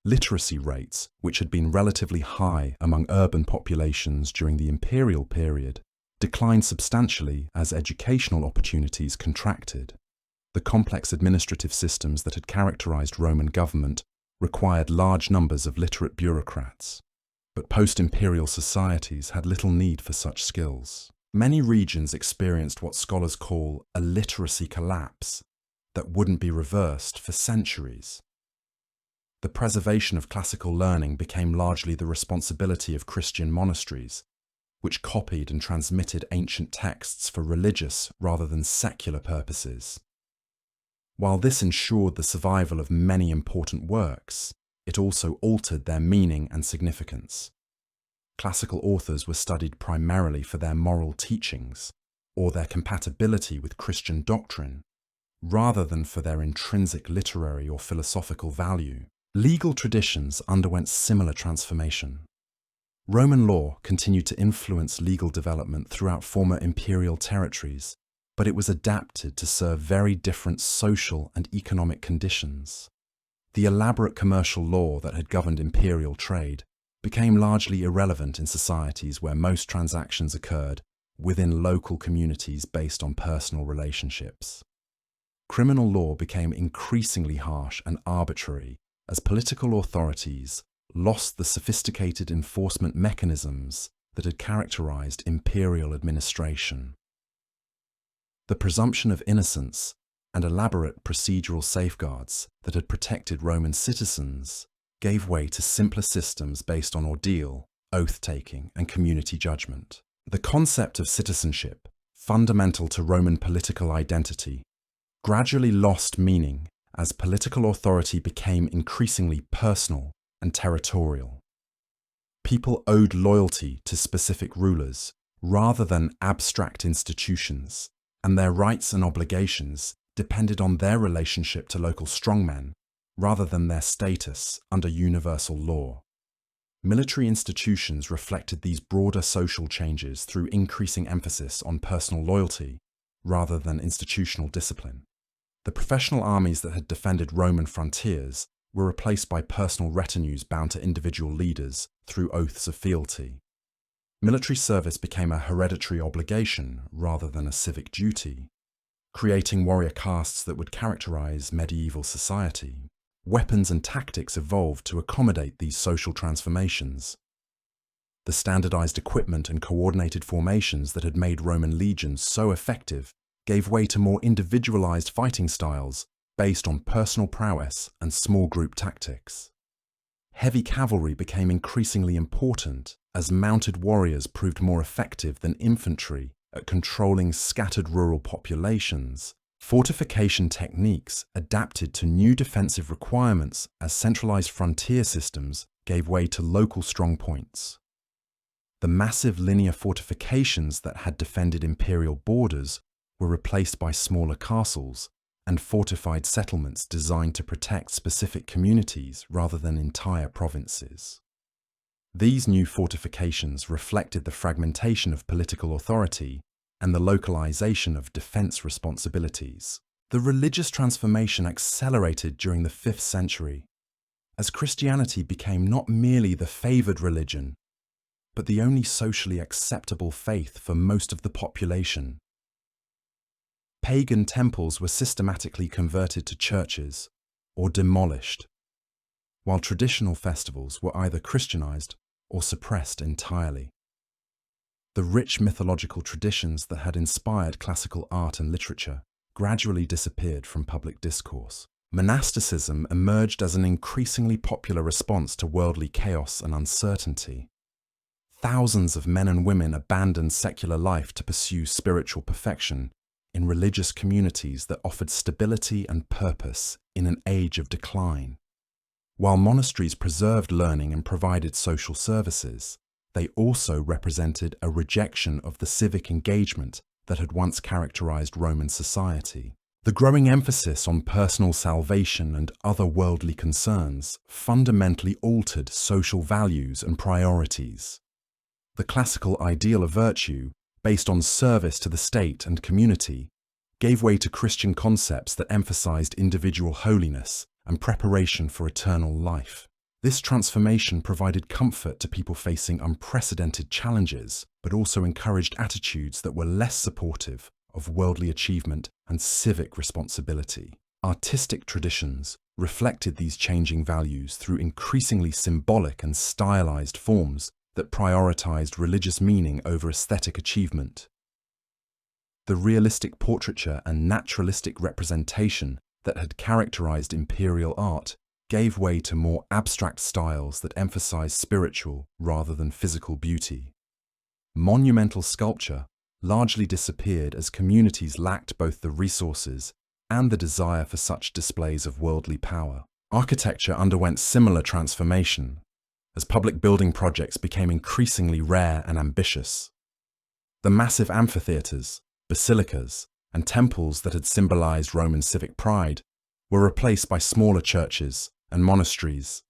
Literacy rates, which had been relatively high among urban populations during the imperial period, declined substantially as educational opportunities contracted. The complex administrative systems that had characterized Roman government required large numbers of literate bureaucrats, but post-imperial societies had little need for such skills. Many regions experienced what scholars call a literacy collapse that wouldn't be reversed for centuries. The preservation of classical learning became largely the responsibility of Christian monasteries, which copied and transmitted ancient texts for religious rather than secular purposes. While this ensured the survival of many important works, it also altered their meaning and significance. Classical authors were studied primarily for their moral teachings or their compatibility with Christian doctrine, rather than for their intrinsic literary or philosophical value. Legal traditions underwent similar transformation. Roman law continued to influence legal development throughout former imperial territories, but it was adapted to serve very different social and economic conditions. The elaborate commercial law that had governed imperial trade became largely irrelevant in societies where most transactions occurred within local communities based on personal relationships. Criminal law became increasingly harsh and arbitrary as political authorities lost the sophisticated enforcement mechanisms that had characterized imperial administration. The presumption of innocence and elaborate procedural safeguards that had protected Roman citizens gave way to simpler systems based on ordeal, oath-taking, and community judgment. The concept of citizenship, fundamental to Roman political identity, gradually lost meaning as political authority became increasingly personal and territorial. People owed loyalty to specific rulers rather than abstract institutions, and their rights and obligations depended on their relationship to local strongmen rather than their status under universal law. Military institutions reflected these broader social changes through increasing emphasis on personal loyalty rather than institutional discipline. The professional armies that had defended Roman frontiers were replaced by personal retinues bound to individual leaders through oaths of fealty. Military service became a hereditary obligation rather than a civic duty, creating warrior castes that would characterize medieval society. Weapons and tactics evolved to accommodate these social transformations. The standardized equipment and coordinated formations that had made Roman legions so effective gave way to more individualized fighting styles based on personal prowess and small group tactics. Heavy cavalry became increasingly important as mounted warriors proved more effective than infantry at controlling scattered rural populations Fortification techniques adapted to new defensive requirements as centralized frontier systems gave way to local strongpoints. The massive linear fortifications that had defended imperial borders were replaced by smaller castles and fortified settlements designed to protect specific communities rather than entire provinces. These new fortifications reflected the fragmentation of political authority and the localization of defense responsibilities. The religious transformation accelerated during the 5th century, as Christianity became not merely the favored religion, but the only socially acceptable faith for most of the population. Pagan temples were systematically converted to churches or demolished, while traditional festivals were either Christianized or suppressed entirely. The rich mythological traditions that had inspired classical art and literature gradually disappeared from public discourse. Monasticism emerged as an increasingly popular response to worldly chaos and uncertainty. Thousands of men and women abandoned secular life to pursue spiritual perfection in religious communities that offered stability and purpose in an age of decline. While monasteries preserved learning and provided social services, they also represented a rejection of the civic engagement that had once characterized Roman society. The growing emphasis on personal salvation and other worldly concerns fundamentally altered social values and priorities. The classical ideal of virtue, based on service to the state and community, gave way to Christian concepts that emphasized individual holiness and preparation for eternal life. This transformation provided comfort to people facing unprecedented challenges, but also encouraged attitudes that were less supportive of worldly achievement and civic responsibility. Artistic traditions reflected these changing values through increasingly symbolic and stylized forms that prioritized religious meaning over aesthetic achievement. The realistic portraiture and naturalistic representation that had characterized imperial art gave way to more abstract styles that emphasized spiritual rather than physical beauty. Monumental sculpture largely disappeared as communities lacked both the resources and the desire for such displays of worldly power. Architecture underwent similar transformation as public building projects became increasingly rare and ambitious. The massive amphitheaters, basilicas, and temples that had symbolized Roman civic pride were replaced by smaller churches and monasteries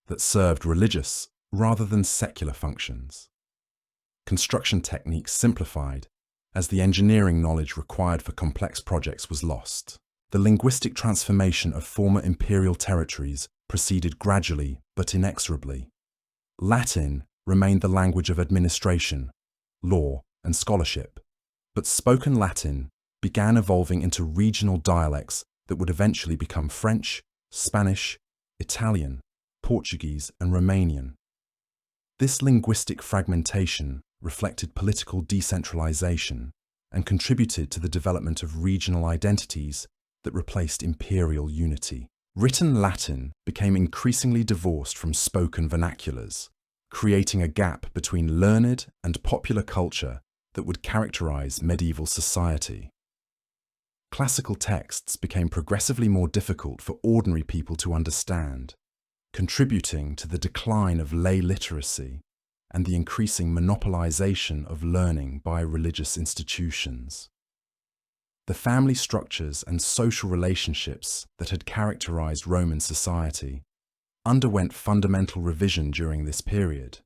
that served religious rather than secular functions. Construction techniques simplified as the engineering knowledge required for complex projects was lost. The linguistic transformation of former imperial territories proceeded gradually but inexorably. Latin remained the language of administration, law, and scholarship, but spoken Latin began evolving into regional dialects that would eventually become French, Spanish, Italian, Portuguese, and Romanian. This linguistic fragmentation reflected political decentralization and contributed to the development of regional identities that replaced imperial unity. Written Latin became increasingly divorced from spoken vernaculars, creating a gap between learned and popular culture that would characterize medieval society. Classical texts became progressively more difficult for ordinary people to understand, contributing to the decline of lay literacy and the increasing monopolization of learning by religious institutions. The family structures and social relationships that had characterized Roman society underwent fundamental revision during this period.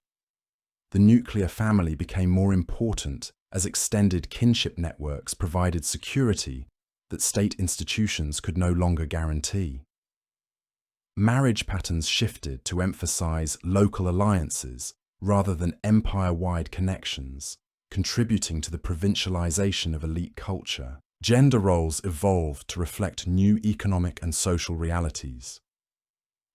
The nuclear family became more important as extended kinship networks provided security that state institutions could no longer guarantee. Marriage patterns shifted to emphasize local alliances rather than empire-wide connections, contributing to the provincialization of elite culture. Gender roles evolved to reflect new economic and social realities.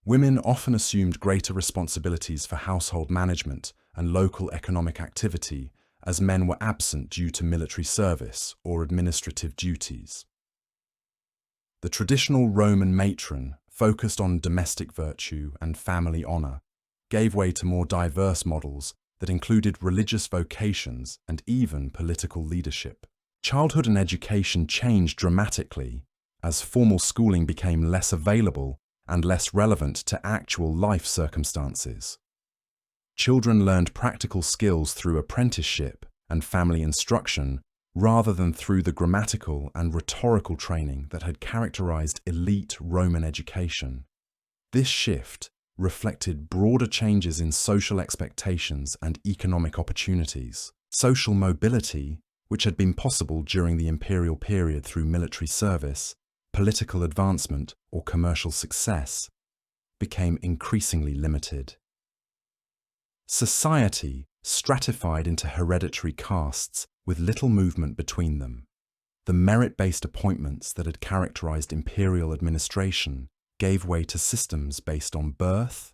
Women often assumed greater responsibilities for household management and local economic activity as men were absent due to military service or administrative duties. The traditional Roman matron, focused on domestic virtue and family honor, gave way to more diverse models that included religious vocations and even political leadership. Childhood and education changed dramatically as formal schooling became less available and less relevant to actual life circumstances. Children learned practical skills through apprenticeship and family instruction rather than through the grammatical and rhetorical training that had characterized elite Roman education. This shift reflected broader changes in social expectations and economic opportunities. Social mobility, which had been possible during the imperial period through military service, political advancement, or commercial success, became increasingly limited. Society stratified into hereditary castes with little movement between them. The merit-based appointments that had characterized imperial administration gave way to systems based on birth,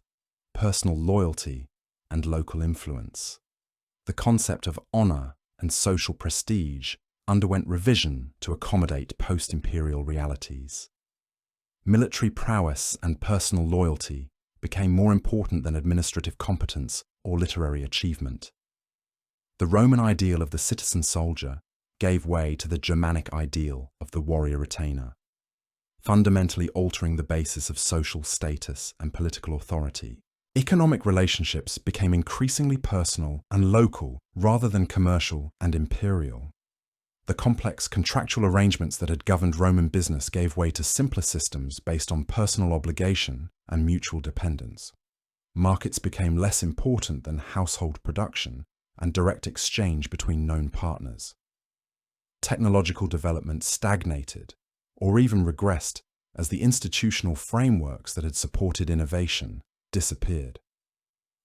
personal loyalty, and local influence. The concept of honor and social prestige underwent revision to accommodate post-imperial realities. Military prowess and personal loyalty became more important than administrative competence or literary achievement. The Roman ideal of the citizen soldier gave way to the Germanic ideal of the warrior retainer, fundamentally altering the basis of social status and political authority. Economic relationships became increasingly personal and local rather than commercial and imperial. The complex contractual arrangements that had governed Roman business gave way to simpler systems based on personal obligation and mutual dependence. Markets became less important than household production and direct exchange between known partners. Technological development stagnated or even regressed as the institutional frameworks that had supported innovation disappeared.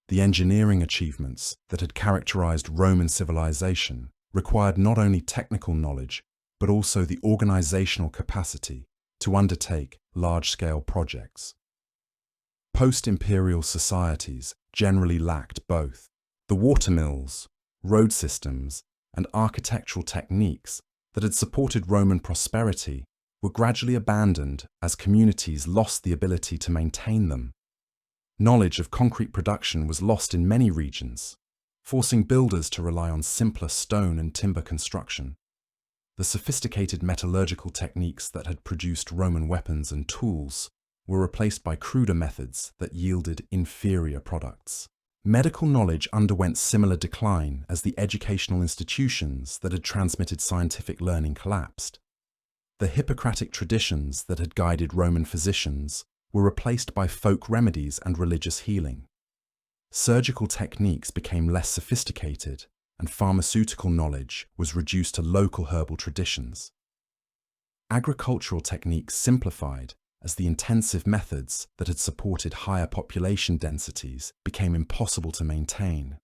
The engineering achievements that had characterized Roman civilization required not only technical knowledge, but also the organizational capacity to undertake large-scale projects. Post-imperial societies generally lacked both. The watermills, road systems, and architectural techniques that had supported Roman prosperity were gradually abandoned as communities lost the ability to maintain them. Knowledge of concrete production was lost in many regions, forcing builders to rely on simpler stone and timber construction. The sophisticated metallurgical techniques that had produced Roman weapons and tools were replaced by cruder methods that yielded inferior products. Medical knowledge underwent similar decline as the educational institutions that had transmitted scientific learning collapsed. The Hippocratic traditions that had guided Roman physicians were replaced by folk remedies and religious healing. Surgical techniques became less sophisticated, and pharmaceutical knowledge was reduced to local herbal traditions. Agricultural techniques simplified as the intensive methods that had supported higher population densities became impossible to maintain.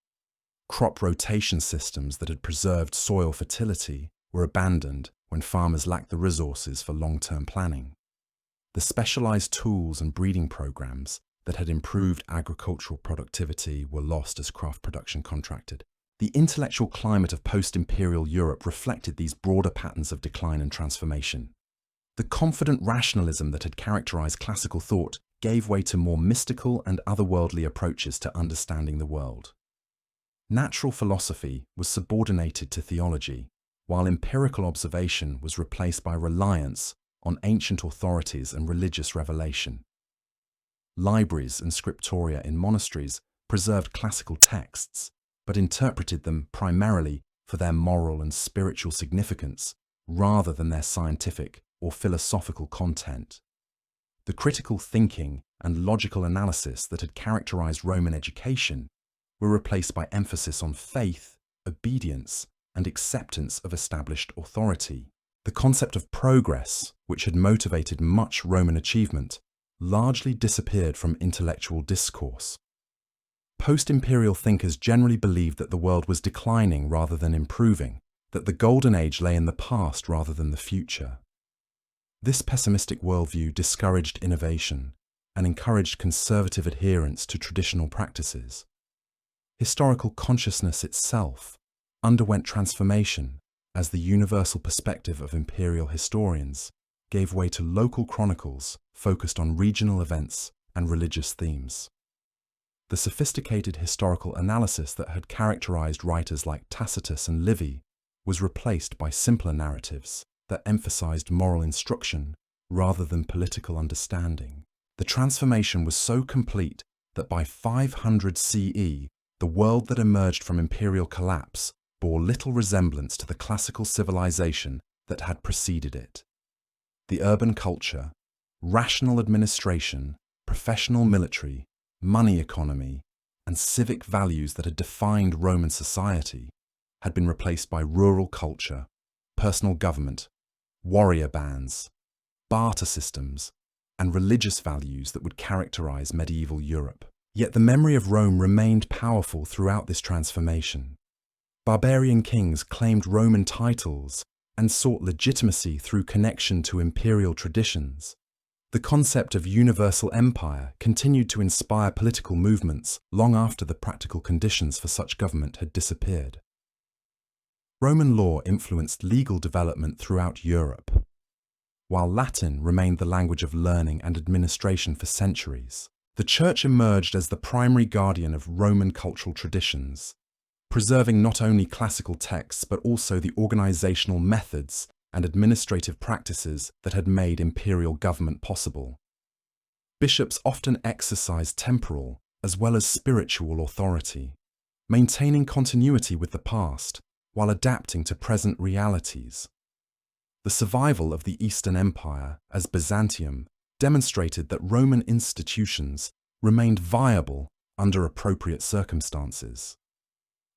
Crop rotation systems that had preserved soil fertility were abandoned when farmers lacked the resources for long-term planning. The specialized tools and breeding programs that had improved agricultural productivity were lost as craft production contracted. The intellectual climate of post-imperial Europe reflected these broader patterns of decline and transformation. The confident rationalism that had characterized classical thought gave way to more mystical and otherworldly approaches to understanding the world. Natural philosophy was subordinated to theology, while empirical observation was replaced by reliance on ancient authorities and religious revelation. Libraries and scriptoria in monasteries preserved classical texts, but interpreted them primarily for their moral and spiritual significance rather than their scientific or philosophical content. The critical thinking and logical analysis that had characterized Roman education were replaced by emphasis on faith, obedience, and acceptance of established authority. The concept of progress, which had motivated much Roman achievement, largely disappeared from intellectual discourse. Post-imperial thinkers generally believed that the world was declining rather than improving, that the golden age lay in the past rather than the future. This pessimistic worldview discouraged innovation and encouraged conservative adherence to traditional practices. Historical consciousness itself underwent transformation as the universal perspective of imperial historians gave way to local chronicles focused on regional events and religious themes. The sophisticated historical analysis that had characterized writers like Tacitus and Livy was replaced by simpler narratives that emphasized moral instruction rather than political understanding. The transformation was so complete that by 500 CE, the world that emerged from imperial collapse bore little resemblance to the classical civilization that had preceded it. The urban culture, rational administration, professional military, money economy, and civic values that had defined Roman society had been replaced by rural culture, personal government, warrior bands, barter systems, and religious values that would characterize medieval Europe. Yet the memory of Rome remained powerful throughout this transformation. Barbarian kings claimed Roman titles and sought legitimacy through connection to imperial traditions. The concept of universal empire continued to inspire political movements long after the practical conditions for such government had disappeared. Roman law influenced legal development throughout Europe, while Latin remained the language of learning and administration for centuries. The Church emerged as the primary guardian of Roman cultural traditions, preserving not only classical texts but also the organizational methods and administrative practices that had made imperial government possible. Bishops often exercised temporal as well as spiritual authority, maintaining continuity with the past while adapting to present realities. The survival of the Eastern Empire as Byzantium demonstrated that Roman institutions remained viable under appropriate circumstances.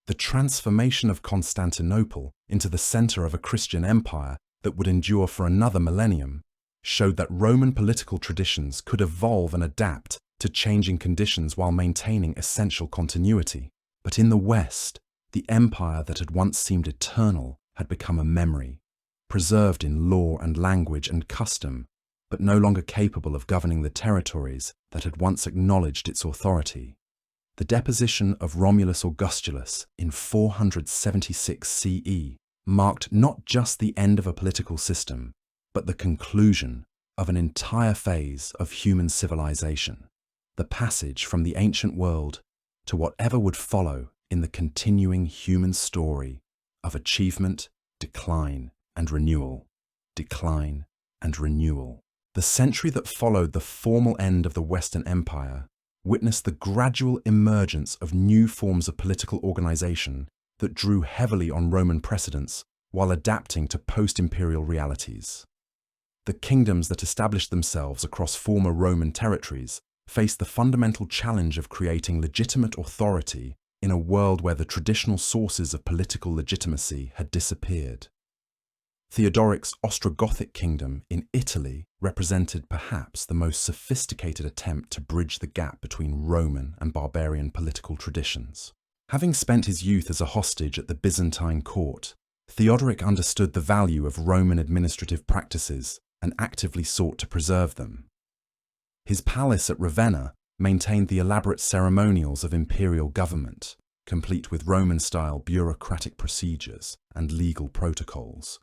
The transformation of Constantinople into the center of a Christian empire that would endure for another millennium showed that Roman political traditions could evolve and adapt to changing conditions while maintaining essential continuity. But in the West, the empire that had once seemed eternal had become a memory, preserved in law and language and custom, but no longer capable of governing the territories that had once acknowledged its authority. The deposition of Romulus Augustulus in 476 CE marked not just the end of a political system, but the conclusion of an entire phase of human civilization, the passage from the ancient world to whatever would follow in the continuing human story of achievement, decline, and renewal, decline, and renewal. The century that followed the formal end of the Western Empire witnessed the gradual emergence of new forms of political organization that drew heavily on Roman precedents while adapting to post-imperial realities. The kingdoms that established themselves across former Roman territories faced the fundamental challenge of creating legitimate authority in a world where the traditional sources of political legitimacy had disappeared. Theodoric's Ostrogothic kingdom in Italy represented perhaps the most sophisticated attempt to bridge the gap between Roman and barbarian political traditions. Having spent his youth as a hostage at the Byzantine court, Theodoric understood the value of Roman administrative practices and actively sought to preserve them. His palace at Ravenna maintained the elaborate ceremonials of imperial government, complete with Roman-style bureaucratic procedures and legal protocols.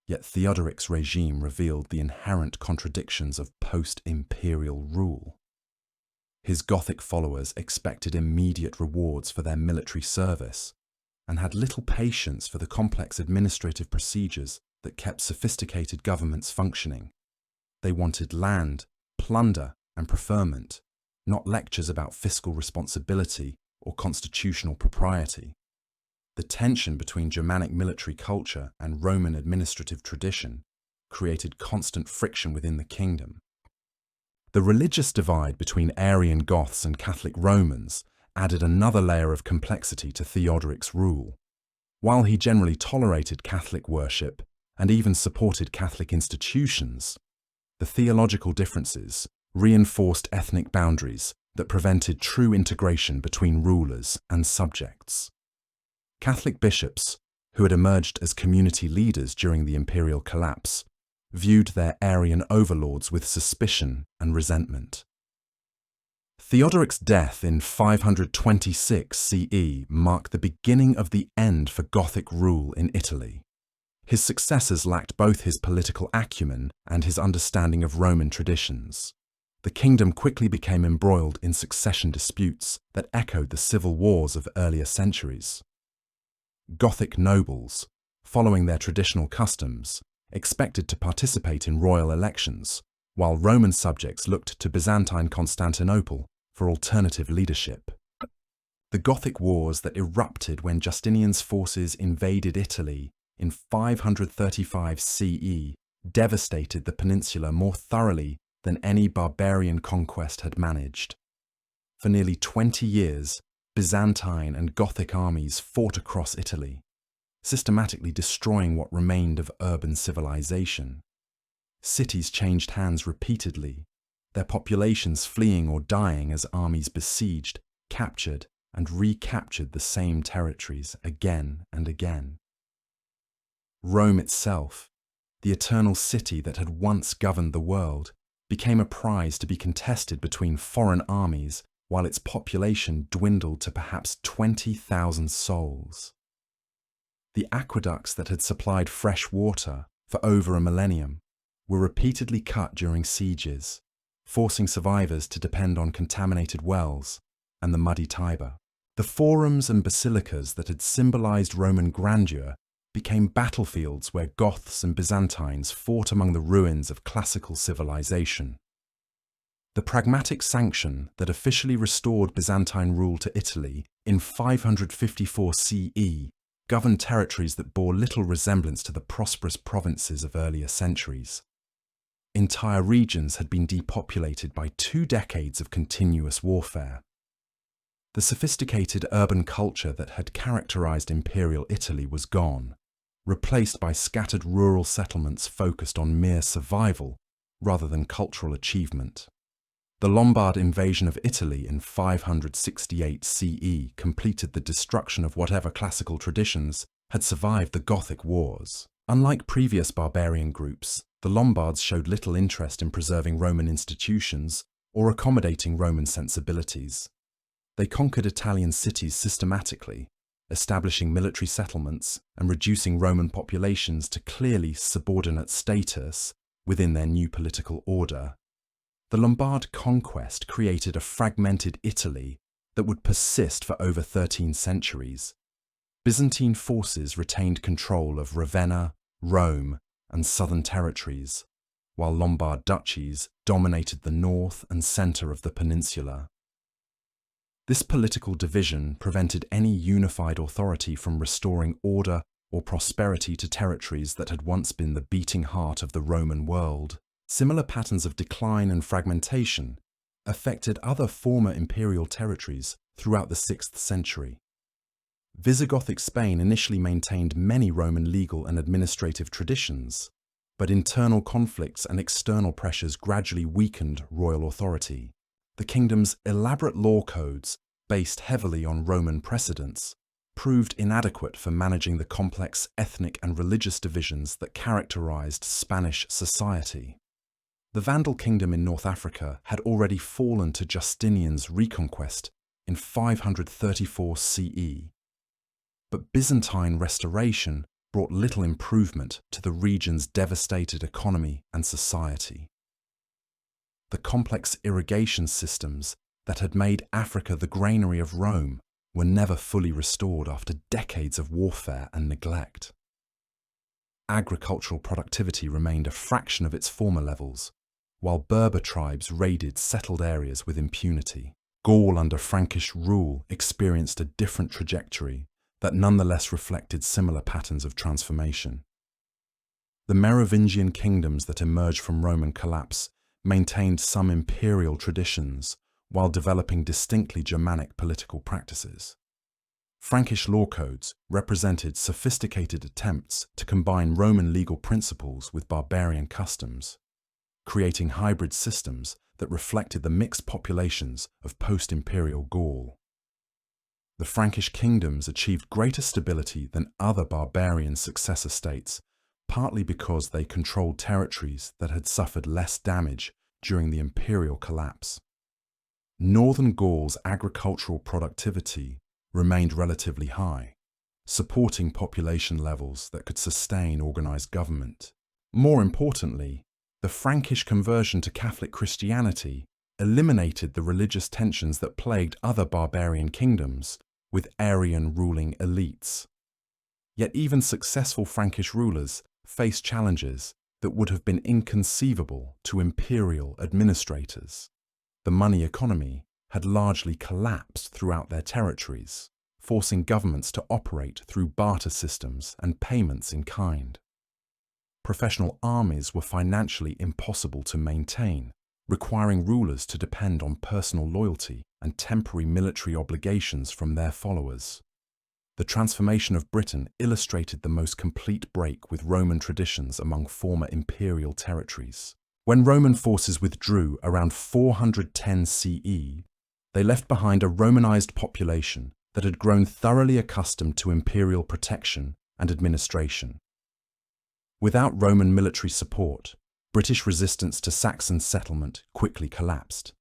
Yet Theodoric's regime revealed the inherent contradictions of post-imperial rule. His Gothic followers expected immediate rewards for their military service and had little patience for the complex administrative procedures that kept sophisticated governments functioning. They wanted land, plunder, and preferment, not lectures about fiscal responsibility or constitutional propriety. The tension between Germanic military culture and Roman administrative tradition created constant friction within the kingdom. The religious divide between Arian Goths and Catholic Romans added another layer of complexity to Theodoric's rule. While he generally tolerated Catholic worship and even supported Catholic institutions, the theological differences reinforced ethnic boundaries that prevented true integration between rulers and subjects. Catholic bishops, who had emerged as community leaders during the imperial collapse, viewed their Arian overlords with suspicion and resentment. Theodoric's death in 526 CE marked the beginning of the end for Gothic rule in Italy. His successors lacked both his political acumen and his understanding of Roman traditions. The kingdom quickly became embroiled in succession disputes that echoed the civil wars of earlier centuries. Gothic nobles, following their traditional customs, expected to participate in royal elections, while Roman subjects looked to Byzantine Constantinople for alternative leadership. The Gothic Wars that erupted when Justinian's forces invaded Italy in 535 CE devastated the peninsula more thoroughly than any barbarian conquest had managed. For nearly 20 years, Byzantine and Gothic armies fought across Italy, systematically destroying what remained of urban civilization. Cities changed hands repeatedly, their populations fleeing or dying as armies besieged, captured, and recaptured the same territories again and again. Rome itself, the eternal city that had once governed the world, became a prize to be contested between foreign armies while its population dwindled to perhaps 20,000 souls. The aqueducts that had supplied fresh water for over a millennium were repeatedly cut during sieges, forcing survivors to depend on contaminated wells and the muddy Tiber. The forums and basilicas that had symbolized Roman grandeur became battlefields where Goths and Byzantines fought among the ruins of classical civilization. The pragmatic sanction that officially restored Byzantine rule to Italy in 554 CE governed territories that bore little resemblance to the prosperous provinces of earlier centuries. Entire regions had been depopulated by 2 decades of continuous warfare. The sophisticated urban culture that had characterized imperial Italy was gone, replaced by scattered rural settlements focused on mere survival rather than cultural achievement. The Lombard invasion of Italy in 568 CE completed the destruction of whatever classical traditions had survived the Gothic Wars. Unlike previous barbarian groups, the Lombards showed little interest in preserving Roman institutions or accommodating Roman sensibilities. They conquered Italian cities systematically, establishing military settlements and reducing Roman populations to clearly subordinate status within their new political order. The Lombard conquest created a fragmented Italy that would persist for over 13 centuries. Byzantine forces retained control of Ravenna, Rome, and southern territories, while Lombard duchies dominated the north and centre of the peninsula. This political division prevented any unified authority from restoring order or prosperity to territories that had once been the beating heart of the Roman world. Similar patterns of decline and fragmentation affected other former imperial territories throughout the 6th century. Visigothic Spain initially maintained many Roman legal and administrative traditions, but internal conflicts and external pressures gradually weakened royal authority. The kingdom's elaborate law codes, based heavily on Roman precedents, proved inadequate for managing the complex ethnic and religious divisions that characterized Spanish society. The Vandal kingdom in North Africa had already fallen to Justinian's reconquest in 534 CE, but Byzantine restoration brought little improvement to the region's devastated economy and society. The complex irrigation systems that had made Africa the granary of Rome were never fully restored after decades of warfare and neglect. Agricultural productivity remained a fraction of its former levels, while Berber tribes raided settled areas with impunity. Gaul under Frankish rule experienced a different trajectory that nonetheless reflected similar patterns of transformation. The Merovingian kingdoms that emerged from Roman collapse maintained some imperial traditions while developing distinctly Germanic political practices. Frankish law codes represented sophisticated attempts to combine Roman legal principles with barbarian customs, creating hybrid systems that reflected the mixed populations of post-imperial Gaul. The Frankish kingdoms achieved greater stability than other barbarian successor states, partly because they controlled territories that had suffered less damage during the imperial collapse. Northern Gaul's agricultural productivity remained relatively high, supporting population levels that could sustain organized government. More importantly, the Frankish conversion to Catholic Christianity eliminated the religious tensions that plagued other barbarian kingdoms with Arian ruling elites. Yet even successful Frankish rulers faced challenges that would have been inconceivable to imperial administrators. The money economy had largely collapsed throughout their territories, forcing governments to operate through barter systems and payments in kind. Professional armies were financially impossible to maintain, requiring rulers to depend on personal loyalty and temporary military obligations from their followers. The transformation of Britain illustrated the most complete break with Roman traditions among former imperial territories. When Roman forces withdrew around 410 CE, they left behind a Romanized population that had grown thoroughly accustomed to imperial protection and administration. Without Roman military support, British resistance to Saxon settlement quickly collapsed,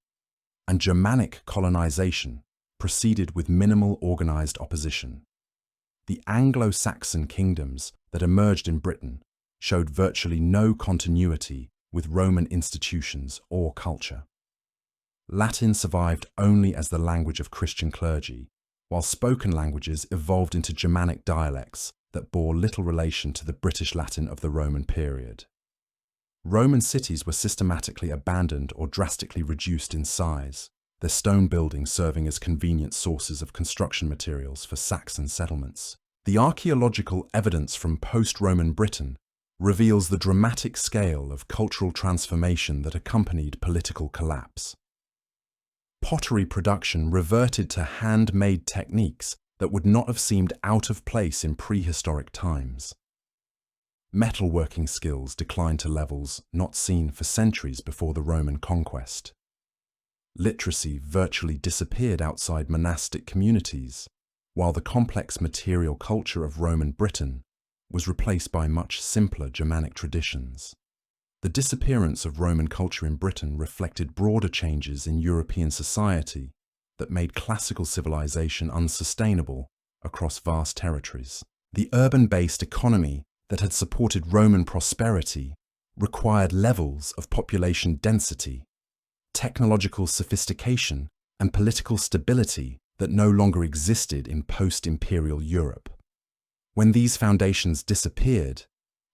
and Germanic colonization proceeded with minimal organized opposition. The Anglo-Saxon kingdoms that emerged in Britain showed virtually no continuity with Roman institutions or culture. Latin survived only as the language of Christian clergy, while spoken languages evolved into Germanic dialects that bore little relation to the British Latin of the Roman period. Roman cities were systematically abandoned or drastically reduced in size, their stone buildings serving as convenient sources of construction materials for Saxon settlements. The archaeological evidence from post-Roman Britain reveals the dramatic scale of cultural transformation that accompanied political collapse. Pottery production reverted to handmade techniques that would not have seemed out of place in prehistoric times. Metalworking skills declined to levels not seen for centuries before the Roman conquest. Literacy virtually disappeared outside monastic communities, while the complex material culture of Roman Britain was replaced by much simpler Germanic traditions. The disappearance of Roman culture in Britain reflected broader changes in European society that made classical civilization unsustainable across vast territories. The urban-based economy that had supported Roman prosperity required levels of population density, technological sophistication, and political stability that no longer existed in post-imperial Europe. When these foundations disappeared,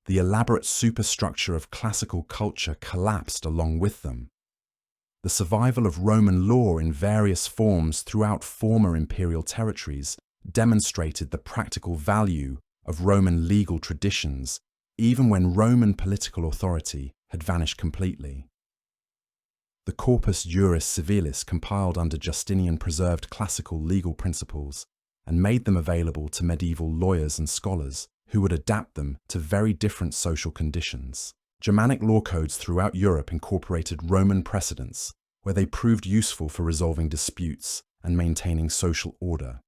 the elaborate superstructure of classical culture collapsed along with them. The survival of Roman law in various forms throughout former imperial territories demonstrated the practical value of Roman legal traditions, even when Roman political authority had vanished completely. The Corpus Juris Civilis compiled under Justinian preserved classical legal principles and made them available to medieval lawyers and scholars who would adapt them to very different social conditions. Germanic law codes throughout Europe incorporated Roman precedents, where they proved useful for resolving disputes and maintaining social order.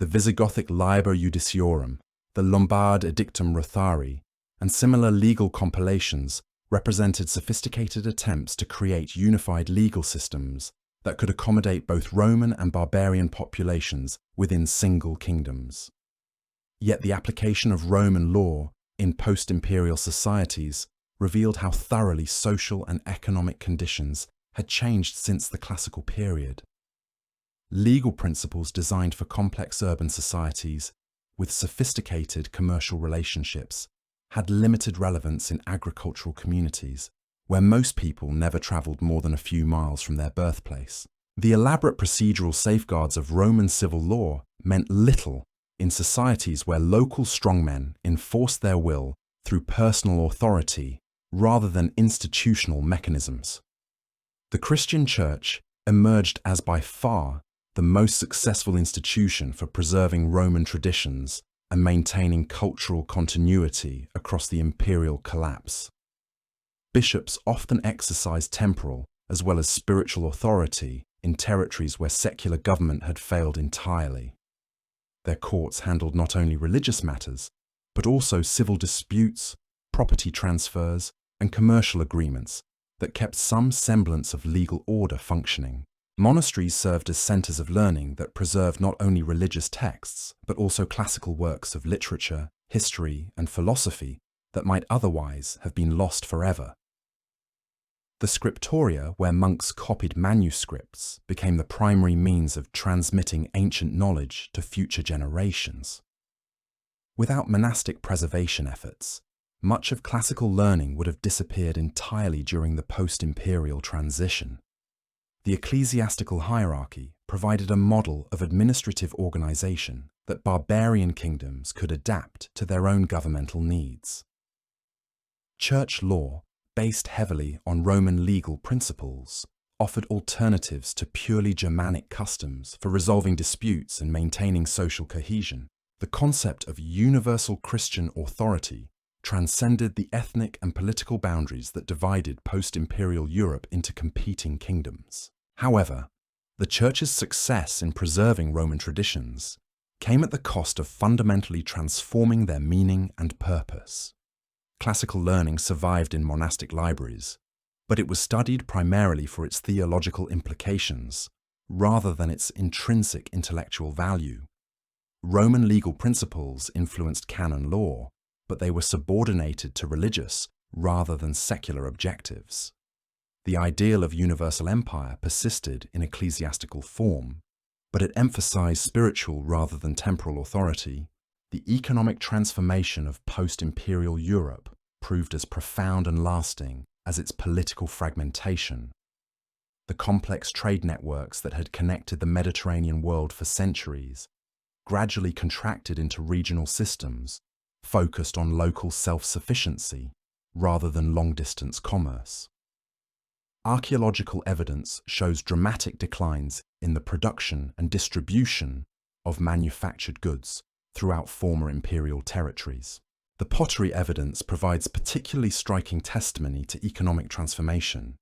The Visigothic Liber Judiciorum, the Lombard Edictum Rothari, and similar legal compilations represented sophisticated attempts to create unified legal systems that could accommodate both Roman and barbarian populations within single kingdoms. Yet the application of Roman law in post-imperial societies revealed how thoroughly social and economic conditions had changed since the classical period. Legal principles designed for complex urban societies with sophisticated commercial relationships had limited relevance in agricultural communities, where most people never travelled more than a few miles from their birthplace. The elaborate procedural safeguards of Roman civil law meant little in societies where local strongmen enforced their will through personal authority rather than institutional mechanisms. The Christian Church emerged as by far the most successful institution for preserving Roman traditions and maintaining cultural continuity across the imperial collapse. Bishops often exercised temporal as well as spiritual authority in territories where secular government had failed entirely. Their courts handled not only religious matters, but also civil disputes, property transfers, and commercial agreements that kept some semblance of legal order functioning. Monasteries served as centers of learning that preserved not only religious texts, but also classical works of literature, history, and philosophy that might otherwise have been lost forever. The scriptoria, where monks copied manuscripts, became the primary means of transmitting ancient knowledge to future generations. Without monastic preservation efforts, much of classical learning would have disappeared entirely during the post-imperial transition. The ecclesiastical hierarchy provided a model of administrative organization that barbarian kingdoms could adapt to their own governmental needs. Church law, based heavily on Roman legal principles, offered alternatives to purely Germanic customs for resolving disputes and maintaining social cohesion. The concept of universal Christian authority transcended the ethnic and political boundaries that divided post-imperial Europe into competing kingdoms. However, the Church's success in preserving Roman traditions came at the cost of fundamentally transforming their meaning and purpose. Classical learning survived in monastic libraries, but it was studied primarily for its theological implications rather than its intrinsic intellectual value. Roman legal principles influenced canon law, but they were subordinated to religious rather than secular objectives. The ideal of universal empire persisted in ecclesiastical form, but it emphasized spiritual rather than temporal authority. The economic transformation of post-imperial Europe proved as profound and lasting as its political fragmentation. The complex trade networks that had connected the Mediterranean world for centuries gradually contracted into regional systems focused on local self-sufficiency rather than long-distance commerce. Archaeological evidence shows dramatic declines in the production and distribution of manufactured goods throughout former imperial territories. The pottery evidence provides particularly striking testimony to economic transformation.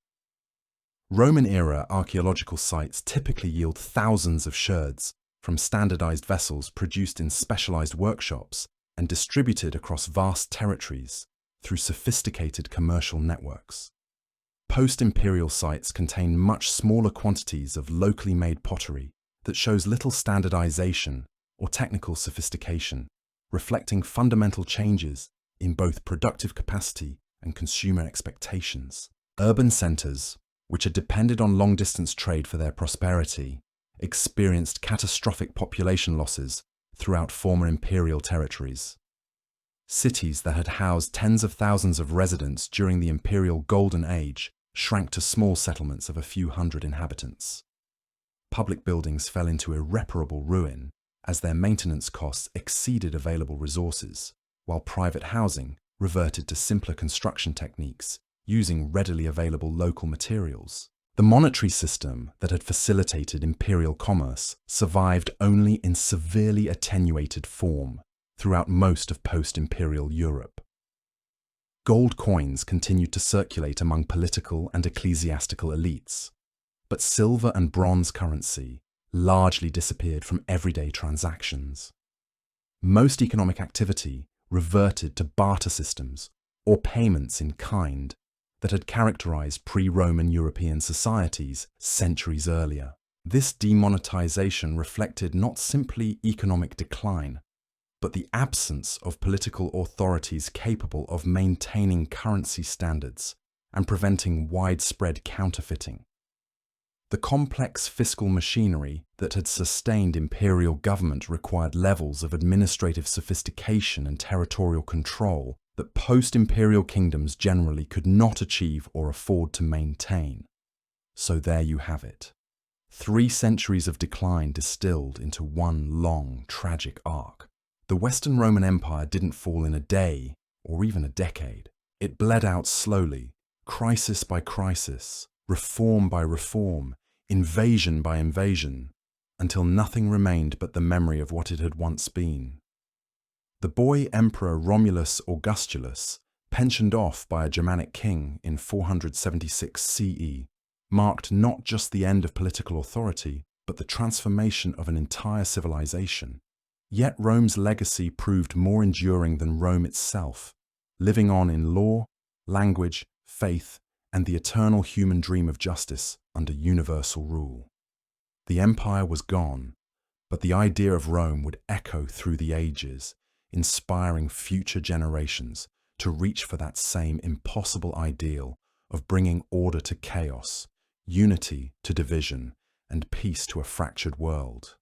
Roman-era archaeological sites typically yield thousands of sherds from standardized vessels produced in specialized workshops and distributed across vast territories through sophisticated commercial networks. Post-imperial sites contain much smaller quantities of locally made pottery that shows little standardization or technical sophistication, reflecting fundamental changes in both productive capacity and consumer expectations. Urban centers, which had depended on long-distance trade for their prosperity, experienced catastrophic population losses throughout former imperial territories. Cities that had housed tens of thousands of residents during the imperial Golden Age shrank to small settlements of a few hundred inhabitants. Public buildings fell into irreparable ruin as their maintenance costs exceeded available resources, while private housing reverted to simpler construction techniques using readily available local materials. The monetary system that had facilitated imperial commerce survived only in severely attenuated form throughout most of post-imperial Europe. Gold coins continued to circulate among political and ecclesiastical elites, but silver and bronze currency largely disappeared from everyday transactions. Most economic activity reverted to barter systems or payments in kind that had characterized pre-Roman European societies centuries earlier. This demonetization reflected not simply economic decline, but the absence of political authorities capable of maintaining currency standards and preventing widespread counterfeiting. The complex fiscal machinery that had sustained imperial government required levels of administrative sophistication and territorial control that post-imperial kingdoms generally could not achieve or afford to maintain. So there you have it. 3 centuries of decline distilled into one long, tragic arc. The Western Roman Empire didn't fall in a day or even a decade. It bled out slowly, crisis by crisis, reform by reform, invasion by invasion, until nothing remained but the memory of what it had once been. The boy emperor Romulus Augustulus, pensioned off by a Germanic king in 476 CE, marked not just the end of political authority, but the transformation of an entire civilization. Yet Rome's legacy proved more enduring than Rome itself, living on in law, language, faith, and the eternal human dream of justice under universal rule. The empire was gone, but the idea of Rome would echo through the ages, inspiring future generations to reach for that same impossible ideal of bringing order to chaos, unity to division, and peace to a fractured world.